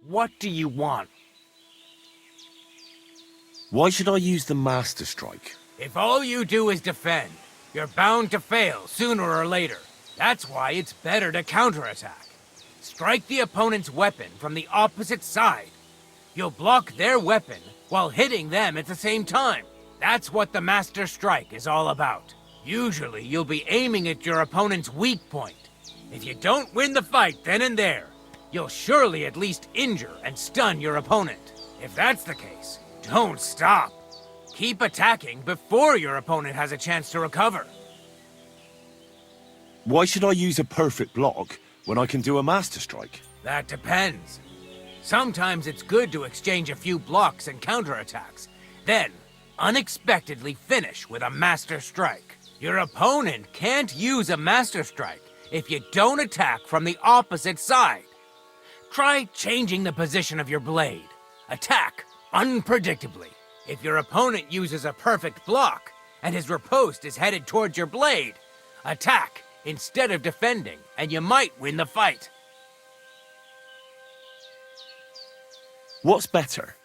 What do you want? Why should I use the Master Strike? If all you do is defend, you're bound to fail sooner or later. That's why it's better to counterattack. Strike the opponent's weapon from the opposite side. You'll block their weapon while hitting them at the same time. That's what the Master Strike is all about. Usually, you'll be aiming at your opponent's weak point. If you don't win the fight then and there, you'll surely at least injure and stun your opponent. If that's the case, don't stop. Keep attacking before your opponent has a chance to recover. Why should I use a perfect block when I can do a Master Strike? That depends. Sometimes it's good to exchange a few blocks and counterattacks, then unexpectedly finish with a Master Strike. Your opponent can't use a Master Strike if you don't attack from the opposite side. Try changing the position of your blade. Attack unpredictably. If your opponent uses a perfect block and his riposte is headed towards your blade, attack instead of defending, and you might win the fight. What's better,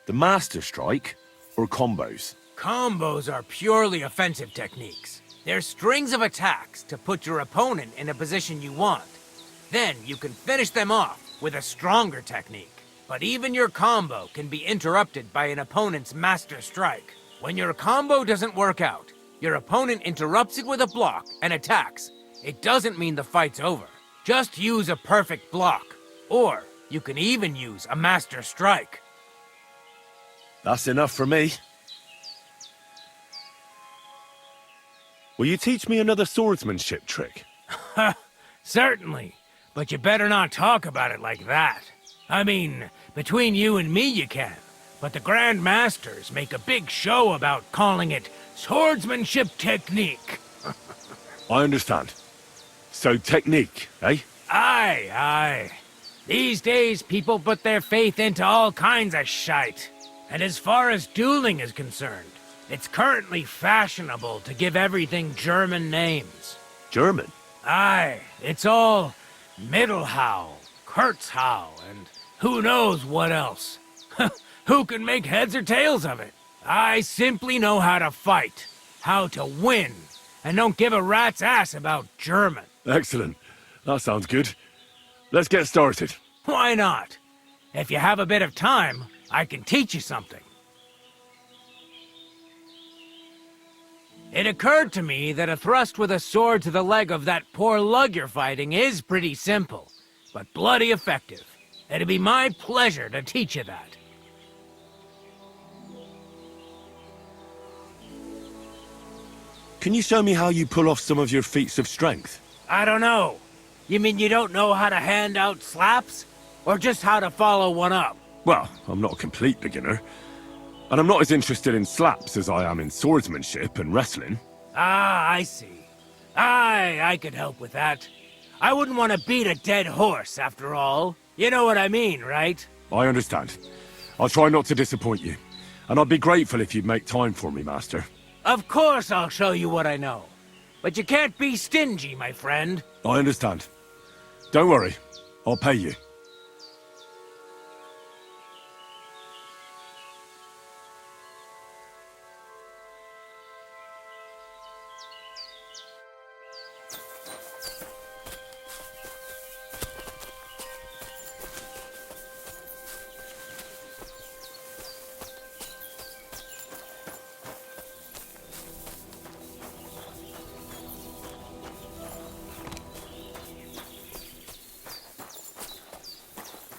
the Master Strike or combos? Combos are purely offensive techniques. They're strings of attacks to put your opponent in a position you want. Then you can finish them off with a stronger technique. But even your combo can be interrupted by an opponent's Master Strike. When your combo doesn't work out, your opponent interrupts it with a block and attacks. It doesn't mean the fight's over. Just use a perfect block. Or you can even use a Master Strike. That's enough for me. Will you teach me another swordsmanship trick? Certainly, but you better not talk about it like that. I mean, between you and me you can, but the Grand Masters make a big show about calling it swordsmanship technique. I understand. So technique, eh? Aye, aye. These days, people put their faith into all kinds of shite. And as far as dueling is concerned, it's currently fashionable to give everything German names. German? Aye, it's all Mittelhau, Kurzhau, and who knows what else. Who can make heads or tails of it? I simply know how to fight, how to win, and don't give a rat's ass about German. Excellent. That sounds good. Let's get started. Why not? If you have a bit of time, I can teach you something. It occurred to me that a thrust with a sword to the leg of that poor lug you're fighting is pretty simple, but bloody effective. It'd be my pleasure to teach you that. Can you show me how you pull off some of your feats of strength? I don't know. You mean you don't know how to hand out slaps? Or just how to follow one up? Well, I'm not a complete beginner. And I'm not as interested in slaps as I am in swordsmanship and wrestling. Ah, I see. Aye, I could help with that. I wouldn't want to beat a dead horse, after all. You know what I mean, right? I understand. I'll try not to disappoint you. And I'd be grateful if you'd make time for me, Master. Of course I'll show you what I know. But you can't be stingy, my friend. I understand. Don't worry. I'll pay you.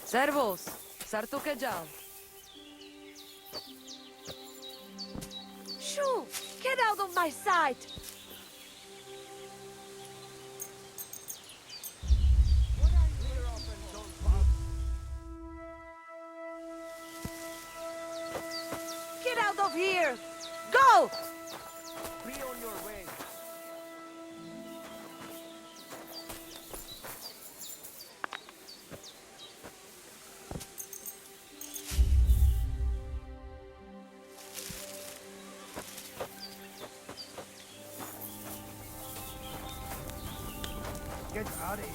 Servus, Sartuke Jal. Shoo! Get out of my sight! Get out of here! Go! Be on your way. Get out of here.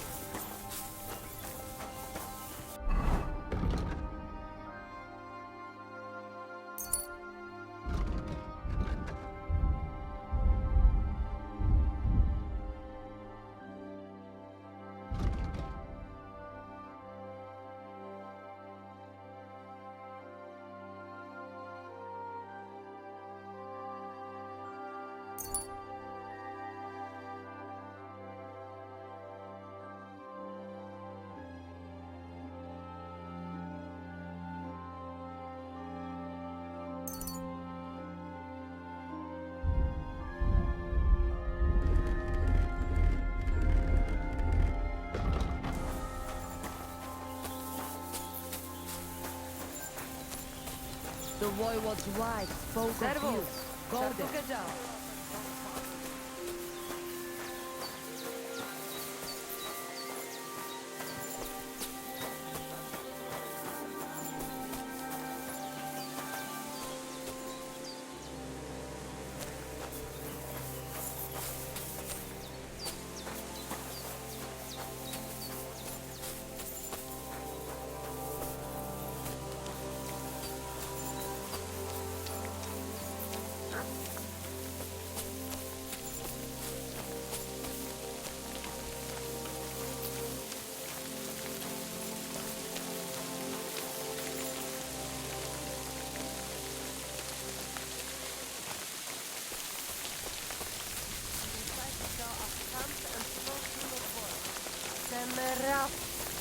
The voivode's wife spoke of you. Go there.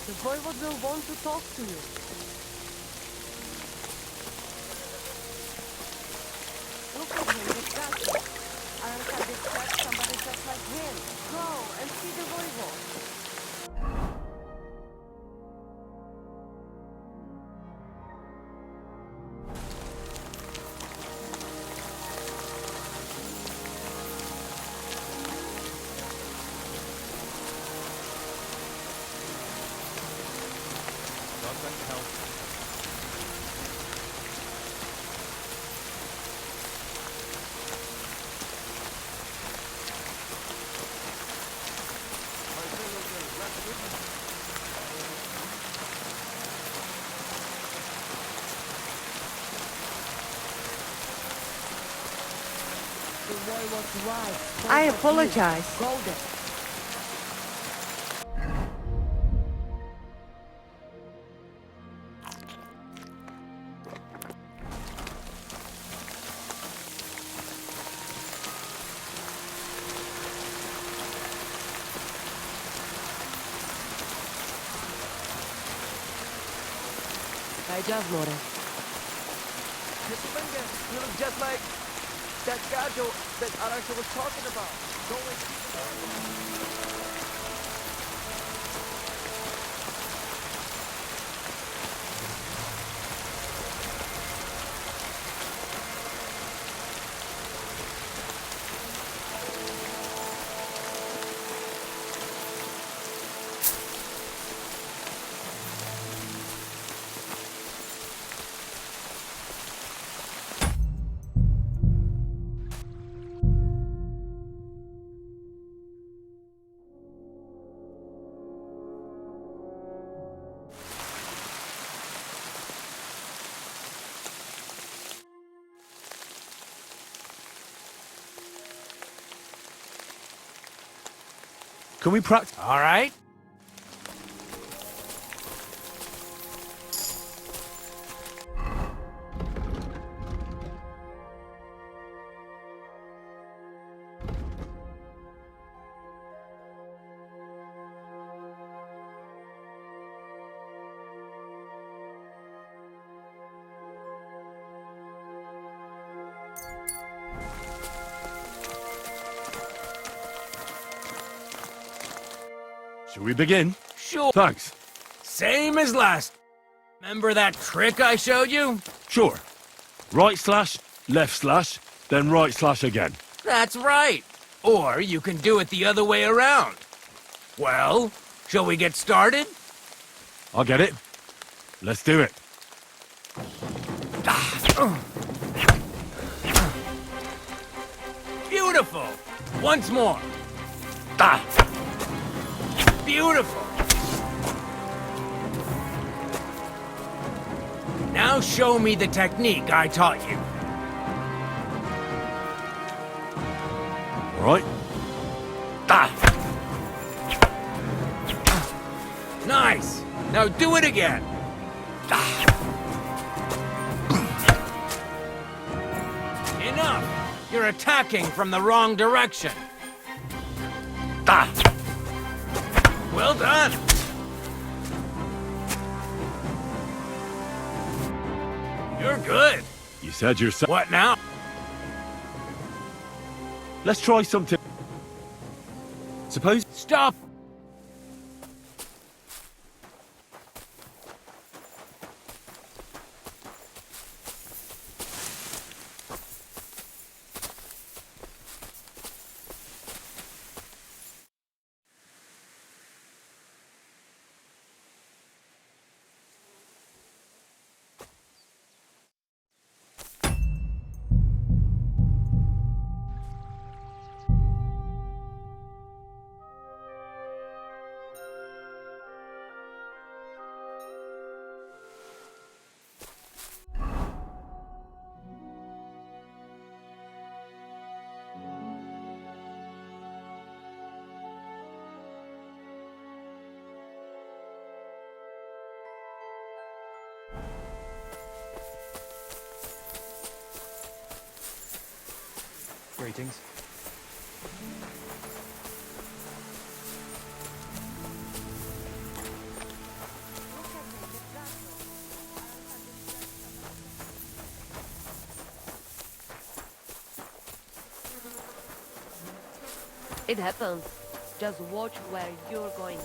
The voivode will want to talk to you. Look at him, disgusting. I'll have distract somebody just like him. Go and see the voivode. I apologize. Hey, Jeff Lord. Mr. Finger, you look just like that gajo that Arasha was talking about. Don't wait. Can we practice? All right. Shall we begin? Sure. Thanks. Same as last. Remember that trick I showed you? Sure. Right slash, left slash, then right slash again. That's right. Or you can do it the other way around. Well, shall we get started? I'll get it. Let's do it. Beautiful. Once more. Beautiful. Now show me the technique I taught you. All right. Nice. Now do it again. Enough. You're attacking from the wrong direction. Well done. You're good. You said yourself. What now? Let's try something. Suppose. Stop. Greetings. It happens. Just watch where you're going.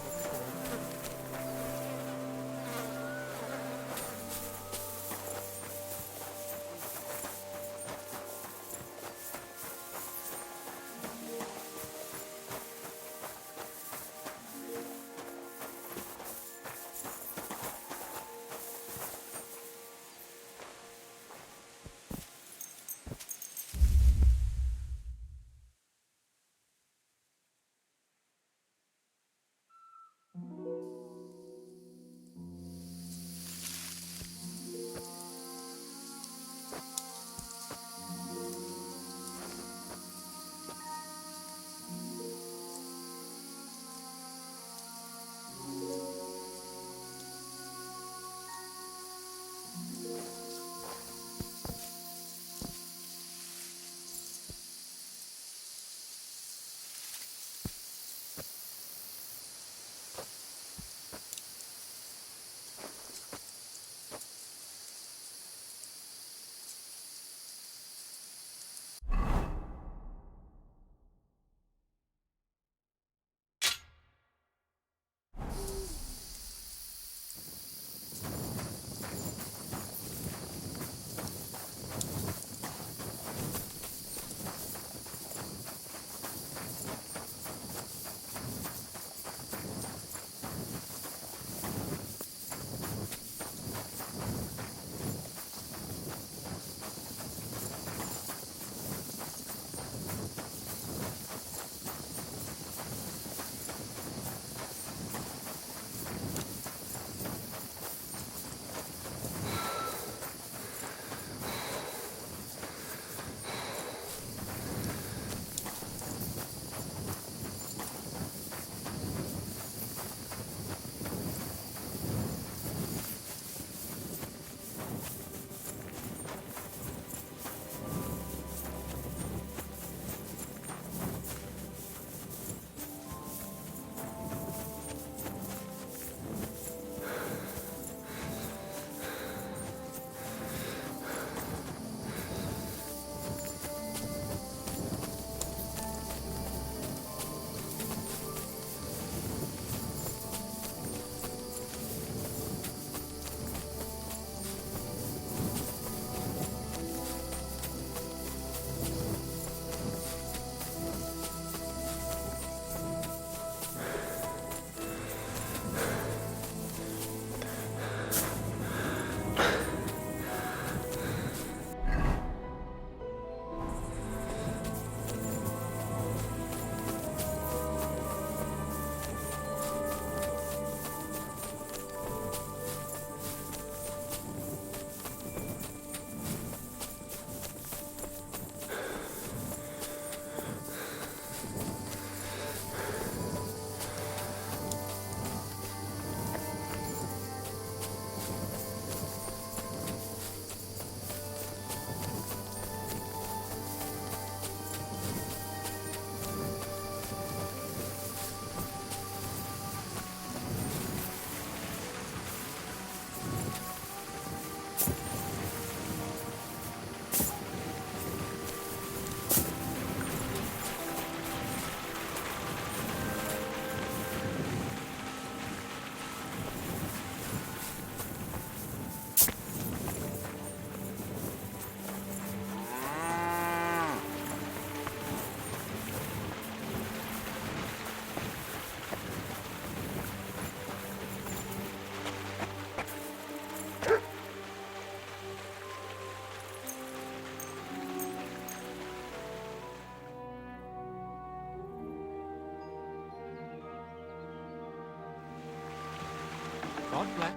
God bless.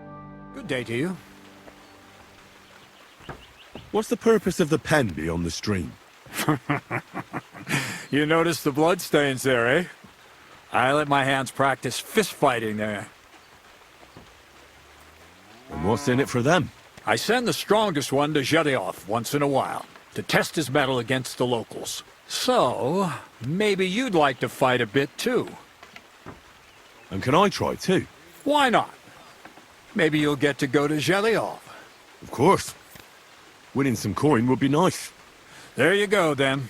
Good day to you. What's the purpose of the pen beyond the stream? You noticed the bloodstains there, eh? I let my hands practice fist fighting there. And what's in it for them? I send the strongest one to Zhedioff once in a while, to test his mettle against the locals. So, maybe you'd like to fight a bit too. And can I try too? Why not? Maybe you'll get to go to Zhedioff. Of course. Winning some coin would be nice. There you go, then.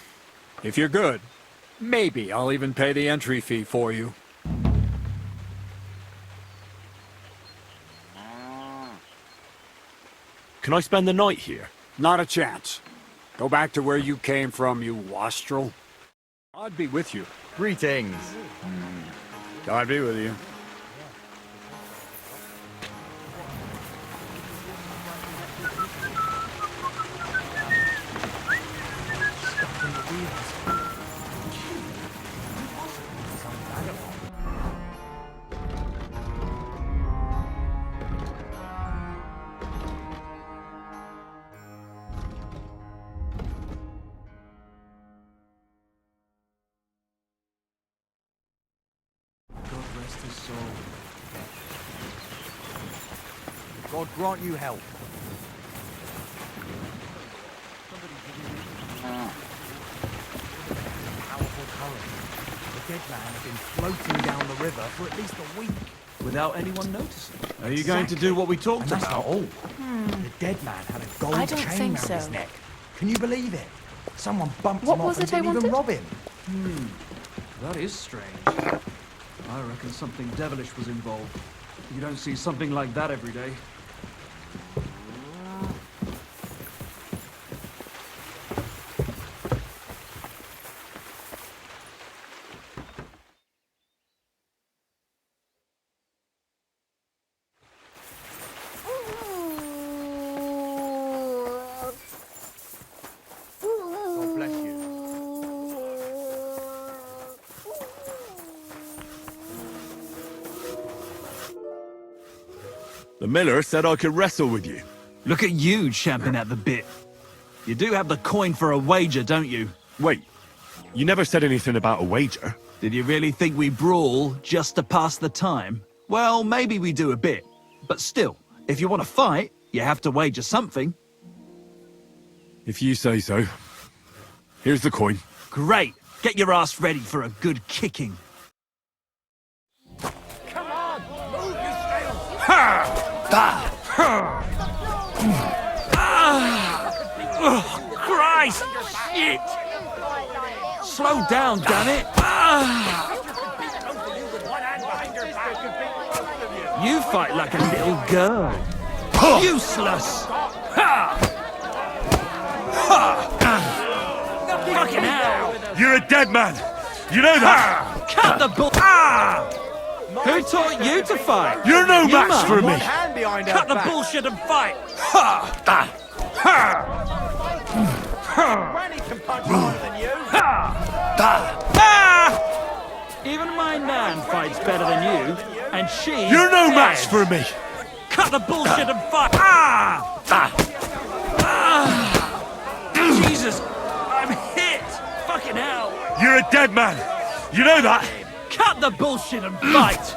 If you're good, maybe I'll even pay the entry fee for you. Can I spend the night here? Not a chance. Go back to where you came from, you wastrel. I'd be with you. Greetings. I'd be with you. God grant you help. Powerful current. The dead man had been floating down the river for at least a week without anyone noticing. Are you going to do what we talked And that's about? not all. The dead man had a I gold don't chain think around his so. neck. Can you believe it? Someone bumped What him off was and it I didn't even wanted? rob him. That is strange. I reckon something devilish was involved. You don't see something like that every day. God bless you. The miller said I could wrestle with you. Look at you champing at the bit. You do have the coin for a wager, don't you? Wait, you never said anything about a wager. Did you really think we brawl just to pass the time? Well, maybe we do a bit. But still, if you want to fight, you have to wager something. If you say so. Here's the coin. Great. Get your ass ready for a good kicking. Come on, move yourself. Christ! Shit! Slow down, damn it! You fight like a little girl. Useless! Fucking hell! You're a dead man! You know that! Cut the bull! Who taught you to fight? You're no You match mum. for me! Hand behind her Cut the back. bullshit and fight! Granny can punch harder than you. Even my nan fights better than you, and she's You're no dead. match for me! Cut the bullshit and fight! Jesus, I'm hit! Fucking hell! You're a dead man! You know that! Cut the bullshit and fight!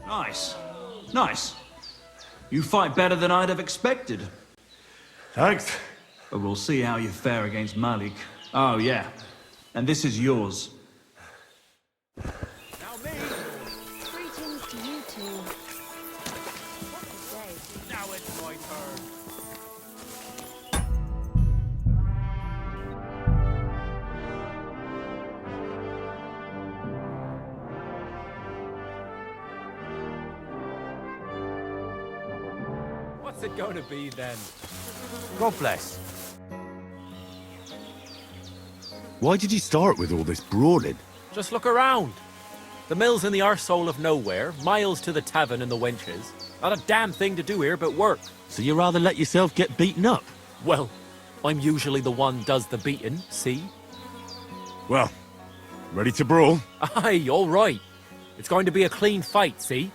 Nice. Nice. You fight better than I'd have expected. Thanks. But we'll see how you fare against Malik. Oh, yeah. And this is yours. Greetings to you two. What a day. Now it's my turn. What's it going to be then? God bless. Why did you start with all this brawling? Just look around. The mill's in the arsehole of nowhere, miles to the tavern and the wenches. Not a damn thing to do here but work. So you rather let yourself get beaten up? Well, I'm usually the one does the beating, see? Well, ready to brawl? Aye, all right. It's going to be a clean fight, see?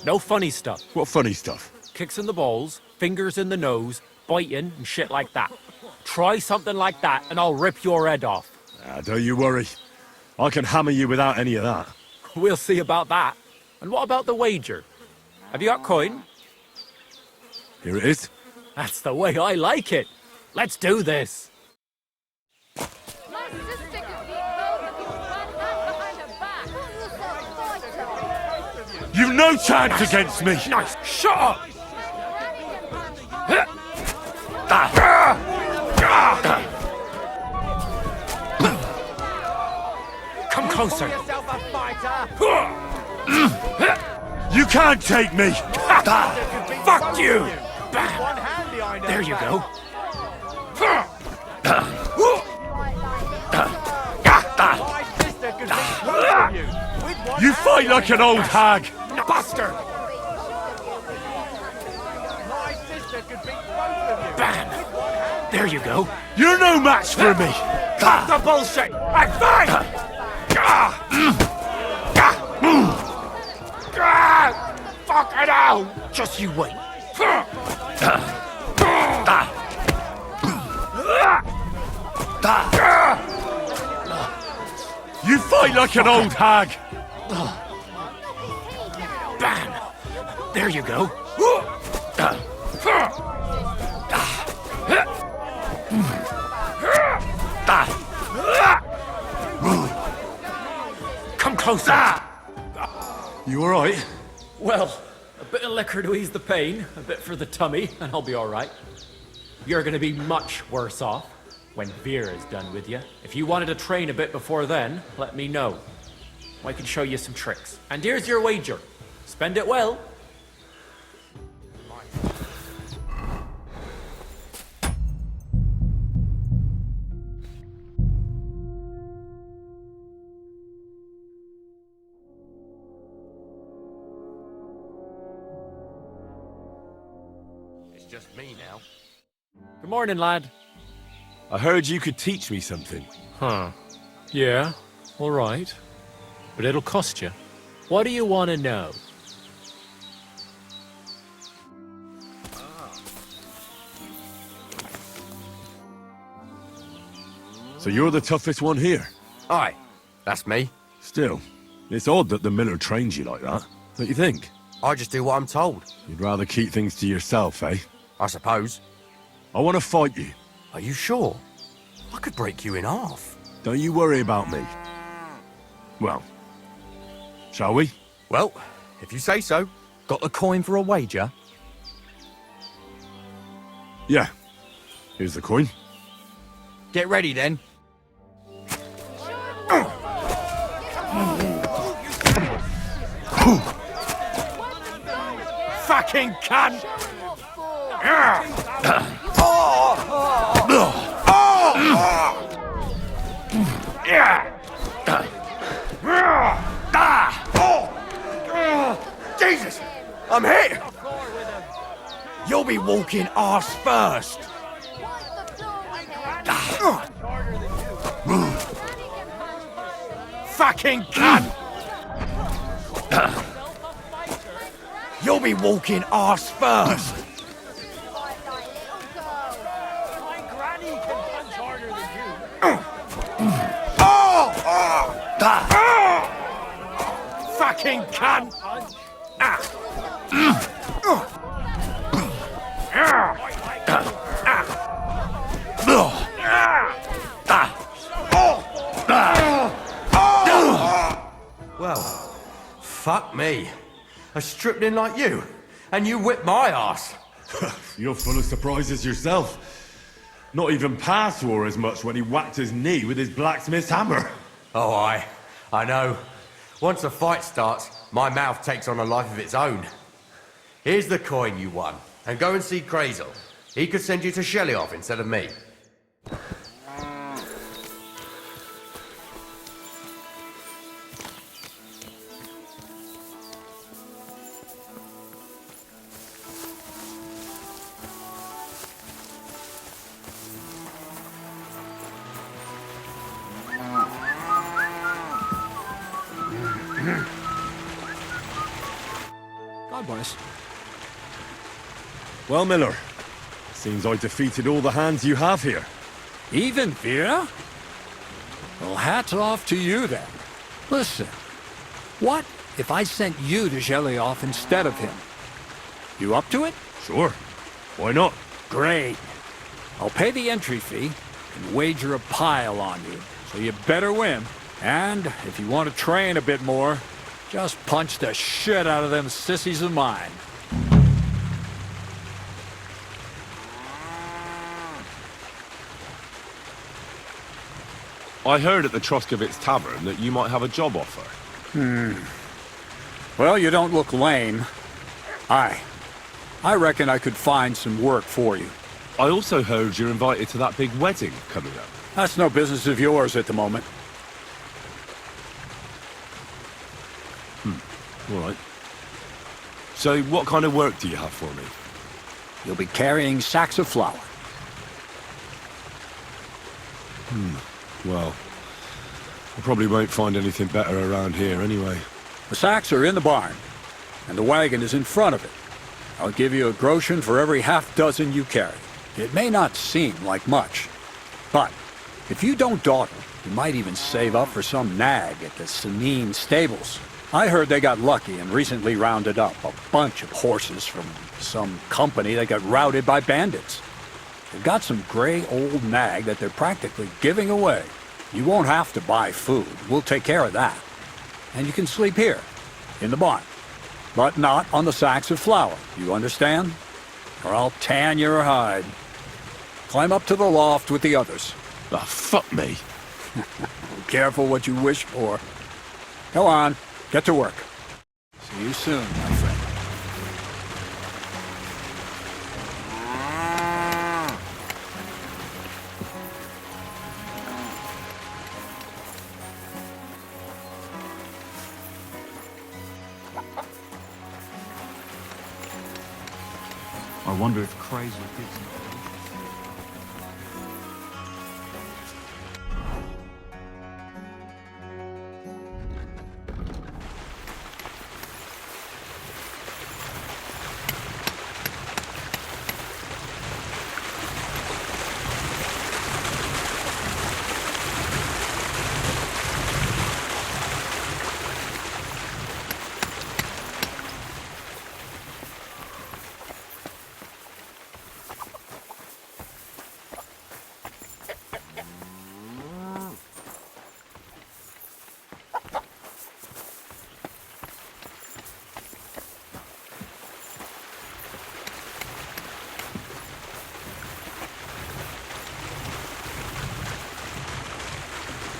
No funny stuff. What funny stuff? Kicks in the balls, fingers in the nose, biting and shit like that. Try something like that and I'll rip your head off. Don't you worry. I can hammer you without any of that. We'll see about that. And what about the wager? Have you got coin? Here it is. That's the way I like it. Let's do this. You've no chance against me! Nice! Shut up! Come closer. You can't take me! Fuck you! There you go. You fight like an old hag! Buster! Bam! There you go. You're no match for me! Cut the bullshit! And fight! Fuck it out! Just you wait. You fight like an old hag! Bam! There you go. Come closer. You alright? Well, a bit of liquor to ease the pain, a bit for the tummy, and I'll be alright. You're gonna be much worse off when Vera's done with you. If you wanted to train a bit before then, let me know. I can show you some tricks. And here's your wager. Spend it well. It's just me now. Good morning, lad. I heard you could teach me something. Huh. Yeah, all right. But it'll cost you. What do you want to know? So you're the toughest one here? Aye, that's me. Still, it's odd that the miller trains you like that, don't you think? I just do what I'm told. You'd rather keep things to yourself, eh? I suppose. I want to fight you. Are you sure? I could break you in half. Don't you worry about me. Well, shall we? Well, if you say so. Got the coin for a wager? Yeah. Here's the coin. Get ready then. Fucking cunt! Jesus! I'm hit! You'll be walking arse first! Fucking cunt! You'll be walking arse first! Fucking cunt! Well, fuck me. A stripling like you, and you whip my ass. You're full of surprises yourself. Not even Pa swore as much when he whacked his knee with his blacksmith's hammer. Oh, I know. Once a fight starts, my mouth takes on a life of its own. Here's the coin you won, and go and see Crazel. He could send you to Shelly-off instead of me. boys. Well, Miller, seems I defeated all the hands you have here. Even Vera? Well, hats off to you then. Listen, what if I sent you to Gelioff instead of him? You up to it? Sure. Why not? Great. I'll pay the entry fee and wager a pile on you, so you better win. And if you want to train a bit more, just punch the shit out of them sissies of mine. I heard at the Troskovitz Tavern that you might have a job offer. Well, you don't look lame. I reckon I could find some work for you. I also heard you're invited to that big wedding coming up. That's no business of yours at the moment. All right. So what kind of work do you have for me? You'll be carrying sacks of flour. Well, I probably won't find anything better around here anyway. The sacks are in the barn, and the wagon is in front of it. I'll give you a groschen for every half dozen you carry. It may not seem like much, but if you don't dawdle, you might even save up for some nag at the Samine stables. I heard they got lucky and recently rounded up a bunch of horses from some company that got routed by bandits. They've got some gray old nag that they're practically giving away. You won't have to buy food. We'll take care of that. And you can sleep here, in the barn. But not on the sacks of flour, you understand? Or I'll tan your hide. Climb up to the loft with the others. Ah, fuck me. Careful what you wish for. Go on, get to work. See you soon, my friend. I wonder if Craze will give some...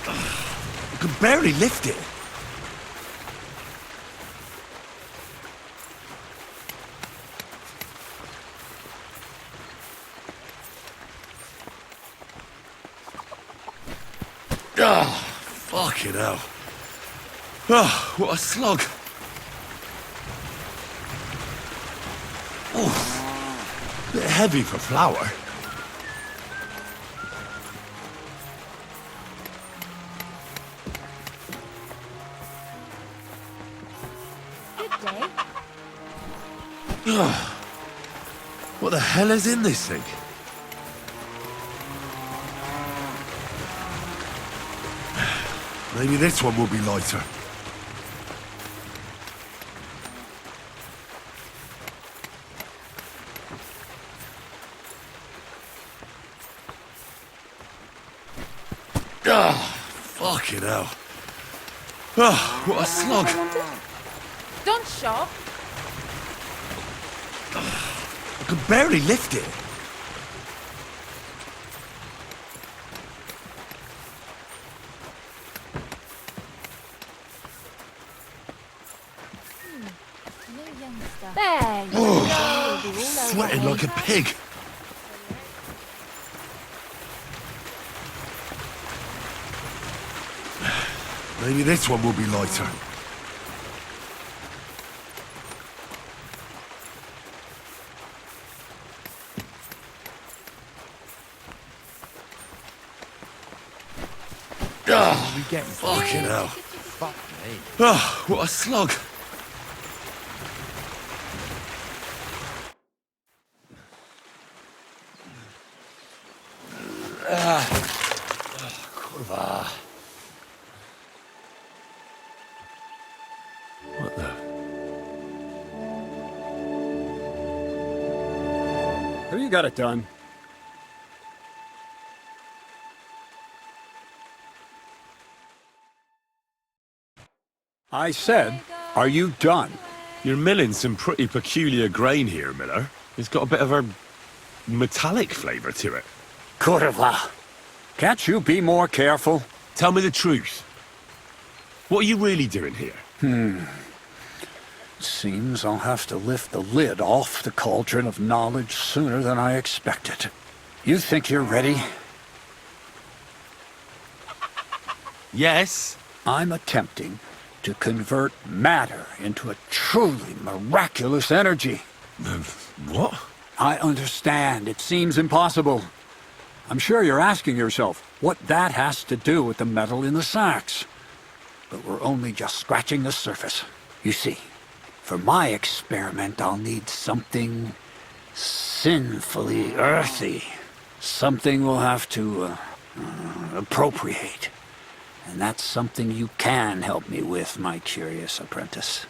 I can barely lift it. Ah, fucking hell. Ah, what a slug. Oh, bit heavy for flour. What the hell is in this thing? Maybe this one will be lighter. Ah, fucking hell. Ah, what a slug. Don't shove. I can barely lift it. There you Oh, sweating like a pig. Maybe this one will be lighter. Ah, fucking hell. Fuck me. Ah, what a slug. Have you got it done? I said, are you done? You're milling some pretty peculiar grain here, Miller. It's got a bit of a metallic flavour to it. Kurva! Can't you be more careful? Tell me the truth. What are you really doing here? Seems I'll have to lift the lid off the cauldron of knowledge sooner than I expected. You think you're ready? Yes. I'm attempting to convert matter into a truly miraculous energy. What? I understand. It seems impossible. I'm sure you're asking yourself what that has to do with the metal in the sacks. But we're only just scratching the surface. You see, for my experiment, I'll need something sinfully earthy. Something we'll have to appropriate. And that's something you can help me with, my curious apprentice.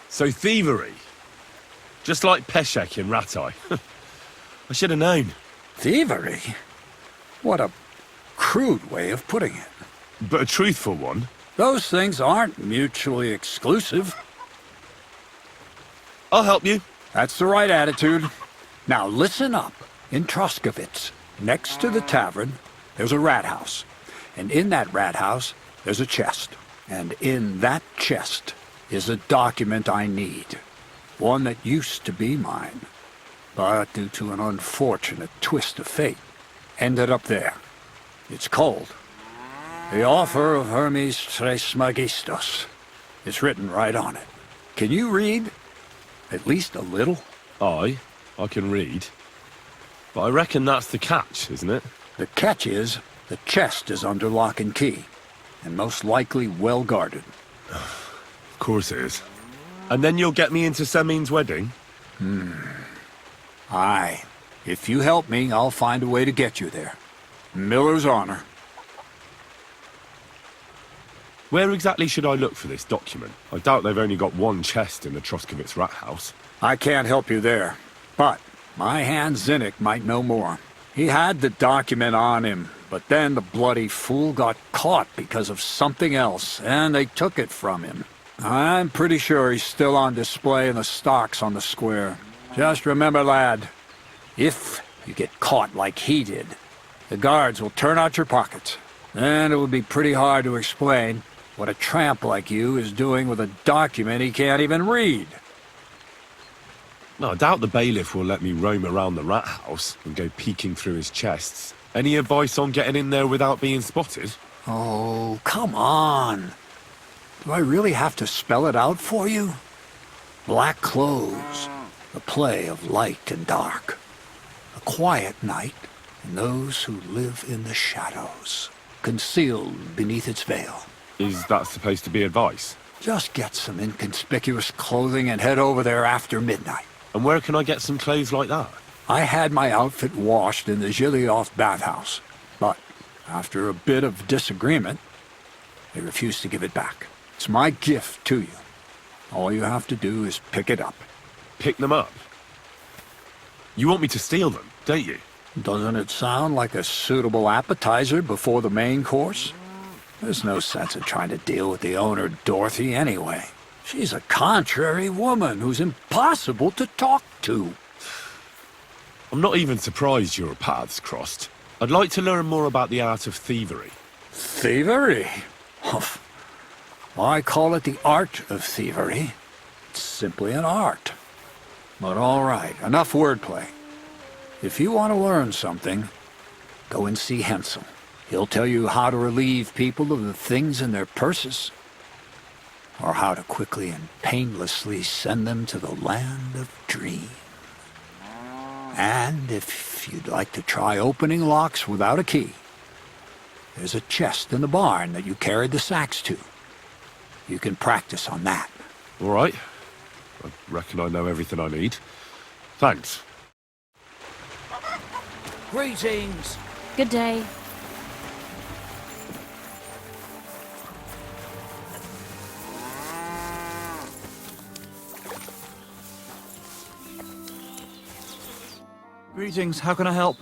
So thievery? Just like Peshek in Ratai. I should have known. Thievery? What a crude way of putting it. But a truthful one. Those things aren't mutually exclusive. I'll help you. That's the right attitude. Now listen up. In Troskovitz, next to the tavern, there's a rat house. And in that rat house, there's a chest. And in that chest is a document I need. One that used to be mine. But due to an unfortunate twist of fate, ended up there. It's called The Offer of Hermes Trismegistos. It's written right on it. Can you read? At least a little? I can read. But I reckon that's the catch, isn't it? The catch is, the chest is under lock and key. And most likely well guarded. Of course it is. And then you'll get me into Semin's wedding? Aye. If you help me, I'll find a way to get you there. Miller's honor. Where exactly should I look for this document? I doubt they've only got one chest in the Troskovitz rat house. I can't help you there. But my hand Zinnik might know more. He had the document on him, but then the bloody fool got caught because of something else, and they took it from him. I'm pretty sure he's still on display in the stocks on the square. Just remember, lad, if you get caught like he did, the guards will turn out your pockets. And it would be pretty hard to explain what a tramp like you is doing with a document he can't even read. No, I doubt the bailiff will let me roam around the rat house and go peeking through his chests. Any advice on getting in there without being spotted? Oh, come on. Do I really have to spell it out for you? Black clothes, the play of light and dark. A quiet night, and those who live in the shadows, concealed beneath its veil. Is that supposed to be advice? Just get some inconspicuous clothing and head over there after midnight. And where can I get some clothes like that? I had my outfit washed in the Zhilyoff bathhouse, but after a bit of disagreement, they refused to give it back. It's my gift to you. All you have to do is pick it up. Pick them up? You want me to steal them, don't you? Doesn't it sound like a suitable appetizer before the main course? There's no sense in trying to deal with the owner, Dorothy, anyway. She's a contrary woman who's impossible to talk to. I'm not even surprised your paths crossed. I'd like to learn more about the art of thievery. Thievery? I call it the art of thievery. It's simply an art. But all right, enough wordplay. If you want to learn something, go and see Hensel. He'll tell you how to relieve people of the things in their purses, or how to quickly and painlessly send them to the land of dreams. And if you'd like to try opening locks without a key, there's a chest in the barn that you carried the sacks to. You can practice on that. All right. I reckon I know everything I need. Thanks. Greetings. Good day. Greetings, how can I help?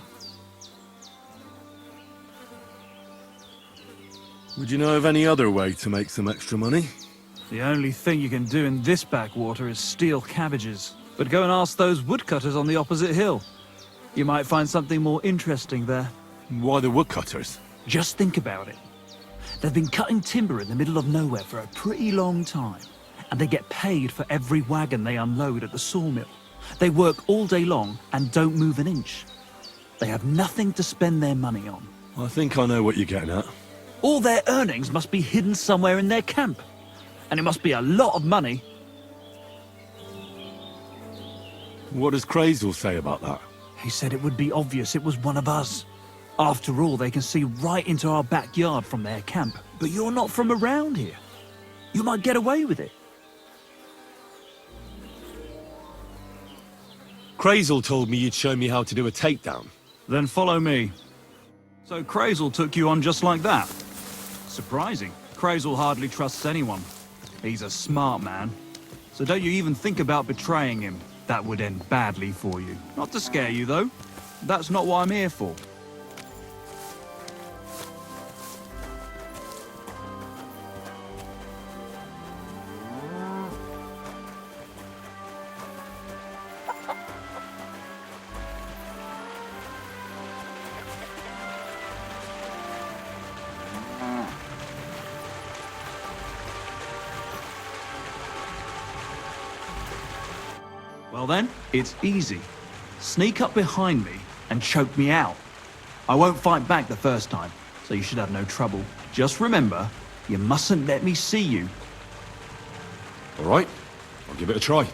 Would you know of any other way to make some extra money? The only thing you can do in this backwater is steal cabbages. But go and ask those woodcutters on the opposite hill. You might find something more interesting there. Why the woodcutters? Just think about it. They've been cutting timber in the middle of nowhere for a pretty long time, and they get paid for every wagon they unload at the sawmill. They work all day long and don't move an inch. They have nothing to spend their money on. I think I know what you're getting at. All their earnings must be hidden somewhere in their camp. And it must be a lot of money. What does Crazel say about that? He said it would be obvious it was one of us. After all, they can see right into our backyard from their camp. But you're not from around here. You might get away with it. Crazel told me you'd show me how to do a takedown. Then follow me. So Crazel took you on just like that? Surprising. Crazel hardly trusts anyone. He's a smart man. So don't you even think about betraying him. That would end badly for you. Not to scare you, though. That's not what I'm here for. Well then, it's easy. Sneak up behind me and choke me out. I won't fight back the first time, so you should have no trouble. Just remember, you mustn't let me see you. All right, I'll give it a try.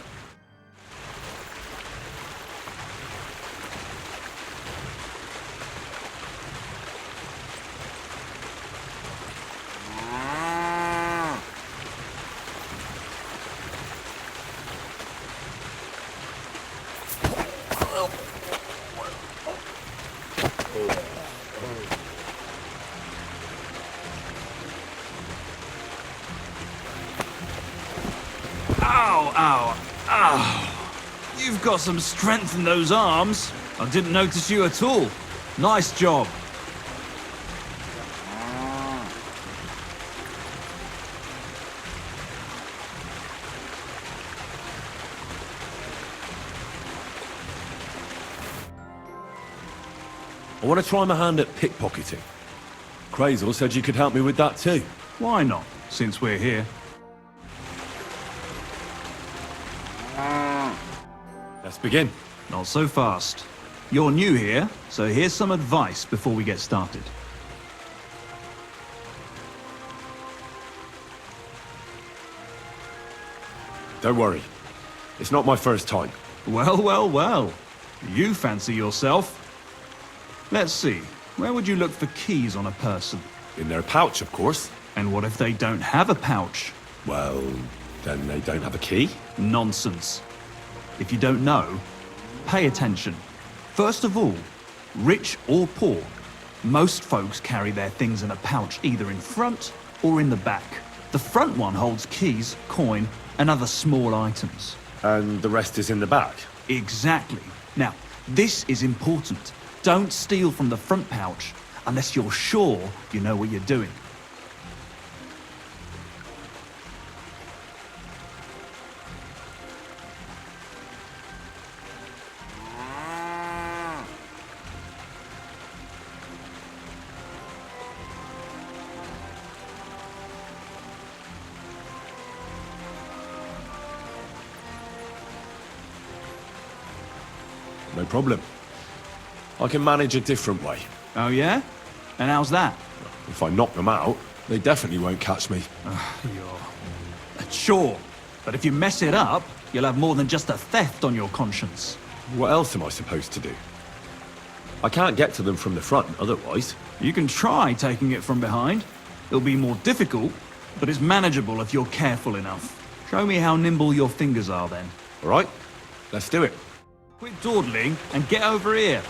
Ow, ow, ow. You've got some strength in those arms. I didn't notice you at all. Nice job. I want to try my hand at pickpocketing. Crazel said you could help me with that too. Why not, since we're here? Let's begin. Not so fast. You're new here, so here's some advice before we get started. Don't worry. It's not my first time. Well, well, well. You fancy yourself. Let's see. Where would you look for keys on a person? In their pouch, of course. And what if they don't have a pouch? Well, then they don't have a key? Nonsense. If you don't know, pay attention. First of all, rich or poor, most folks carry their things in a pouch either in front or in the back. The front one holds keys, coin, and other small items. And the rest is in the back? Exactly. Now, this is important. Don't steal from the front pouch unless you're sure you know what you're doing. No problem. I can manage a different way. Oh yeah? And how's that? If I knock them out, they definitely won't catch me. Sure, but if you mess it up, you'll have more than just a theft on your conscience. What else am I supposed to do? I can't get to them from the front, otherwise. You can try taking it from behind. It'll be more difficult, but it's manageable if you're careful enough. Show me how nimble your fingers are then. All right, let's do it. Quit dawdling and get over here.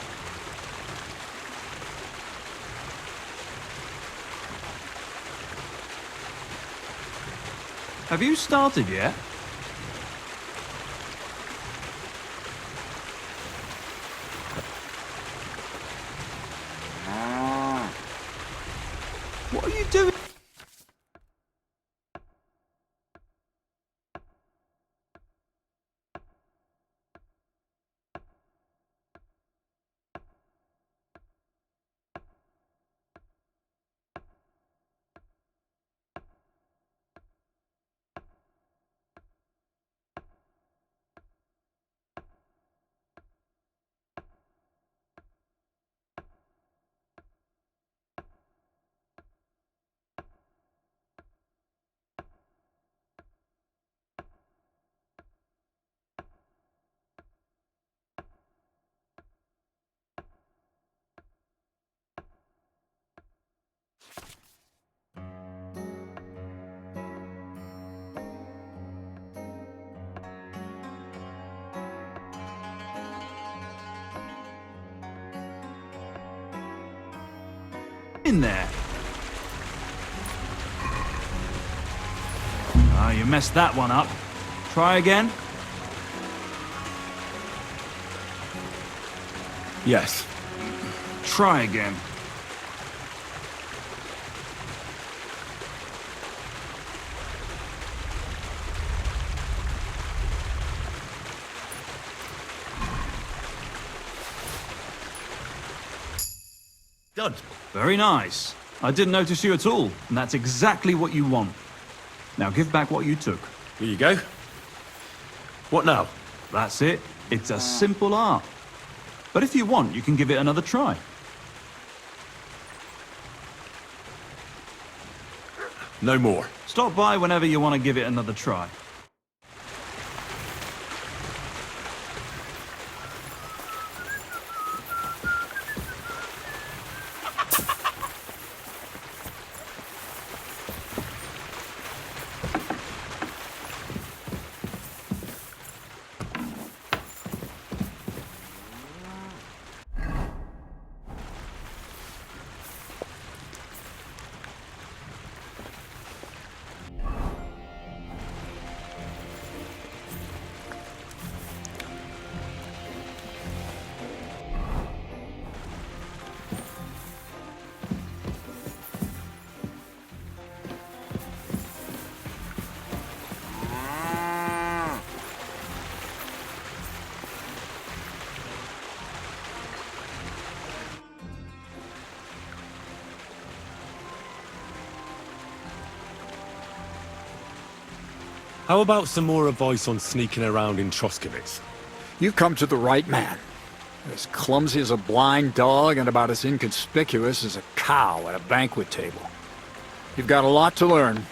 Have you started yet? in there? Ah, you messed that one up. Try again? Yes. Try again. Done. Very nice. I didn't notice you at all, and that's exactly what you want. Now give back what you took. Here you go. What now? That's it. It's a simple art. But if you want, you can give it another try. No more. Stop by whenever you want to give it another try. How about some more advice on sneaking around in Troskowitz? You've come to the right man. As clumsy as a blind dog and about as inconspicuous as a cow at a banquet table. You've got a lot to learn.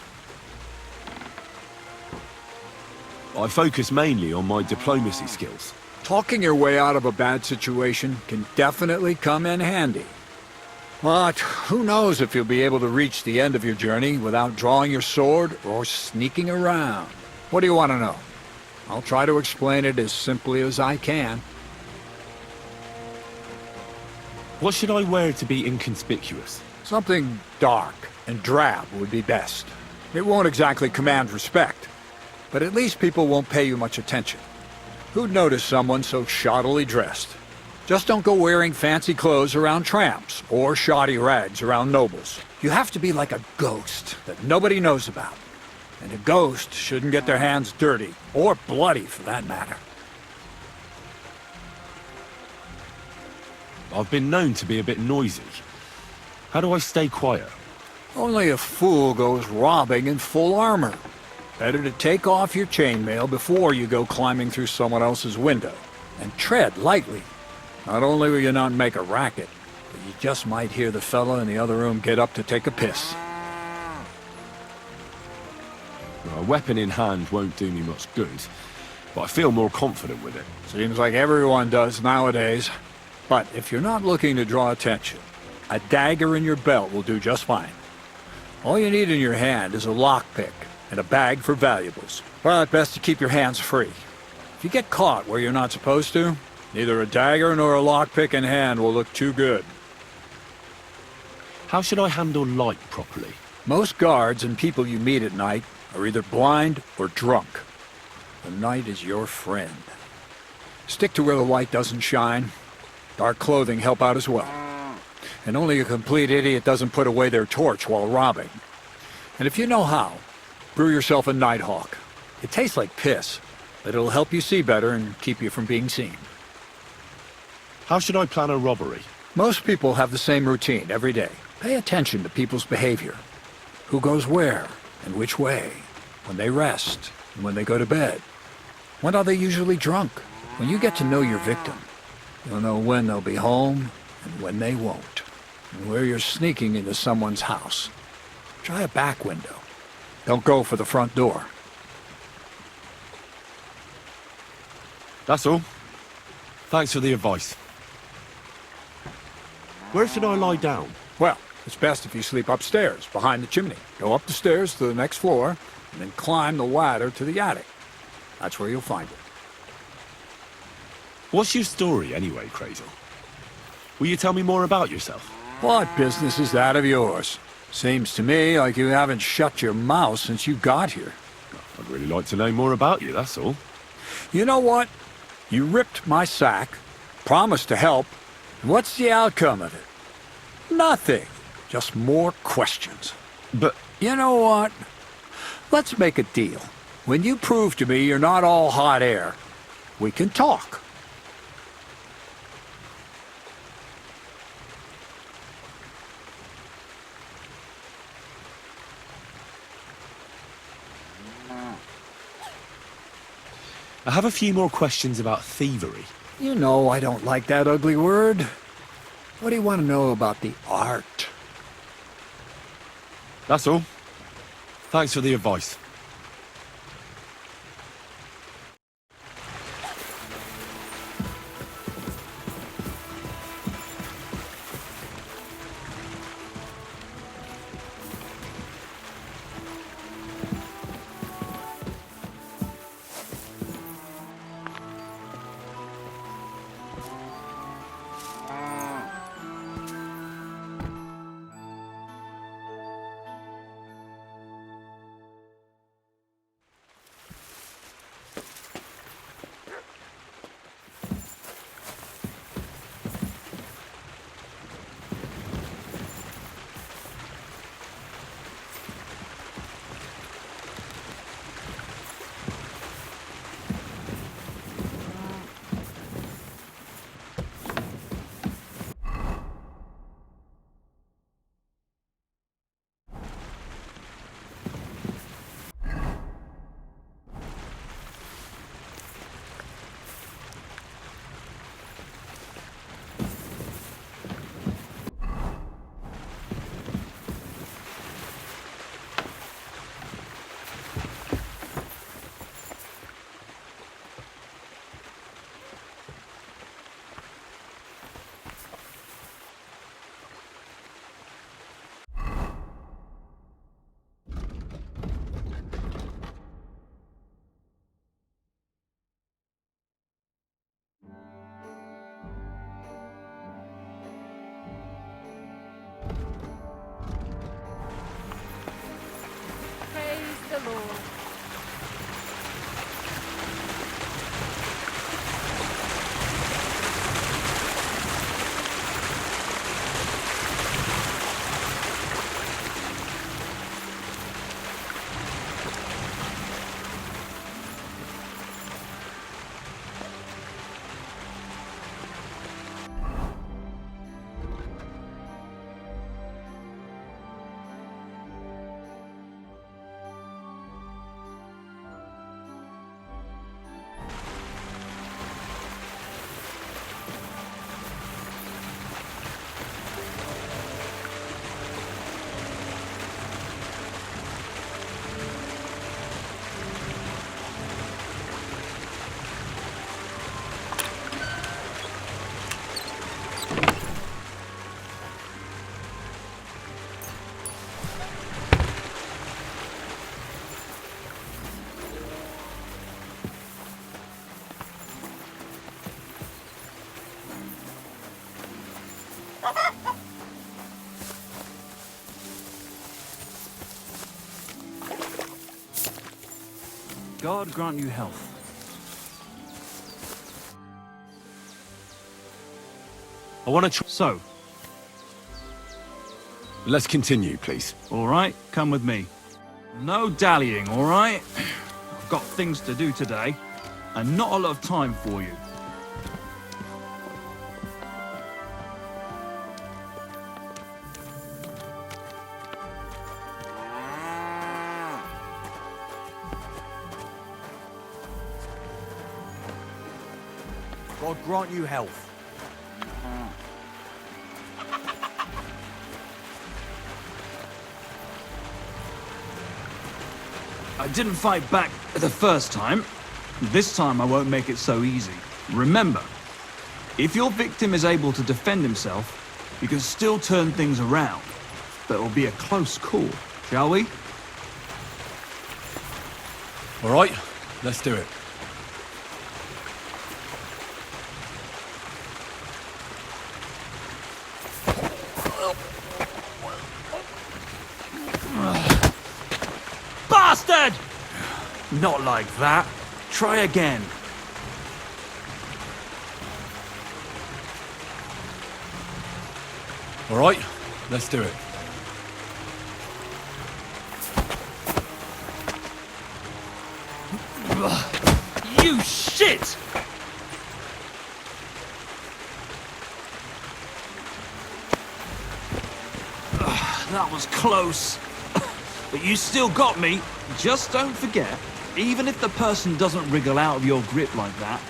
I focus mainly on my diplomacy skills. Talking your way out of a bad situation can definitely come in handy. But who knows if you'll be able to reach the end of your journey without drawing your sword or sneaking around. What do you want to know? I'll try to explain it as simply as I can. What should I wear to be inconspicuous? Something dark and drab would be best. It won't exactly command respect, but at least people won't pay you much attention. Who'd notice someone so shoddily dressed? Just don't go wearing fancy clothes around tramps, or shoddy rags around nobles. You have to be like a ghost that nobody knows about. And a ghost shouldn't get their hands dirty, or bloody for that matter. I've been known to be a bit noisy. How do I stay quiet? Only a fool goes robbing in full armor. Better to take off your chainmail before you go climbing through someone else's window. And tread lightly. Not only will you not make a racket, but you just might hear the fella in the other room get up to take a piss. A weapon in hand won't do me much good, but I feel more confident with it. Seems like everyone does nowadays. But if you're not looking to draw attention, a dagger in your belt will do just fine. All you need in your hand is a lockpick and a bag for valuables. But best to keep your hands free. If you get caught where you're not supposed to, neither a dagger nor a lockpick in hand will look too good. How should I handle light properly? Most guards and people you meet at night are either blind or drunk. The night is your friend. Stick to where the light doesn't shine. Dark clothing help out as well. And only a complete idiot doesn't put away their torch while robbing. And if you know how, brew yourself a Nighthawk. It tastes like piss, but it'll help you see better and keep you from being seen. How should I plan a robbery? Most people have the same routine every day. Pay attention to people's behavior. Who goes where and which way, when they rest and when they go to bed. When are they usually drunk? When you get to know your victim, you'll know when they'll be home and when they won't, and where you're sneaking into someone's house. Try a back window. Don't go for the front door. That's all. Thanks for the advice. Where should I lie down? Well, it's best if you sleep upstairs, behind the chimney. Go up the stairs to the next floor, and then climb the ladder to the attic. That's where you'll find it. What's your story anyway, Crazel? Will you tell me more about yourself? What business is that of yours? Seems to me like you haven't shut your mouth since you got here. I'd really like to know more about you, that's all. You know what? You ripped my sack, promised to help, and what's the outcome of it? Nothing. Just more questions. But... You know what? Let's make a deal. When you prove to me you're not all hot air, we can talk. I have a few more questions about thievery. You know I don't like that ugly word. What do you want to know about the art? That's all. Thanks for the advice. God grant you health. I want to So, let's continue, please. all right, come with me. No dallying, all right? I've got things to do today, and not a lot of time for you. God grant you health. I didn't fight back the first time. This time I won't make it so easy. Remember, if your victim is able to defend himself, you can still turn things around. But it'll be a close call, shall we? All right, let's do it. Not like that. Try again. All right, let's do it. You shit! That was close. But you still got me. Just don't forget, even if the person doesn't wriggle out of your grip like that,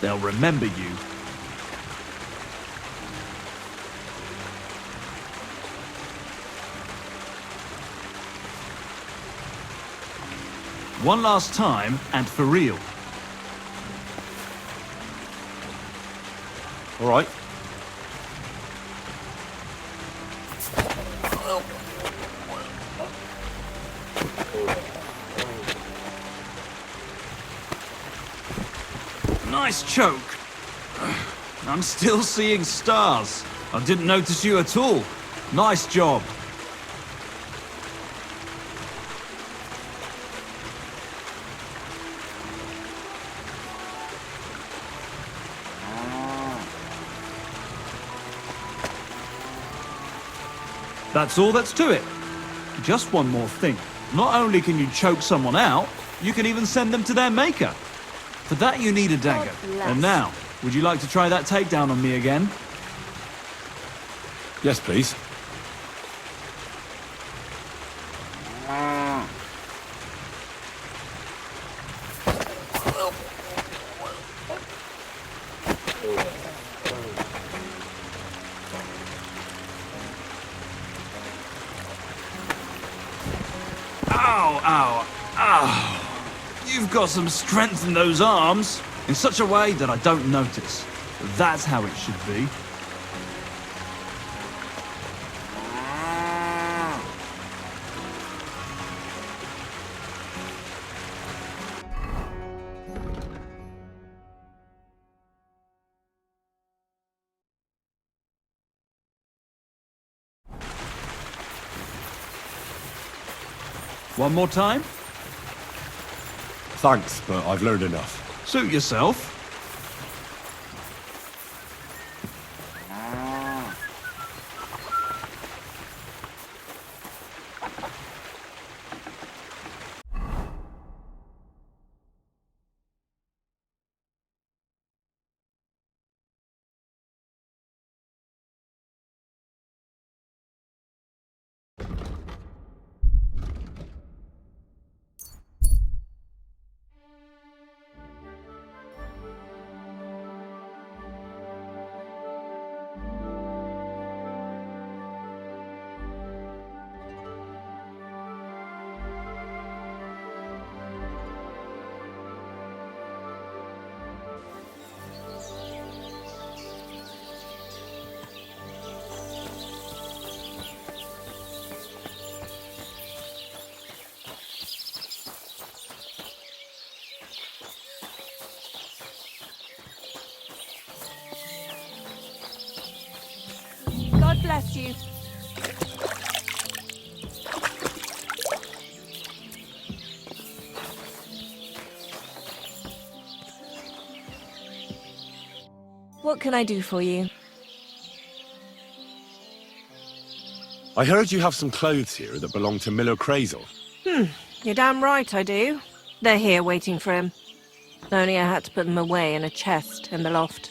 they'll remember you. One last time, and for real. All right. Nice choke. I'm still seeing stars. I didn't notice you at all. Nice job. That's all that's to it. Just one more thing. Not only can you choke someone out, you can even send them to their maker. For that you need a dagger. And now, would you like to try that takedown on me again? Yes, please. Ow, ow, ow. You've got some strength in those arms, in such a way that I don't notice. That's how it should be. One more time? Thanks, but I've learned enough. Suit yourself. God bless you. What can I do for you? I heard you have some clothes here that belong to Miller Crazel. You're damn right I do. They're here waiting for him. Only I had to put them away in a chest in the loft.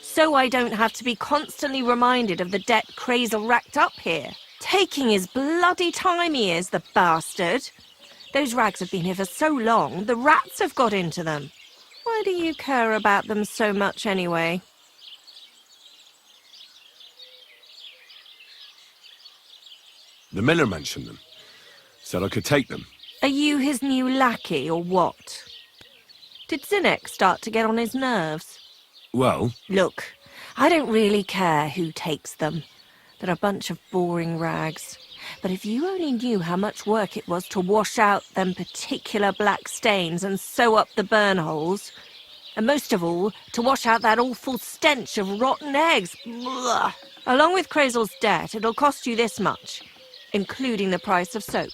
So I don't have to be constantly reminded of the debt Crazel racked up here. Taking his bloody time he is, the bastard. Those rags have been here for so long, the rats have got into them. Why do you care about them so much anyway? The miller mentioned them. Said I could take them. Are you his new lackey or what? Did Zinnek start to get on his nerves? Well, Look, I don't really care who takes them. They're a bunch of boring rags. But if you only knew how much work it was to wash out them particular black stains and sew up the burn holes, and most of all, to wash out that awful stench of rotten eggs. Blah. Along with Crazel's debt, it'll cost you this much, including the price of soap.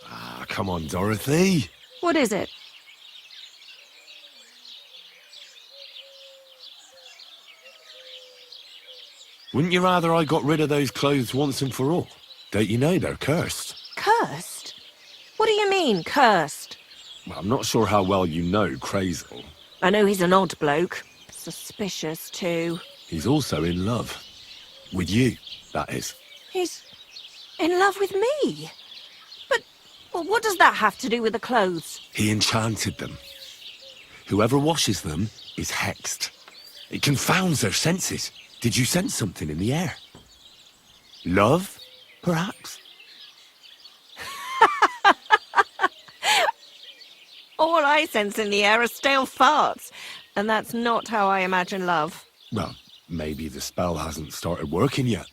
Ah, come on, Dorothy. What is it? Wouldn't you rather I got rid of those clothes once and for all? Don't you know they're cursed? Cursed? What do you mean, cursed? Well, I'm not sure how well you know Crazel. I know he's an odd bloke. Suspicious, too. He's also in love. With you, that is. He's in love with me? But well, what does that have to do with the clothes? He enchanted them. Whoever washes them is hexed. It confounds their senses. Did you sense something in the air? Love, perhaps? All I sense in the air are stale farts. And that's not how I imagine love. Well, maybe the spell hasn't started working yet.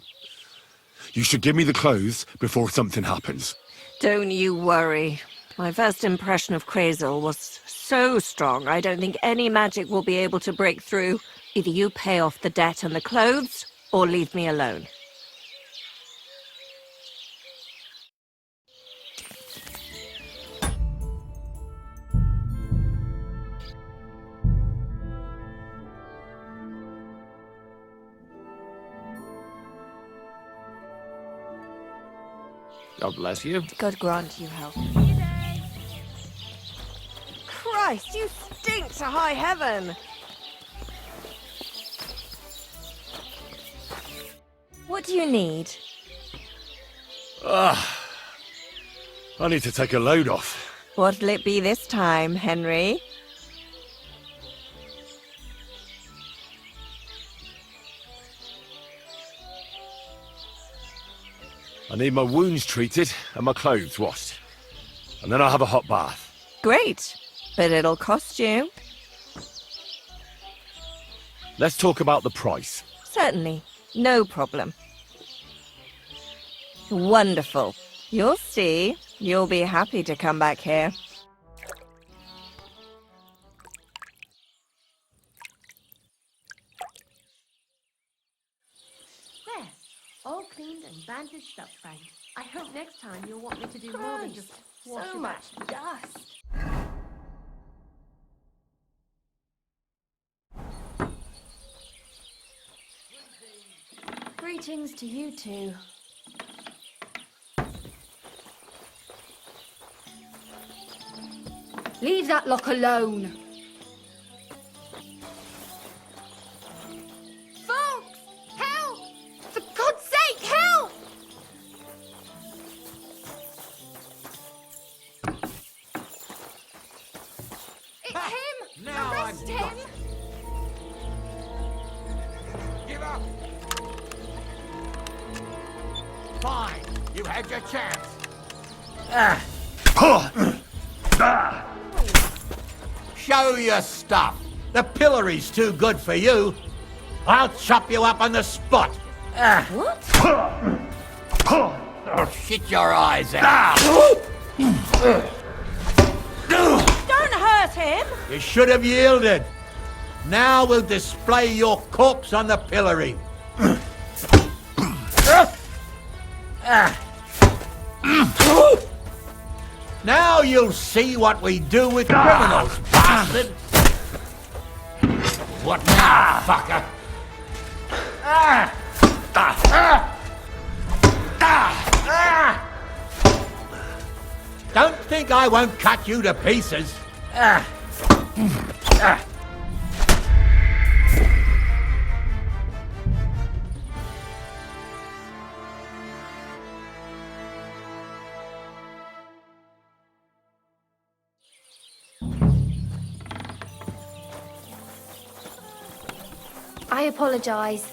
You should give me the clothes before something happens. Don't you worry. My first impression of Crazel was so strong, I don't think any magic will be able to break through. Either you pay off the debt and the clothes, or leave me alone. God bless you. God grant you help. Christ, you stink to high heaven! What do you need? I need to take a load off. What'll it be this time, Henry? I need my wounds treated and my clothes washed. And then I'll have a hot bath. Great, but it'll cost you. Let's talk about the price. Certainly, no problem. Wonderful. You'll see. You'll be happy to come back here. There, all cleaned and bandaged up, Frank. I hope next time you'll want me to do more than just wash so you much back. dust. Greetings to you two. Leave that lock alone. Folks! Help! For God's sake, help! It's him! Now Arrest I've him! got Give up! Fine, you had your chance. Show your stuff. The pillory's too good for you. I'll chop you up on the spot. What? Oh, shit your eyes out. Don't hurt him! You should have yielded. Now we'll display your corpse on the pillory. Now you'll see what we do with criminals, bastard! What now, fucker? Don't think I won't cut you to pieces. I apologize.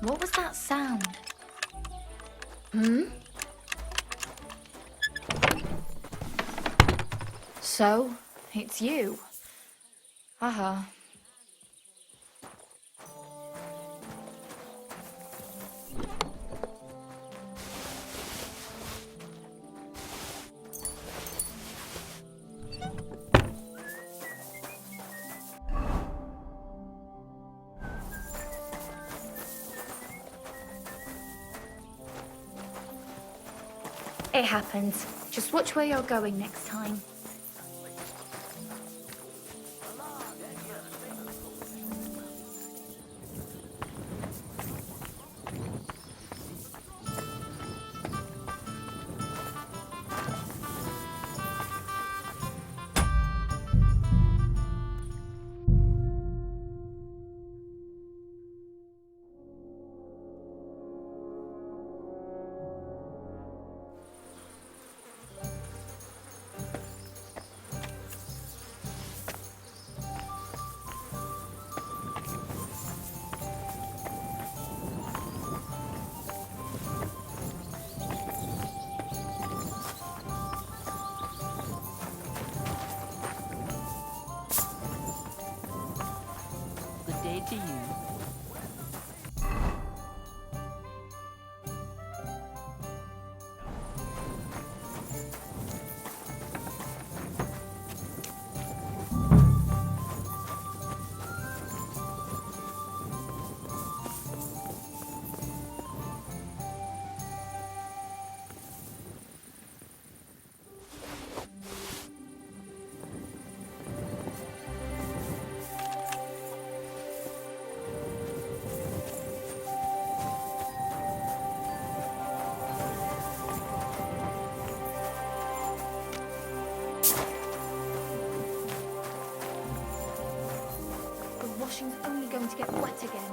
What was that sound? Hmm? So, it's you. Uh-huh. It happens. Just watch where you're going next time. Good day to you. The washing's only going to get wet again.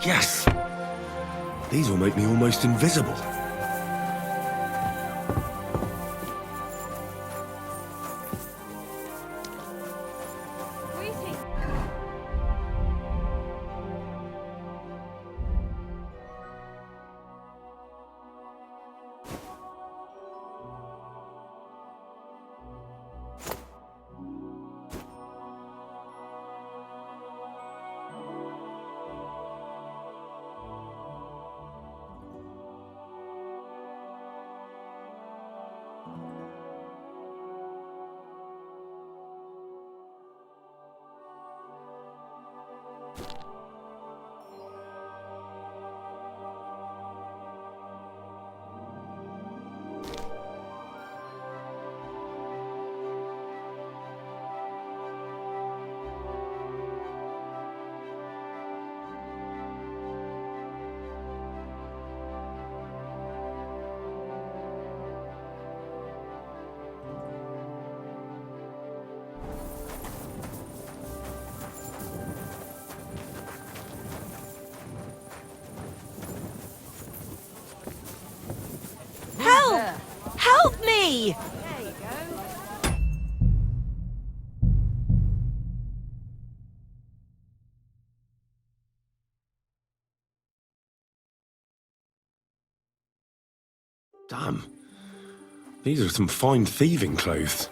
Yes! These will make me almost invisible. Help! Help me! There you go. Damn. These are some fine thieving clothes.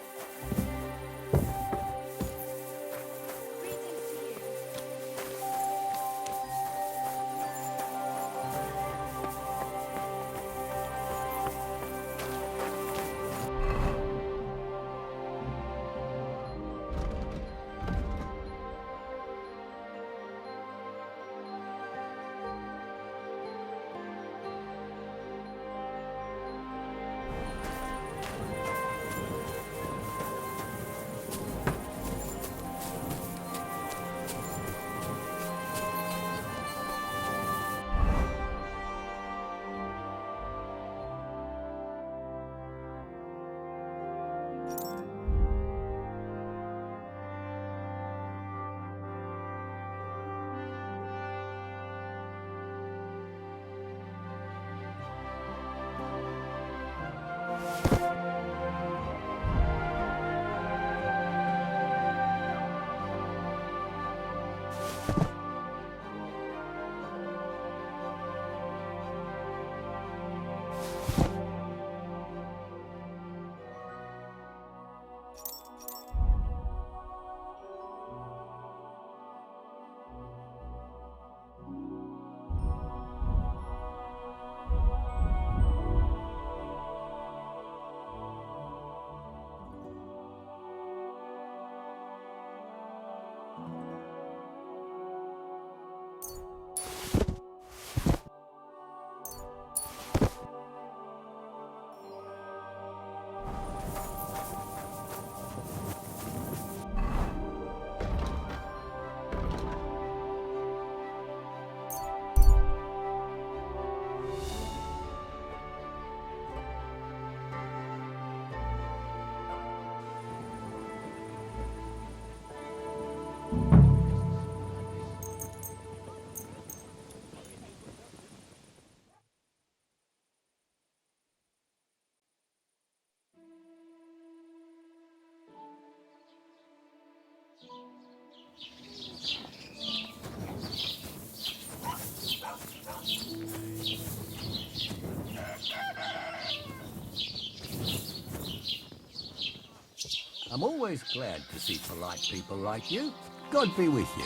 I'm always glad to see polite people like you. God be with you.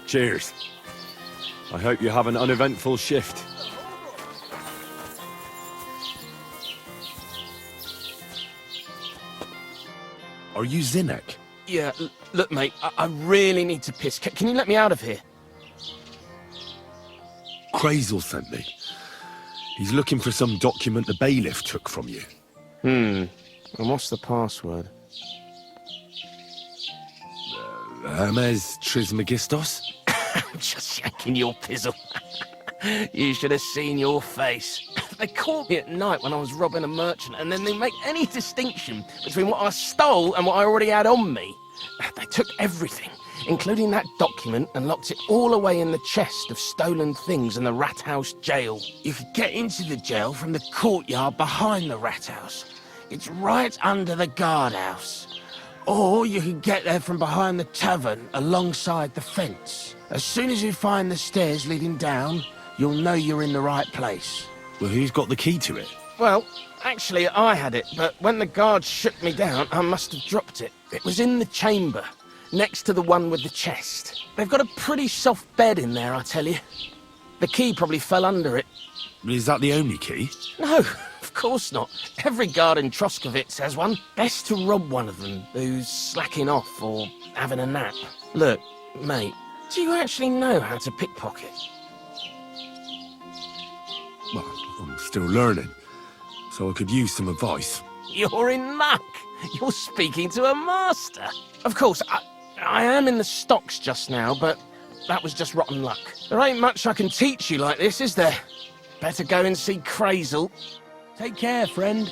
Cheers. I hope you have an uneventful shift. Are you Zinnek? Yeah, look, mate, I really need to piss. Can you let me out of here? Crazel sent me. He's looking for some document the bailiff took from you. And what's the password? Hermes Trismegistos? Just yanking your pizzle. You should have seen your face. They caught me at night when I was robbing a merchant, and then they make any distinction between what I stole and what I already had on me. They took everything, including that document, and locked it all away in the chest of stolen things in the Rat House jail. You could get into the jail from the courtyard behind the Rat House. It's right under the guardhouse. Or you could get there from behind the tavern, alongside the fence. As soon as you find the stairs leading down, you'll know you're in the right place. Well, who's got the key to it? Well, actually, I had it, but when the guards shook me down, I must have dropped it. It was in the chamber, next to the one with the chest. They've got a pretty soft bed in there, I tell you. The key probably fell under it. Is that the only key? No, of course not. Every guard in Troskovitz has one. Best to rob one of them who's slacking off or having a nap. Look, mate, do you actually know how to pickpocket? Well, I'm still learning, so I could use some advice. You're in luck. You're speaking to a master. Of course, I am in the stocks just now, but that was just rotten luck. There ain't much I can teach you like this, is there? Better go and see Crazel. Take care, friend.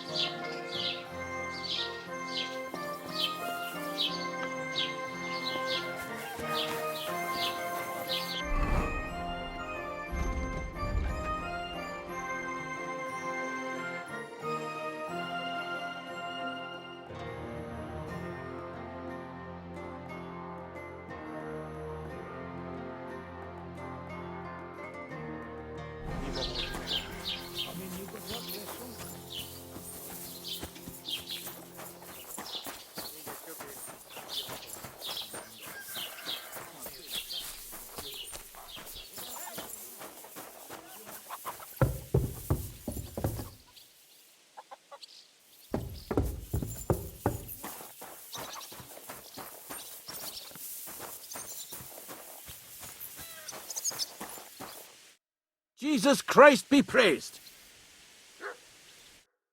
Jesus Christ be praised!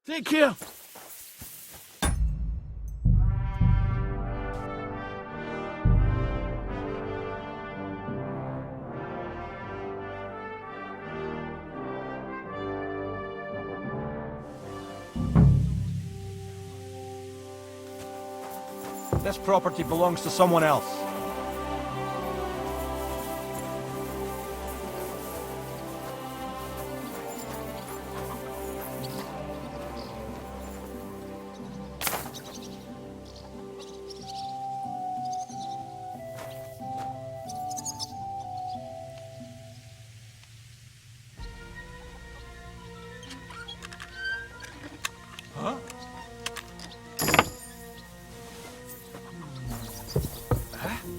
Take care! This property belongs to someone else. Huh?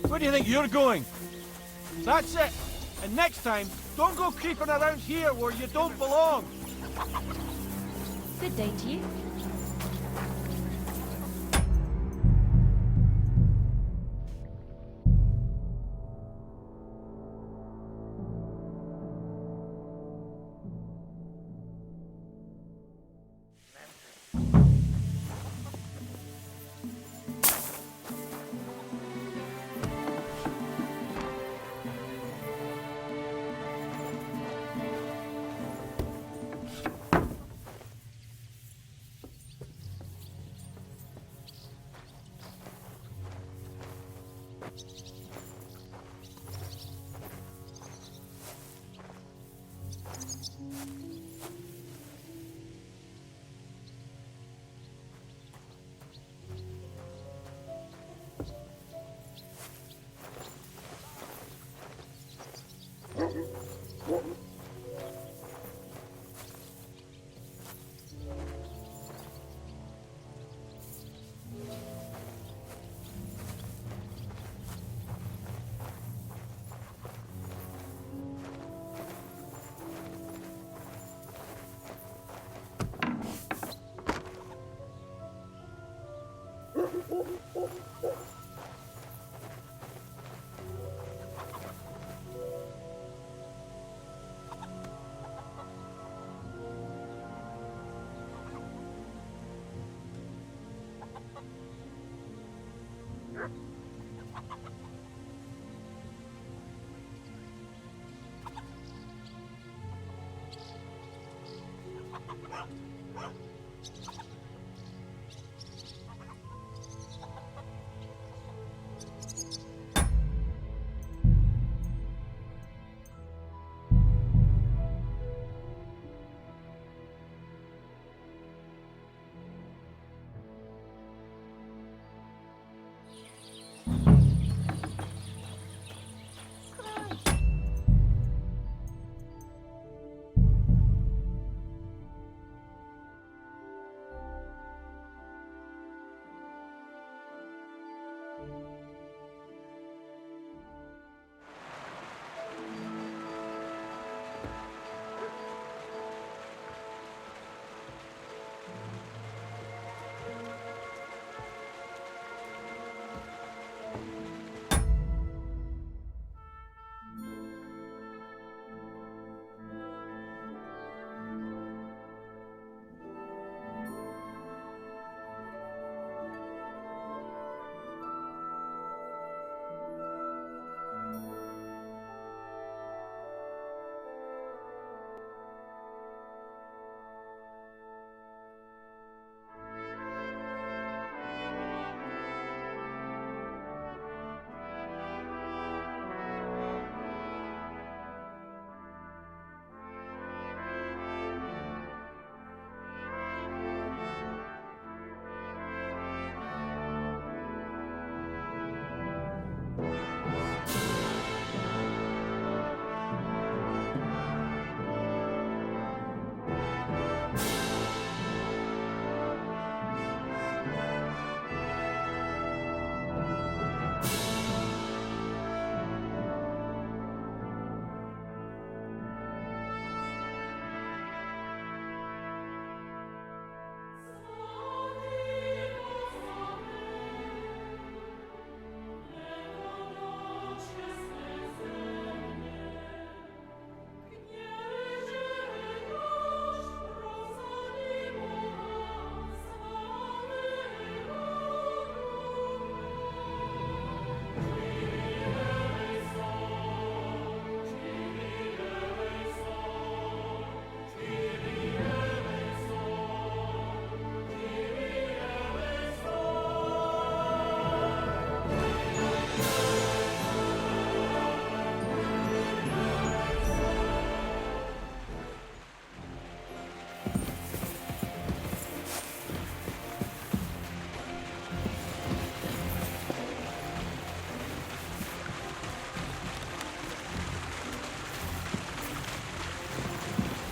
Where do you think you're going? That's it. And next time, don't go creeping around here where you don't belong. Good day to you.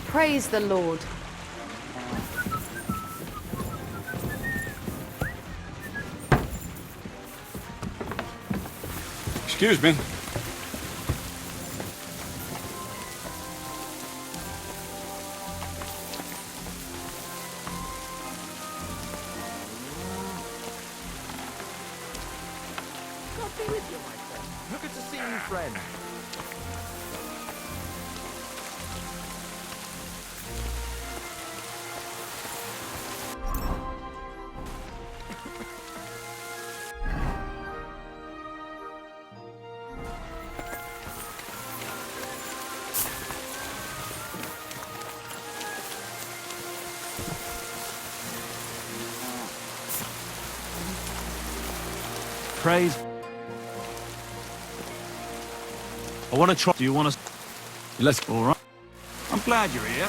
Praise the Lord. Excuse me. God be with you, my friend. Good to see you, friend. Praise. I want to try. Do you want to? Let's. All right. I'm glad you're here.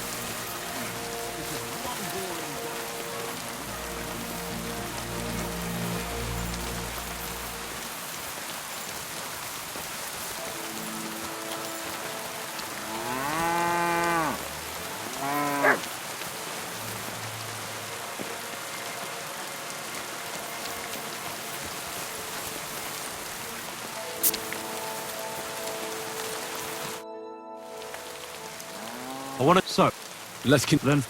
I want to. So, let's keep then.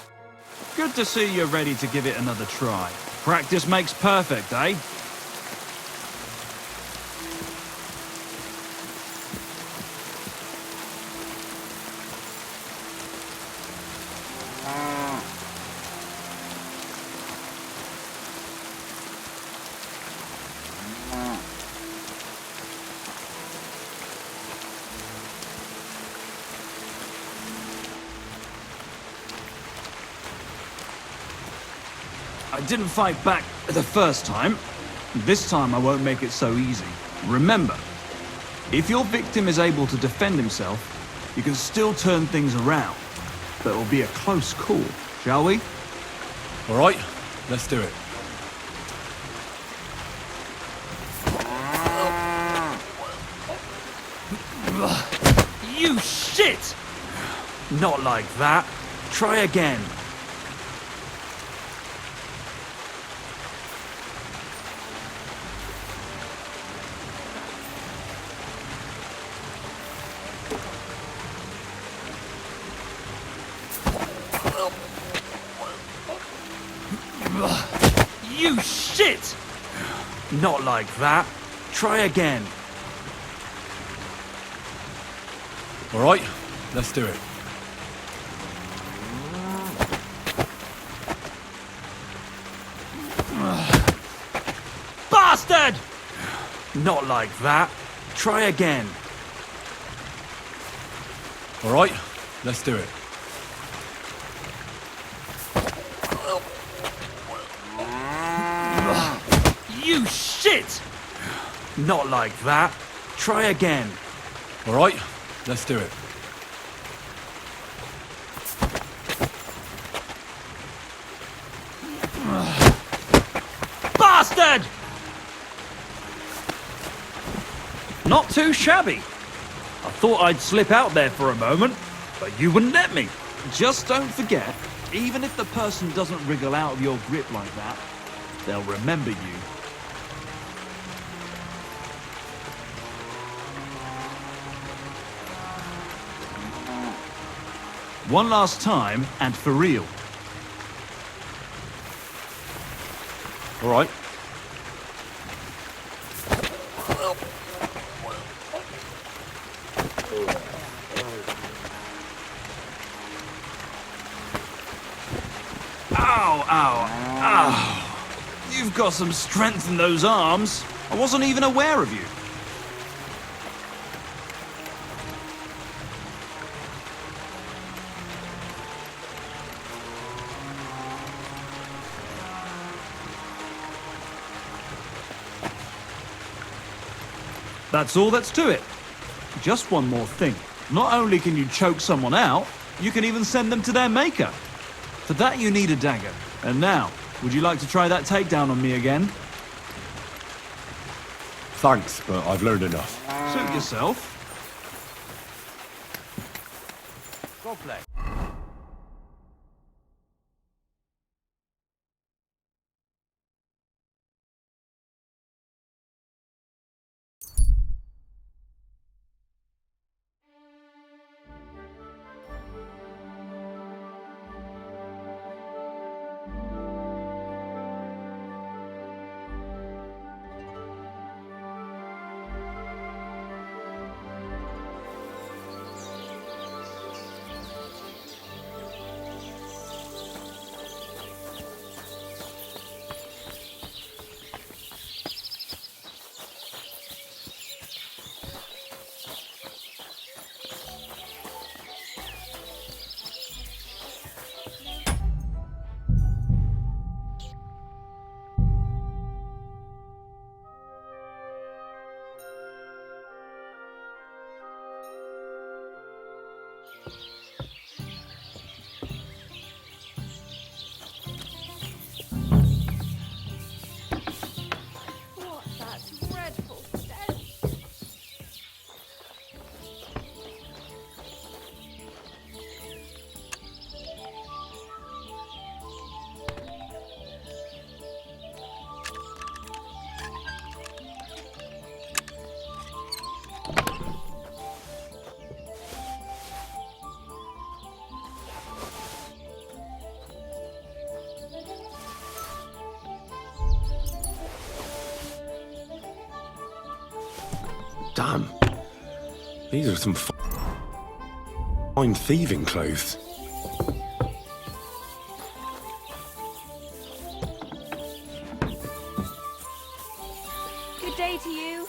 Good to see you're ready to give it another try. Practice makes perfect, eh? I didn't fight back the first time. This time I won't make it so easy. Remember, if your victim is able to defend himself, you can still turn things around. But it will be a close call, shall we? All right, let's do it. You shit! Not like that. Try again. You shit! Not like that. Try again. All right, let's do it. Bastard! Not like that. Try again. All right, let's do it. You shit! Not like that. Try again. All right, let's do it. Bastard! Not too shabby. I thought I'd slip out there for a moment, but you wouldn't let me. Just don't forget, even if the person doesn't wriggle out of your grip like that, they'll remember you. One last time, and for real. All right. Ow, ow, ow. You've got some strength in those arms. I wasn't even aware of you. That's all that's to it. Just one more thing. Not only can you choke someone out, you can even send them to their maker. For that you need a dagger. And now, would you like to try that takedown on me again? Thanks, but I've learned enough. Suit yourself. Go play. Damn. These are some fine thieving clothes. Good day to you.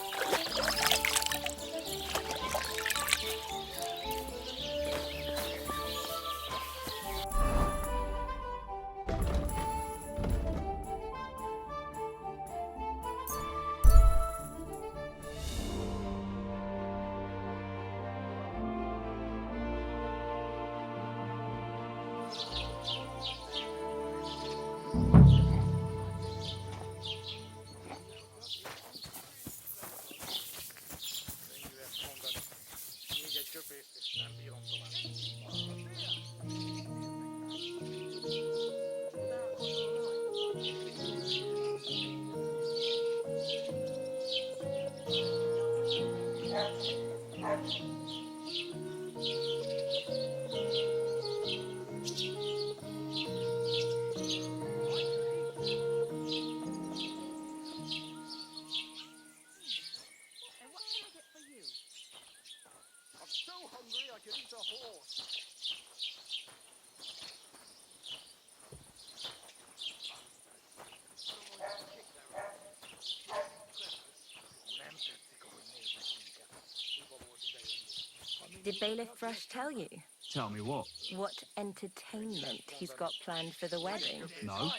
Bailiff Thrush tell you? Tell me what? What entertainment he's got planned for the wedding? No.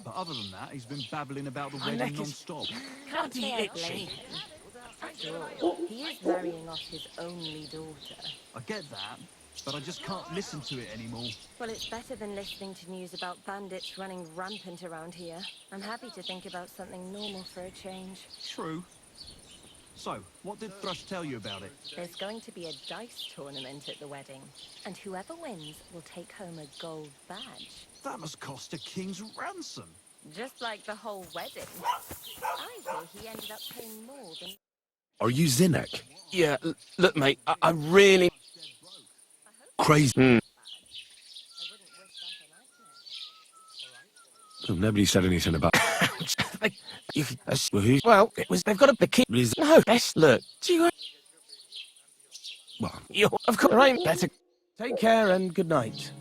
But other than that, he's been babbling about the wedding non-stop. Can't say I blame him. After all, he is marrying off his only daughter. I get that, but I just can't listen to it anymore. Well, it's better than listening to news about bandits running rampant around here. I'm happy to think about something normal for a change. True. So, what did Thrush tell you about it? There's going to be a dice tournament at the wedding, and whoever wins will take home a gold badge. That must cost a king's ransom. Just like the whole wedding. I hear he ended up paying more than... Are you Zinnek? Yeah, look, mate, I really... Crazy. Well, nobody said anything about... Well, it was... They've got a key... No, best look. Do you... Well... You're... Of course, there ain't better... Take care and good night.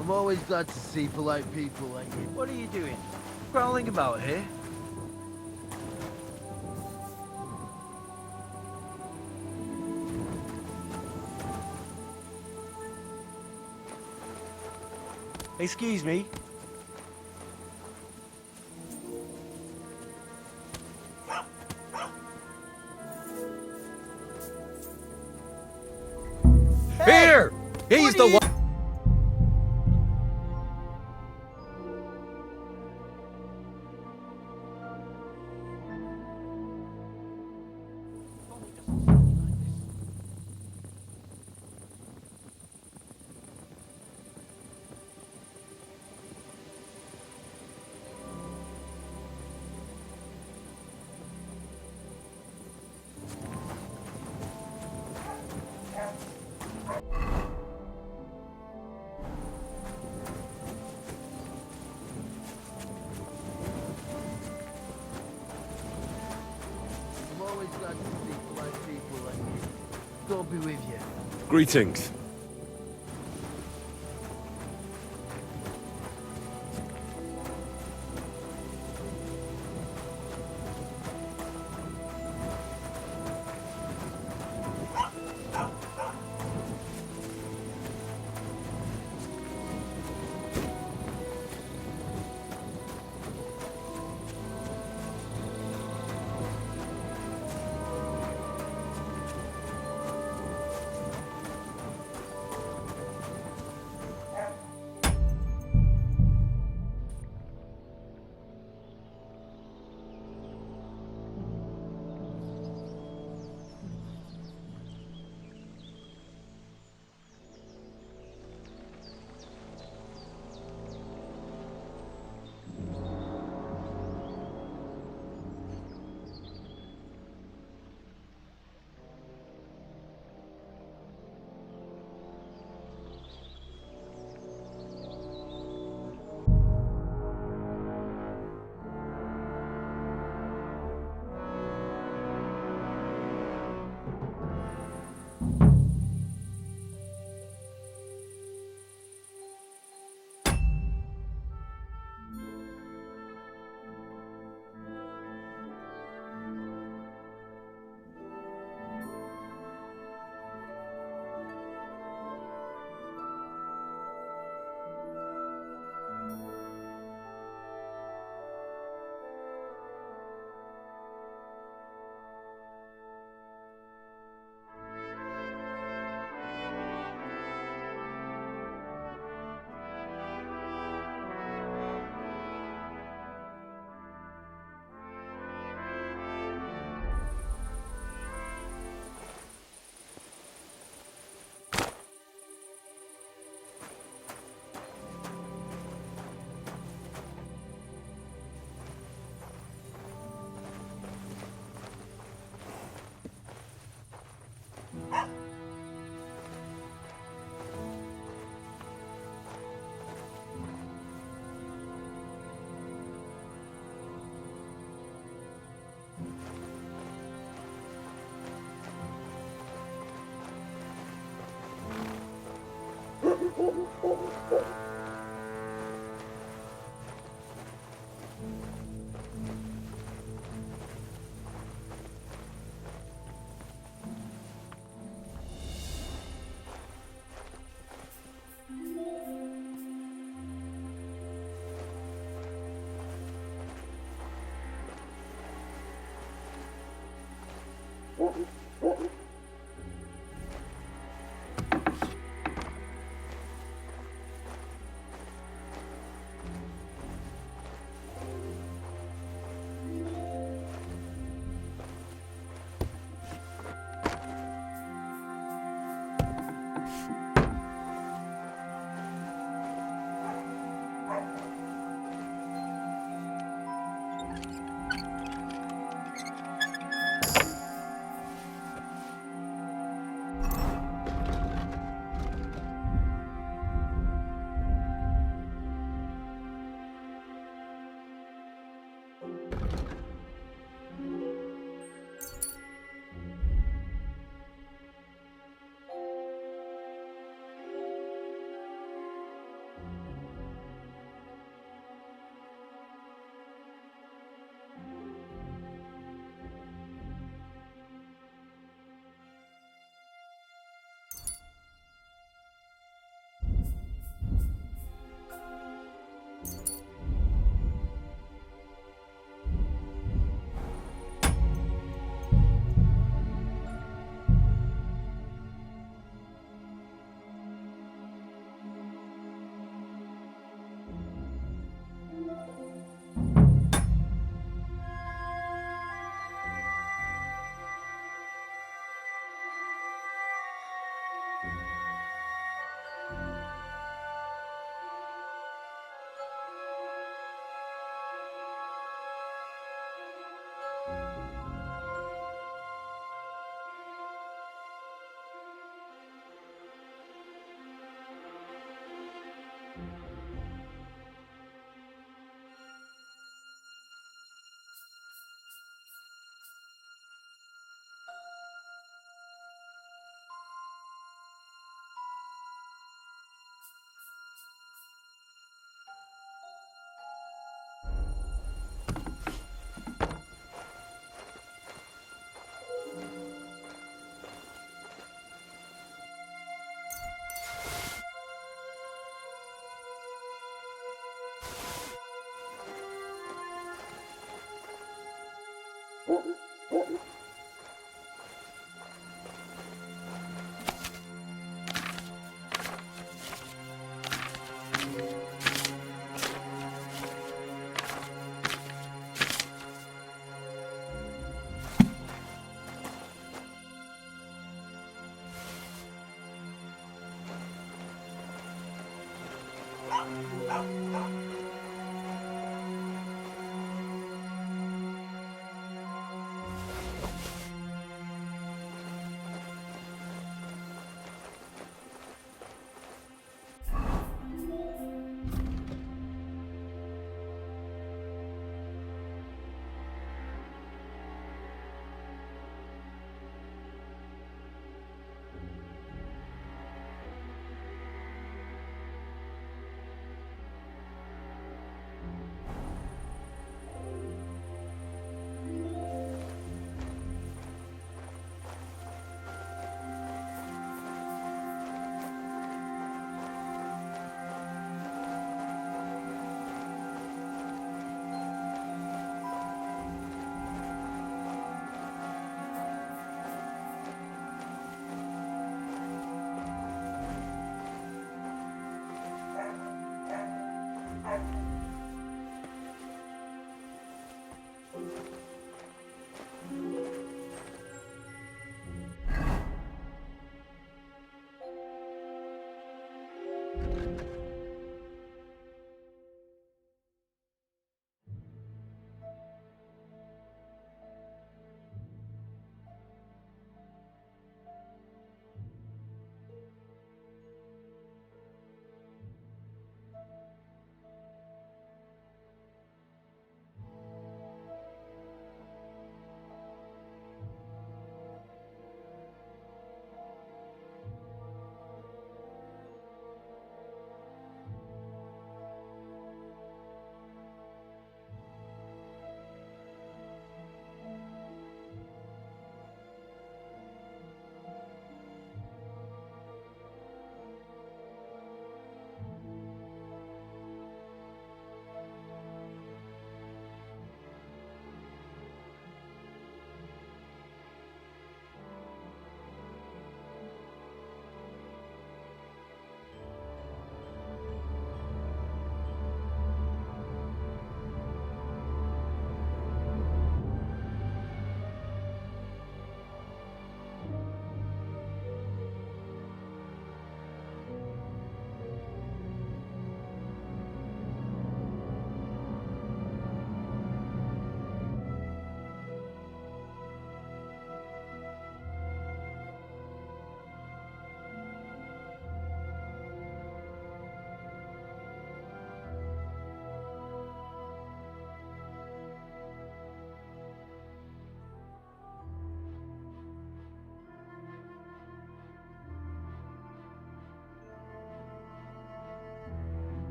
I'm always glad to see polite people like you. What are you doing? Prowling about here? Excuse me. Here! He's the one... I'm always glad to see polite people like you. God be with you. Greetings.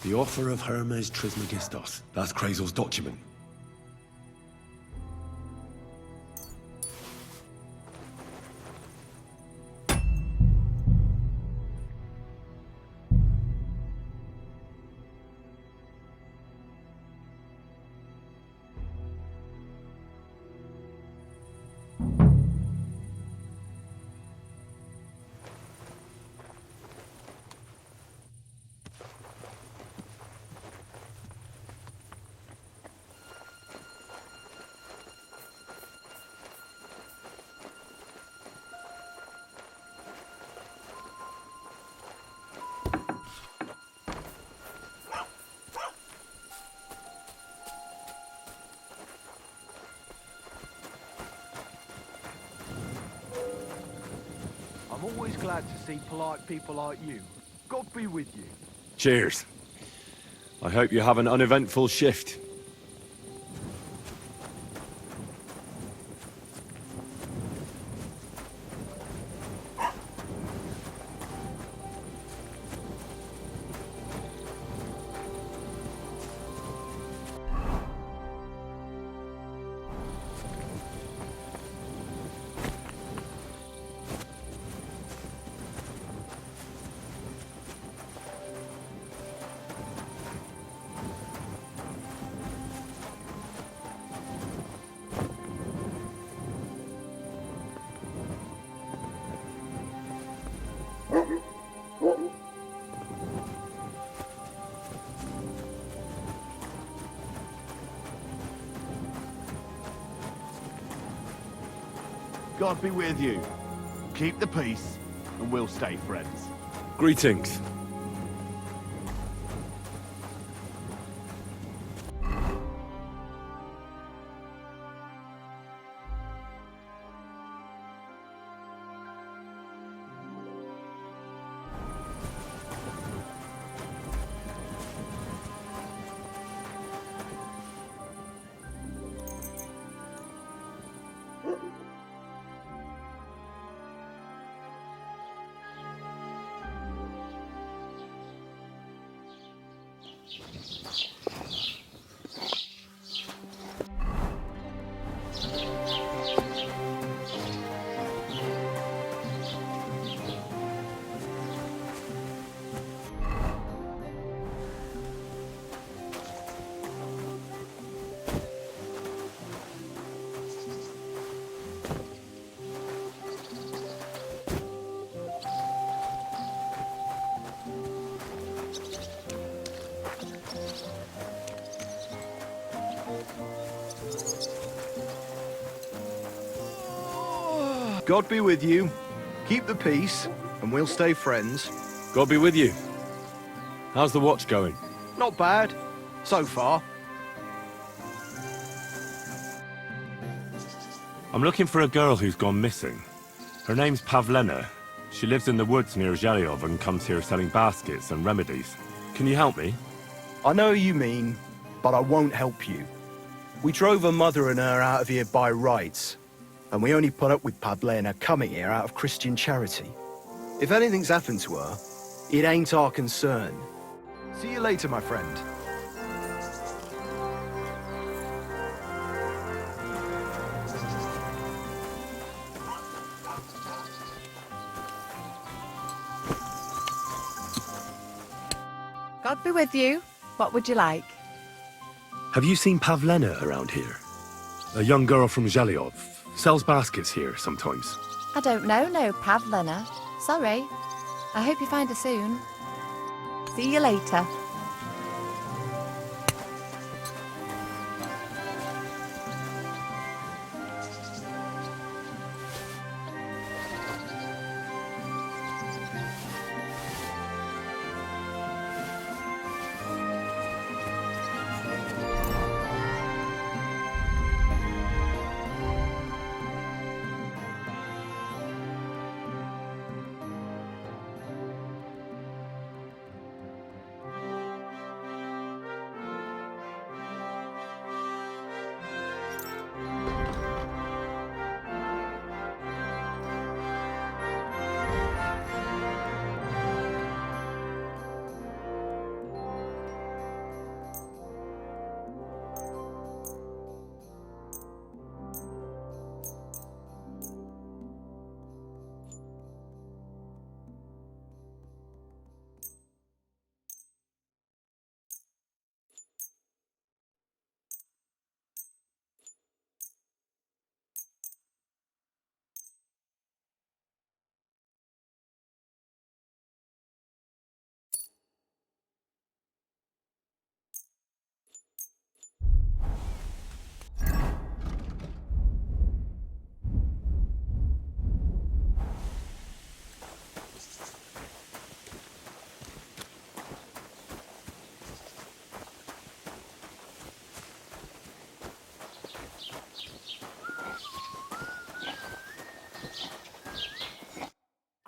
The offer of Hermes Trismegistos. That's Krazel's document. I'm always glad to see polite people like you. God be with you. Cheers. I hope you have an uneventful shift. God be with you. Keep the peace, and we'll stay friends. Greetings. God be with you. Keep the peace, and we'll stay friends. God be with you. How's the watch going? Not bad, so far. I'm looking for a girl who's gone missing. Her name's Pavlena. She lives in the woods near Zhelyov and comes here selling baskets and remedies. Can you help me? I know you mean, but I won't help you. We drove her mother and her out of here by rights, and we only put up with Pavlena coming here out of Christian charity. If anything's happened to her, it ain't our concern. See you later, my friend. God be with you. What would you like? Have you seen Pavlena around here? A young girl from Zhelyov. Sells baskets here sometimes. I don't know, no Pavlena. Sorry. I hope you find her soon. See you later.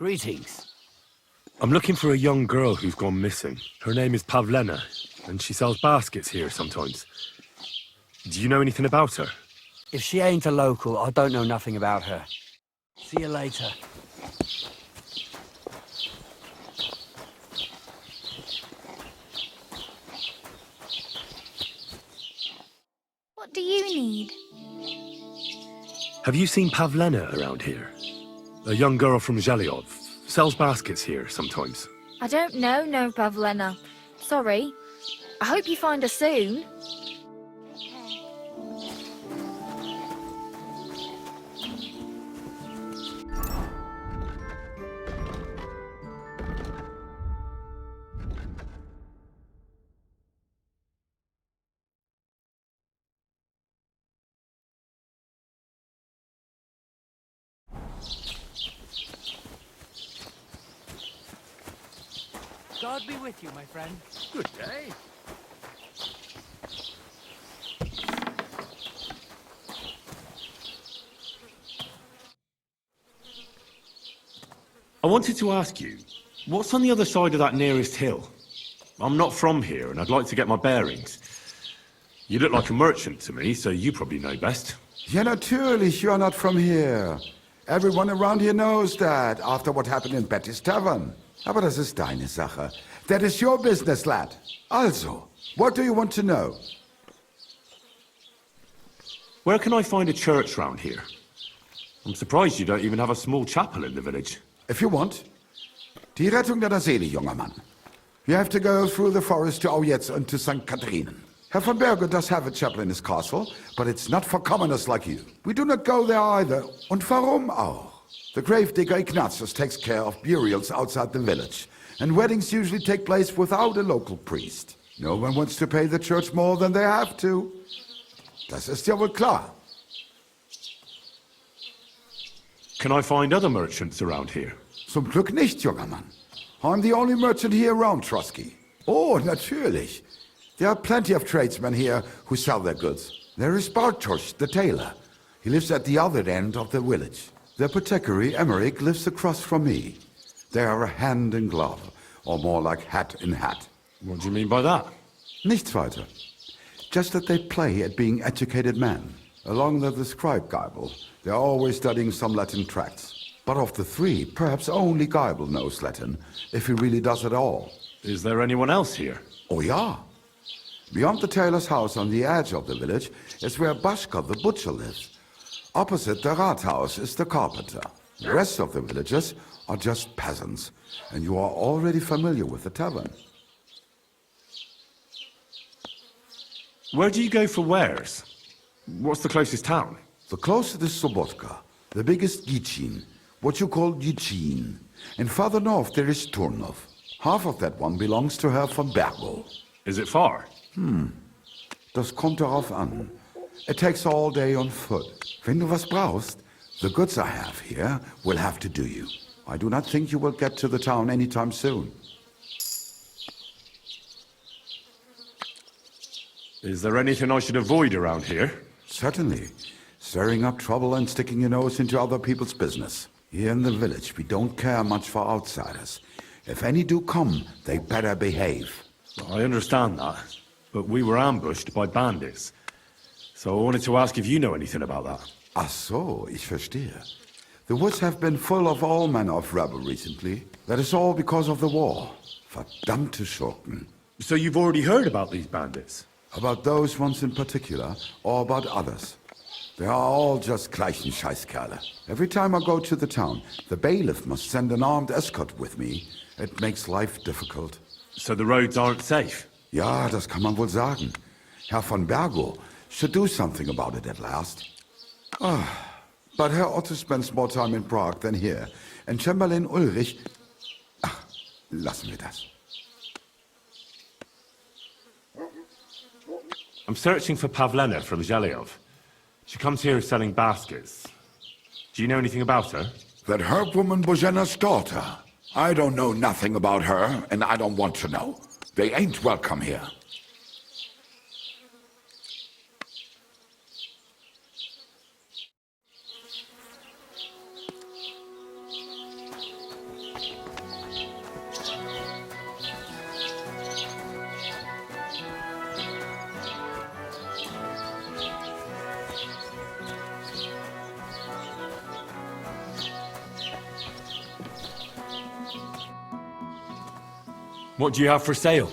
Greetings. I'm looking for a young girl who's gone missing. Her name is Pavlena, and she sells baskets here sometimes. Do you know anything about her? If she ain't a local, I don't know nothing about her. See you later. What do you need? Have you seen Pavlena around here? A young girl from Zhelyov. Sells baskets here sometimes. I don't know, no, Pavlena. Sorry. I hope you find her soon. God be with you, my friend. Good day. I wanted to ask you, what's on the other side of that nearest hill? I'm not from here, and I'd like to get my bearings. You look like a merchant to me, so you probably know best. Ja, natürlich, you're not from here. Everyone around here knows that, after what happened in Betty's Tavern. Aber das ist deine Sache. That is your business, lad. Also, what do you want to know? Where can I find a church round here? I'm surprised you don't even have a small chapel in the village. If you want. Die Rettung deiner Seele, junger Mann. You have to go through the forest to Aujetz and to St. Catherine. Herr von Berger does have a chapel in his castle, but it's not for commoners like you. We do not go there either. Und warum auch? The gravedigger Ignatius takes care of burials outside the village, and weddings usually take place without a local priest. No one wants to pay the church more than they have to. Das ist ja wohl klar. Can I find other merchants around here? Zum Glück nicht, junger Mann. I'm the only merchant here around Trotsky. Oh, natürlich. There are plenty of tradesmen here who sell their goods. There is Bartosz, the tailor. He lives at the other end of the village. The apothecary, Emmerich, lives across from me. They are a hand in glove, or more like hat in hat. What do you mean by that? Nichts weiter. Just that they play at being educated men. Along the scribe Geibel, they are always studying some Latin tracts. But of the three, perhaps only Geibel knows Latin, if he really does at all. Is there anyone else here? Oh, yeah. Beyond the tailor's house on the edge of the village is where Bashka the butcher lives. Opposite the Rathaus is the carpenter. The rest of the villagers are just peasants, and you are already familiar with the tavern. Where do you go for wares? What's the closest town? The closest is Sobotka, the biggest Gichin, what you call Gichin. And farther north there is Turnov. Half of that one belongs to Herr von Bergo. Is it far? Das kommt darauf an. It takes all day on foot. Wenn du was brauchst, the goods I have here will have to do you. I do not think you will get to the town anytime soon. Is there anything I should avoid around here? Certainly. Stirring up trouble and sticking your nose into other people's business. Here in the village, we don't care much for outsiders. If any do come, they better behave. I understand that, but we were ambushed by bandits. So I wanted to ask if you know anything about that. Ach so, ich verstehe. The woods have been full of all manner of rebel recently. That is all because of the war. Verdammte Schurken. So you've already heard about these bandits? About those ones in particular, or about others. They are all just gleichen Scheißkerle. Every time I go to the town, the bailiff must send an armed escort with me. It makes life difficult. So the roads aren't safe? Ja, das kann man wohl sagen. Herr von Bergo should do something about it at last. But Herr Otto spends more time in Prague than here. And Chamberlain Ulrich... Ach, lassen wir das. I'm searching for Pavlena from Zhelyov. She comes here selling baskets. Do you know anything about her? That herb woman Božena's daughter. I don't know nothing about her, and I don't want to know. They ain't welcome here. What do you have for sale?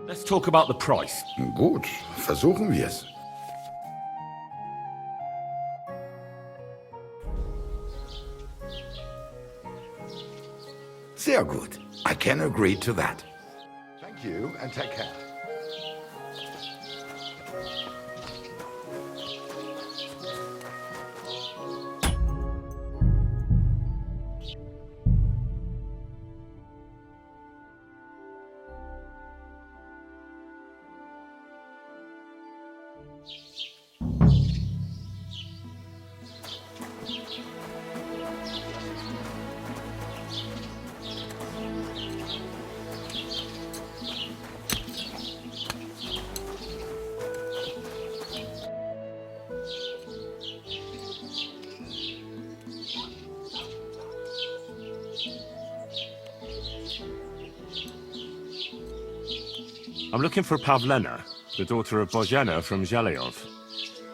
Let's talk about the price. Gut, versuchen wir es. Sehr gut. I can agree to that. Thank you and take care. I'm looking for Pavlena, the daughter of Bozhena from Zhelyov.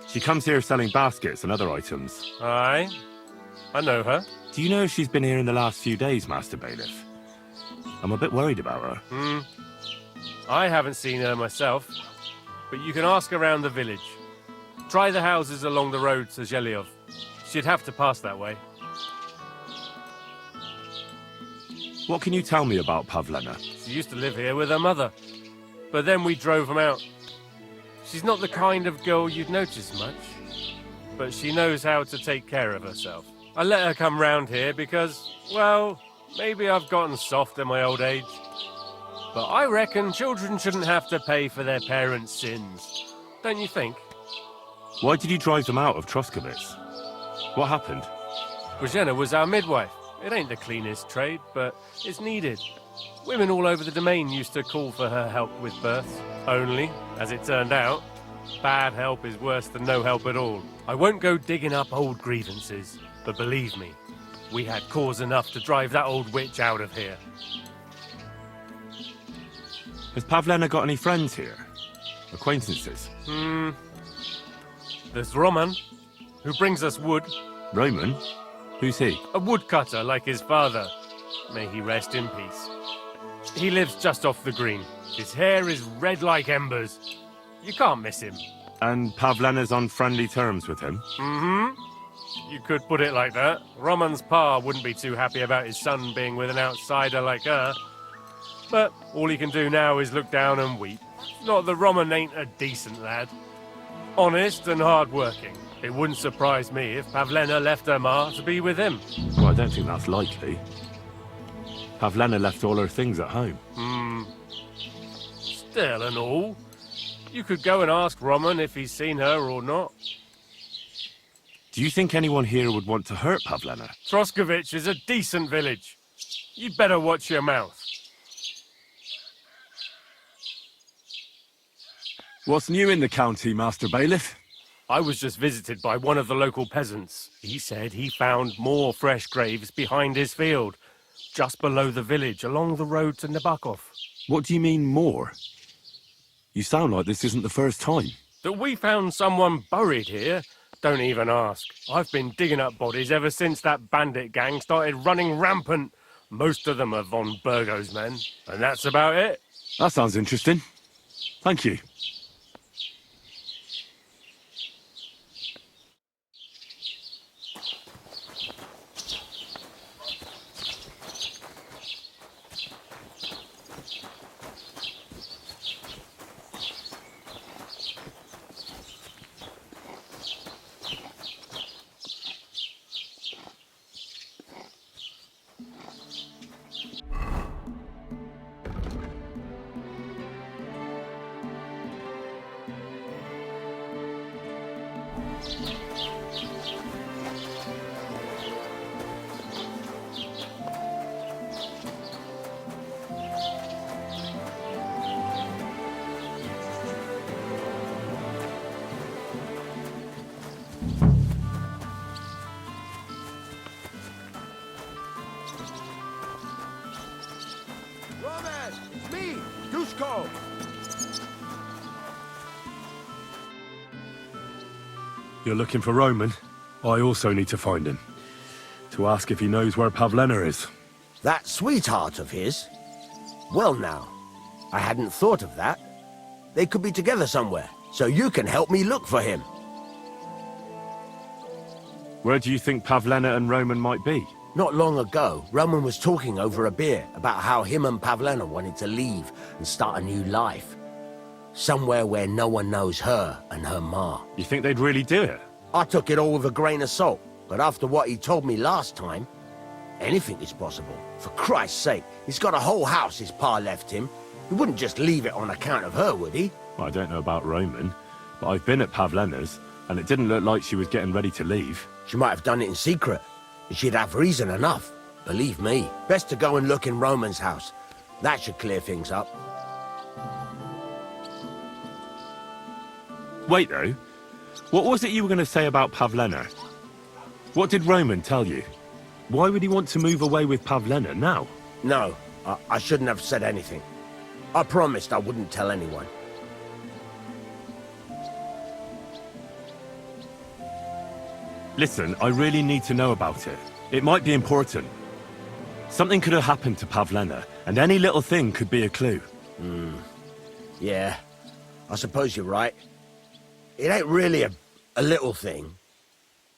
She comes here selling baskets and other items. Aye, I know her. Do you know if she's been here in the last few days, Master Bailiff? I'm a bit worried about her. I haven't seen her myself, but you can ask around the village. Try the houses along the road to Zhelyov. She'd have to pass that way. What can you tell me about Pavlena? She used to live here with her mother, but then we drove them out. She's not the kind of girl you'd notice much, but she knows how to take care of herself. I let her come round here because, well, maybe I've gotten soft in my old age. But I reckon children shouldn't have to pay for their parents' sins. Don't you think? Why did you drive them out of Troskovitz? What happened? Bożena was our midwife. It ain't the cleanest trade, but it's needed. Women all over the domain used to call for her help with births. Only, as it turned out, bad help is worse than no help at all. I won't go digging up old grievances, but believe me, we had cause enough to drive that old witch out of here. Has Pavlena got any friends here? Acquaintances? There's Roman, who brings us wood. Roman? Who's he? A woodcutter like his father. May he rest in peace. He lives just off the green. His hair is red like embers. You can't miss him. And Pavlena's on friendly terms with him? You could put it like that. Roman's pa wouldn't be too happy about his son being with an outsider like her. But all he can do now is look down and weep. Not that Roman ain't a decent lad. Honest and hard-working. It wouldn't surprise me if Pavlena left her ma to be with him. Well, I don't think that's likely. Pavlena left all her things at home. Still and all. You could go and ask Roman if he's seen her or not. Do you think anyone here would want to hurt Pavlena? Troskovitz is a decent village. You'd better watch your mouth. What's new in the county, Master Bailiff? I was just visited by one of the local peasants. He said he found more fresh graves behind his field, just below the village, along the road to Nabokov. What do you mean, more? You sound like this isn't the first time. That we found someone buried here? Don't even ask. I've been digging up bodies ever since that bandit gang started running rampant. Most of them are von Burgo's men, and that's about it. That sounds interesting. Thank you. Roman! It's me! Dushko! You're looking for Roman? I also need to find him. To ask if he knows where Pavlena is. That sweetheart of his? Well now, I hadn't thought of that. They could be together somewhere, so you can help me look for him. Where do you think Pavlena and Roman might be? Not long ago, Roman was talking over a beer about how him and Pavlena wanted to leave and start a new life. Somewhere where no one knows her and her ma. You think they'd really do it? I took it all with a grain of salt, but after what he told me last time, anything is possible. For Christ's sake, he's got a whole house his pa left him. He wouldn't just leave it on account of her, would he? Well, I don't know about Roman, but I've been at Pavlena's, and it didn't look like she was getting ready to leave. She might have done it in secret, and she'd have reason enough. Believe me, best to go and look in Roman's house. That should clear things up. Wait, though. What was it you were going to say about Pavlena? What did Roman tell you? Why would he want to move away with Pavlena now? No, I shouldn't have said anything. I promised I wouldn't tell anyone. Listen, I really need to know about it. It might be important. Something could have happened to Pavlena, and any little thing could be a clue. Yeah, I suppose you're right. It ain't really a little thing.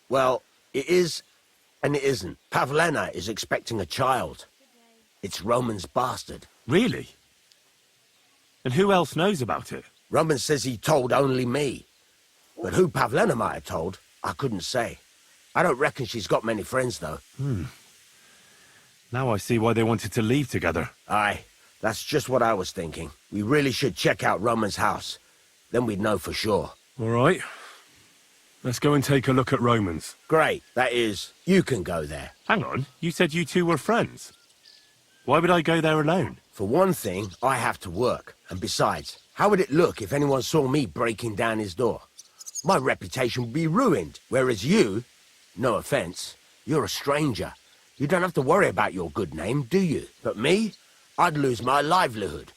Well, it is and it isn't. Pavlena is expecting a child. It's Roman's bastard. Really? And who else knows about it? Roman says he told only me. But who Pavlena might have told, I couldn't say. I don't reckon she's got many friends, though. Now I see why they wanted to leave together. Aye. That's just what I was thinking. We really should check out Roman's house. Then we'd know for sure. All right. Let's go and take a look at Roman's. Great. That is, you can go there. Hang on, you said you two were friends. Why would I go there alone? For one thing, I have to work. And besides, how would it look if anyone saw me breaking down his door? My reputation would be ruined. Whereas you, no offense, you're a stranger. You don't have to worry about your good name, do you? But me, I'd lose my livelihood.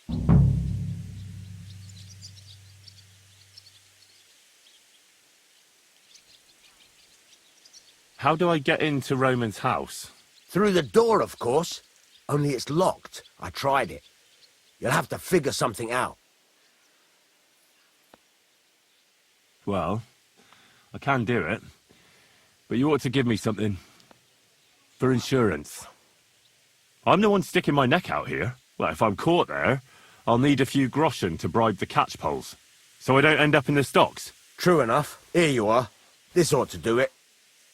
How do I get into Roman's house? Through the door, of course. Only it's locked. I tried it. You'll have to figure something out. Well, I can do it. But you ought to give me something. For insurance. I'm the one sticking my neck out here. Well, if I'm caught there, I'll need a few groschen to bribe the catchpoles. So I don't end up in the stocks. True enough. Here you are. This ought to do it.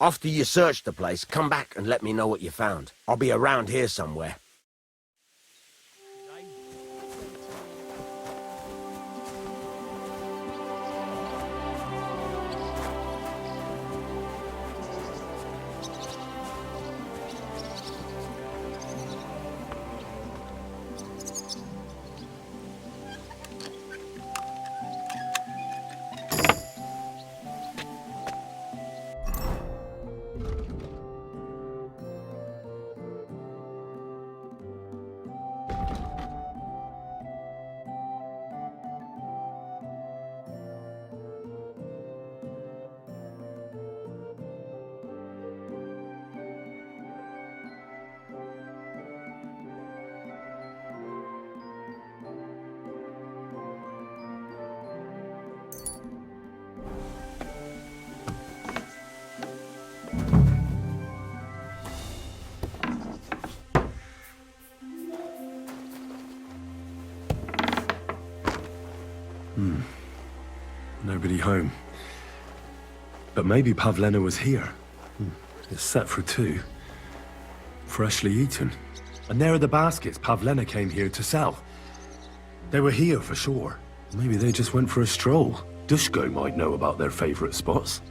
After you search the place, come back and let me know what you found. I'll be around here somewhere. Nobody home. But maybe Pavlena was here. It's set for 2. Freshly eaten. And there are the baskets Pavlena came here to sell. They were here for sure. Maybe they just went for a stroll. Dushko might know about their favorite spots.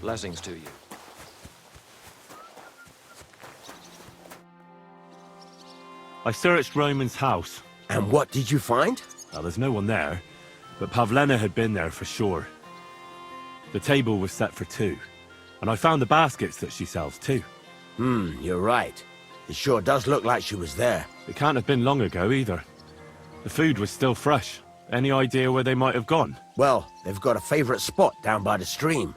Blessings to you. I searched Roman's house. And what did you find? Well, there's no one there, but Pavlena had been there for sure. The table was set for 2, and I found the baskets that she sells too. You're right. It sure does look like she was there. It can't have been long ago either. The food was still fresh. Any idea where they might have gone? Well, they've got a favorite spot down by the stream.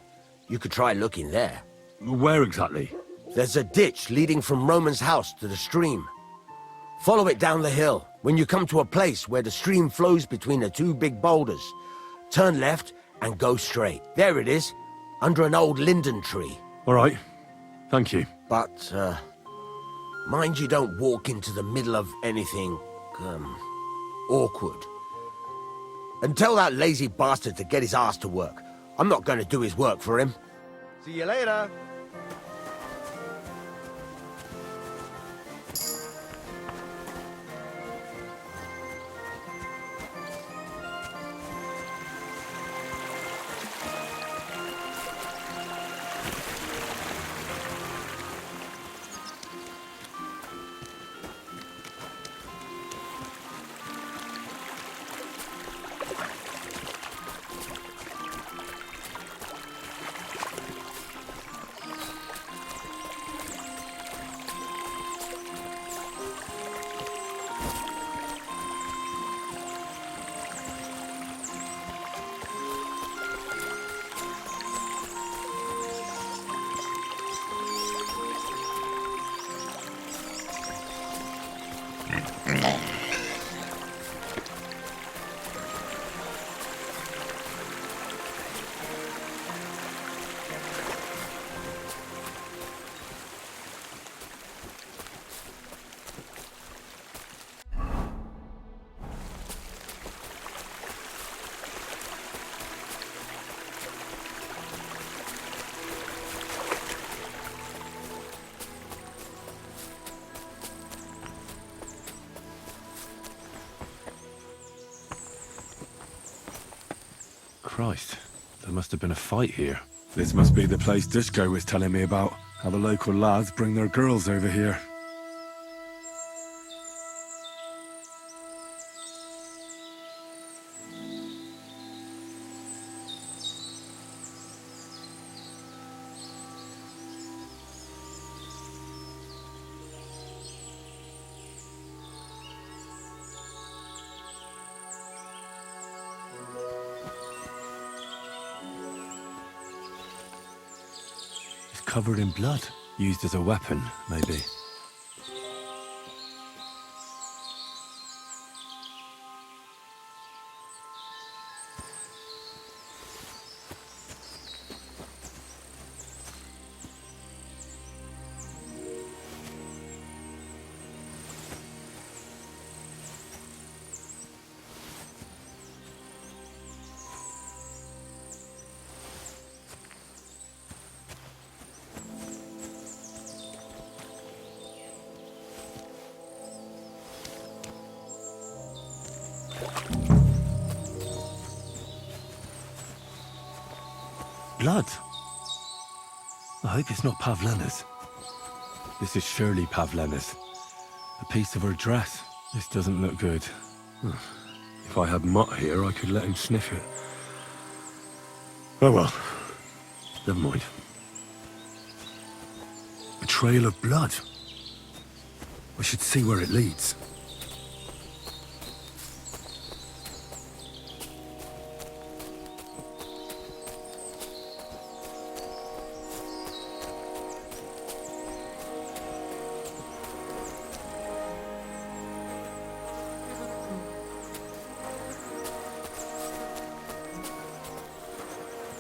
You could try looking there. Where exactly? There's a ditch leading from Roman's house to the stream. Follow it down the hill. When you come to a place where the stream flows between the 2 big boulders, turn left and go straight. There it is, under an old linden tree. All right. Thank you. But, mind you don't walk into the middle of anything, awkward. And tell that lazy bastard to get his ass to work. I'm not going to do his work for him. See you later. Christ, there must have been a fight here. This must be the place Dushko was telling me about. How the local lads bring their girls over here. Covered in blood. Used as a weapon, maybe. Blood. I hope it's not Pavlena's. This is surely Pavlena's. A piece of her dress. This doesn't look good. If I had Mutt here, I could let him sniff it. Oh well. Never mind. A trail of blood. I should see where it leads.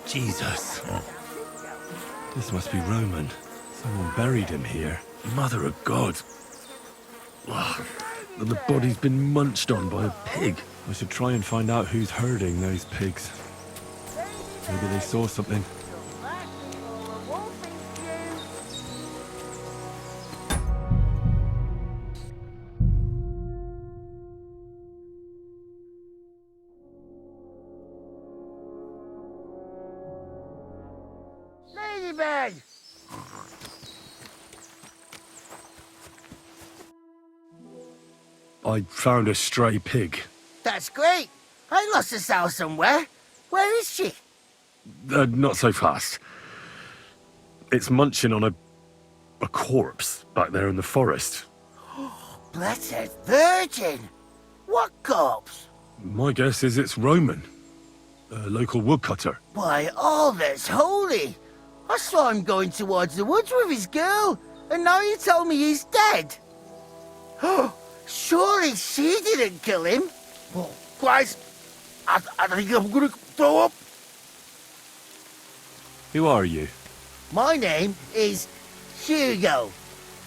Jesus. This must be Roman. Someone buried him here. Mother of God. And the body's been munched on by a pig. I should try and find out who's herding those pigs. Maybe they saw something. Ladybag! I found a stray pig. That's great. I lost a sow somewhere. Where is she? Not so fast. It's munching on a corpse back there in the forest. Blessed Virgin! What corpse? My guess is it's Roman, a local woodcutter. By all that's holy! I saw him going towards the woods with his girl, and now you tell me he's dead. Surely she didn't kill him. Oh, Christ! I think I'm gonna throw up. Who are you? My name is Hugo.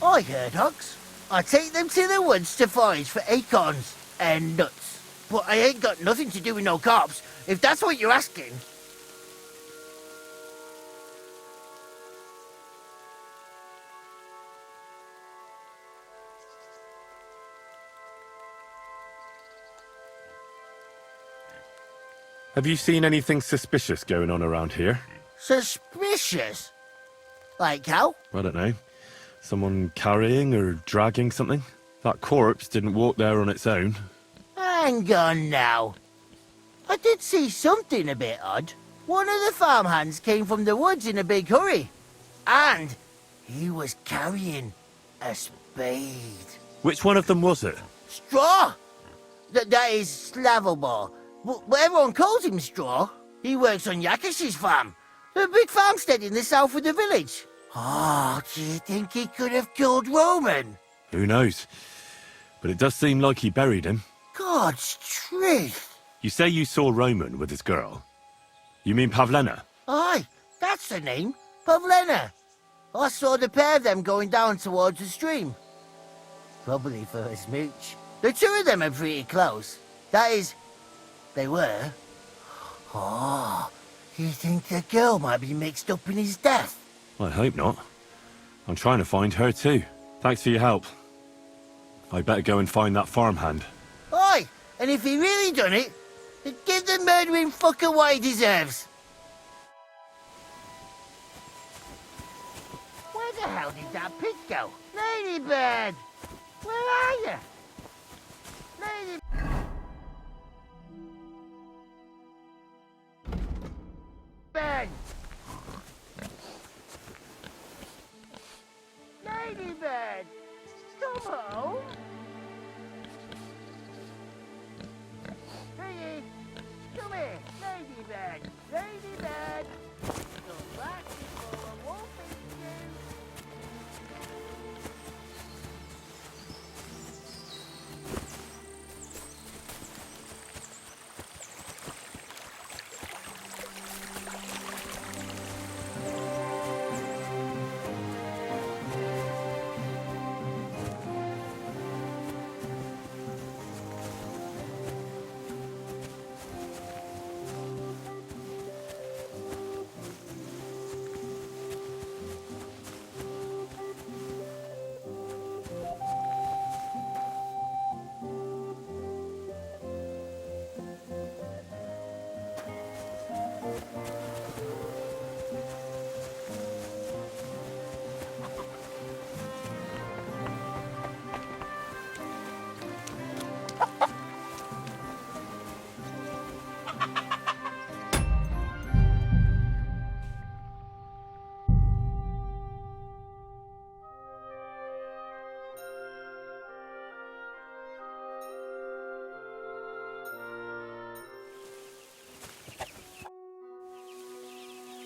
I herd hogs. I take them to the woods to forage for acorns and nuts. But I ain't got nothing to do with no cops, if that's what you're asking. Have you seen anything suspicious going on around here? Suspicious? Like how? I don't know. Someone carrying or dragging something? That corpse didn't walk there on its own. Hang on now. I did see something a bit odd. One of the farmhands came from the woods in a big hurry. And he was carrying a spade. Which one of them was it? Straw! That is Slavobor. But everyone calls him Straw. He works on Yakish's farm. A big farmstead in the south of the village. Oh, do you think he could have killed Roman? Who knows? But it does seem like he buried him. God's truth. You say you saw Roman with his girl. You mean Pavlena? Aye, that's the name. Pavlena. I saw the pair of them going down towards the stream. Probably for a smooch. The two of them are pretty close. That is, they were. Oh, you think the girl might be mixed up in his death? I hope not. I'm trying to find her too. Thanks for your help. I better go and find that farmhand. Aye, and if he really done it, then give the murdering fucker what he deserves. Where the hell did that pig go? Ladybird! Where are you? Ladybird! Ladybird! Come home! Piggy! Come here! Ladybird! Ladybird! Come back before I won't feed you!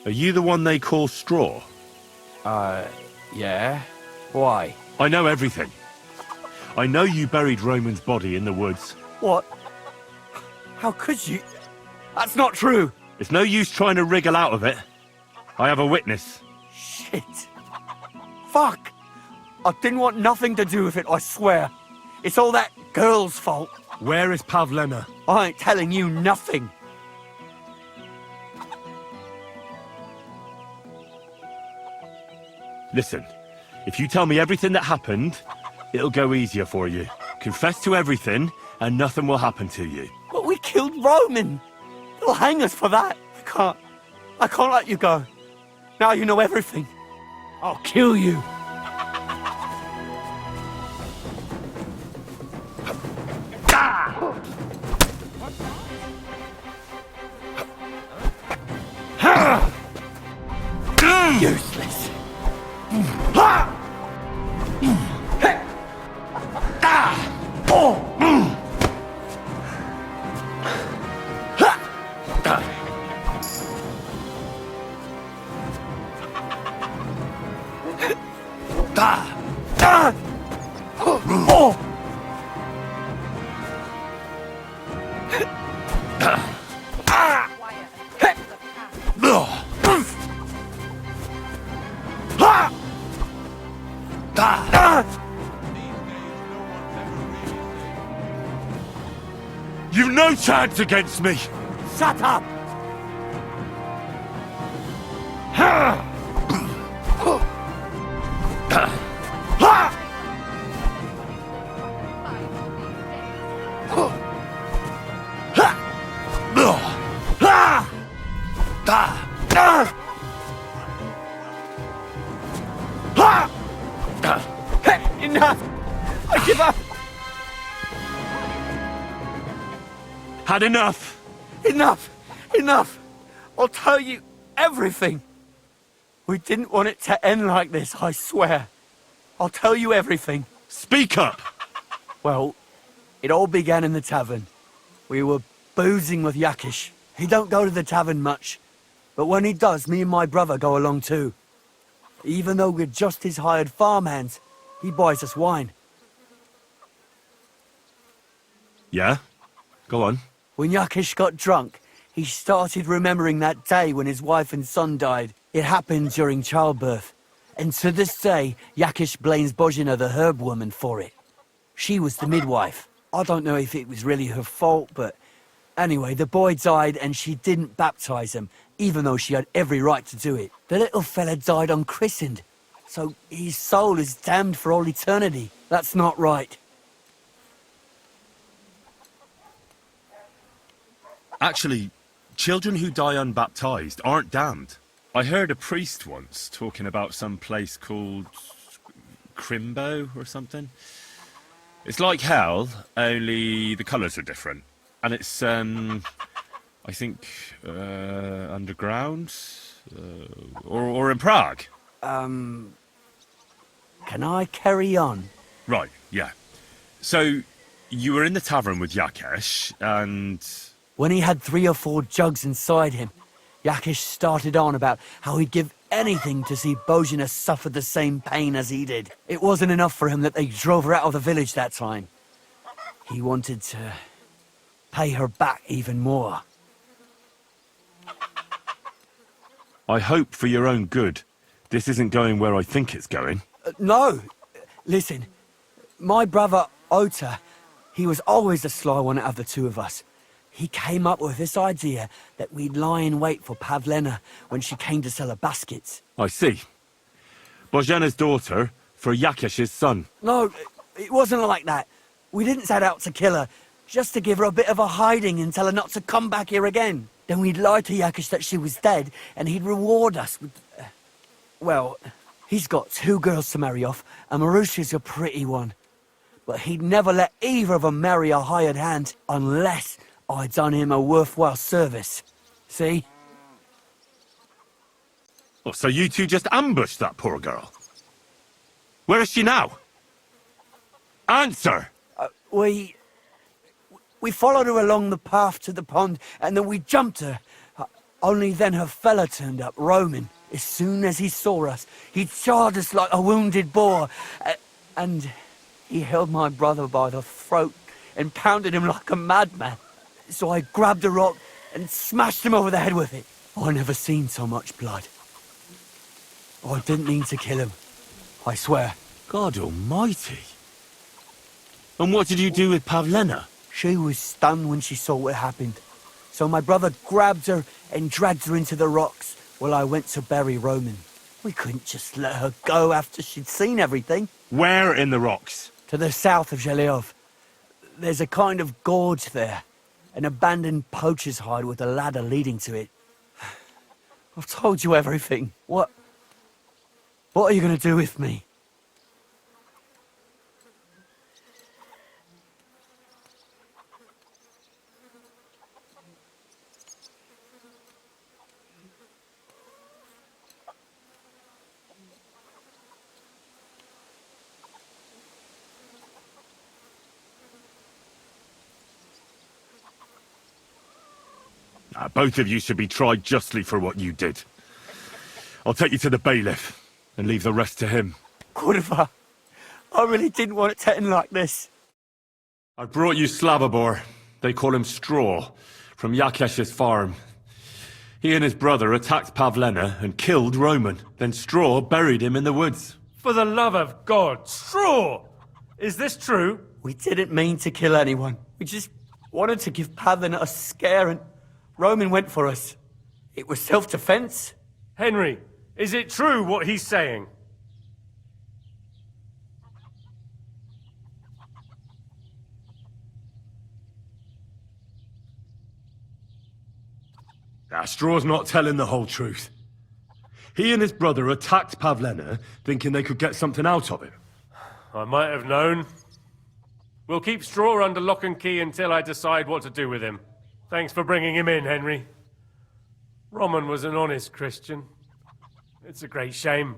Are you the one they call Straw? Yeah? Why? I know everything. I know you buried Roman's body in the woods. What? How could you? That's not true! It's no use trying to wriggle out of it. I have a witness. Shit. Fuck! I didn't want nothing to do with it, I swear. It's all that girl's fault. Where is Pavlena? I ain't telling you nothing. Listen, if you tell me everything that happened, it'll go easier for you. Confess to everything, and nothing will happen to you. But we killed Roman. They'll hang us for that. I can't let you go. Now you know everything. I'll kill you. Useless. You've no chance against me! Shut up! Enough! I give up! Had enough! Enough! Enough! I'll tell you everything. We didn't want it to end like this, I swear. I'll tell you everything. Speak up! Well, it all began in the tavern. We were boozing with Yakish. He don't go to the tavern much, but when he does, me and my brother go along too. Even though we're just his hired farmhands, he buys us wine. Yeah? Go on. When Yakish got drunk, he started remembering that day when his wife and son died. It happened during childbirth. And to this day, Yakish blames Bozhina, the herb woman, for it. She was the midwife. I don't know if it was really her fault, but anyway, the boy died and she didn't baptize him, even though she had every right to do it. The little fella died unchristened, so his soul is damned for all eternity. That's not right. Actually, children who die unbaptized aren't damned. I heard a priest once talking about some place called Crimbo or something. It's like hell, only the colours are different. And it's, I think, underground? Or in Prague. Can I carry on? Right, yeah. So, you were in the tavern with Yakesh, and... When he had 3 or 4 jugs inside him, Yakish started on about how he'd give anything to see Bozhina suffer the same pain as he did. It wasn't enough for him that they drove her out of the village that time. He wanted to pay her back even more. I hope for your own good, this isn't going where I think it's going. No! Listen, my brother Ota, he was always the sly one out of the two of us. He came up with this idea that we'd lie in wait for Pavlena when she came to sell her baskets. I see. Bozhena's daughter for Yakesh's son. No, it wasn't like that. We didn't set out to kill her, just to give her a bit of a hiding and tell her not to come back here again. Then we'd lie to Yakesh that she was dead, and he'd reward us with... well, he's got 2 girls to marry off, and Marusha's a pretty one. But he'd never let either of them marry a hired hand, unless I'd done him a worthwhile service. See? Oh, so you two just ambushed that poor girl? Where is she now? Answer! We followed her along the path to the pond, and then we jumped her. Only then her fella turned up, Roman. As soon as he saw us, he charged us like a wounded boar. And he held my brother by the throat and pounded him like a madman. So I grabbed a rock and smashed him over the head with it. I never seen so much blood. I didn't mean to kill him, I swear. God almighty. And what did you do with Pavlena? She was stunned when she saw what happened. So my brother grabbed her and dragged her into the rocks while I went to bury Roman. We couldn't just let her go after she'd seen everything. Where in the rocks? To the south of Zhelyov. There's a kind of gorge there. An abandoned poacher's hide with a ladder leading to it. I've told you everything. What are you going to do with me? Both of you should be tried justly for what you did. I'll take you to the bailiff and leave the rest to him. Curva, I really didn't want it to end like this. I brought you Slavobor. They call him Straw, from Yakesh's farm. He and his brother attacked Pavlena and killed Roman. Then Straw buried him in the woods. For the love of God, Straw! Is this true? We didn't mean to kill anyone. We just wanted to give Pavlena a scare and Roman went for us. It was self-defense. Henry, is it true what he's saying? Straw's not telling the whole truth. He and his brother attacked Pavlena, thinking they could get something out of him. I might have known. We'll keep Straw under lock and key until I decide what to do with him. Thanks for bringing him in, Henry. Roman was an honest Christian. It's a great shame.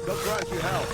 They'll grant you help.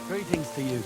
Greetings to you.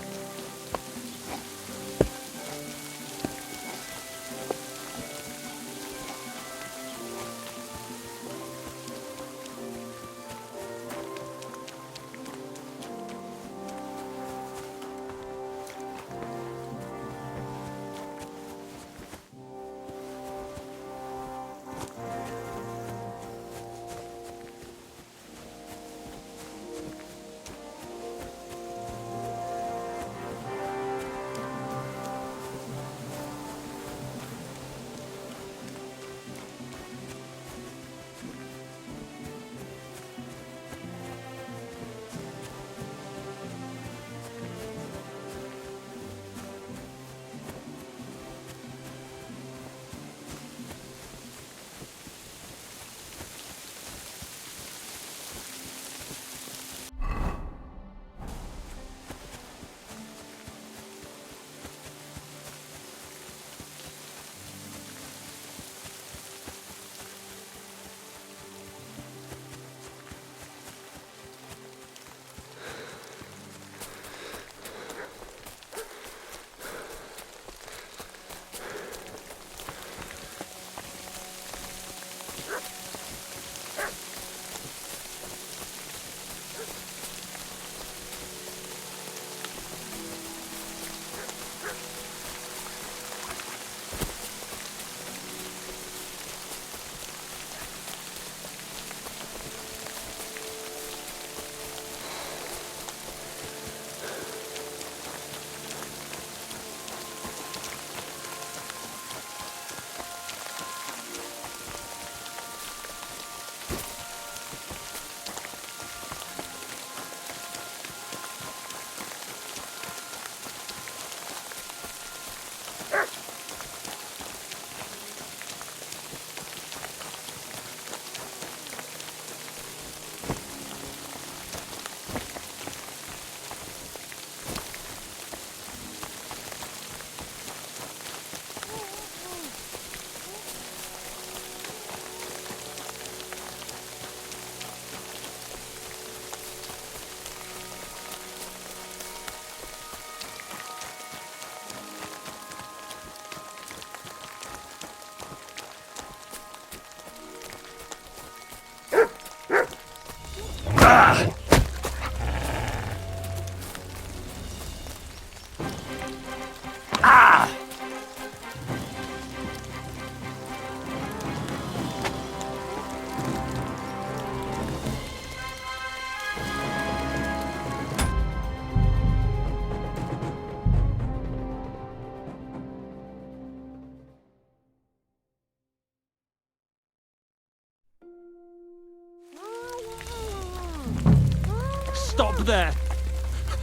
Stop there!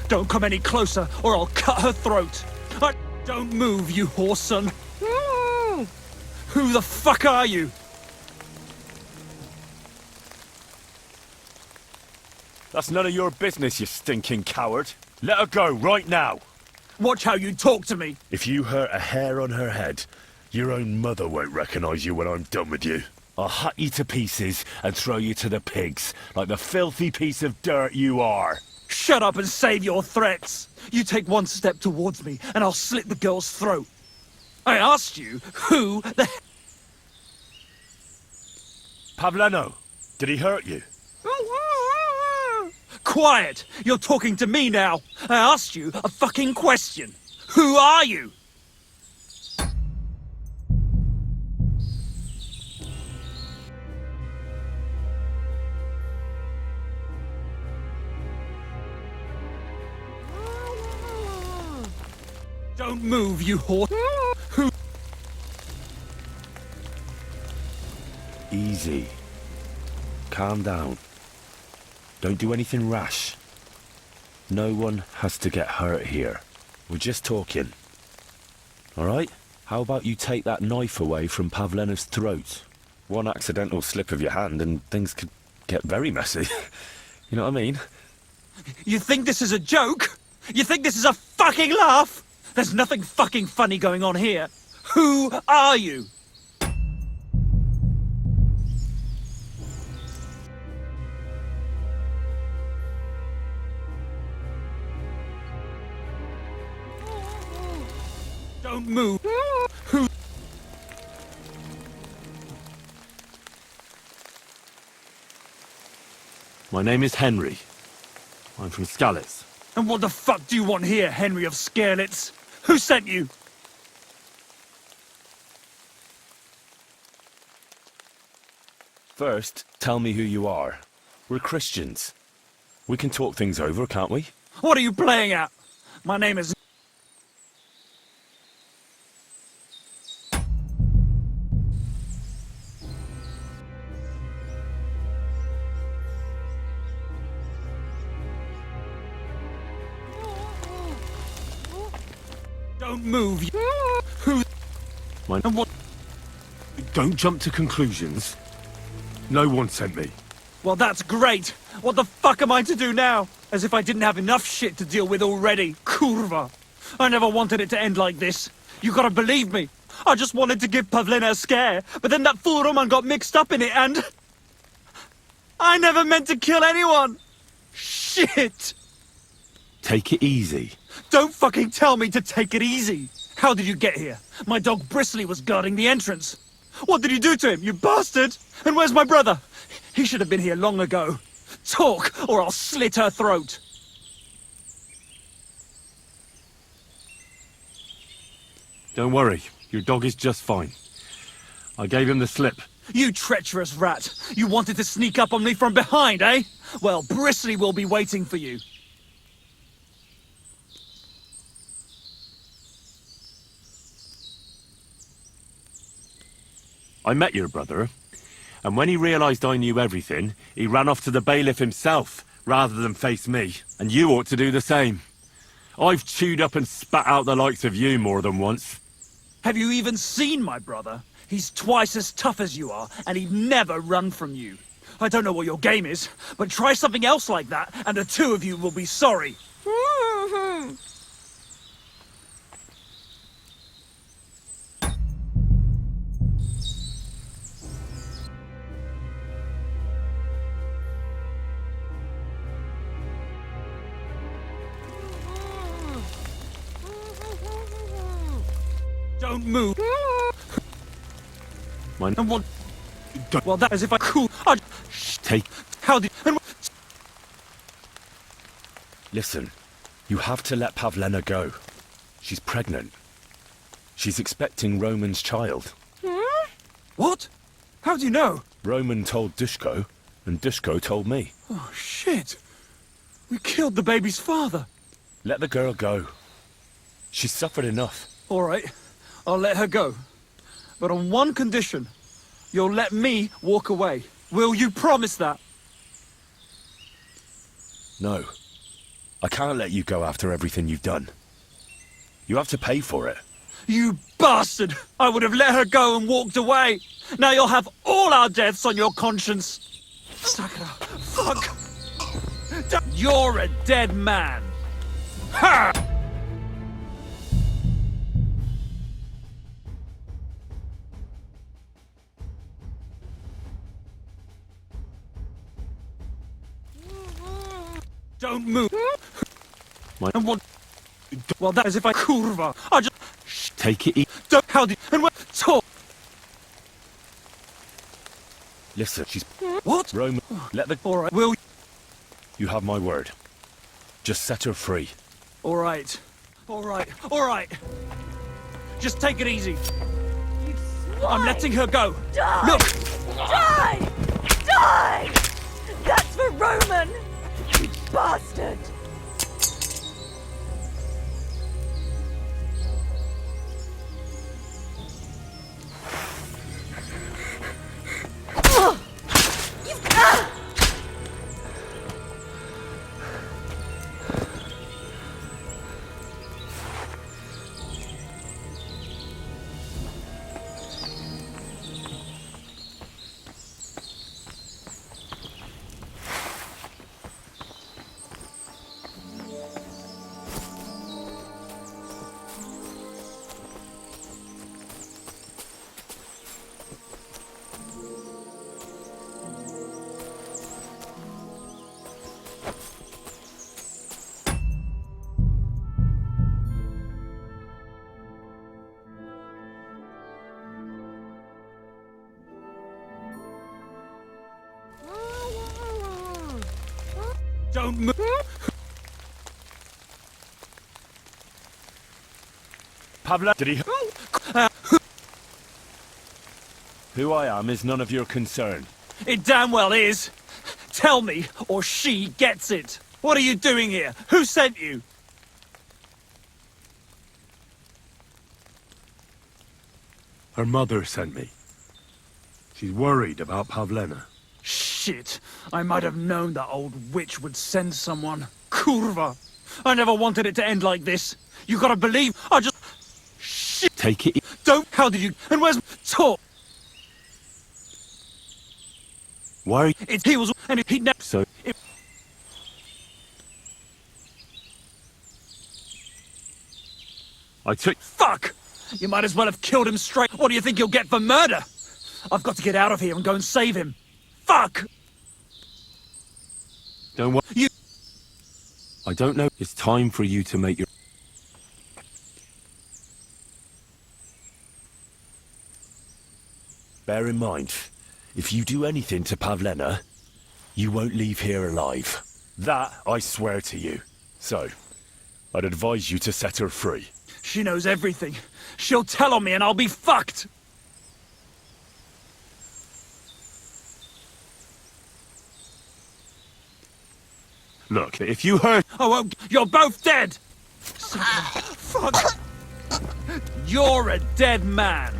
Don't come any closer, or I'll cut her throat! Don't move, you whoreson! Who the fuck are you? That's none of your business, you stinking coward. Let her go, right now! Watch how you talk to me! If you hurt a hair on her head, your own mother won't recognize you when I'm done with you. I'll hack you to pieces and throw you to the pigs, like the filthy piece of dirt you are. Shut up and save your threats! You take one step towards me, and I'll slit the girl's throat. I asked you, who the hell... Pavleno, did he hurt you? Quiet! You're talking to me now! I asked you a fucking question! Who are you? Don't move, you whore! Who... Easy. Calm down. Don't do anything rash. No one has to get hurt here. We're just talking. Alright? How about you take that knife away from Pavlena's throat? One accidental slip of your hand and things could get very messy. You know what I mean? You think this is a joke? You think this is a fucking laugh? There's nothing fucking funny going on here. Who are you? Don't move. My name is Henry. I'm from Skalitz. And what the fuck do you want here, Henry of Skalitz? Who sent you? First, tell me who you are. We're Christians. We can talk things over, can't we? What are you playing at? My name is... Don't move. Who? And what? Don't jump to conclusions. No one sent me. Well, that's great. What the fuck am I to do now? As if I didn't have enough shit to deal with already. Kurva. I never wanted it to end like this. You gotta believe me. I just wanted to give Pavlena a scare, but then that fool Roman got mixed up in it and... I never meant to kill anyone. Shit. Take it easy. Don't fucking tell me to take it easy. How did you get here? My dog Bristly was guarding the entrance. What did you do to him, you bastard? And where's my brother? He should have been here long ago. Talk, or I'll slit her throat. Don't worry, your dog is just fine. I gave him the slip. You treacherous rat. You wanted to sneak up on me from behind, eh? Well, Bristly will be waiting for you. I met your brother, and when he realized I knew everything, he ran off to the bailiff himself, rather than face me. And you ought to do the same. I've chewed up and spat out the likes of you more than once. Have you even seen my brother? He's twice as tough as you are, and he'd never run from you. I don't know what your game is, but try something else like that, and the two of you will be sorry. Don't move. Mine. And what? Well, that is if I cool. Take. How did? And Listen, you have to let Pavlena go. She's pregnant. She's expecting Roman's child. What? How do you know? Roman told Dushko, and Dushko told me. Oh, shit. We killed the baby's father. Let the girl go. She's suffered enough. All right. I'll let her go. But on one condition. You'll let me walk away. Will you promise that? No. I can't let you go after everything you've done. You have to pay for it. You bastard! I would have let her go and walked away. Now you'll have all our deaths on your conscience. Sakura, fuck! You're a dead man. Ha! Don't move. And what? Well, that is if I kurva. I just take it easy. Don't. How do? And what? Talk. Listen, she's what? Roman. Let the. All right. Will. You have my word. Just set her free. All right. All right. All right. Just take it easy. I'm letting her go. Die! Look. Die! Die! That's for Roman! You bastard! Don't move. Pavla, did he? Who I am is none of your concern. It damn well is. Tell me, or she gets it. What are you doing here? Who sent you? Her mother sent me. She's worried about Pavlena. Shit. I might have known that old witch would send someone. Kurva. I never wanted it to end like this. You gotta believe. I just... Shit. Take it. Don't. How did you... And where's... Talk. Why? He was... And he never... So... I took... Fuck! You might as well have killed him straight. What do you think you'll get for murder? I've got to get out of here and go and save him. Fuck! Don't worry. You... I don't know. It's time for you to make your... Bear in mind, if you do anything to Pavlena, you won't leave here alive. That I swear to you. So, I'd advise you to set her free. She knows everything. She'll tell on me and I'll be fucked! Look, if you hurt... I won't... You're both dead! Fuck! You're a dead man!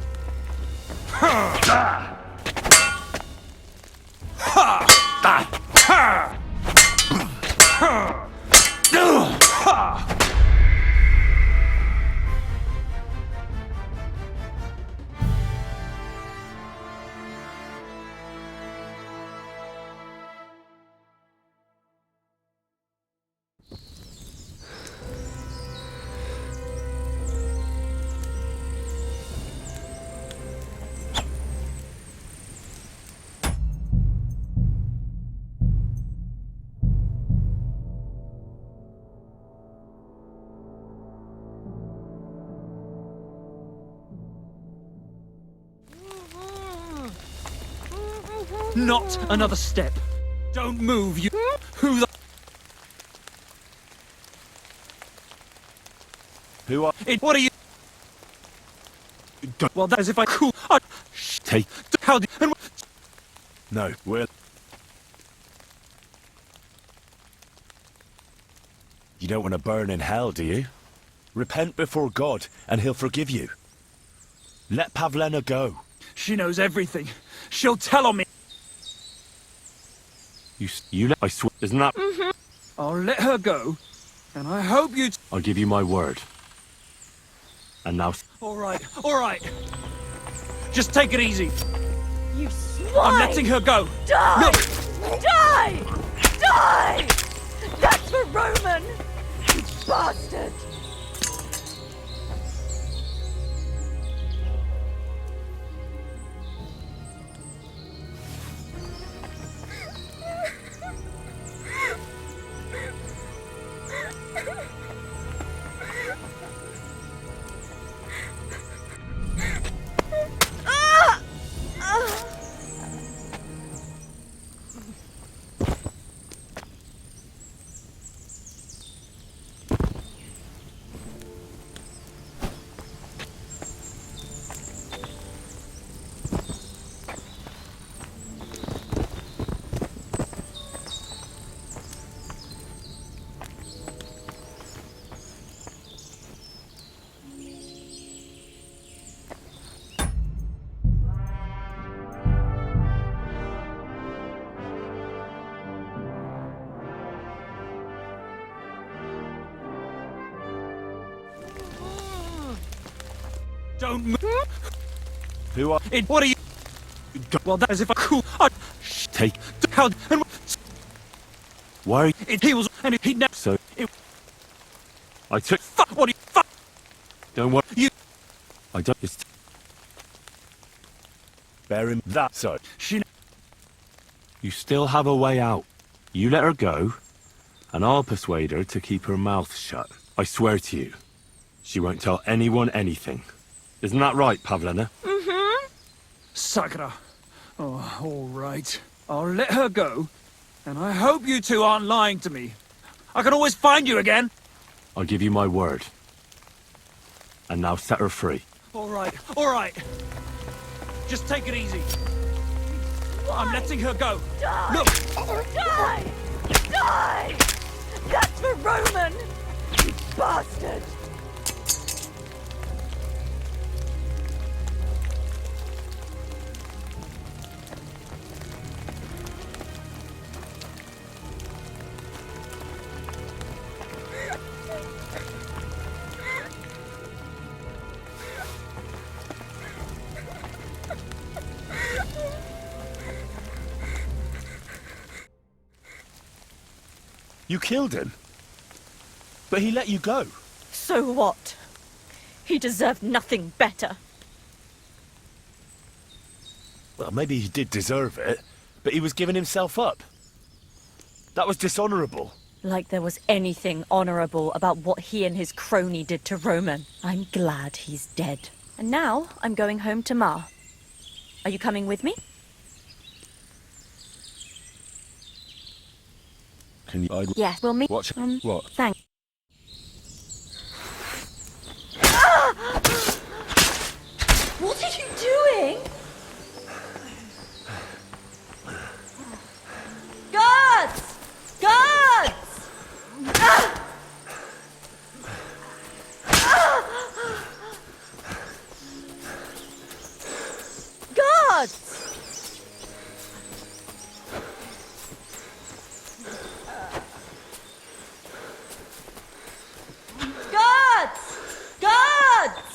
Not another step. Don't move, you... Who the... Who are... What are you... Well, that is if I cool... Take... How... And... No, we're... You don't want to burn in hell, do you? Repent before God, and he'll forgive you. Let Pavlena go. She knows everything. She'll tell on me. I swear, isn't that... I'll let her go, and I hope you... I'll give you my word. And now... All right. Just take it easy. You swine! I'm letting her go. Die! Look! Die! Die! That's for Roman! You bastard! Don't move. Who are... What are you... Well, that is if I cool... Take... How... And... Why? He was... And he never... So... I took... Fuck! What are you... Fuck! Don't worry. You... I don't... It's... Bear in that, so... She... You still have a way out. You let her go, and I'll persuade her to keep her mouth shut. I swear to you. She won't tell anyone anything. Isn't that right, Pavlena? Sakra. Oh, all right. I'll let her go, And I hope you two aren't lying to me. I can always find you again. I'll give you my word. And now set her free. All right, all right. Just take it easy. I'm letting her go. Die! Look! Die! Die! That's for Roman! You bastard! You killed him? But he let you go. So what? He deserved nothing better. Well, maybe he did deserve it, but he was giving himself up. That was dishonorable. Like there was anything honorable about what he and his crony did to Roman. I'm glad he's dead. And now I'm going home to Ma. Are you coming with me? Can you... Yes, we'll meet... Watch... What? Thanks. What are you doing? Guards! Guards! Guards! Guards! Guards!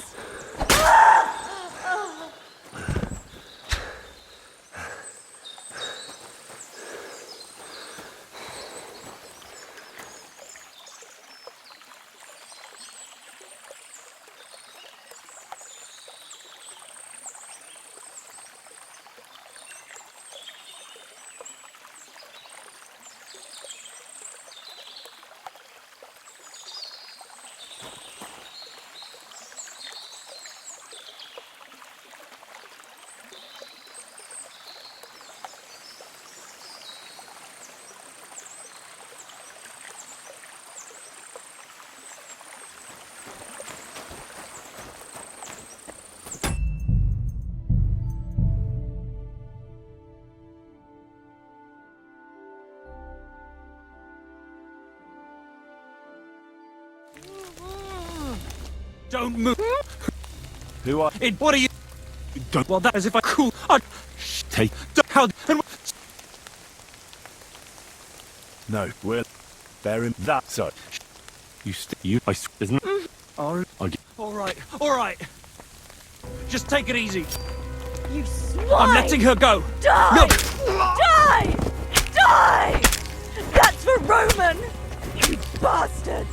Don't move. Who are... What are you... Don't... Well, that is if I cool... I... Take... How... And... No, we're... Bearing that, so... You... I... Isn't... All right, all right. Just take it easy. You swine! I'm letting her go. Die! Look! Die! Die! That's for Roman! You bastard!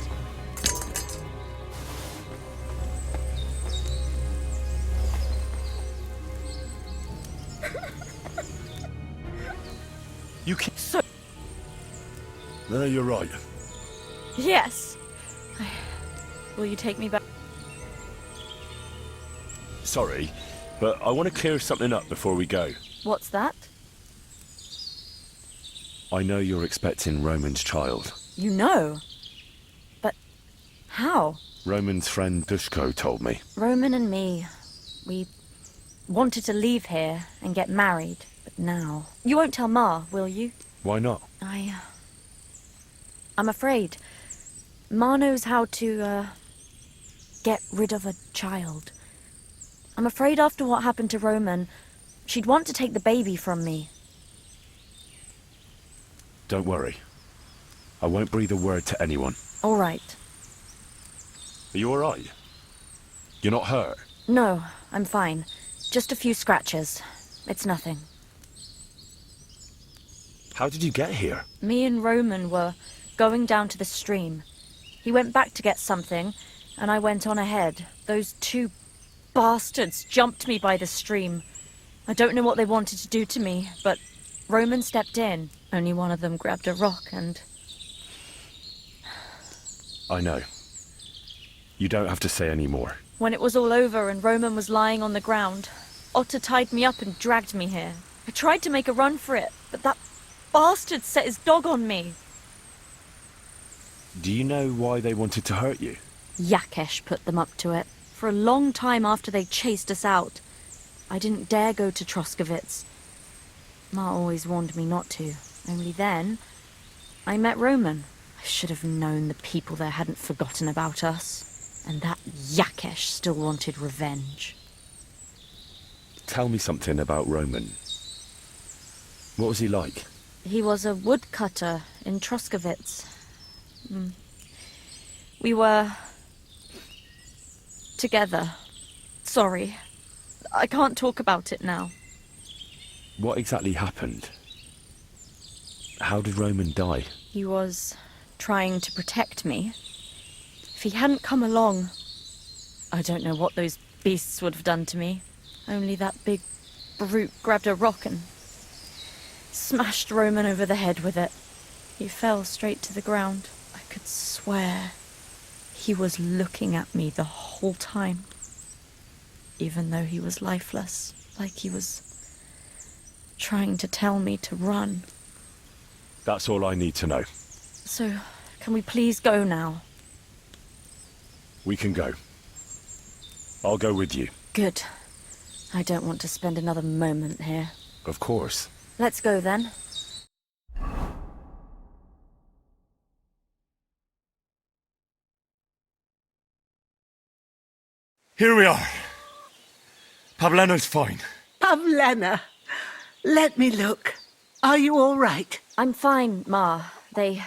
You can't... So... No, you're right. Yes. Will you take me back? Sorry, but I want to clear something up before we go. What's that? I know you're expecting Roman's child. You know? But how? Roman's friend Dushko told me. Roman and me, we wanted to leave here and get married, but now... You won't tell Ma, will you? Why not? I'm afraid. Ma knows how to, get rid of a child. I'm afraid after what happened to Roman, she'd want to take the baby from me. Don't worry. I won't breathe a word to anyone. All right. Are you all right? You're not hurt? No, I'm fine. Just a few scratches. It's nothing. How did you get here? Me and Roman were going down to the stream. He went back to get something, and I went on ahead. Those two bastards jumped me by the stream. I don't know what they wanted to do to me, but Roman stepped in. Only one of them grabbed a rock and... I know. You don't have to say any more. When it was all over and Roman was lying on the ground, Otter tied me up and dragged me here. I tried to make a run for it, but that bastard set his dog on me. Do you know why they wanted to hurt you? Yakesh put them up to it. For a long time after they chased us out, I didn't dare go to Troskovitz. Ma always warned me not to. Only then, I met Roman. I should have known the people there hadn't forgotten about us. And that Yakesh still wanted revenge. Tell me something about Roman. What was he like? He was a woodcutter in Troskovitz. We were... together. Sorry. I can't talk about it now. What exactly happened? How did Roman die? He was trying to protect me. If he hadn't come along, I don't know what those beasts would have done to me. Only that big brute grabbed a rock and smashed Roman over the head with it. He fell straight to the ground. I could swear he was looking at me the whole time, even though he was lifeless, like he was trying to tell me to run. That's all I need to know. So, can we please go now? We can go. I'll go with you. Good. I don't want to spend another moment here. Of course. Let's go then. Here we are. Pavlena's fine. Pavlena, let me look. Are you all right? I'm fine, Ma. They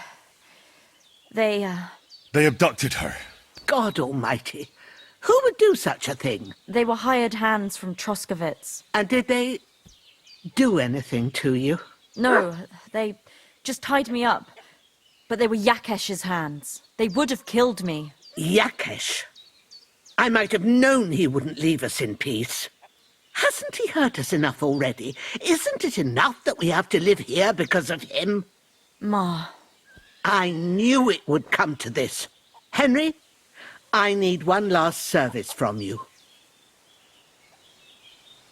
abducted her. God almighty. Who would do such a thing? They were hired hands from Troskovitz. And did they do anything to you? No, they just tied me up. But they were Yakesh's hands. They would have killed me. Yakesh? I might have known he wouldn't leave us in peace. Hasn't he hurt us enough already? Isn't it enough that we have to live here because of him? Ma. I knew it would come to this. Henry, I need one last service from you.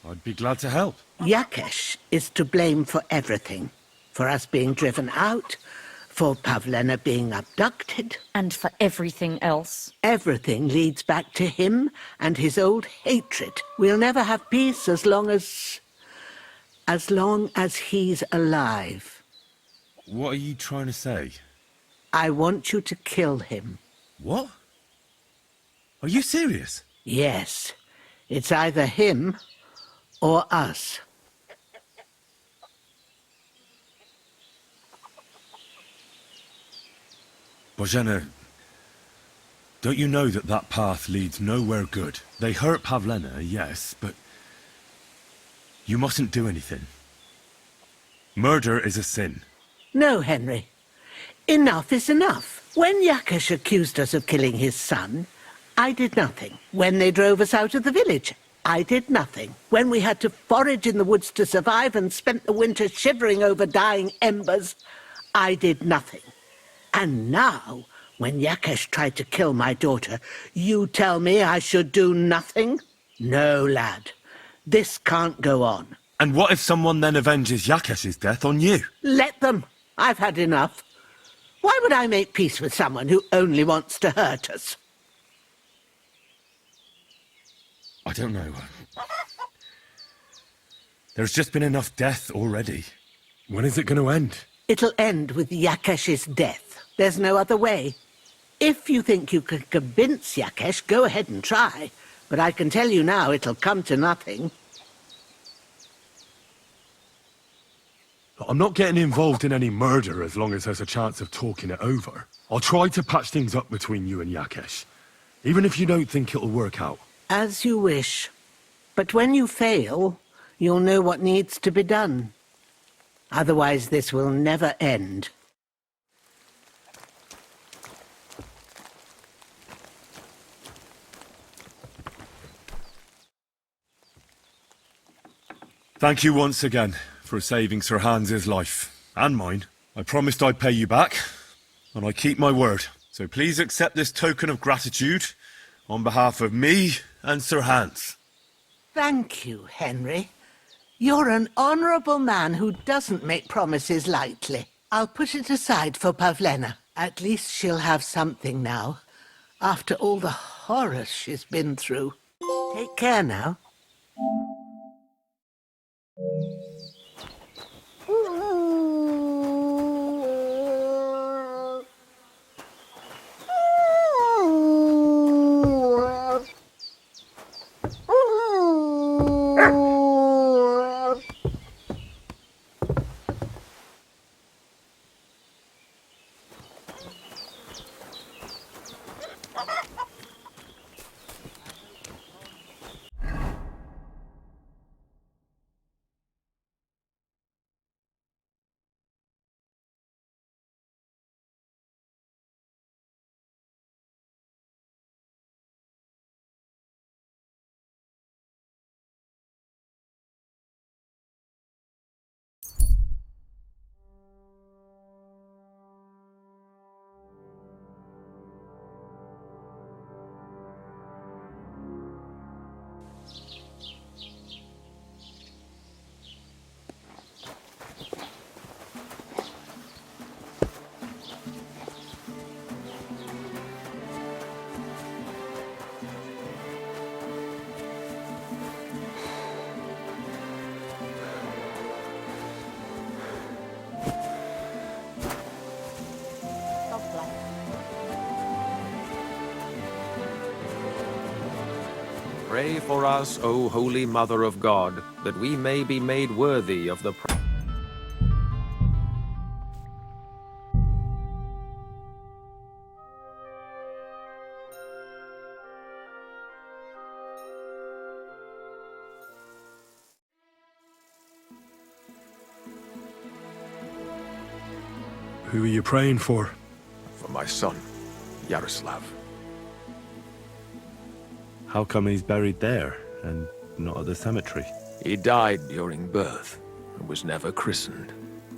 I'd be glad to help. Yakesh is to blame for everything. For us being driven out, for Pavlena being abducted. And for everything else. Everything leads back to him and his old hatred. We'll never have peace as long as he's alive. What are you trying to say? I want you to kill him. What? Are you serious? Yes. It's either him or us. Bozhena, don't you know that that path leads nowhere good? They hurt Pavlena, yes, but you mustn't do anything. Murder is a sin. No, Henry. Enough is enough. When Yakesh accused us of killing his son, I did nothing. When they drove us out of the village, I did nothing. When we had to forage in the woods to survive and spent the winter shivering over dying embers, I did nothing. And now, when Yakesh tried to kill my daughter, you tell me I should do nothing? No, lad. This can't go on. And what if someone then avenges Yakesh's death on you? Let them. I've had enough. Why would I make peace with someone who only wants to hurt us? I don't know. There's just been enough death already. When is it going to end? It'll end with Yakesh's death. There's no other way. If you think you can convince Yakesh, go ahead and try. But I can tell you now it'll come to nothing. I'm not getting involved in any murder as long as there's a chance of talking it over. I'll try to patch things up between you and Yakesh, even if you don't think it'll work out. As you wish. But when you fail, you'll know what needs to be done. Otherwise, this will never end. Thank you once again for saving Sir Hans's life, and mine. I promised I'd pay you back, and I keep my word. So please accept this token of gratitude on behalf of me and Sir Hans. Thank you, Henry. You're an honourable man who doesn't make promises lightly. I'll put it aside for Pavlena. At least she'll have something now, after all the horrors she's been through. Take care now. Pray for us, O Holy Mother of God, that we may be made worthy of the... Who are you praying for? For my son, Yaroslav. How come he's buried there and not at the cemetery? He died during birth and was never christened,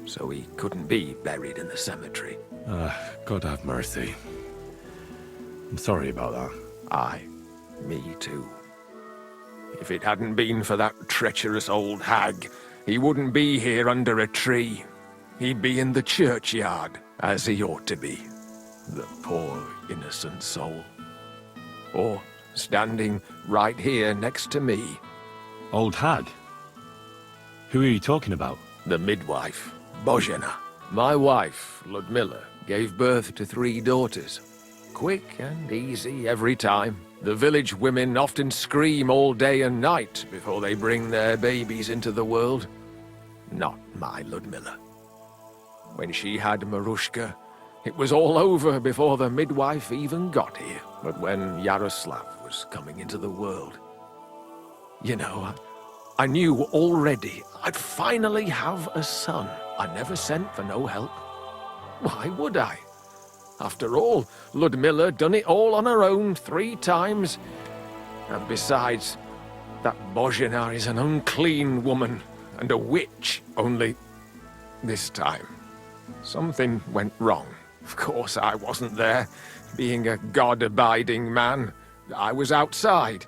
so he couldn't be buried in the cemetery. God have mercy. I'm sorry about that. Aye, me too. If it hadn't been for that treacherous old hag, he wouldn't be here under a tree. He'd be in the churchyard, as he ought to be. The poor, innocent soul. Or standing right here next to me. Old hag? Who are you talking about? The midwife, Bozhena. My wife, Ludmilla, gave birth to 3 daughters. Quick and easy every time. The village women often scream all day and night before they bring their babies into the world. Not my Ludmilla. When she had Marushka, it was all over before the midwife even got here. But when Yaroslav was coming into the world, you know, I knew already I'd finally have a son. I never sent for no help. Why would I? After all, Ludmilla done it all on her own 3 times. And besides, that Bozhena is an unclean woman and a witch, only this time something went wrong. Of course I wasn't there. Being a God-abiding man, I was outside.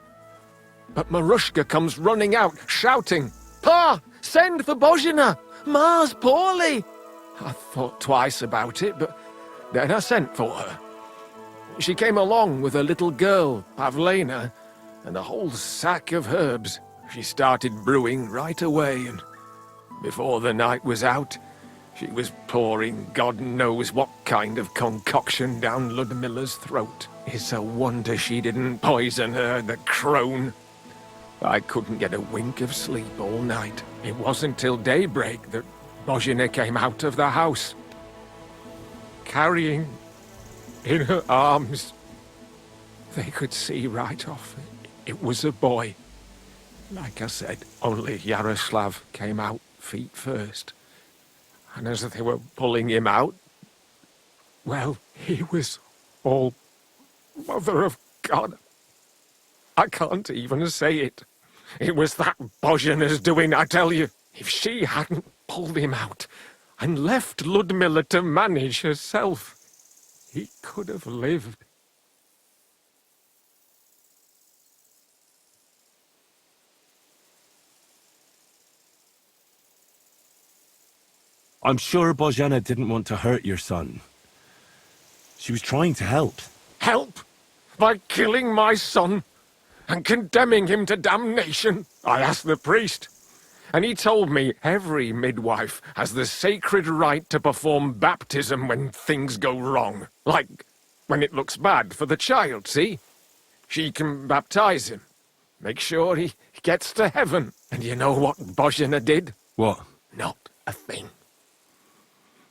But Marushka comes running out, shouting, "Pa! Send for Bozhena! Ma's poorly!" I thought twice about it, but then I sent for her. She came along with a little girl, Pavlena, and a whole sack of herbs. She started brewing right away, and before the night was out, she was pouring God knows what kind of concoction down Ludmilla's throat. It's a wonder she didn't poison her, the crone. I couldn't get a wink of sleep all night. It wasn't till daybreak that Bozhena came out of the house, carrying in her arms. They could see right off it was a boy. Like I said, only Yaroslav came out feet first. And as they were pulling him out, well, he was all Mother of God. I can't even say it. It was that Bozhena's doing, I tell you. If she hadn't pulled him out and left Ludmilla to manage herself, he could have lived. I'm sure Bozhena didn't want to hurt your son. She was trying to help. Help? By killing my son and condemning him to damnation? I asked the priest, and he told me every midwife has the sacred right to perform baptism when things go wrong. Like when it looks bad for the child, see? She can baptize him, make sure he gets to heaven. And you know what Bozhena did? What? Not a thing.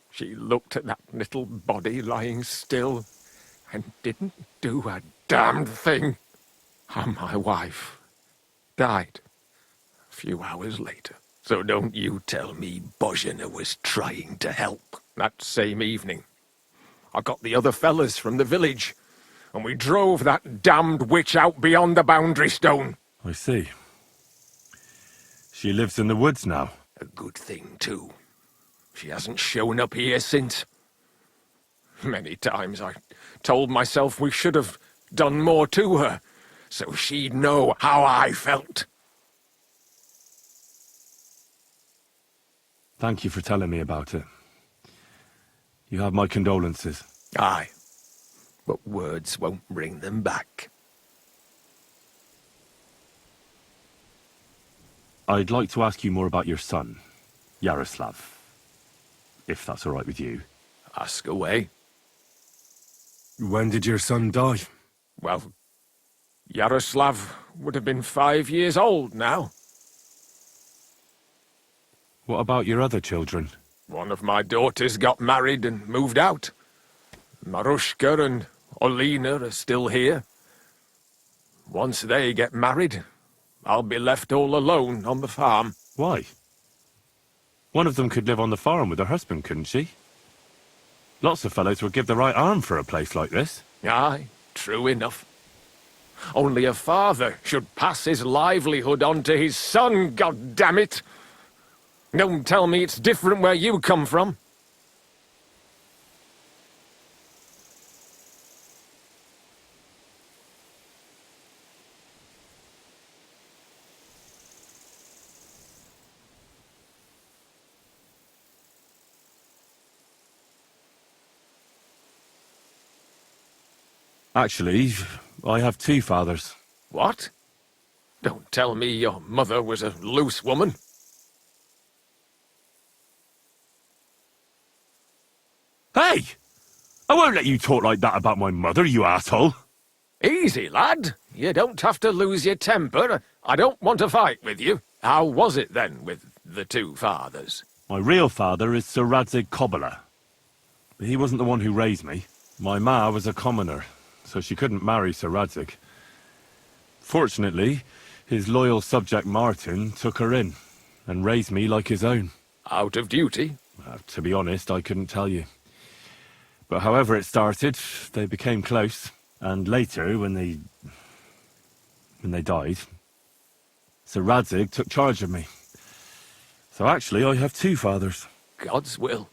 She looked at that little body lying still and didn't do a damned thing. And my wife died a few hours later. So don't you tell me Bozhena was trying to help. That same evening, I got the other fellas from the village, and we drove that damned witch out beyond the boundary stone. I see. She lives in the woods now. A good thing, too. She hasn't shown up here since. Many times I told myself we should have done more to her, so she'd know how I felt. Thank you for telling me about it. You have my condolences. Aye, but words won't bring them back. I'd like to ask you more about your son, Yaroslav. If that's all right with you. Ask away. When did your son die? Well, Yaroslav would have been 5 years old now. What about your other children? One of my daughters got married and moved out. Marushka and Olina are still here. Once they get married, I'll be left all alone on the farm. Why? One of them could live on the farm with her husband, couldn't she? Lots of fellows would give the right arm for a place like this. Aye, true enough. Only a father should pass his livelihood on to his son, goddammit! Don't tell me it's different where you come from. Actually, I have two fathers. What? Don't tell me your mother was a loose woman. Hey! I won't let you talk like that about my mother, you asshole! Easy, lad. You don't have to lose your temper. I don't want to fight with you. How was it then with the two fathers? My real father is Sir Radzig Kobyla. But he wasn't the one who raised me. My ma was a commoner, so she couldn't marry Sir Radzig. Fortunately, his loyal subject Martin took her in, and raised me like his own. Out of duty? To be honest, I couldn't tell you. But however it started, they became close. And later, when they died, Sir Radzig took charge of me. So actually, I have two fathers. God's will.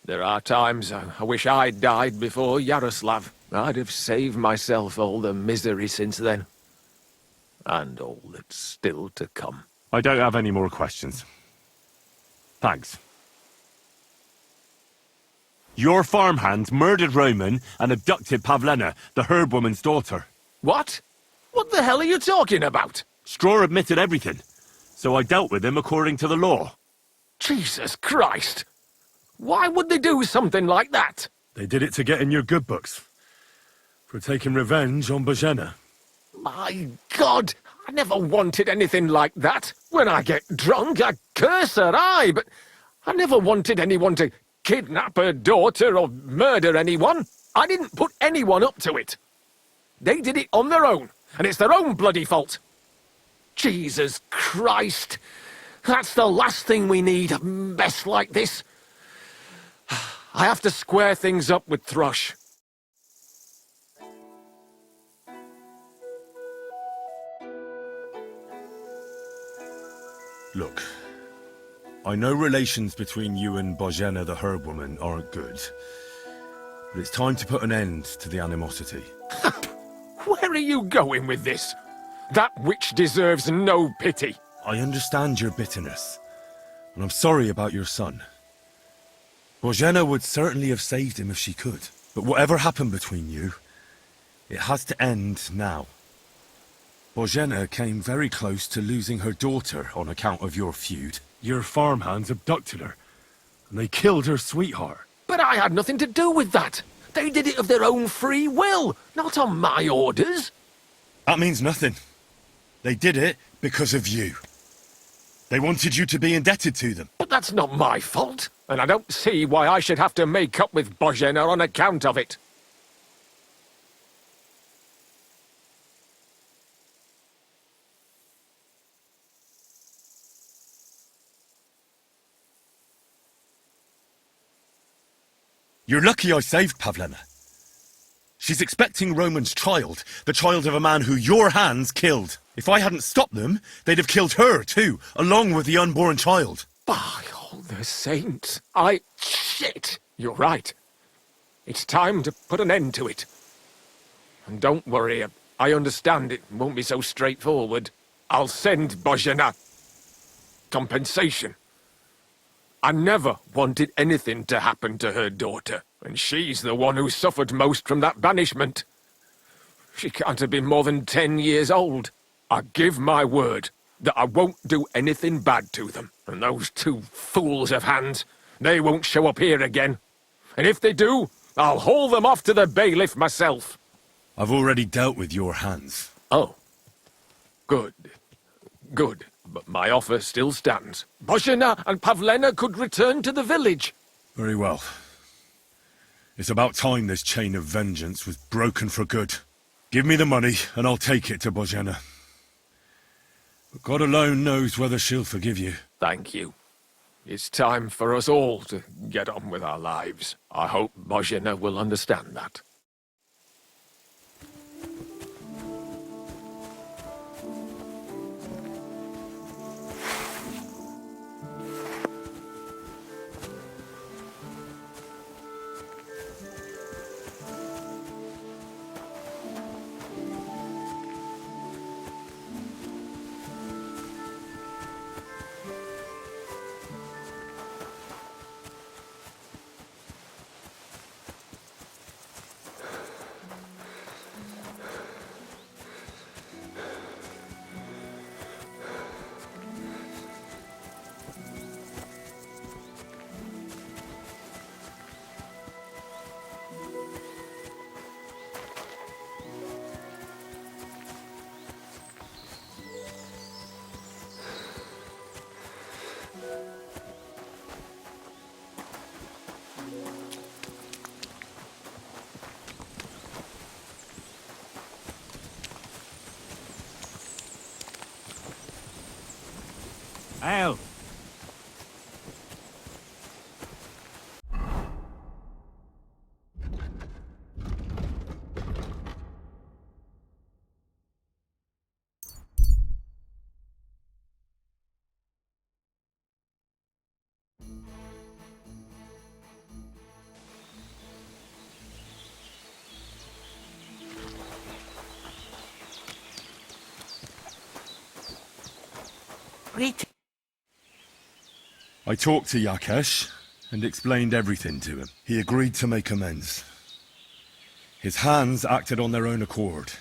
There are times I wish I'd died before Yaroslav. I'd have saved myself all the misery since then. And all that's still to come. I don't have any more questions. Thanks. Your farmhand murdered Roman and abducted Pavlena, the herb woman's daughter. What? What the hell are you talking about? Straw admitted everything, so I dealt with him according to the law. Jesus Christ! Why would they do something like that? They did it to get in your good books. For taking revenge on Bozhena. My God! I never wanted anything like that. When I get drunk, I curse her, aye, but I never wanted anyone to kidnap her daughter or murder anyone. I didn't put anyone up to it. They did it on their own, and it's their own bloody fault. Jesus Christ! That's the last thing we need, a mess like this. I have to square things up with Thrush. Look, I know relations between you and Bozhena the herb woman aren't good. But it's time to put an end to the animosity. Where are you going with this? That witch deserves no pity. I understand your bitterness, and I'm sorry about your son. Bozhena would certainly have saved him if she could. But whatever happened between you, it has to end now. Bozhena came very close to losing her daughter on account of your feud. Your farmhands abducted her, and they killed her sweetheart. But I had nothing to do with that. They did it of their own free will, not on my orders. That means nothing. They did it because of you. They wanted you to be indebted to them. But that's not my fault, and I don't see why I should have to make up with Bozhena on account of it. You're lucky I saved Pavlena. She's expecting Roman's child, the child of a man who your hands killed. If I hadn't stopped them, they'd have killed her too, along with the unborn child. By all the saints, Shit! You're right. It's time to put an end to it. And don't worry, I understand it won't be so straightforward. I'll send Bozhena compensation. I never wanted anything to happen to her daughter, and she's the one who suffered most from that banishment. She can't have been more than 10 years old. I give my word that I won't do anything bad to them, and those two fools of hands, they won't show up here again. And if they do, I'll haul them off to the bailiff myself. I've already dealt with your hands. Oh. Good. Good. But my offer still stands. Bozhena and Pavlena could return to the village. Very well. It's about time this chain of vengeance was broken for good. Give me the money, and I'll take it to Bozhena. But God alone knows whether she'll forgive you. Thank you. It's time for us all to get on with our lives. I hope Bozhena will understand that. Al! Great. I talked to Yakesh and explained everything to him. He agreed to make amends. His hands acted on their own accord,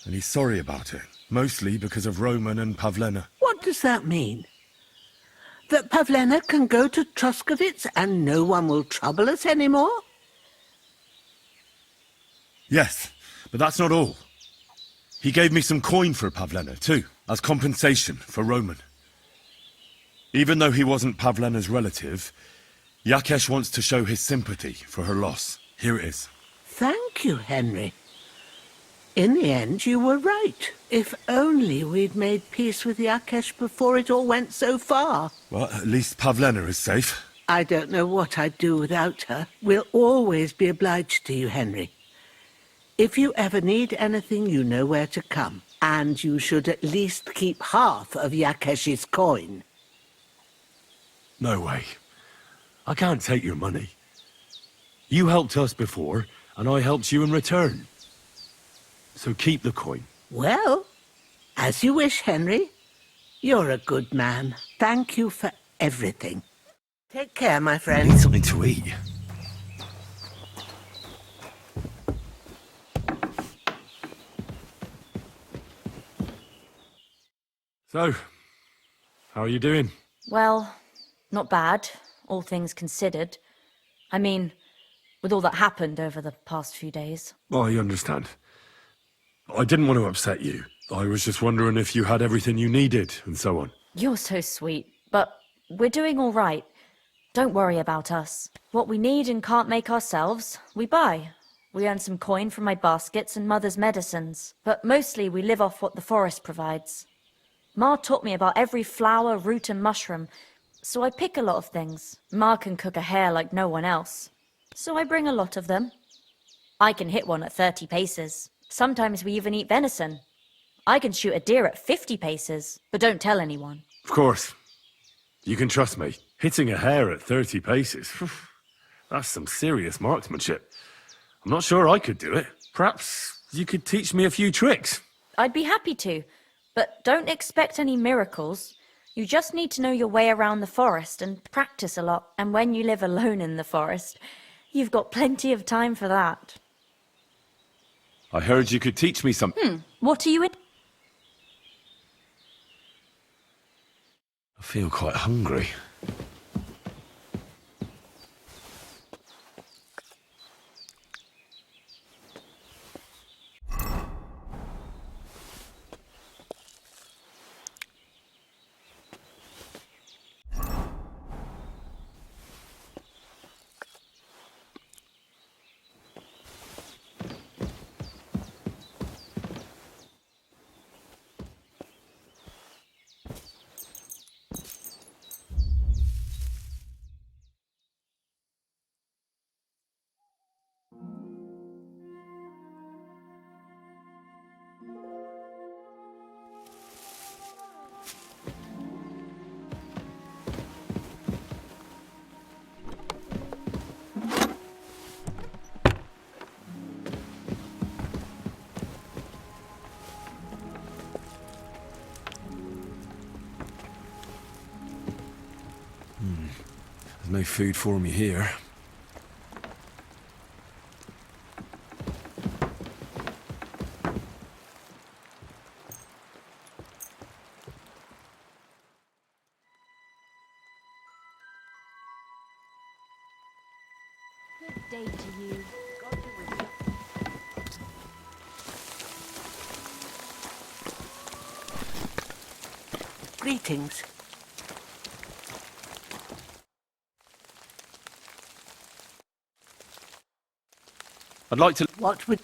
and he's sorry about it, mostly because of Roman and Pavlena. What does that mean? That Pavlena can go to Troskovitz and no one will trouble us anymore? Yes, but that's not all. He gave me some coin for Pavlena, too, as compensation for Roman. Even though he wasn't Pavlena's relative, Yakesh wants to show his sympathy for her loss. Here it is. Thank you, Henry. In the end, you were right. If only we'd made peace with Yakesh before it all went so far. Well, at least Pavlena is safe. I don't know what I'd do without her. We'll always be obliged to you, Henry. If you ever need anything, you know where to come. And you should at least keep half of Yakesh's coin. No way. I can't take your money. You helped us before, and I helped you in return. So keep the coin. Well, as you wish, Henry. You're a good man. Thank you for everything. Take care, my I friend. need something to eat. So, how are you doing? Well, not bad, all things considered. I mean, with all that happened over the past few days. I understand. I didn't want to upset you. I was just wondering if you had everything you needed, and so on. You're so sweet, but we're doing all right. Don't worry about us. What we need and can't make ourselves, we buy. We earn some coin from my baskets and Mother's medicines, but mostly we live off what the forest provides. Ma taught me about every flower, root and mushroom, so I pick a lot of things. Ma can cook a hare like no one else, so I bring a lot of them. I can hit one at 30 paces. Sometimes we even eat venison. I can shoot a deer at 50 paces, but don't tell anyone. Of course. You can trust me. Hitting a hare at 30 paces, that's some serious marksmanship. I'm not sure I could do it. Perhaps you could teach me a few tricks. I'd be happy to, but don't expect any miracles. You just need to know your way around the forest and practice a lot. And when you live alone in the forest, you've got plenty of time for that. I heard you could teach me some... What are you in? I feel quite hungry. There's no food for me here. Good day to you. Greetings. I'd like to... What would...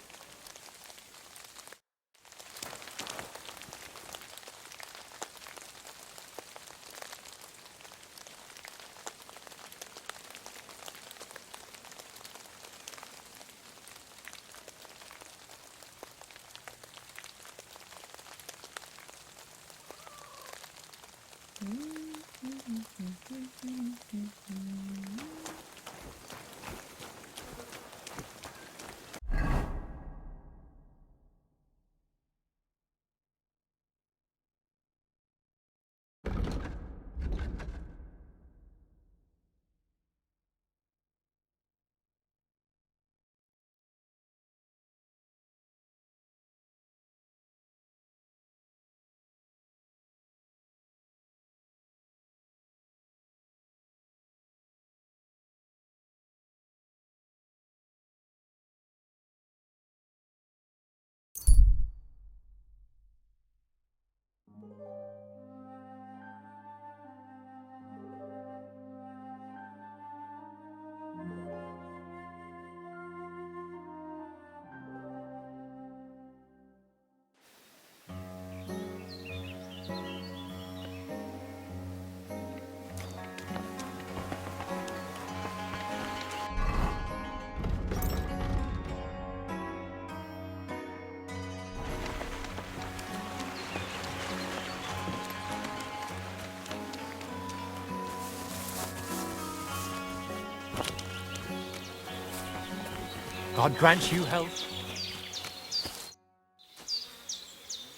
God grant you health.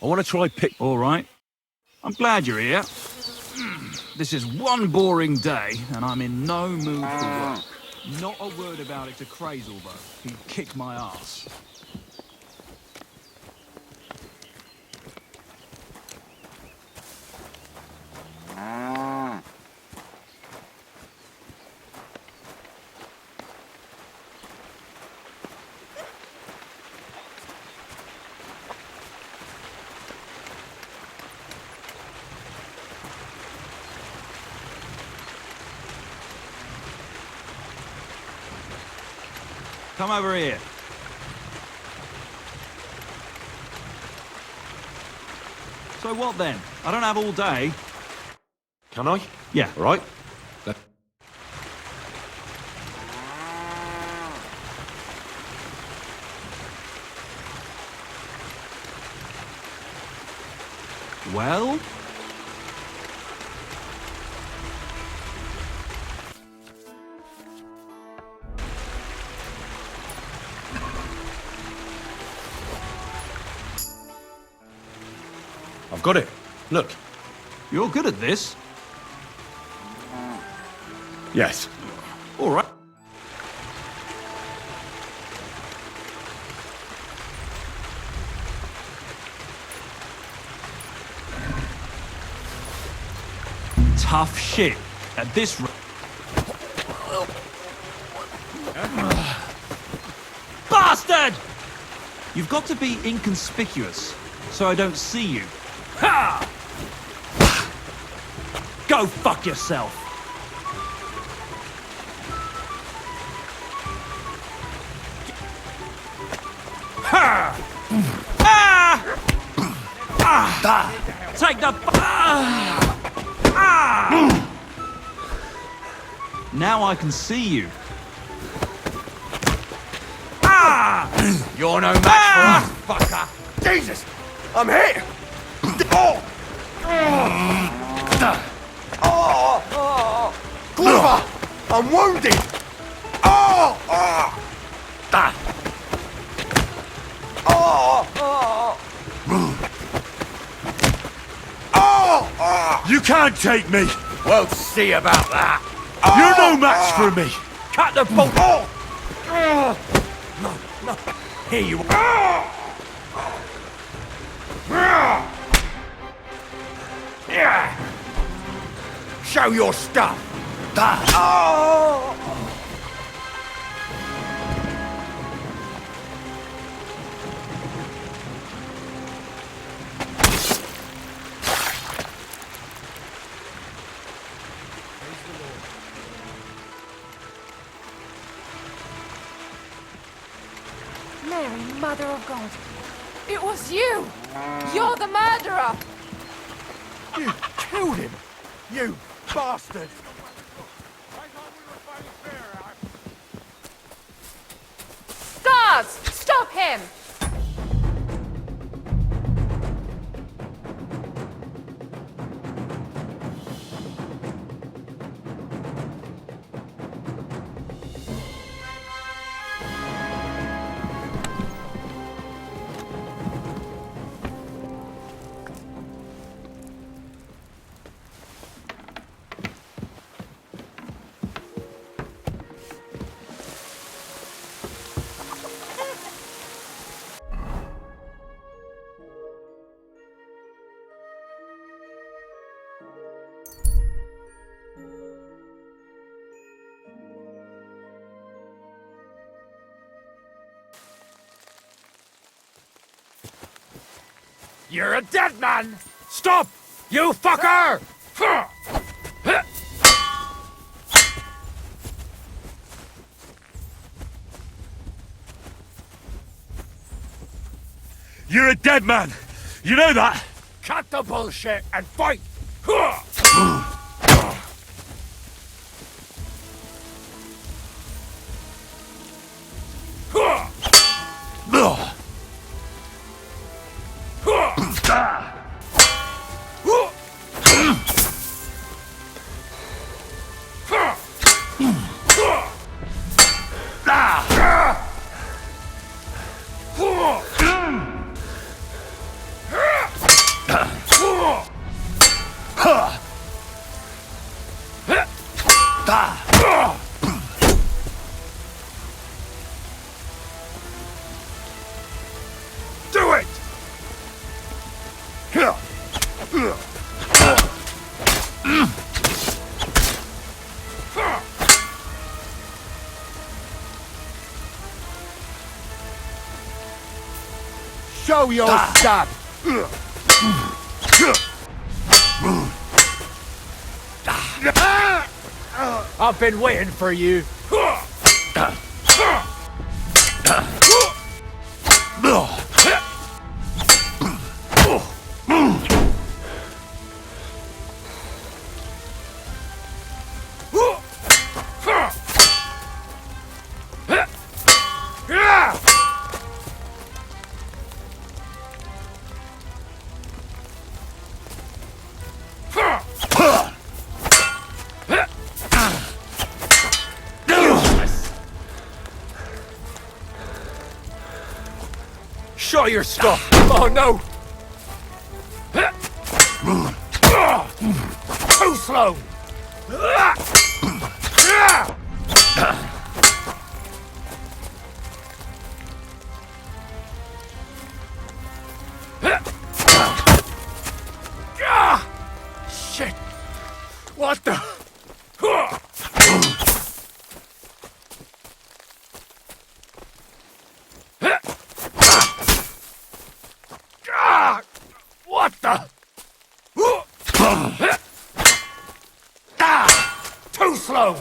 I want to try pick... All right. I'm glad you're here. This is one boring day, and I'm in no mood for work. Not a word about it to Crazel, though. He'd kick my ass. Come over here. So what then? I don't have all day. Can I? Yeah. All right. Well? I've got it. Look. You're good at this. Yes. All right. Tough shit. At this rate. Bastard! You've got to be inconspicuous, so I don't see you. Ha! Go fuck yourself! Ha! Ah! Ah! Take the... Ah! Now I can see you. Ah! You're no match for us, fucker! Jesus! I'm hit! Oh! Oh! Clever! I'm wounded! Oh! Oh! You can't take me! We'll see about that! You're no match for me! Cut the bolt! No, no. Here you are! Show your stuff! Mary, Mother of God. It was you! You're the murderer! You killed him! You bastard! Guards! Stop him! You're a dead man! Stop! You fucker! You're a dead man! You know that? Cut the bullshit and fight! Do it! Show your stuff! I've been waiting for you. Show your stuff! Oh no! Too slow! Shit! What the? What the? Too slow!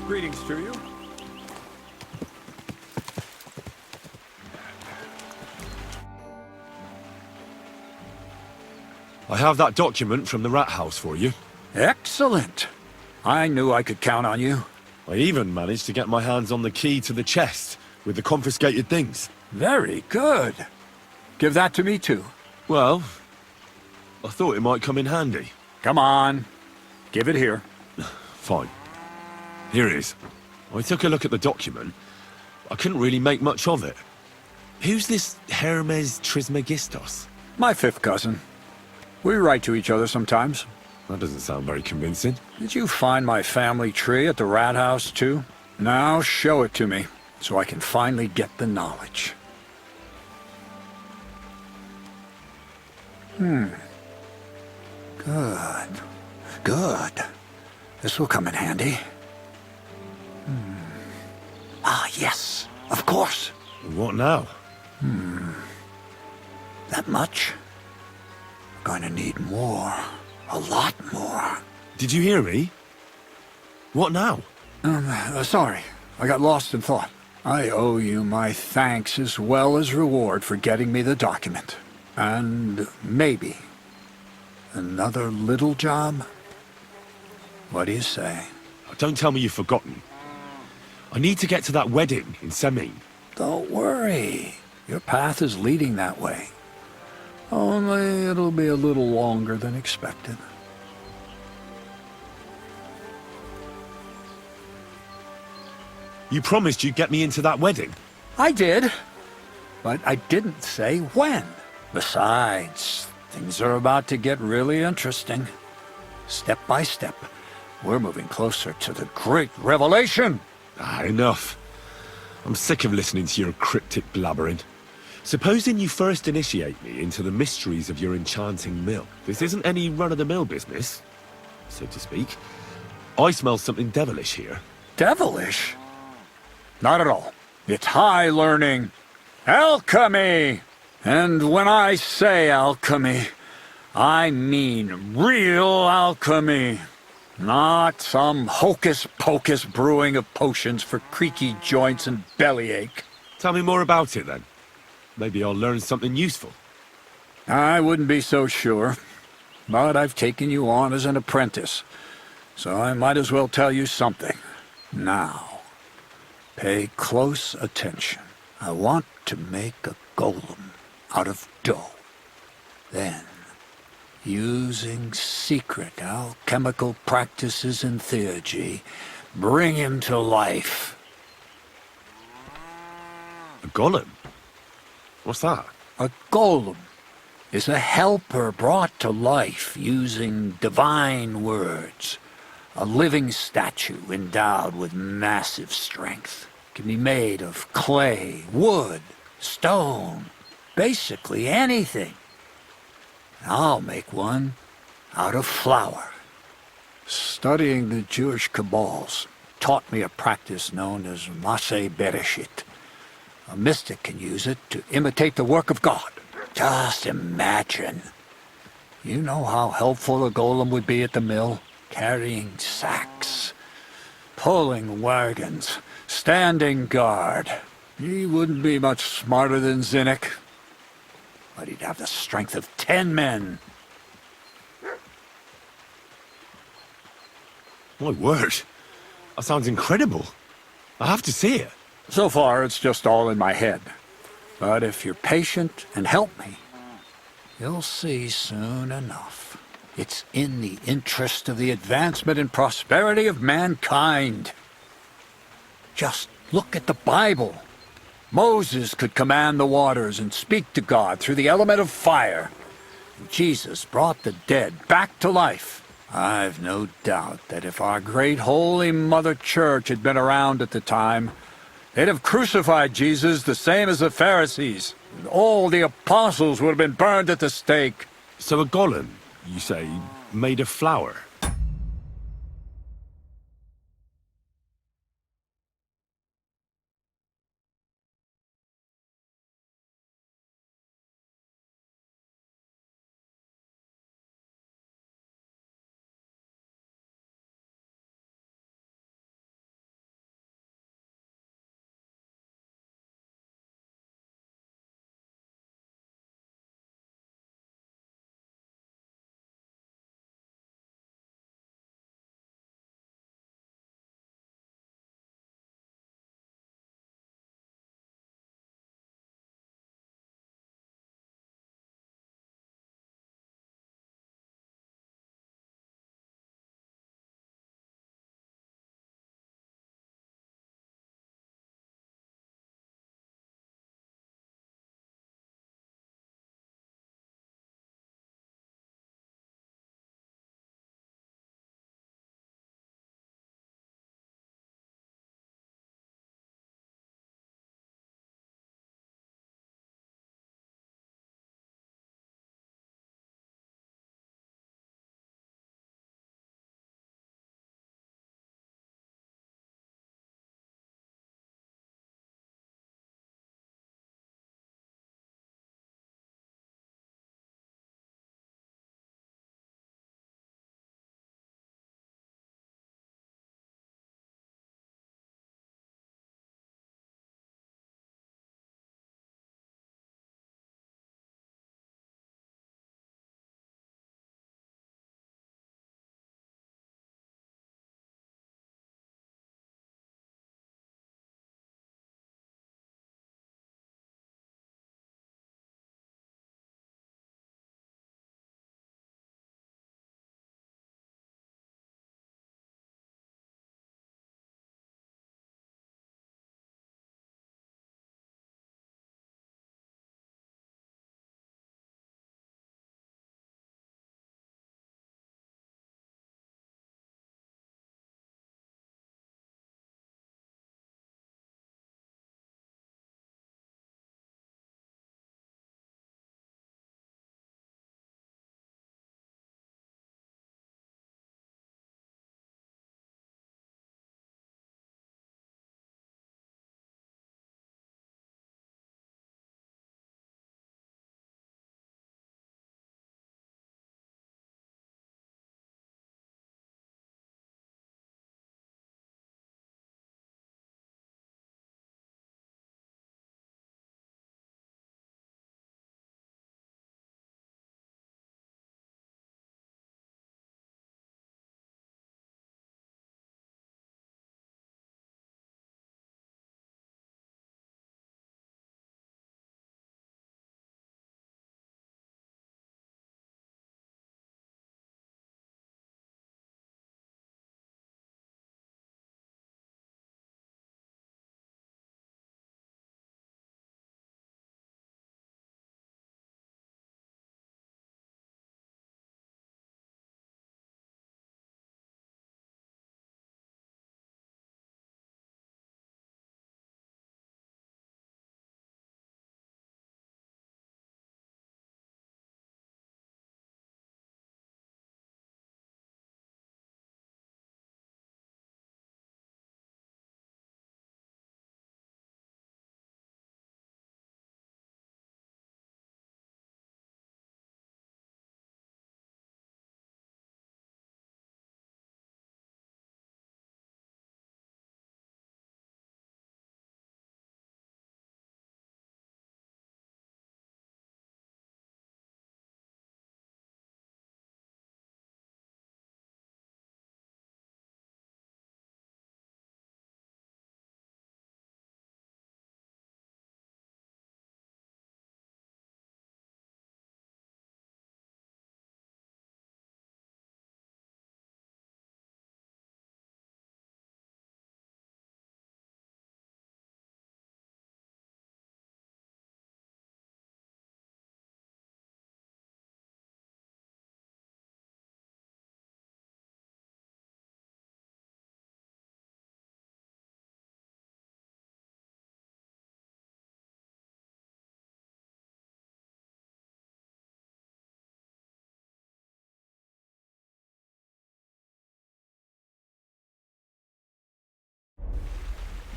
Greetings to you. I have that document from the rat house for you. Excellent. I knew I could count on you. I even managed to get my hands on the key to the chest with the confiscated things. Very good. Give that to me too. Well, I thought it might come in handy. Come on. Give it here. Fine. Here it is. I took a look at the document. I couldn't really make much of it. Who's this Hermes Trismegistos? My fifth cousin. We write to each other sometimes. That doesn't sound very convincing. Did you find my family tree at the rat house too? Now show it to me, so I can finally get the knowledge. Good. Good. This will come in handy. Ah, yes. Of course. What now? That much? Going to need more. A lot more. Did you hear me? What now? Sorry. I got lost in thought. I owe you my thanks as well as reward for getting me the document. And maybe another little job? What do you say? Don't tell me you've forgotten. I need to get to that wedding in Semin. Don't worry. Your path is leading that way. Only it'll be a little longer than expected. You promised you'd get me into that wedding. I did, but I didn't say when. Besides, things are about to get really interesting. Step by step, we're moving closer to the great revelation. Enough. I'm sick of listening to your cryptic blabbering. Supposing you first initiate me into the mysteries of your enchanting mill. This isn't any run-of-the-mill business, so to speak. I smell something devilish here. Devilish? Not at all. It's high learning. Alchemy! And when I say alchemy, I mean real alchemy. Not some hocus-pocus brewing of potions for creaky joints and bellyache. Tell me more about it, then. Maybe I'll learn something useful. I wouldn't be so sure. But I've taken you on as an apprentice, so I might as well tell you something. Now, pay close attention. I want to make a golem out of dough. Then, using secret alchemical practices and theurgy, bring him to life. A golem? What's that? A golem is a helper brought to life using divine words. A living statue endowed with massive strength. Can be made of clay, wood, stone, basically anything. I'll make one out of flour. Studying the Jewish Kabbals taught me a practice known as Maseh Bereshit. A mystic can use it to imitate the work of God. Just imagine. You know how helpful a golem would be at the mill? Carrying sacks, pulling wagons, standing guard. He wouldn't be much smarter than Zinnik, but he'd have the strength of 10 men. My word. That sounds incredible. I have to see it. So far, it's just all in my head. But if you're patient and help me, you'll see soon enough. It's in the interest of the advancement and prosperity of mankind. Just look at the Bible. Moses could command the waters and speak to God through the element of fire. Jesus brought the dead back to life. I've no doubt that if our great Holy Mother Church had been around at the time, they'd have crucified Jesus the same as the Pharisees. And all the apostles would have been burned at the stake. So a golem, you say, made of flour?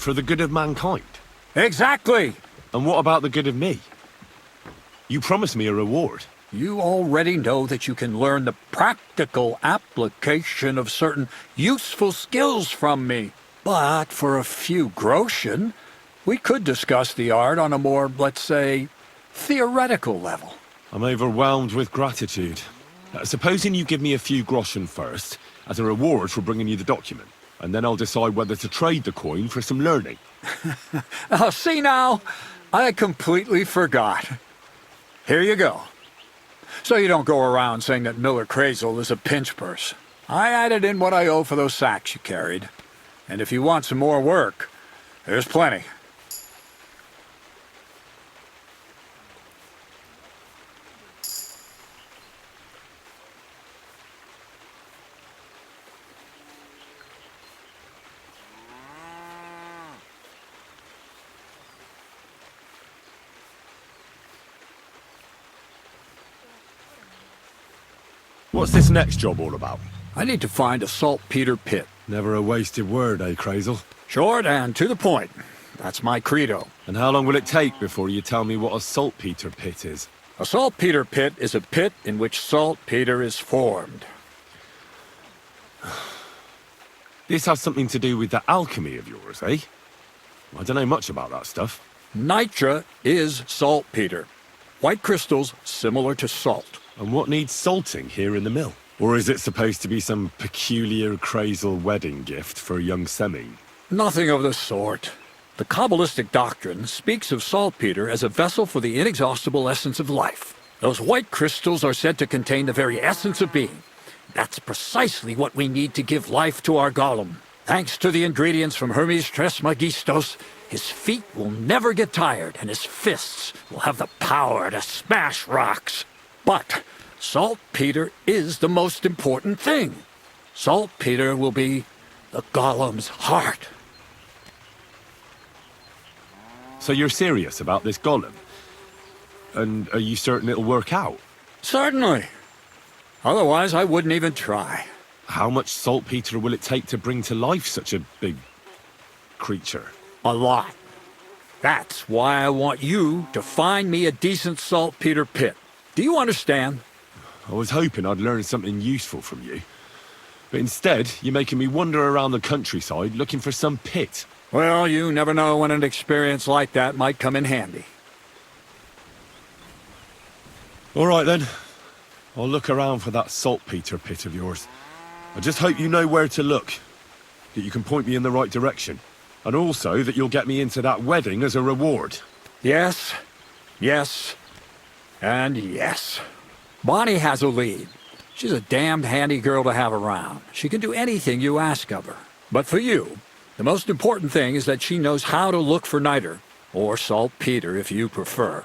For the good of mankind? Exactly! And what about the good of me? You promised me a reward. You already know that you can learn the practical application of certain useful skills from me. But for a few groschen, we could discuss the art on a more, let's say, theoretical level. I'm overwhelmed with gratitude. Supposing you give me a few groschen first, as a reward for bringing you the document, and then I'll decide whether to trade the coin for some learning. Oh, see now? I completely forgot. Here you go. So you don't go around saying that Miller Crazel is a pinch purse. I added in what I owe for those sacks you carried. And if you want some more work, there's plenty. What's this next job all about? I need to find a saltpeter pit. Never a wasted word, eh, Crazel? Short and to the point. That's my credo. And how long will it take before you tell me what a saltpeter pit is? A saltpeter pit is a pit in which saltpeter is formed. This has something to do with the alchemy of yours, eh? I don't know much about that stuff. Nitra is saltpeter. White crystals similar to salt. And what needs salting here in the mill? Or is it supposed to be some peculiar Crazel wedding gift for young Semine? Nothing of the sort. The Kabbalistic doctrine speaks of saltpeter as a vessel for the inexhaustible essence of life. Those white crystals are said to contain the very essence of being. That's precisely what we need to give life to our golem. Thanks to the ingredients from Hermes Trismegistos, his feet will never get tired and his fists will have the power to smash rocks. But saltpeter is the most important thing. Saltpeter will be the golem's heart. So you're serious about this golem? And are you certain it'll work out? Certainly. Otherwise, I wouldn't even try. How much saltpeter will it take to bring to life such a big creature? A lot. That's why I want you to find me a decent saltpeter pit. Do you understand? I was hoping I'd learn something useful from you. But instead, you're making me wander around the countryside looking for some pit. Well, you never know when an experience like that might come in handy. All right, then. I'll look around for that saltpeter pit of yours. I just hope you know where to look. That you can point me in the right direction. And also that you'll get me into that wedding as a reward. Yes. Yes. And yes. Bonnie has a lead. She's a damned handy girl to have around. She can do anything you ask of her. But for you, the most important thing is that she knows how to look for niter, or saltpeter if you prefer.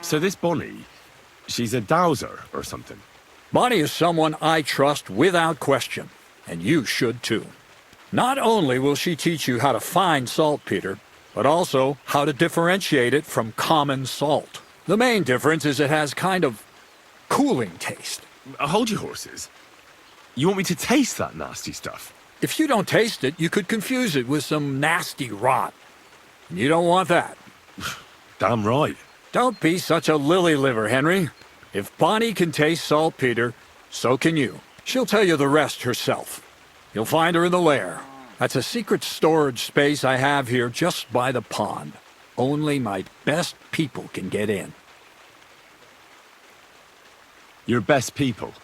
So this Bonnie, she's a dowser or something? Bonnie is someone I trust without question, and you should too. Not only will she teach you how to find saltpeter, but also how to differentiate it from common salt. The main difference is it has kind of cooling taste. Hold your horses. You want me to taste that nasty stuff? If you don't taste it, you could confuse it with some nasty rot. And you don't want that. Damn right. Don't be such a lily liver, Henry. If Bonnie can taste saltpeter, so can you. She'll tell you the rest herself. You'll find her in the lair. That's a secret storage space I have here just by the pond. Only my best people can get in. Your best people?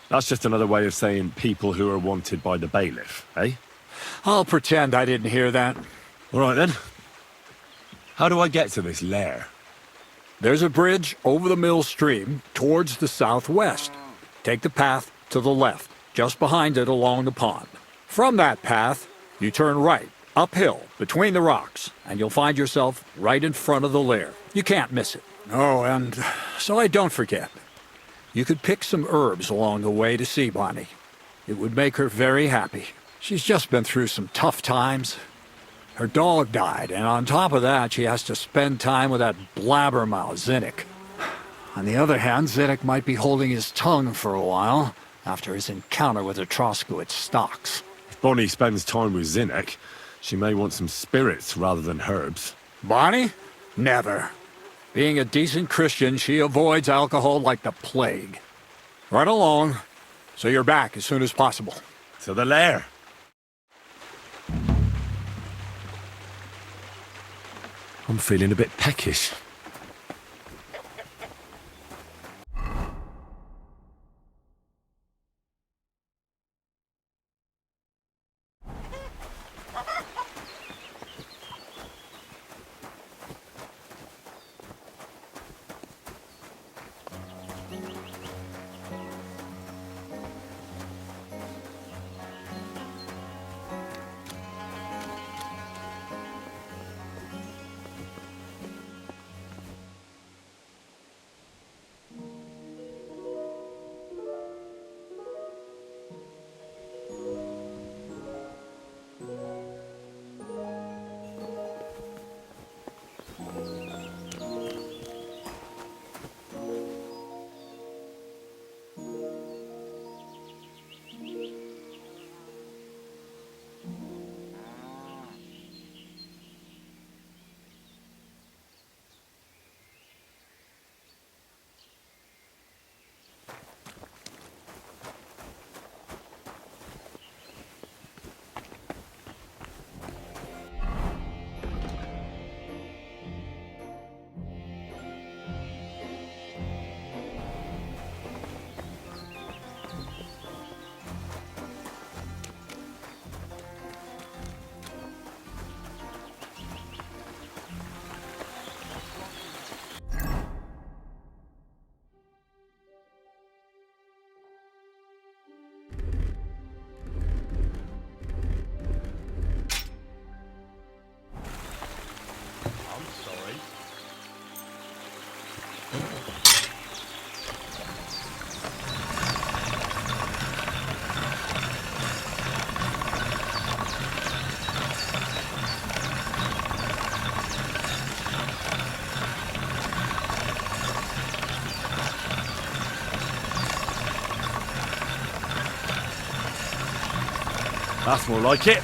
That's just another way of saying people who are wanted by the bailiff, eh? I'll pretend I didn't hear that. All right, then. How do I get to this lair? There's a bridge over the mill stream towards the southwest. Take the path to the left, just behind it along the pond. From that path, you turn right, uphill, between the rocks, and you'll find yourself right in front of the lair. You can't miss it. Oh, and so I don't forget. You could pick some herbs along the way to see Bonnie. It would make her very happy. She's just been through some tough times. Her dog died, and on top of that, she has to spend time with that blabbermouth Zinnik. On the other hand, Zedek might be holding his tongue for a while after his encounter with the Troskowitz stocks. If Bonnie spends time with Zinnek, she may want some spirits rather than herbs. Bonnie? Never. Being a decent Christian, she avoids alcohol like the plague. Right along, so you're back as soon as possible. To the lair. I'm feeling a bit peckish. That's more like it.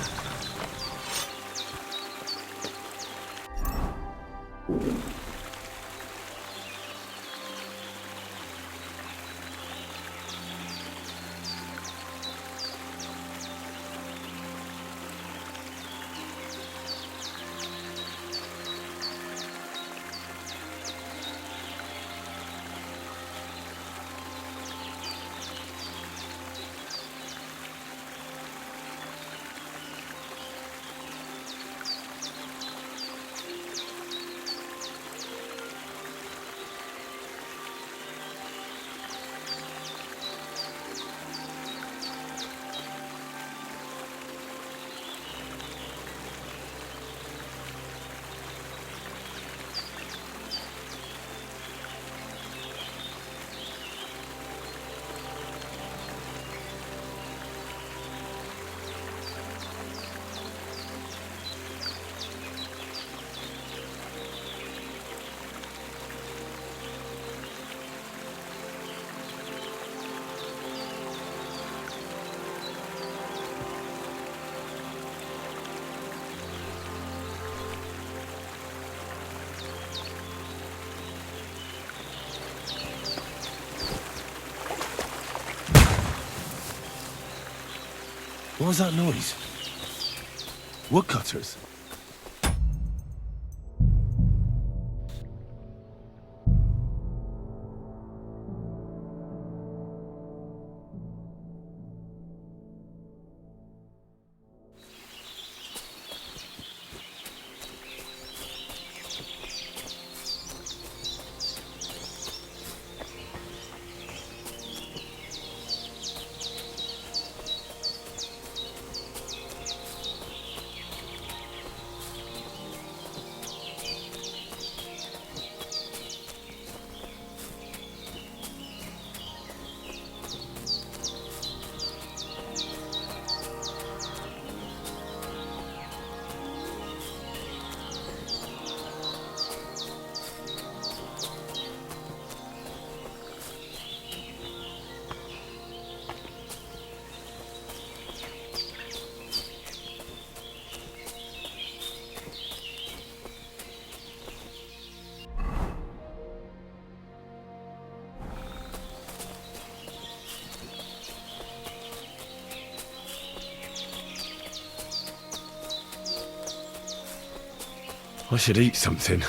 What was that noise? Woodcutters? I should eat something.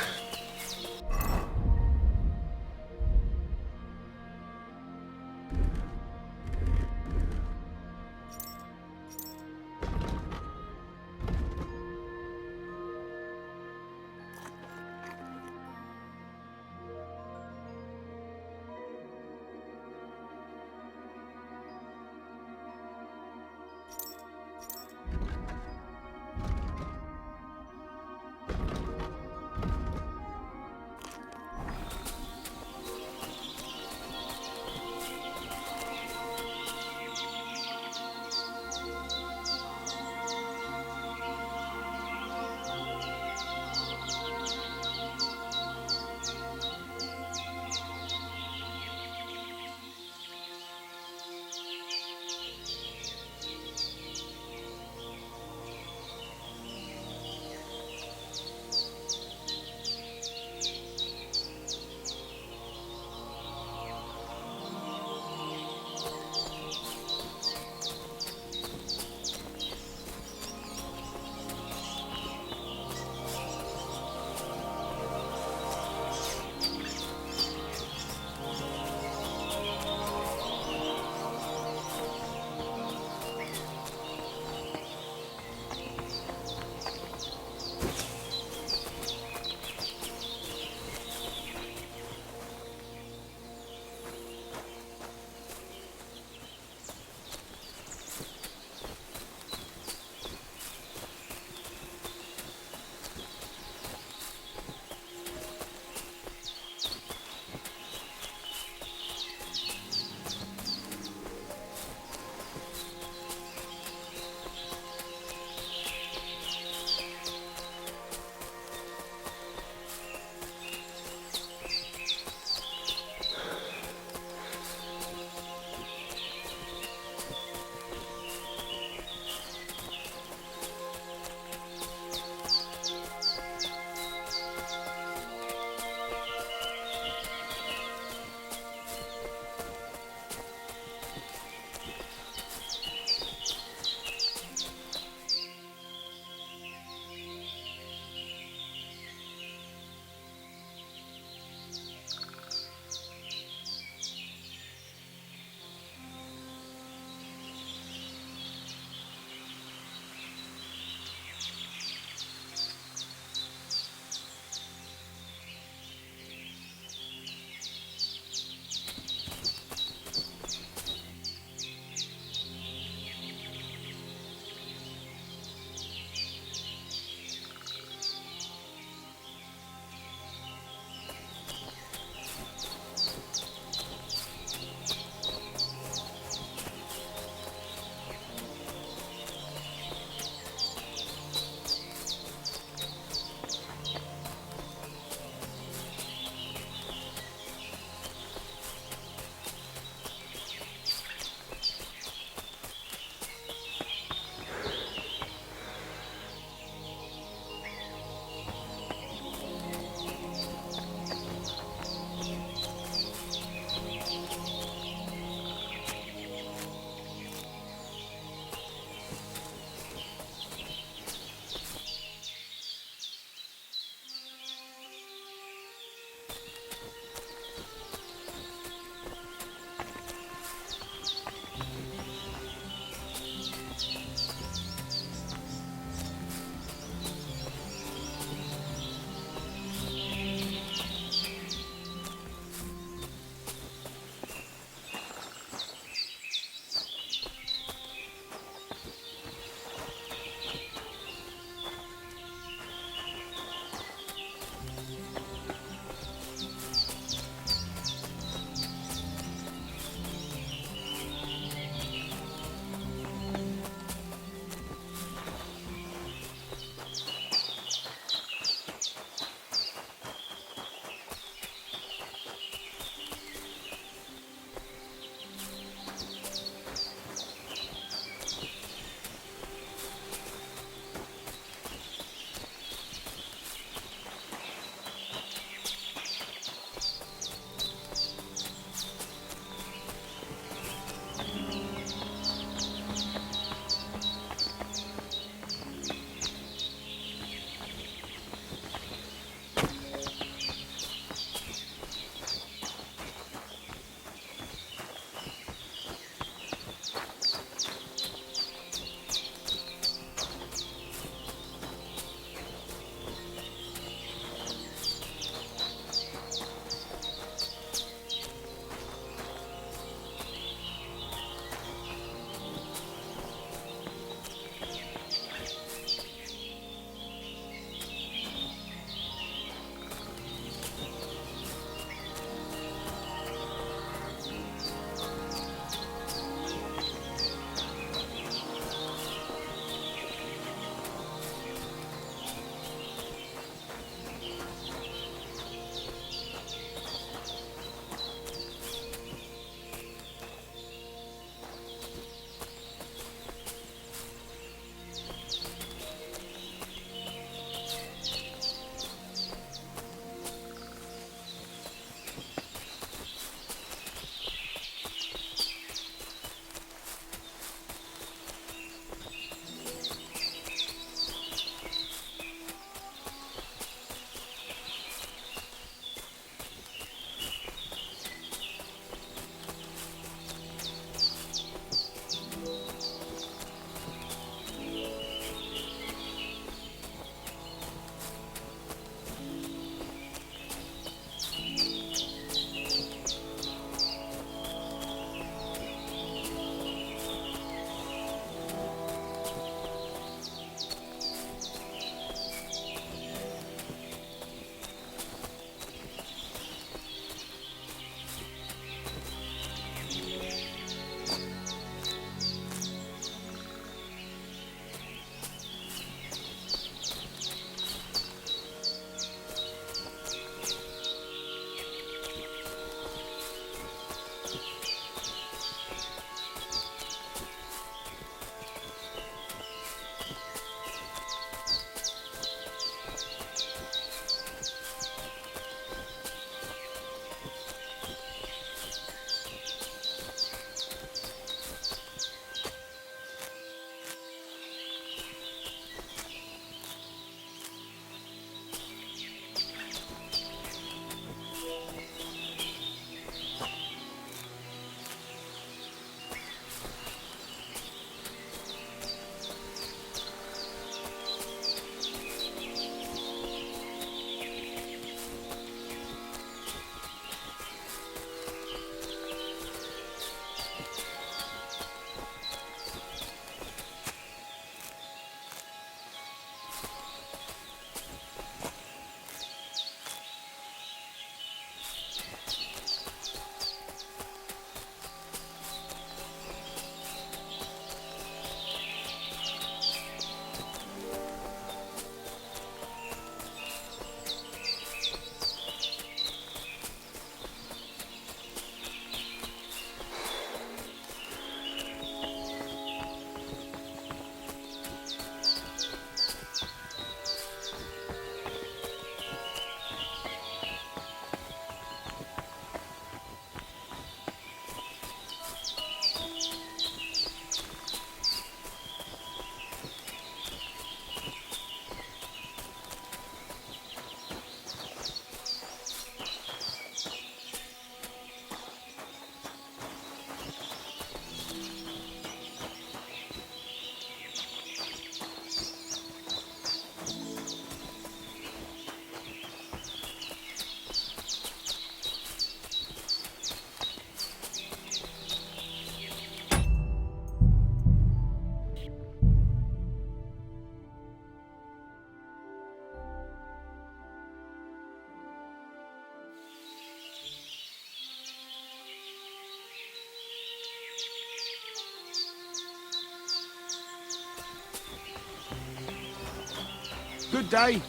good day.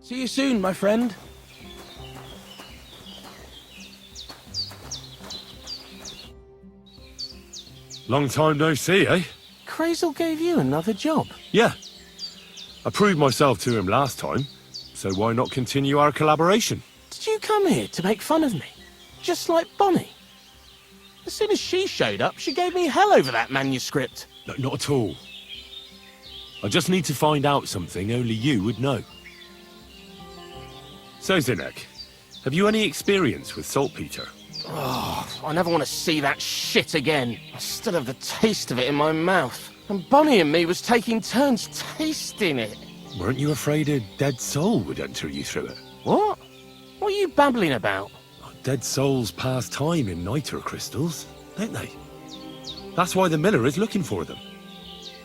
See you soon, my friend. Long time no see, eh? Crazel gave you another job. Yeah. I proved myself to him last time, so why not continue our collaboration? Did you come here to make fun of me? Just like Bonnie? As soon as she showed up, she gave me hell over that manuscript. No, not at all. I just need to find out something only you would know. So, Zinek, have you any experience with saltpeter? Oh, I never want to see that shit again. I still have the taste of it in my mouth. And Bonnie and me was taking turns tasting it. Weren't you afraid a dead soul would enter you through it? What? What are you babbling about? Dead souls pass time in niter crystals, don't they? That's why the miller is looking for them.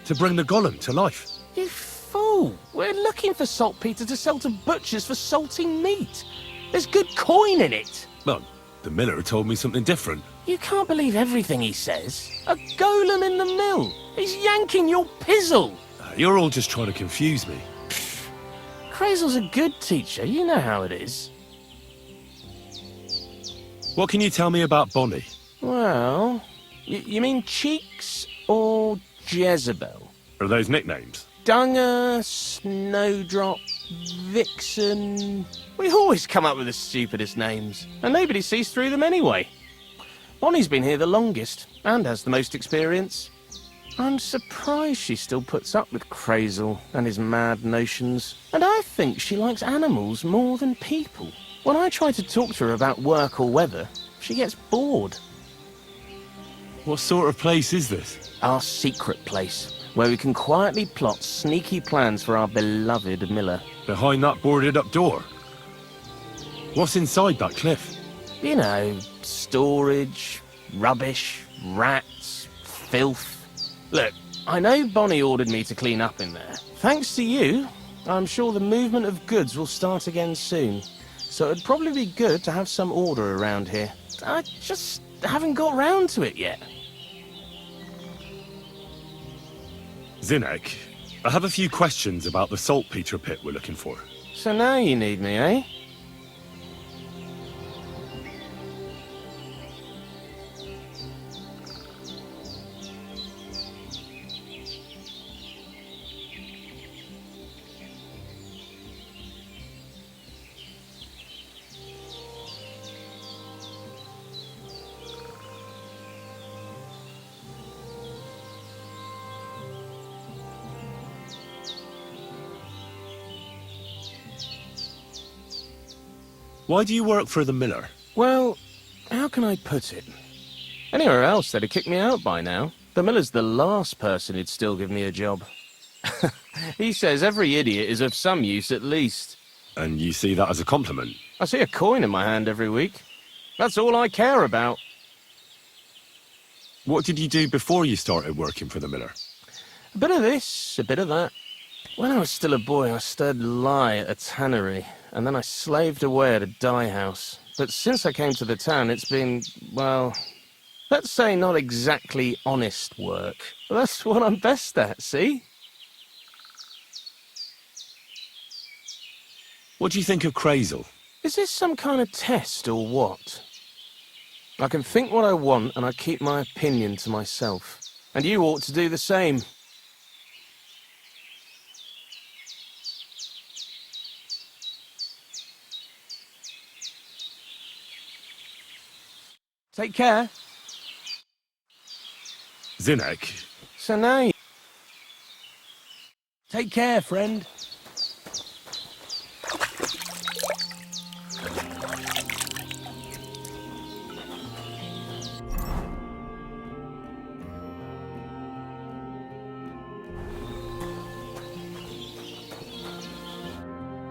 To bring the golem to life. You fool! We're looking for saltpeter to sell to butchers for salting meat. There's good coin in it. Well, the miller told me something different. You can't believe everything he says. A golem in the mill. He's yanking your pizzle. You're all just trying to confuse me. Crazel's a good teacher. You know how it is. What can you tell me about Bonnie? Well, you mean Cheeks or Jezebel? Are those nicknames? Dunger, Snowdrop, Vixen... We always come up with the stupidest names, and nobody sees through them anyway. Bonnie's been here the longest, and has the most experience. I'm surprised she still puts up with Crazel and his mad notions. And I think she likes animals more than people. When I try to talk to her about work or weather, she gets bored. What sort of place is this? Our secret place, where we can quietly plot sneaky plans for our beloved Miller. Behind that boarded-up door? What's inside that cliff? You know, storage, rubbish, rats, filth. Look, I know Bonnie ordered me to clean up in there. Thanks to you, I'm sure the movement of goods will start again soon. So it'd probably be good to have some order around here. I just haven't got round to it yet. Zinek, I have a few questions about the saltpeter pit we're looking for. So now you need me, eh? Why do you work for the miller? Well, how can I put it? Anywhere else, they'd have kicked me out by now. The miller's the last person who'd still give me a job. He says every idiot is of some use at least. And you see that as a compliment? I see a coin in my hand every week. That's all I care about. What did you do before you started working for the miller? A bit of this, a bit of that. When I was still a boy, I stirred lye at a tannery, and then I slaved away at a dye house. But since I came to the town, it's been, well, let's say not exactly honest work. But that's what I'm best at, see? What do you think of Crazel? Is this some kind of test or what? I can think what I want, and I keep my opinion to myself. And you ought to do the same. Take care. Zinek. So now you... Take care, friend.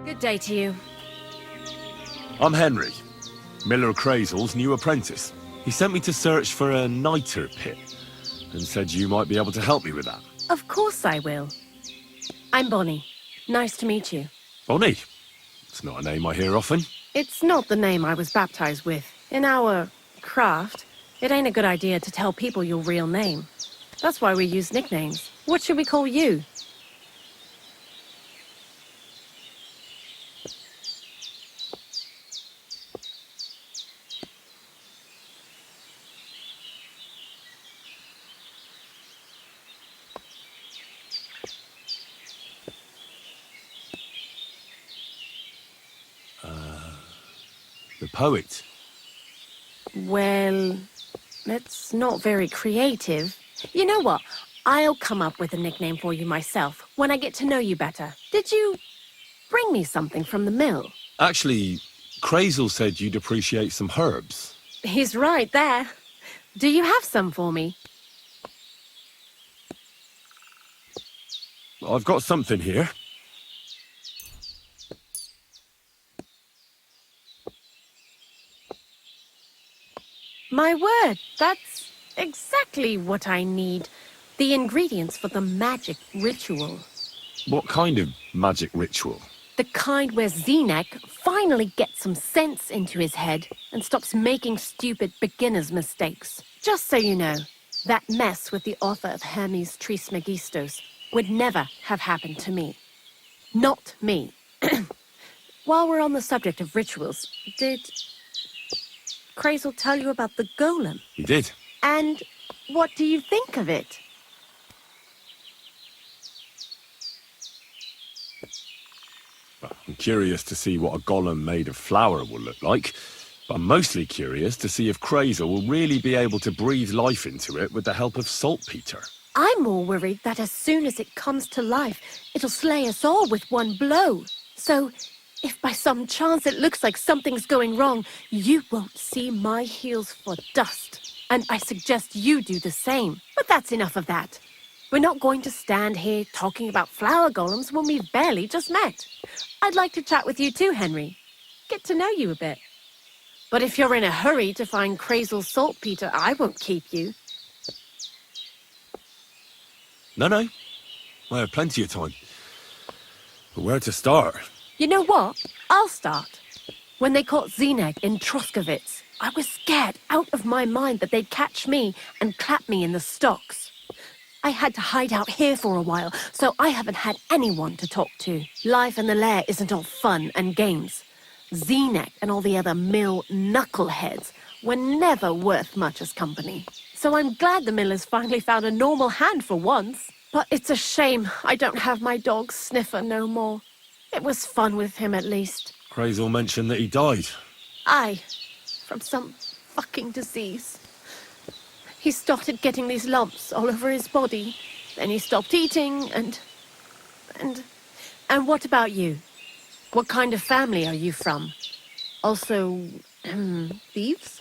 Good day to you. I'm Henry, Miller Crazel's new apprentice. He sent me to search for a niter pit and said you might be able to help me with that. Of course I will. I'm Bonnie. Nice to meet you. Bonnie? It's not a name I hear often. It's not the name I was baptized with. In our craft, it ain't a good idea to tell people your real name. That's why we use nicknames. What should we call you? The poet. Well, it's not very creative. You know what? I'll come up with a nickname for you myself when I get to know you better. Did you bring me something from the mill? Actually, Crazel said you'd appreciate some herbs. He's right there. Do you have some for me? I've got something here. My word, that's exactly what I need. The ingredients for the magic ritual. What kind of magic ritual? The kind where Zenek finally gets some sense into his head and stops making stupid beginner's mistakes. Just so you know, that mess with the author of Hermes Trismegistos would never have happened to me. Not me. While we're on the subject of rituals, did Crazel tell you about the golem? He did. And what do you think of it? I'm curious to see what a golem made of flour will look like, but I'm mostly curious to see if Crazel will really be able to breathe life into it with the help of saltpeter. I'm more worried that as soon as it comes to life, it'll slay us all with one blow. So, if by some chance it looks like something's going wrong, you won't see my heels for dust. And I suggest you do the same. But that's enough of that. We're not going to stand here talking about flower golems when we've barely just met. I'd like to chat with you too, Henry. Get to know you a bit. But if you're in a hurry to find Crazel's saltpeter, I won't keep you. No. I have plenty of time. But where to start? You know what? I'll start. When they caught Zenek in Troskovitz, I was scared out of my mind that they'd catch me and clap me in the stocks. I had to hide out here for a while, so I haven't had anyone to talk to. Life in the lair isn't all fun and games. Zenek and all the other mill knuckleheads were never worth much as company. So I'm glad the miller's finally found a normal hand for once. But it's a shame I don't have my dog Sniffer no more. It was fun with him at least. Crazel mentioned that he died. Aye, from some fucking disease. He started getting these lumps all over his body. Then he stopped eating and what about you? What kind of family are you from? Also, thieves?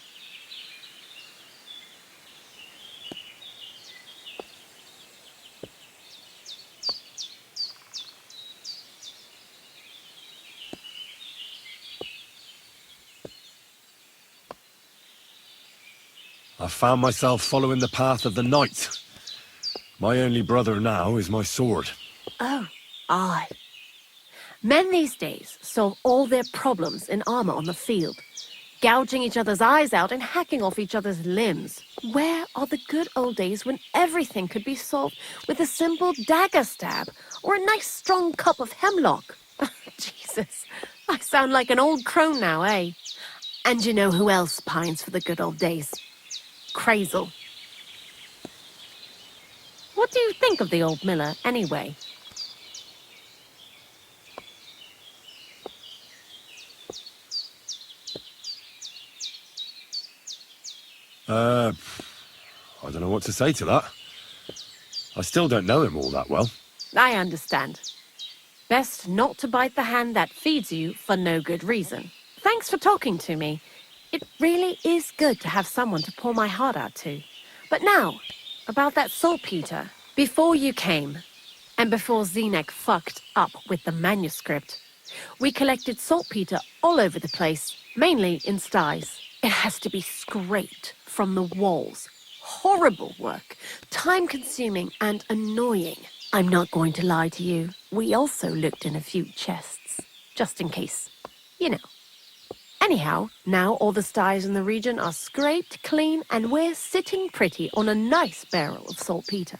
I found myself following the path of the night. My only brother now is my sword. Oh, aye. Men these days solve all their problems in armor on the field, gouging each other's eyes out and hacking off each other's limbs. Where are the good old days when everything could be solved with a simple dagger stab or a nice strong cup of hemlock? Jesus, I sound like an old crone now, eh? And you know who else pines for the good old days? Crazel. What do you think of the old miller, anyway? I don't know what to say to that. I still don't know him all that well. I understand. Best not to bite the hand that feeds you for no good reason. Thanks for talking to me. It really is good to have someone to pour my heart out to. But now, about that saltpeter. Before you came, and before Zenek fucked up with the manuscript, we collected saltpeter all over the place, mainly in sties. It has to be scraped from the walls. Horrible work, time-consuming and annoying. I'm not going to lie to you. We also looked in a few chests, just in case. You know. Anyhow, now all the styes in the region are scraped clean and we're sitting pretty on a nice barrel of saltpeter.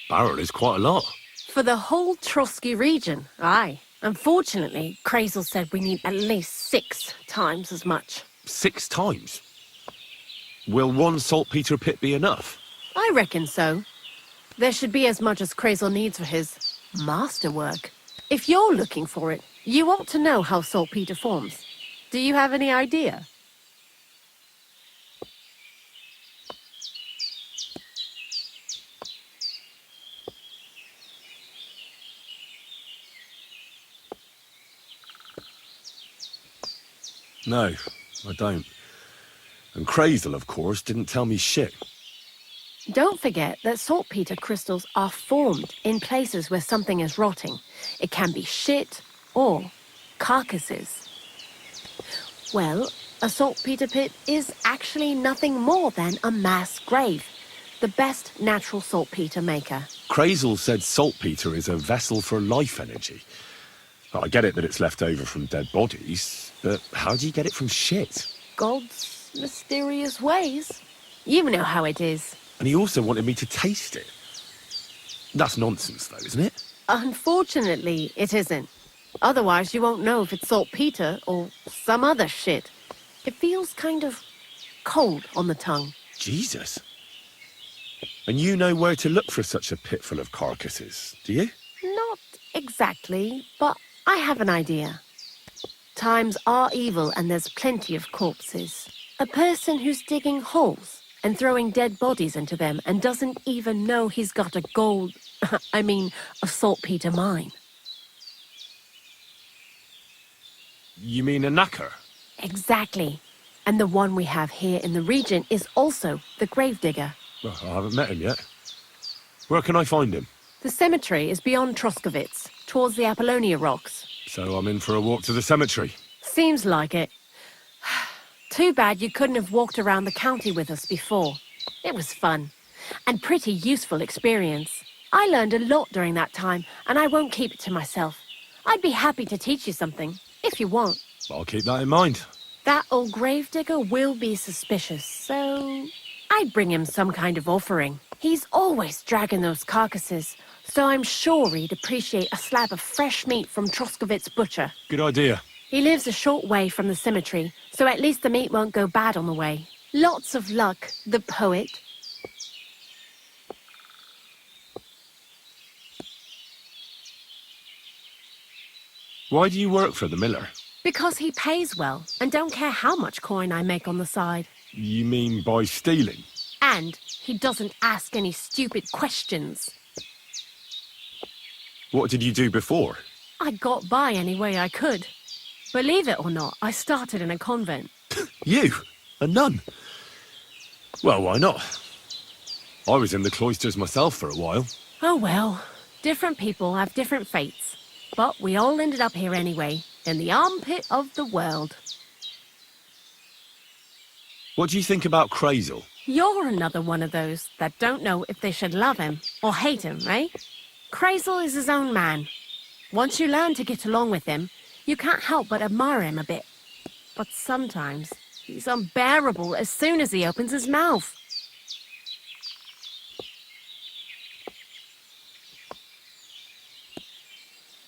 Barrel is quite a lot. For the whole Trotsky region, aye. Unfortunately, Krazel said we need at least 6 times as much. 6 times? Will 1 saltpeter pit be enough? I reckon so. There should be as much as Krazel needs for his masterwork. If you're looking for it, you ought to know how saltpeter forms. Do you have any idea? No, I don't. And Krazel, of course, didn't tell me shit. Don't forget that saltpeter crystals are formed in places where something is rotting. It can be shit or carcasses. Well, a saltpeter pit is actually nothing more than a mass grave. The best natural saltpeter maker. Krazel said saltpeter is a vessel for life energy. Well, I get it that it's left over from dead bodies, but how do you get it from shit? God's mysterious ways. You know how it is. And he also wanted me to taste it. That's nonsense, though, isn't it? Unfortunately, it isn't. Otherwise, you won't know if it's saltpeter or some other shit. It feels kind of cold on the tongue. Jesus. And you know where to look for such a pit full of carcasses, do you? Not exactly, but I have an idea. Times are evil and there's plenty of corpses. A person who's digging holes and throwing dead bodies into them and doesn't even know he's got a a saltpeter mine. You mean a knacker? Exactly. And the one we have here in the region is also the gravedigger. Well, I haven't met him yet. Where can I find him? The cemetery is beyond Troskovitz, towards the Apollonia rocks. So I'm in for a walk to the cemetery. Seems like it. Too bad you couldn't have walked around the county with us before. It was fun. And pretty useful experience. I learned a lot during that time, and I won't keep it to myself. I'd be happy to teach you something, if you want. I'll keep that in mind. That old gravedigger will be suspicious, so I'd bring him some kind of offering. He's always dragging those carcasses, so I'm sure he'd appreciate a slab of fresh meat from Troskovitz butcher. Good idea. He lives a short way from the cemetery, so at least the meat won't go bad on the way. Lots of luck, the poet. Why do you work for the miller? Because he pays well, and don't care how much coin I make on the side. You mean by stealing? And he doesn't ask any stupid questions. What did you do before? I got by any way I could. Believe it or not, I started in a convent. You? A nun? Well, why not? I was in the cloisters myself for a while. Oh well, different people have different fates. But we all ended up here anyway, in the armpit of the world. What do you think about Krazel? You're another one of those that don't know if they should love him or hate him, eh? Krazel is his own man. Once you learn to get along with him, you can't help but admire him a bit. But sometimes he's unbearable as soon as he opens his mouth.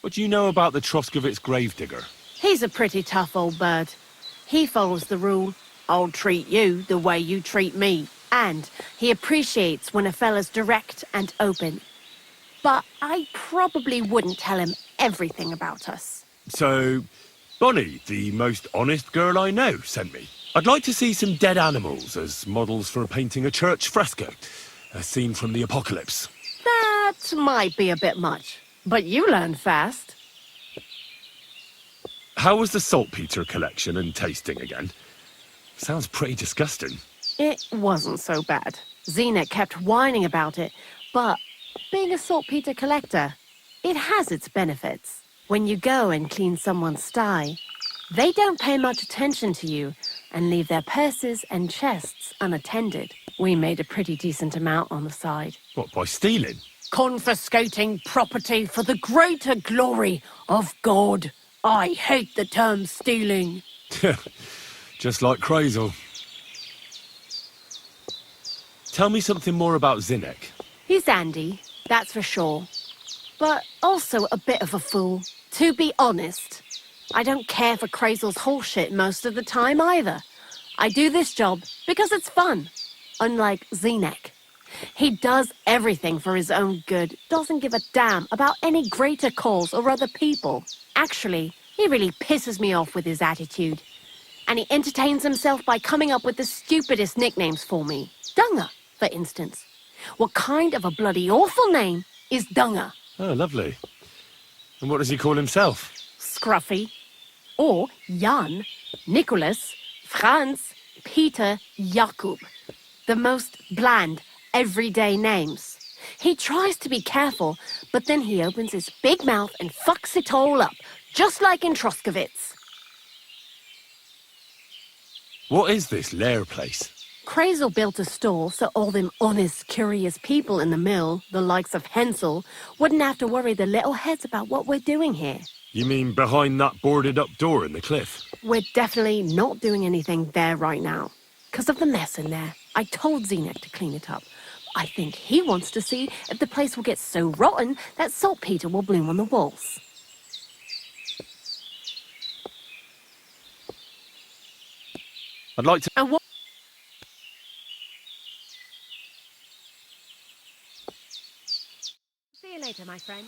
What do you know about the Troskovitz gravedigger? He's a pretty tough old bird. He follows the rule, I'll treat you the way you treat me. And he appreciates when a fella's direct and open. But I probably wouldn't tell him everything about us. So, Bonnie, the most honest girl I know, sent me. I'd like to see some dead animals as models for painting a church fresco. A scene from the apocalypse. That might be a bit much, but you learn fast. How was the saltpeter collection and tasting again? Sounds pretty disgusting. It wasn't so bad. Xena kept whining about it, but being a saltpeter collector, it has its benefits. When you go and clean someone's sty, they don't pay much attention to you and leave their purses and chests unattended. We made a pretty decent amount on the side. What, by stealing? Confiscating property for the greater glory Of God, I hate the term stealing. Just like Crazel. Tell me something more about Zinnek. He's Andy, that's for sure. But also a bit of a fool. To be honest, I don't care for Crazel's horseshit most of the time either. I do this job because it's fun. Unlike Zinnek. He does everything for his own good, doesn't give a damn about any greater cause or other people. Actually, he really pisses me off with his attitude. And he entertains himself by coming up with the stupidest nicknames for me. Dunga, for instance. What kind of a bloody awful name is Dunga? Oh, lovely. And what does he call himself? Scruffy. Or Jan, Nicholas, Franz, Peter, Jakub. The most bland, everyday names. He tries to be careful, but then he opens his big mouth and fucks it all up, just like in Troskowitz. What is this lair place? Crazel built a store so all them honest, curious people in the mill, the likes of Hensel, wouldn't have to worry their little heads about what we're doing here. You mean behind that boarded-up door in the cliff? We're definitely not doing anything there right now. Because of the mess in there. I told Zinnek to clean it up. I think he wants to see if the place will get so rotten that saltpeter will bloom on the walls. I'd like to... And what? See you later, my friend.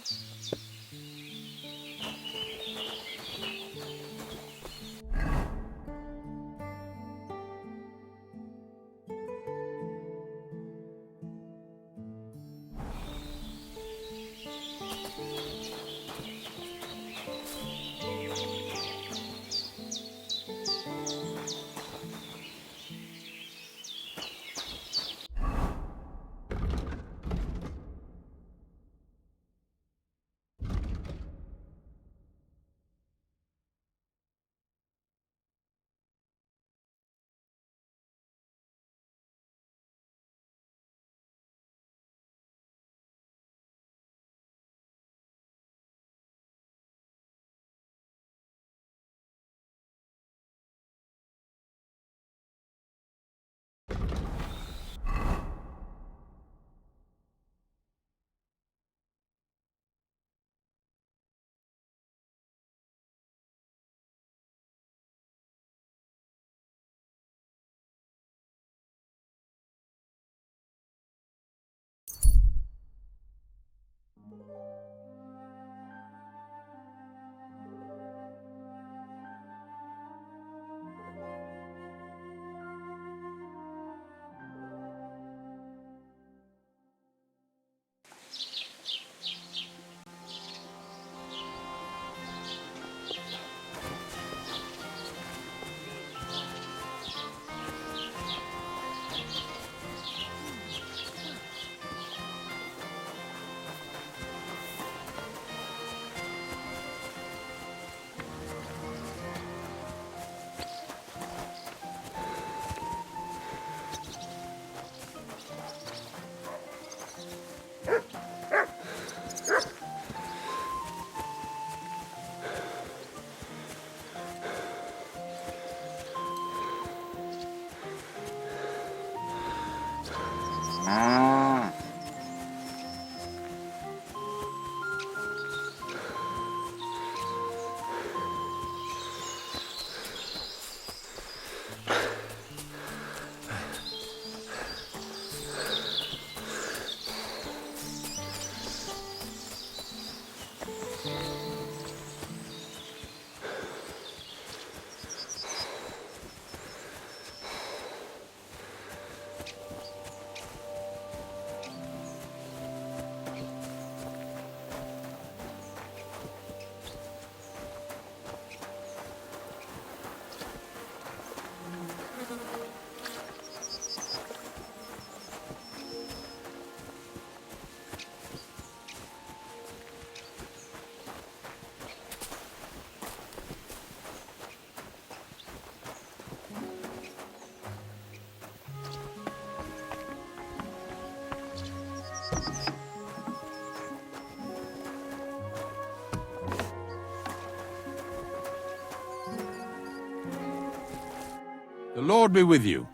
Lord be with you.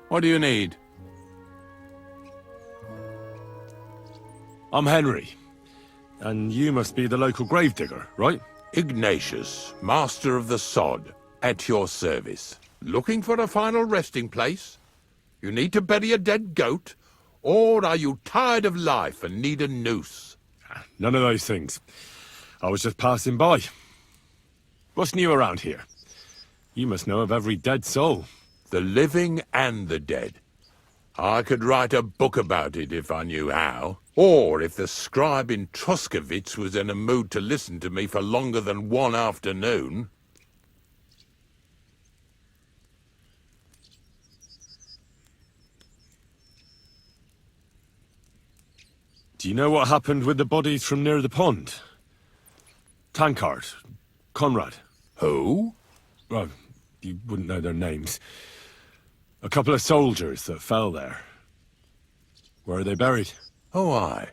What do you need? I'm Henry. And you must be the local gravedigger, right? Ignatius, Master of the Sod, at your service. Looking for a final resting place? You need to bury a dead goat? Or are you tired of life and need a noose? None of those things. I was just passing by. What's new around here? You must know of every dead soul. The living and the dead. I could write a book about it if I knew how. Or if the scribe in Troskowitz was in a mood to listen to me for longer than one afternoon. Do you know what happened with the bodies from near the pond? Tankard, Conrad. Who? Well, you wouldn't know their names. A couple of soldiers that fell there. Where are they buried? Oh, I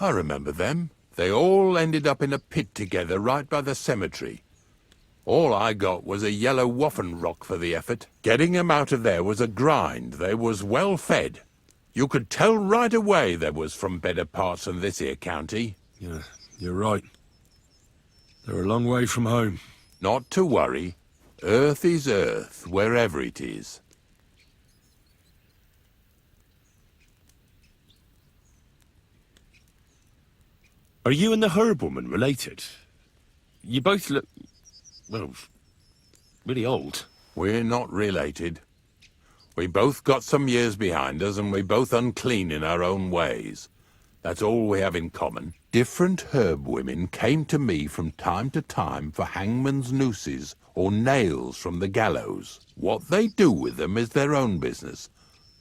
remember them. They all ended up in a pit together right by the cemetery. All I got was a yellow waffen rock for the effort. Getting them out of there was a grind. They was well fed. You could tell right away they was from better parts than this here county. Yeah, you're right. They're a long way from home. Not to worry. Earth is earth, wherever it is. Are you and the herb woman related? You both look, well, really old. We're not related. We both got some years behind us, and we both unclean in our own ways. That's all we have in common. Different herb women came to me from time to time for hangman's nooses or nails from the gallows. What they do with them is their own business.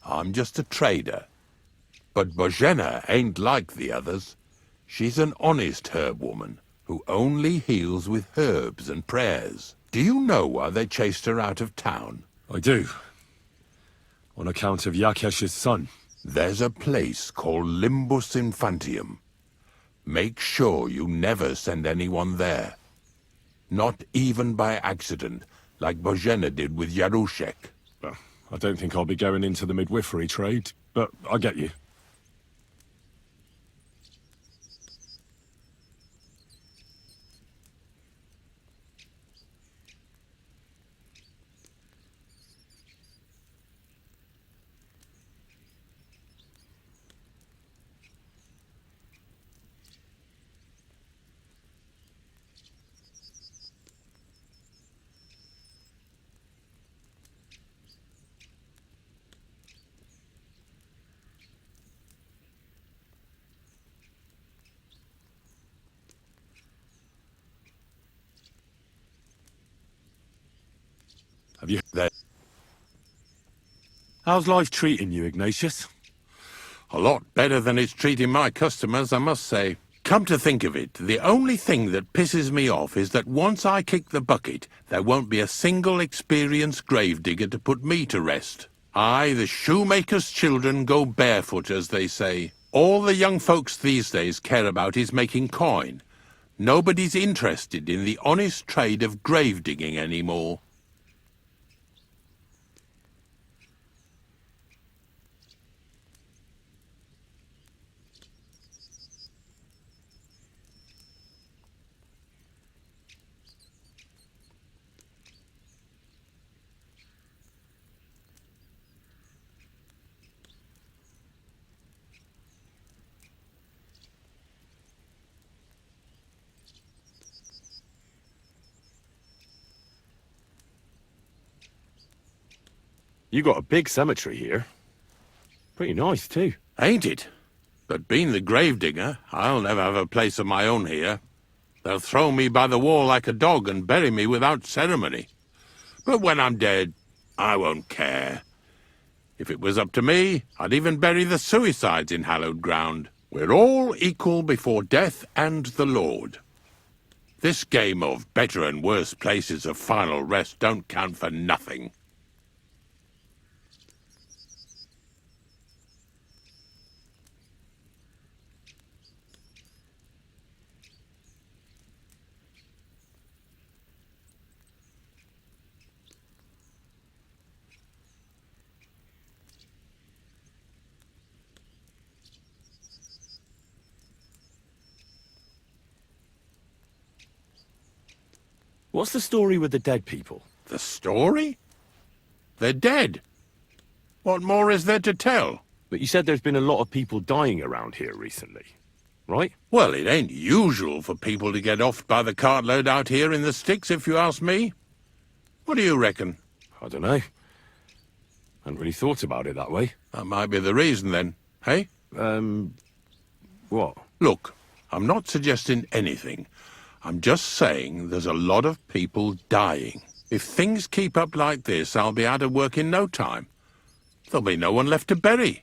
I'm just a trader. But Bozhena ain't like the others. She's an honest herb woman who only heals with herbs and prayers. Do you know why they chased her out of town? I do. On account of Yakesh's son. There's a place called Limbus Infantium. Make sure you never send anyone there. Not even by accident, like Bozhena did with Yarushek. Well, I don't think I'll be going into the midwifery trade, but I get you. Have you there? How's life treating you, Ignatius? A lot better than it's treating my customers, I must say. Come to think of it, the only thing that pisses me off is that once I kick the bucket, there won't be a single experienced gravedigger to put me to rest. Aye, the shoemaker's children go barefoot, as they say. All the young folks these days care about is making coin. Nobody's interested in the honest trade of grave digging anymore. You got a big cemetery here. Pretty nice, too. Ain't it? But being the gravedigger, I'll never have a place of my own here. They'll throw me by the wall like a dog and bury me without ceremony. But when I'm dead, I won't care. If it was up to me, I'd even bury the suicides in hallowed ground. We're all equal before death and the Lord. This game of better and worse places of final rest don't count for nothing. What's the story with the dead people? The story? They're dead. What more is there to tell? But you said there's been a lot of people dying around here recently, right? Well, it ain't usual for people to get offed by the cartload out here in the sticks, if you ask me. What do you reckon? I don't know. Hadn't really thought about it that way. That might be the reason, then. Hey? What? Look, I'm not suggesting anything. I'm just saying there's a lot of people dying. If things keep up like this, I'll be out of work in no time. There'll be no one left to bury.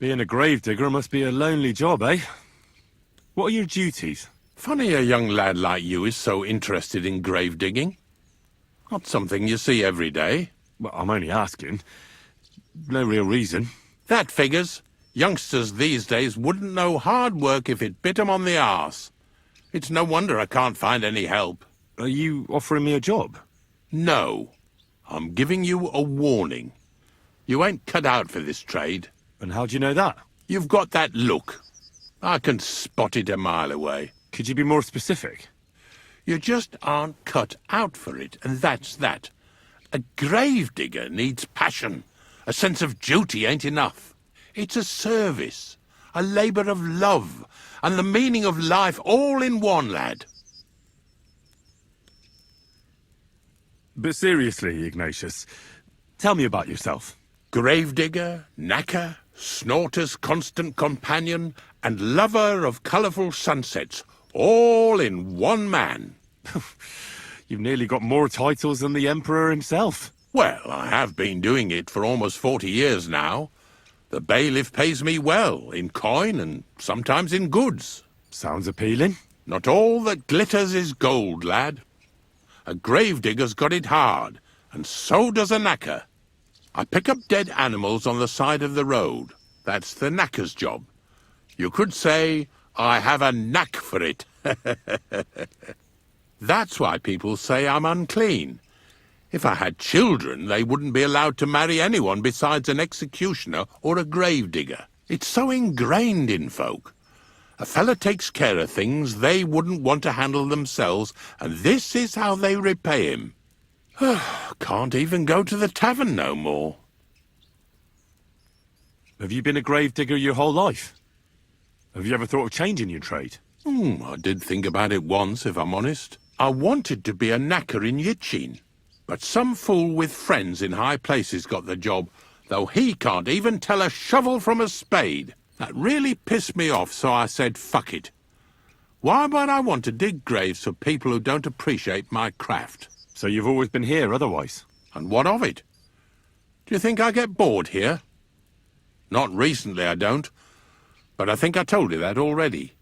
Being a gravedigger must be a lonely job, eh? What are your duties? Funny a young lad like you is so interested in grave digging. Not something you see every day. Well, I'm only asking. No real reason. That figures. Youngsters these days wouldn't know hard work if it bit 'em on the arse. It's no wonder I can't find any help. Are you offering me a job? No. I'm giving you a warning. You ain't cut out for this trade. And how do you know that? You've got that look. I can spot it a mile away. Could you be more specific? You just aren't cut out for it, and that's that. A gravedigger needs passion. A sense of duty ain't enough. It's a service, a labour of love, and the meaning of life all in one, lad. But seriously, Ignatius, tell me about yourself. Gravedigger, knacker, Snorter's constant companion, and lover of colourful sunsets, all in one man. You've nearly got more titles than the Emperor himself. Well, I have been doing it for almost 40 years now. The bailiff pays me well, in coin and sometimes in goods. Sounds appealing. Not all that glitters is gold, lad. A gravedigger's got it hard, and so does a knacker. I pick up dead animals on the side of the road. That's the knacker's job. You could say, I have a knack for it. That's why people say I'm unclean. If I had children, they wouldn't be allowed to marry anyone besides an executioner or a gravedigger. It's so ingrained in folk. A fella takes care of things they wouldn't want to handle themselves, and this is how they repay him. Can't even go to the tavern no more. Have you been a gravedigger your whole life? Have you ever thought of changing your trade? I did think about it once, if I'm honest. I wanted to be a knacker in Yitchin, but some fool with friends in high places got the job, though he can't even tell a shovel from a spade. That really pissed me off, so I said, fuck it. Why would I want to dig graves for people who don't appreciate my craft? So you've always been here otherwise? And what of it? Do you think I get bored here? Not recently, I don't. But I think I told you that already.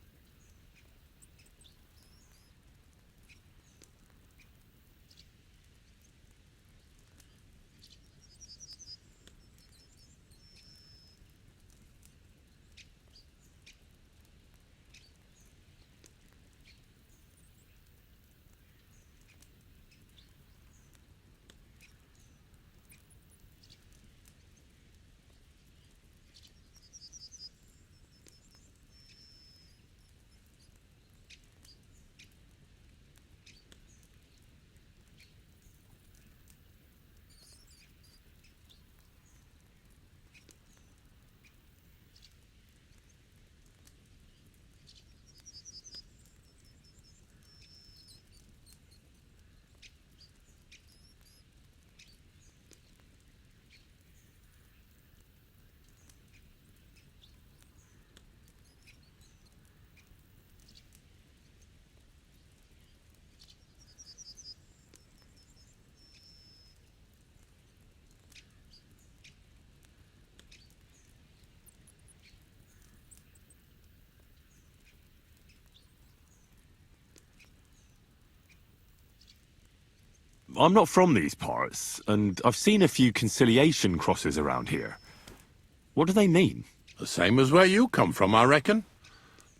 I'm not from these parts, and I've seen a few conciliation crosses around here. What do they mean? The same as where you come from, I reckon.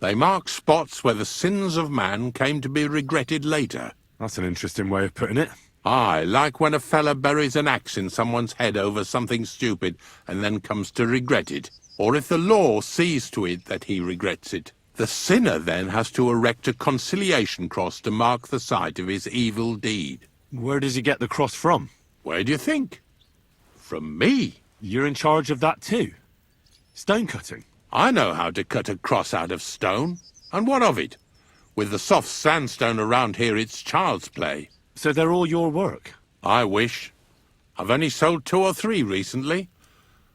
They mark spots where the sins of man came to be regretted later. That's an interesting way of putting it. Aye, like when a fella buries an axe in someone's head over something stupid and then comes to regret it. Or if the law sees to it that he regrets it. The sinner then has to erect a conciliation cross to mark the site of his evil deed. Where does he get the cross from? Where do you think? From me. You're in charge of that too? Stone cutting? I know how to cut a cross out of stone. And what of it? With the soft sandstone around here, it's child's play. So they're all your work? I wish. I've only sold 2 or 3 recently.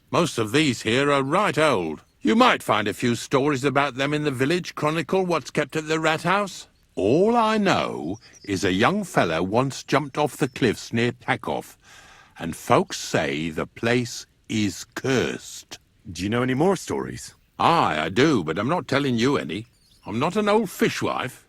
Most of these here are right old. You might find a few stories about them in the village chronicle what's kept at the rat house. All I know is a young fella once jumped off the cliffs near Takoff, and folks say the place is cursed. Do you know any more stories? Aye, I do, but I'm not telling you any. I'm not an old fishwife.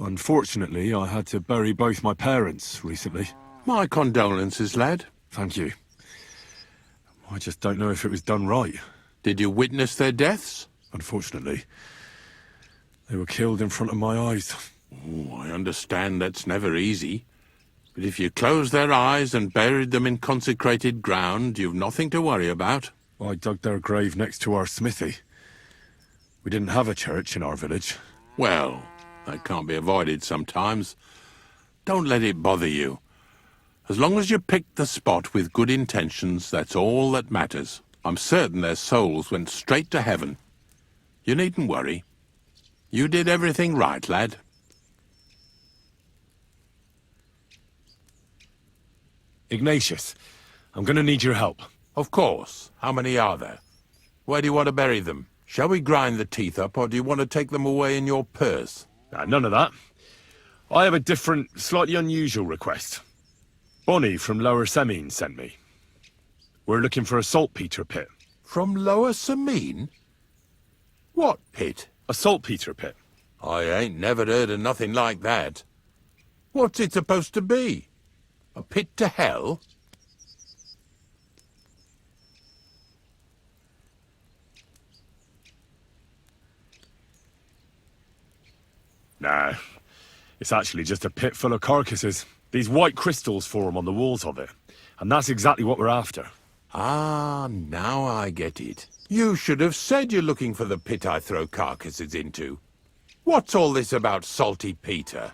Unfortunately, I had to bury both my parents recently. My condolences, lad. Thank you. I just don't know if it was done right. Did you witness their deaths? Unfortunately. They were killed in front of my eyes. Oh, I understand that's never easy. But if you closed their eyes and buried them in consecrated ground, you've nothing to worry about. I dug their grave next to our smithy. We didn't have a church in our village. Well, that can't be avoided sometimes. Don't let it bother you. As long as you picked the spot with good intentions, that's all that matters. I'm certain their souls went straight to heaven. You needn't worry. You did everything right, lad. Ignatius, I'm going to need your help. Of course. How many are there? Where do you want to bury them? Shall we grind the teeth up, or do you want to take them away in your purse? None of that. I have a different, slightly unusual request. Bonnie from Lower Semine sent me. We're looking for a saltpeter pit. From Lower Semine? What pit? A saltpeter pit. I ain't never heard of nothing like that. What's it supposed to be? A pit to hell? Nah, it's actually just a pit full of carcasses. These white crystals form on the walls of it, and that's exactly what we're after. Ah, now I get it. You should have said you're looking for the pit I throw carcasses into. What's all this about Salty Peter?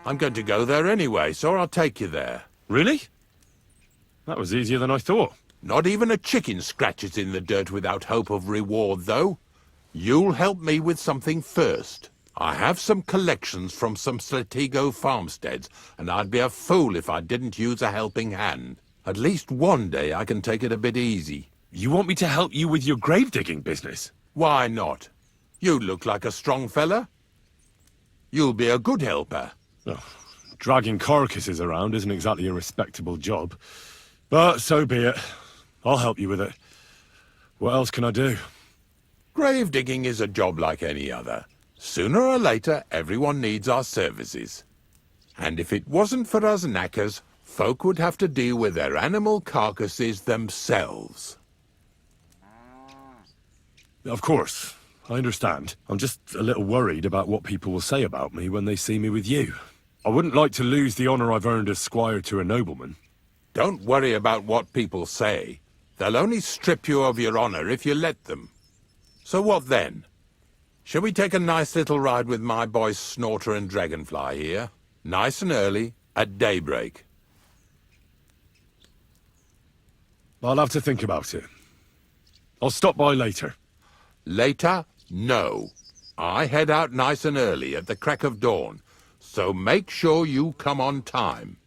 I'm going to go there anyway, so I'll take you there. Really? That was easier than I thought. Not even a chicken scratches in the dirt without hope of reward, though. You'll help me with something first. I have some collections from some Sletigo farmsteads, and I'd be a fool if I didn't use a helping hand. At least one day I can take it a bit easy. You want me to help you with your grave-digging business? Why not? You look like a strong fella. You'll be a good helper. Oh, dragging carcasses around isn't exactly a respectable job. But so be it. I'll help you with it. What else can I do? Grave digging is a job like any other. Sooner or later, everyone needs our services. And if it wasn't for us knackers, folk would have to deal with their animal carcasses themselves. Of course. I understand. I'm just a little worried about what people will say about me when they see me with you. I wouldn't like to lose the honor I've earned as squire to a nobleman. Don't worry about what people say. They'll only strip you of your honor if you let them. So what then? Shall we take a nice little ride with my boys Snorter and Dragonfly here? Nice and early, at daybreak. I'll have to think about it. I'll stop by later. Later? No. I head out nice and early at the crack of dawn, so make sure you come on time.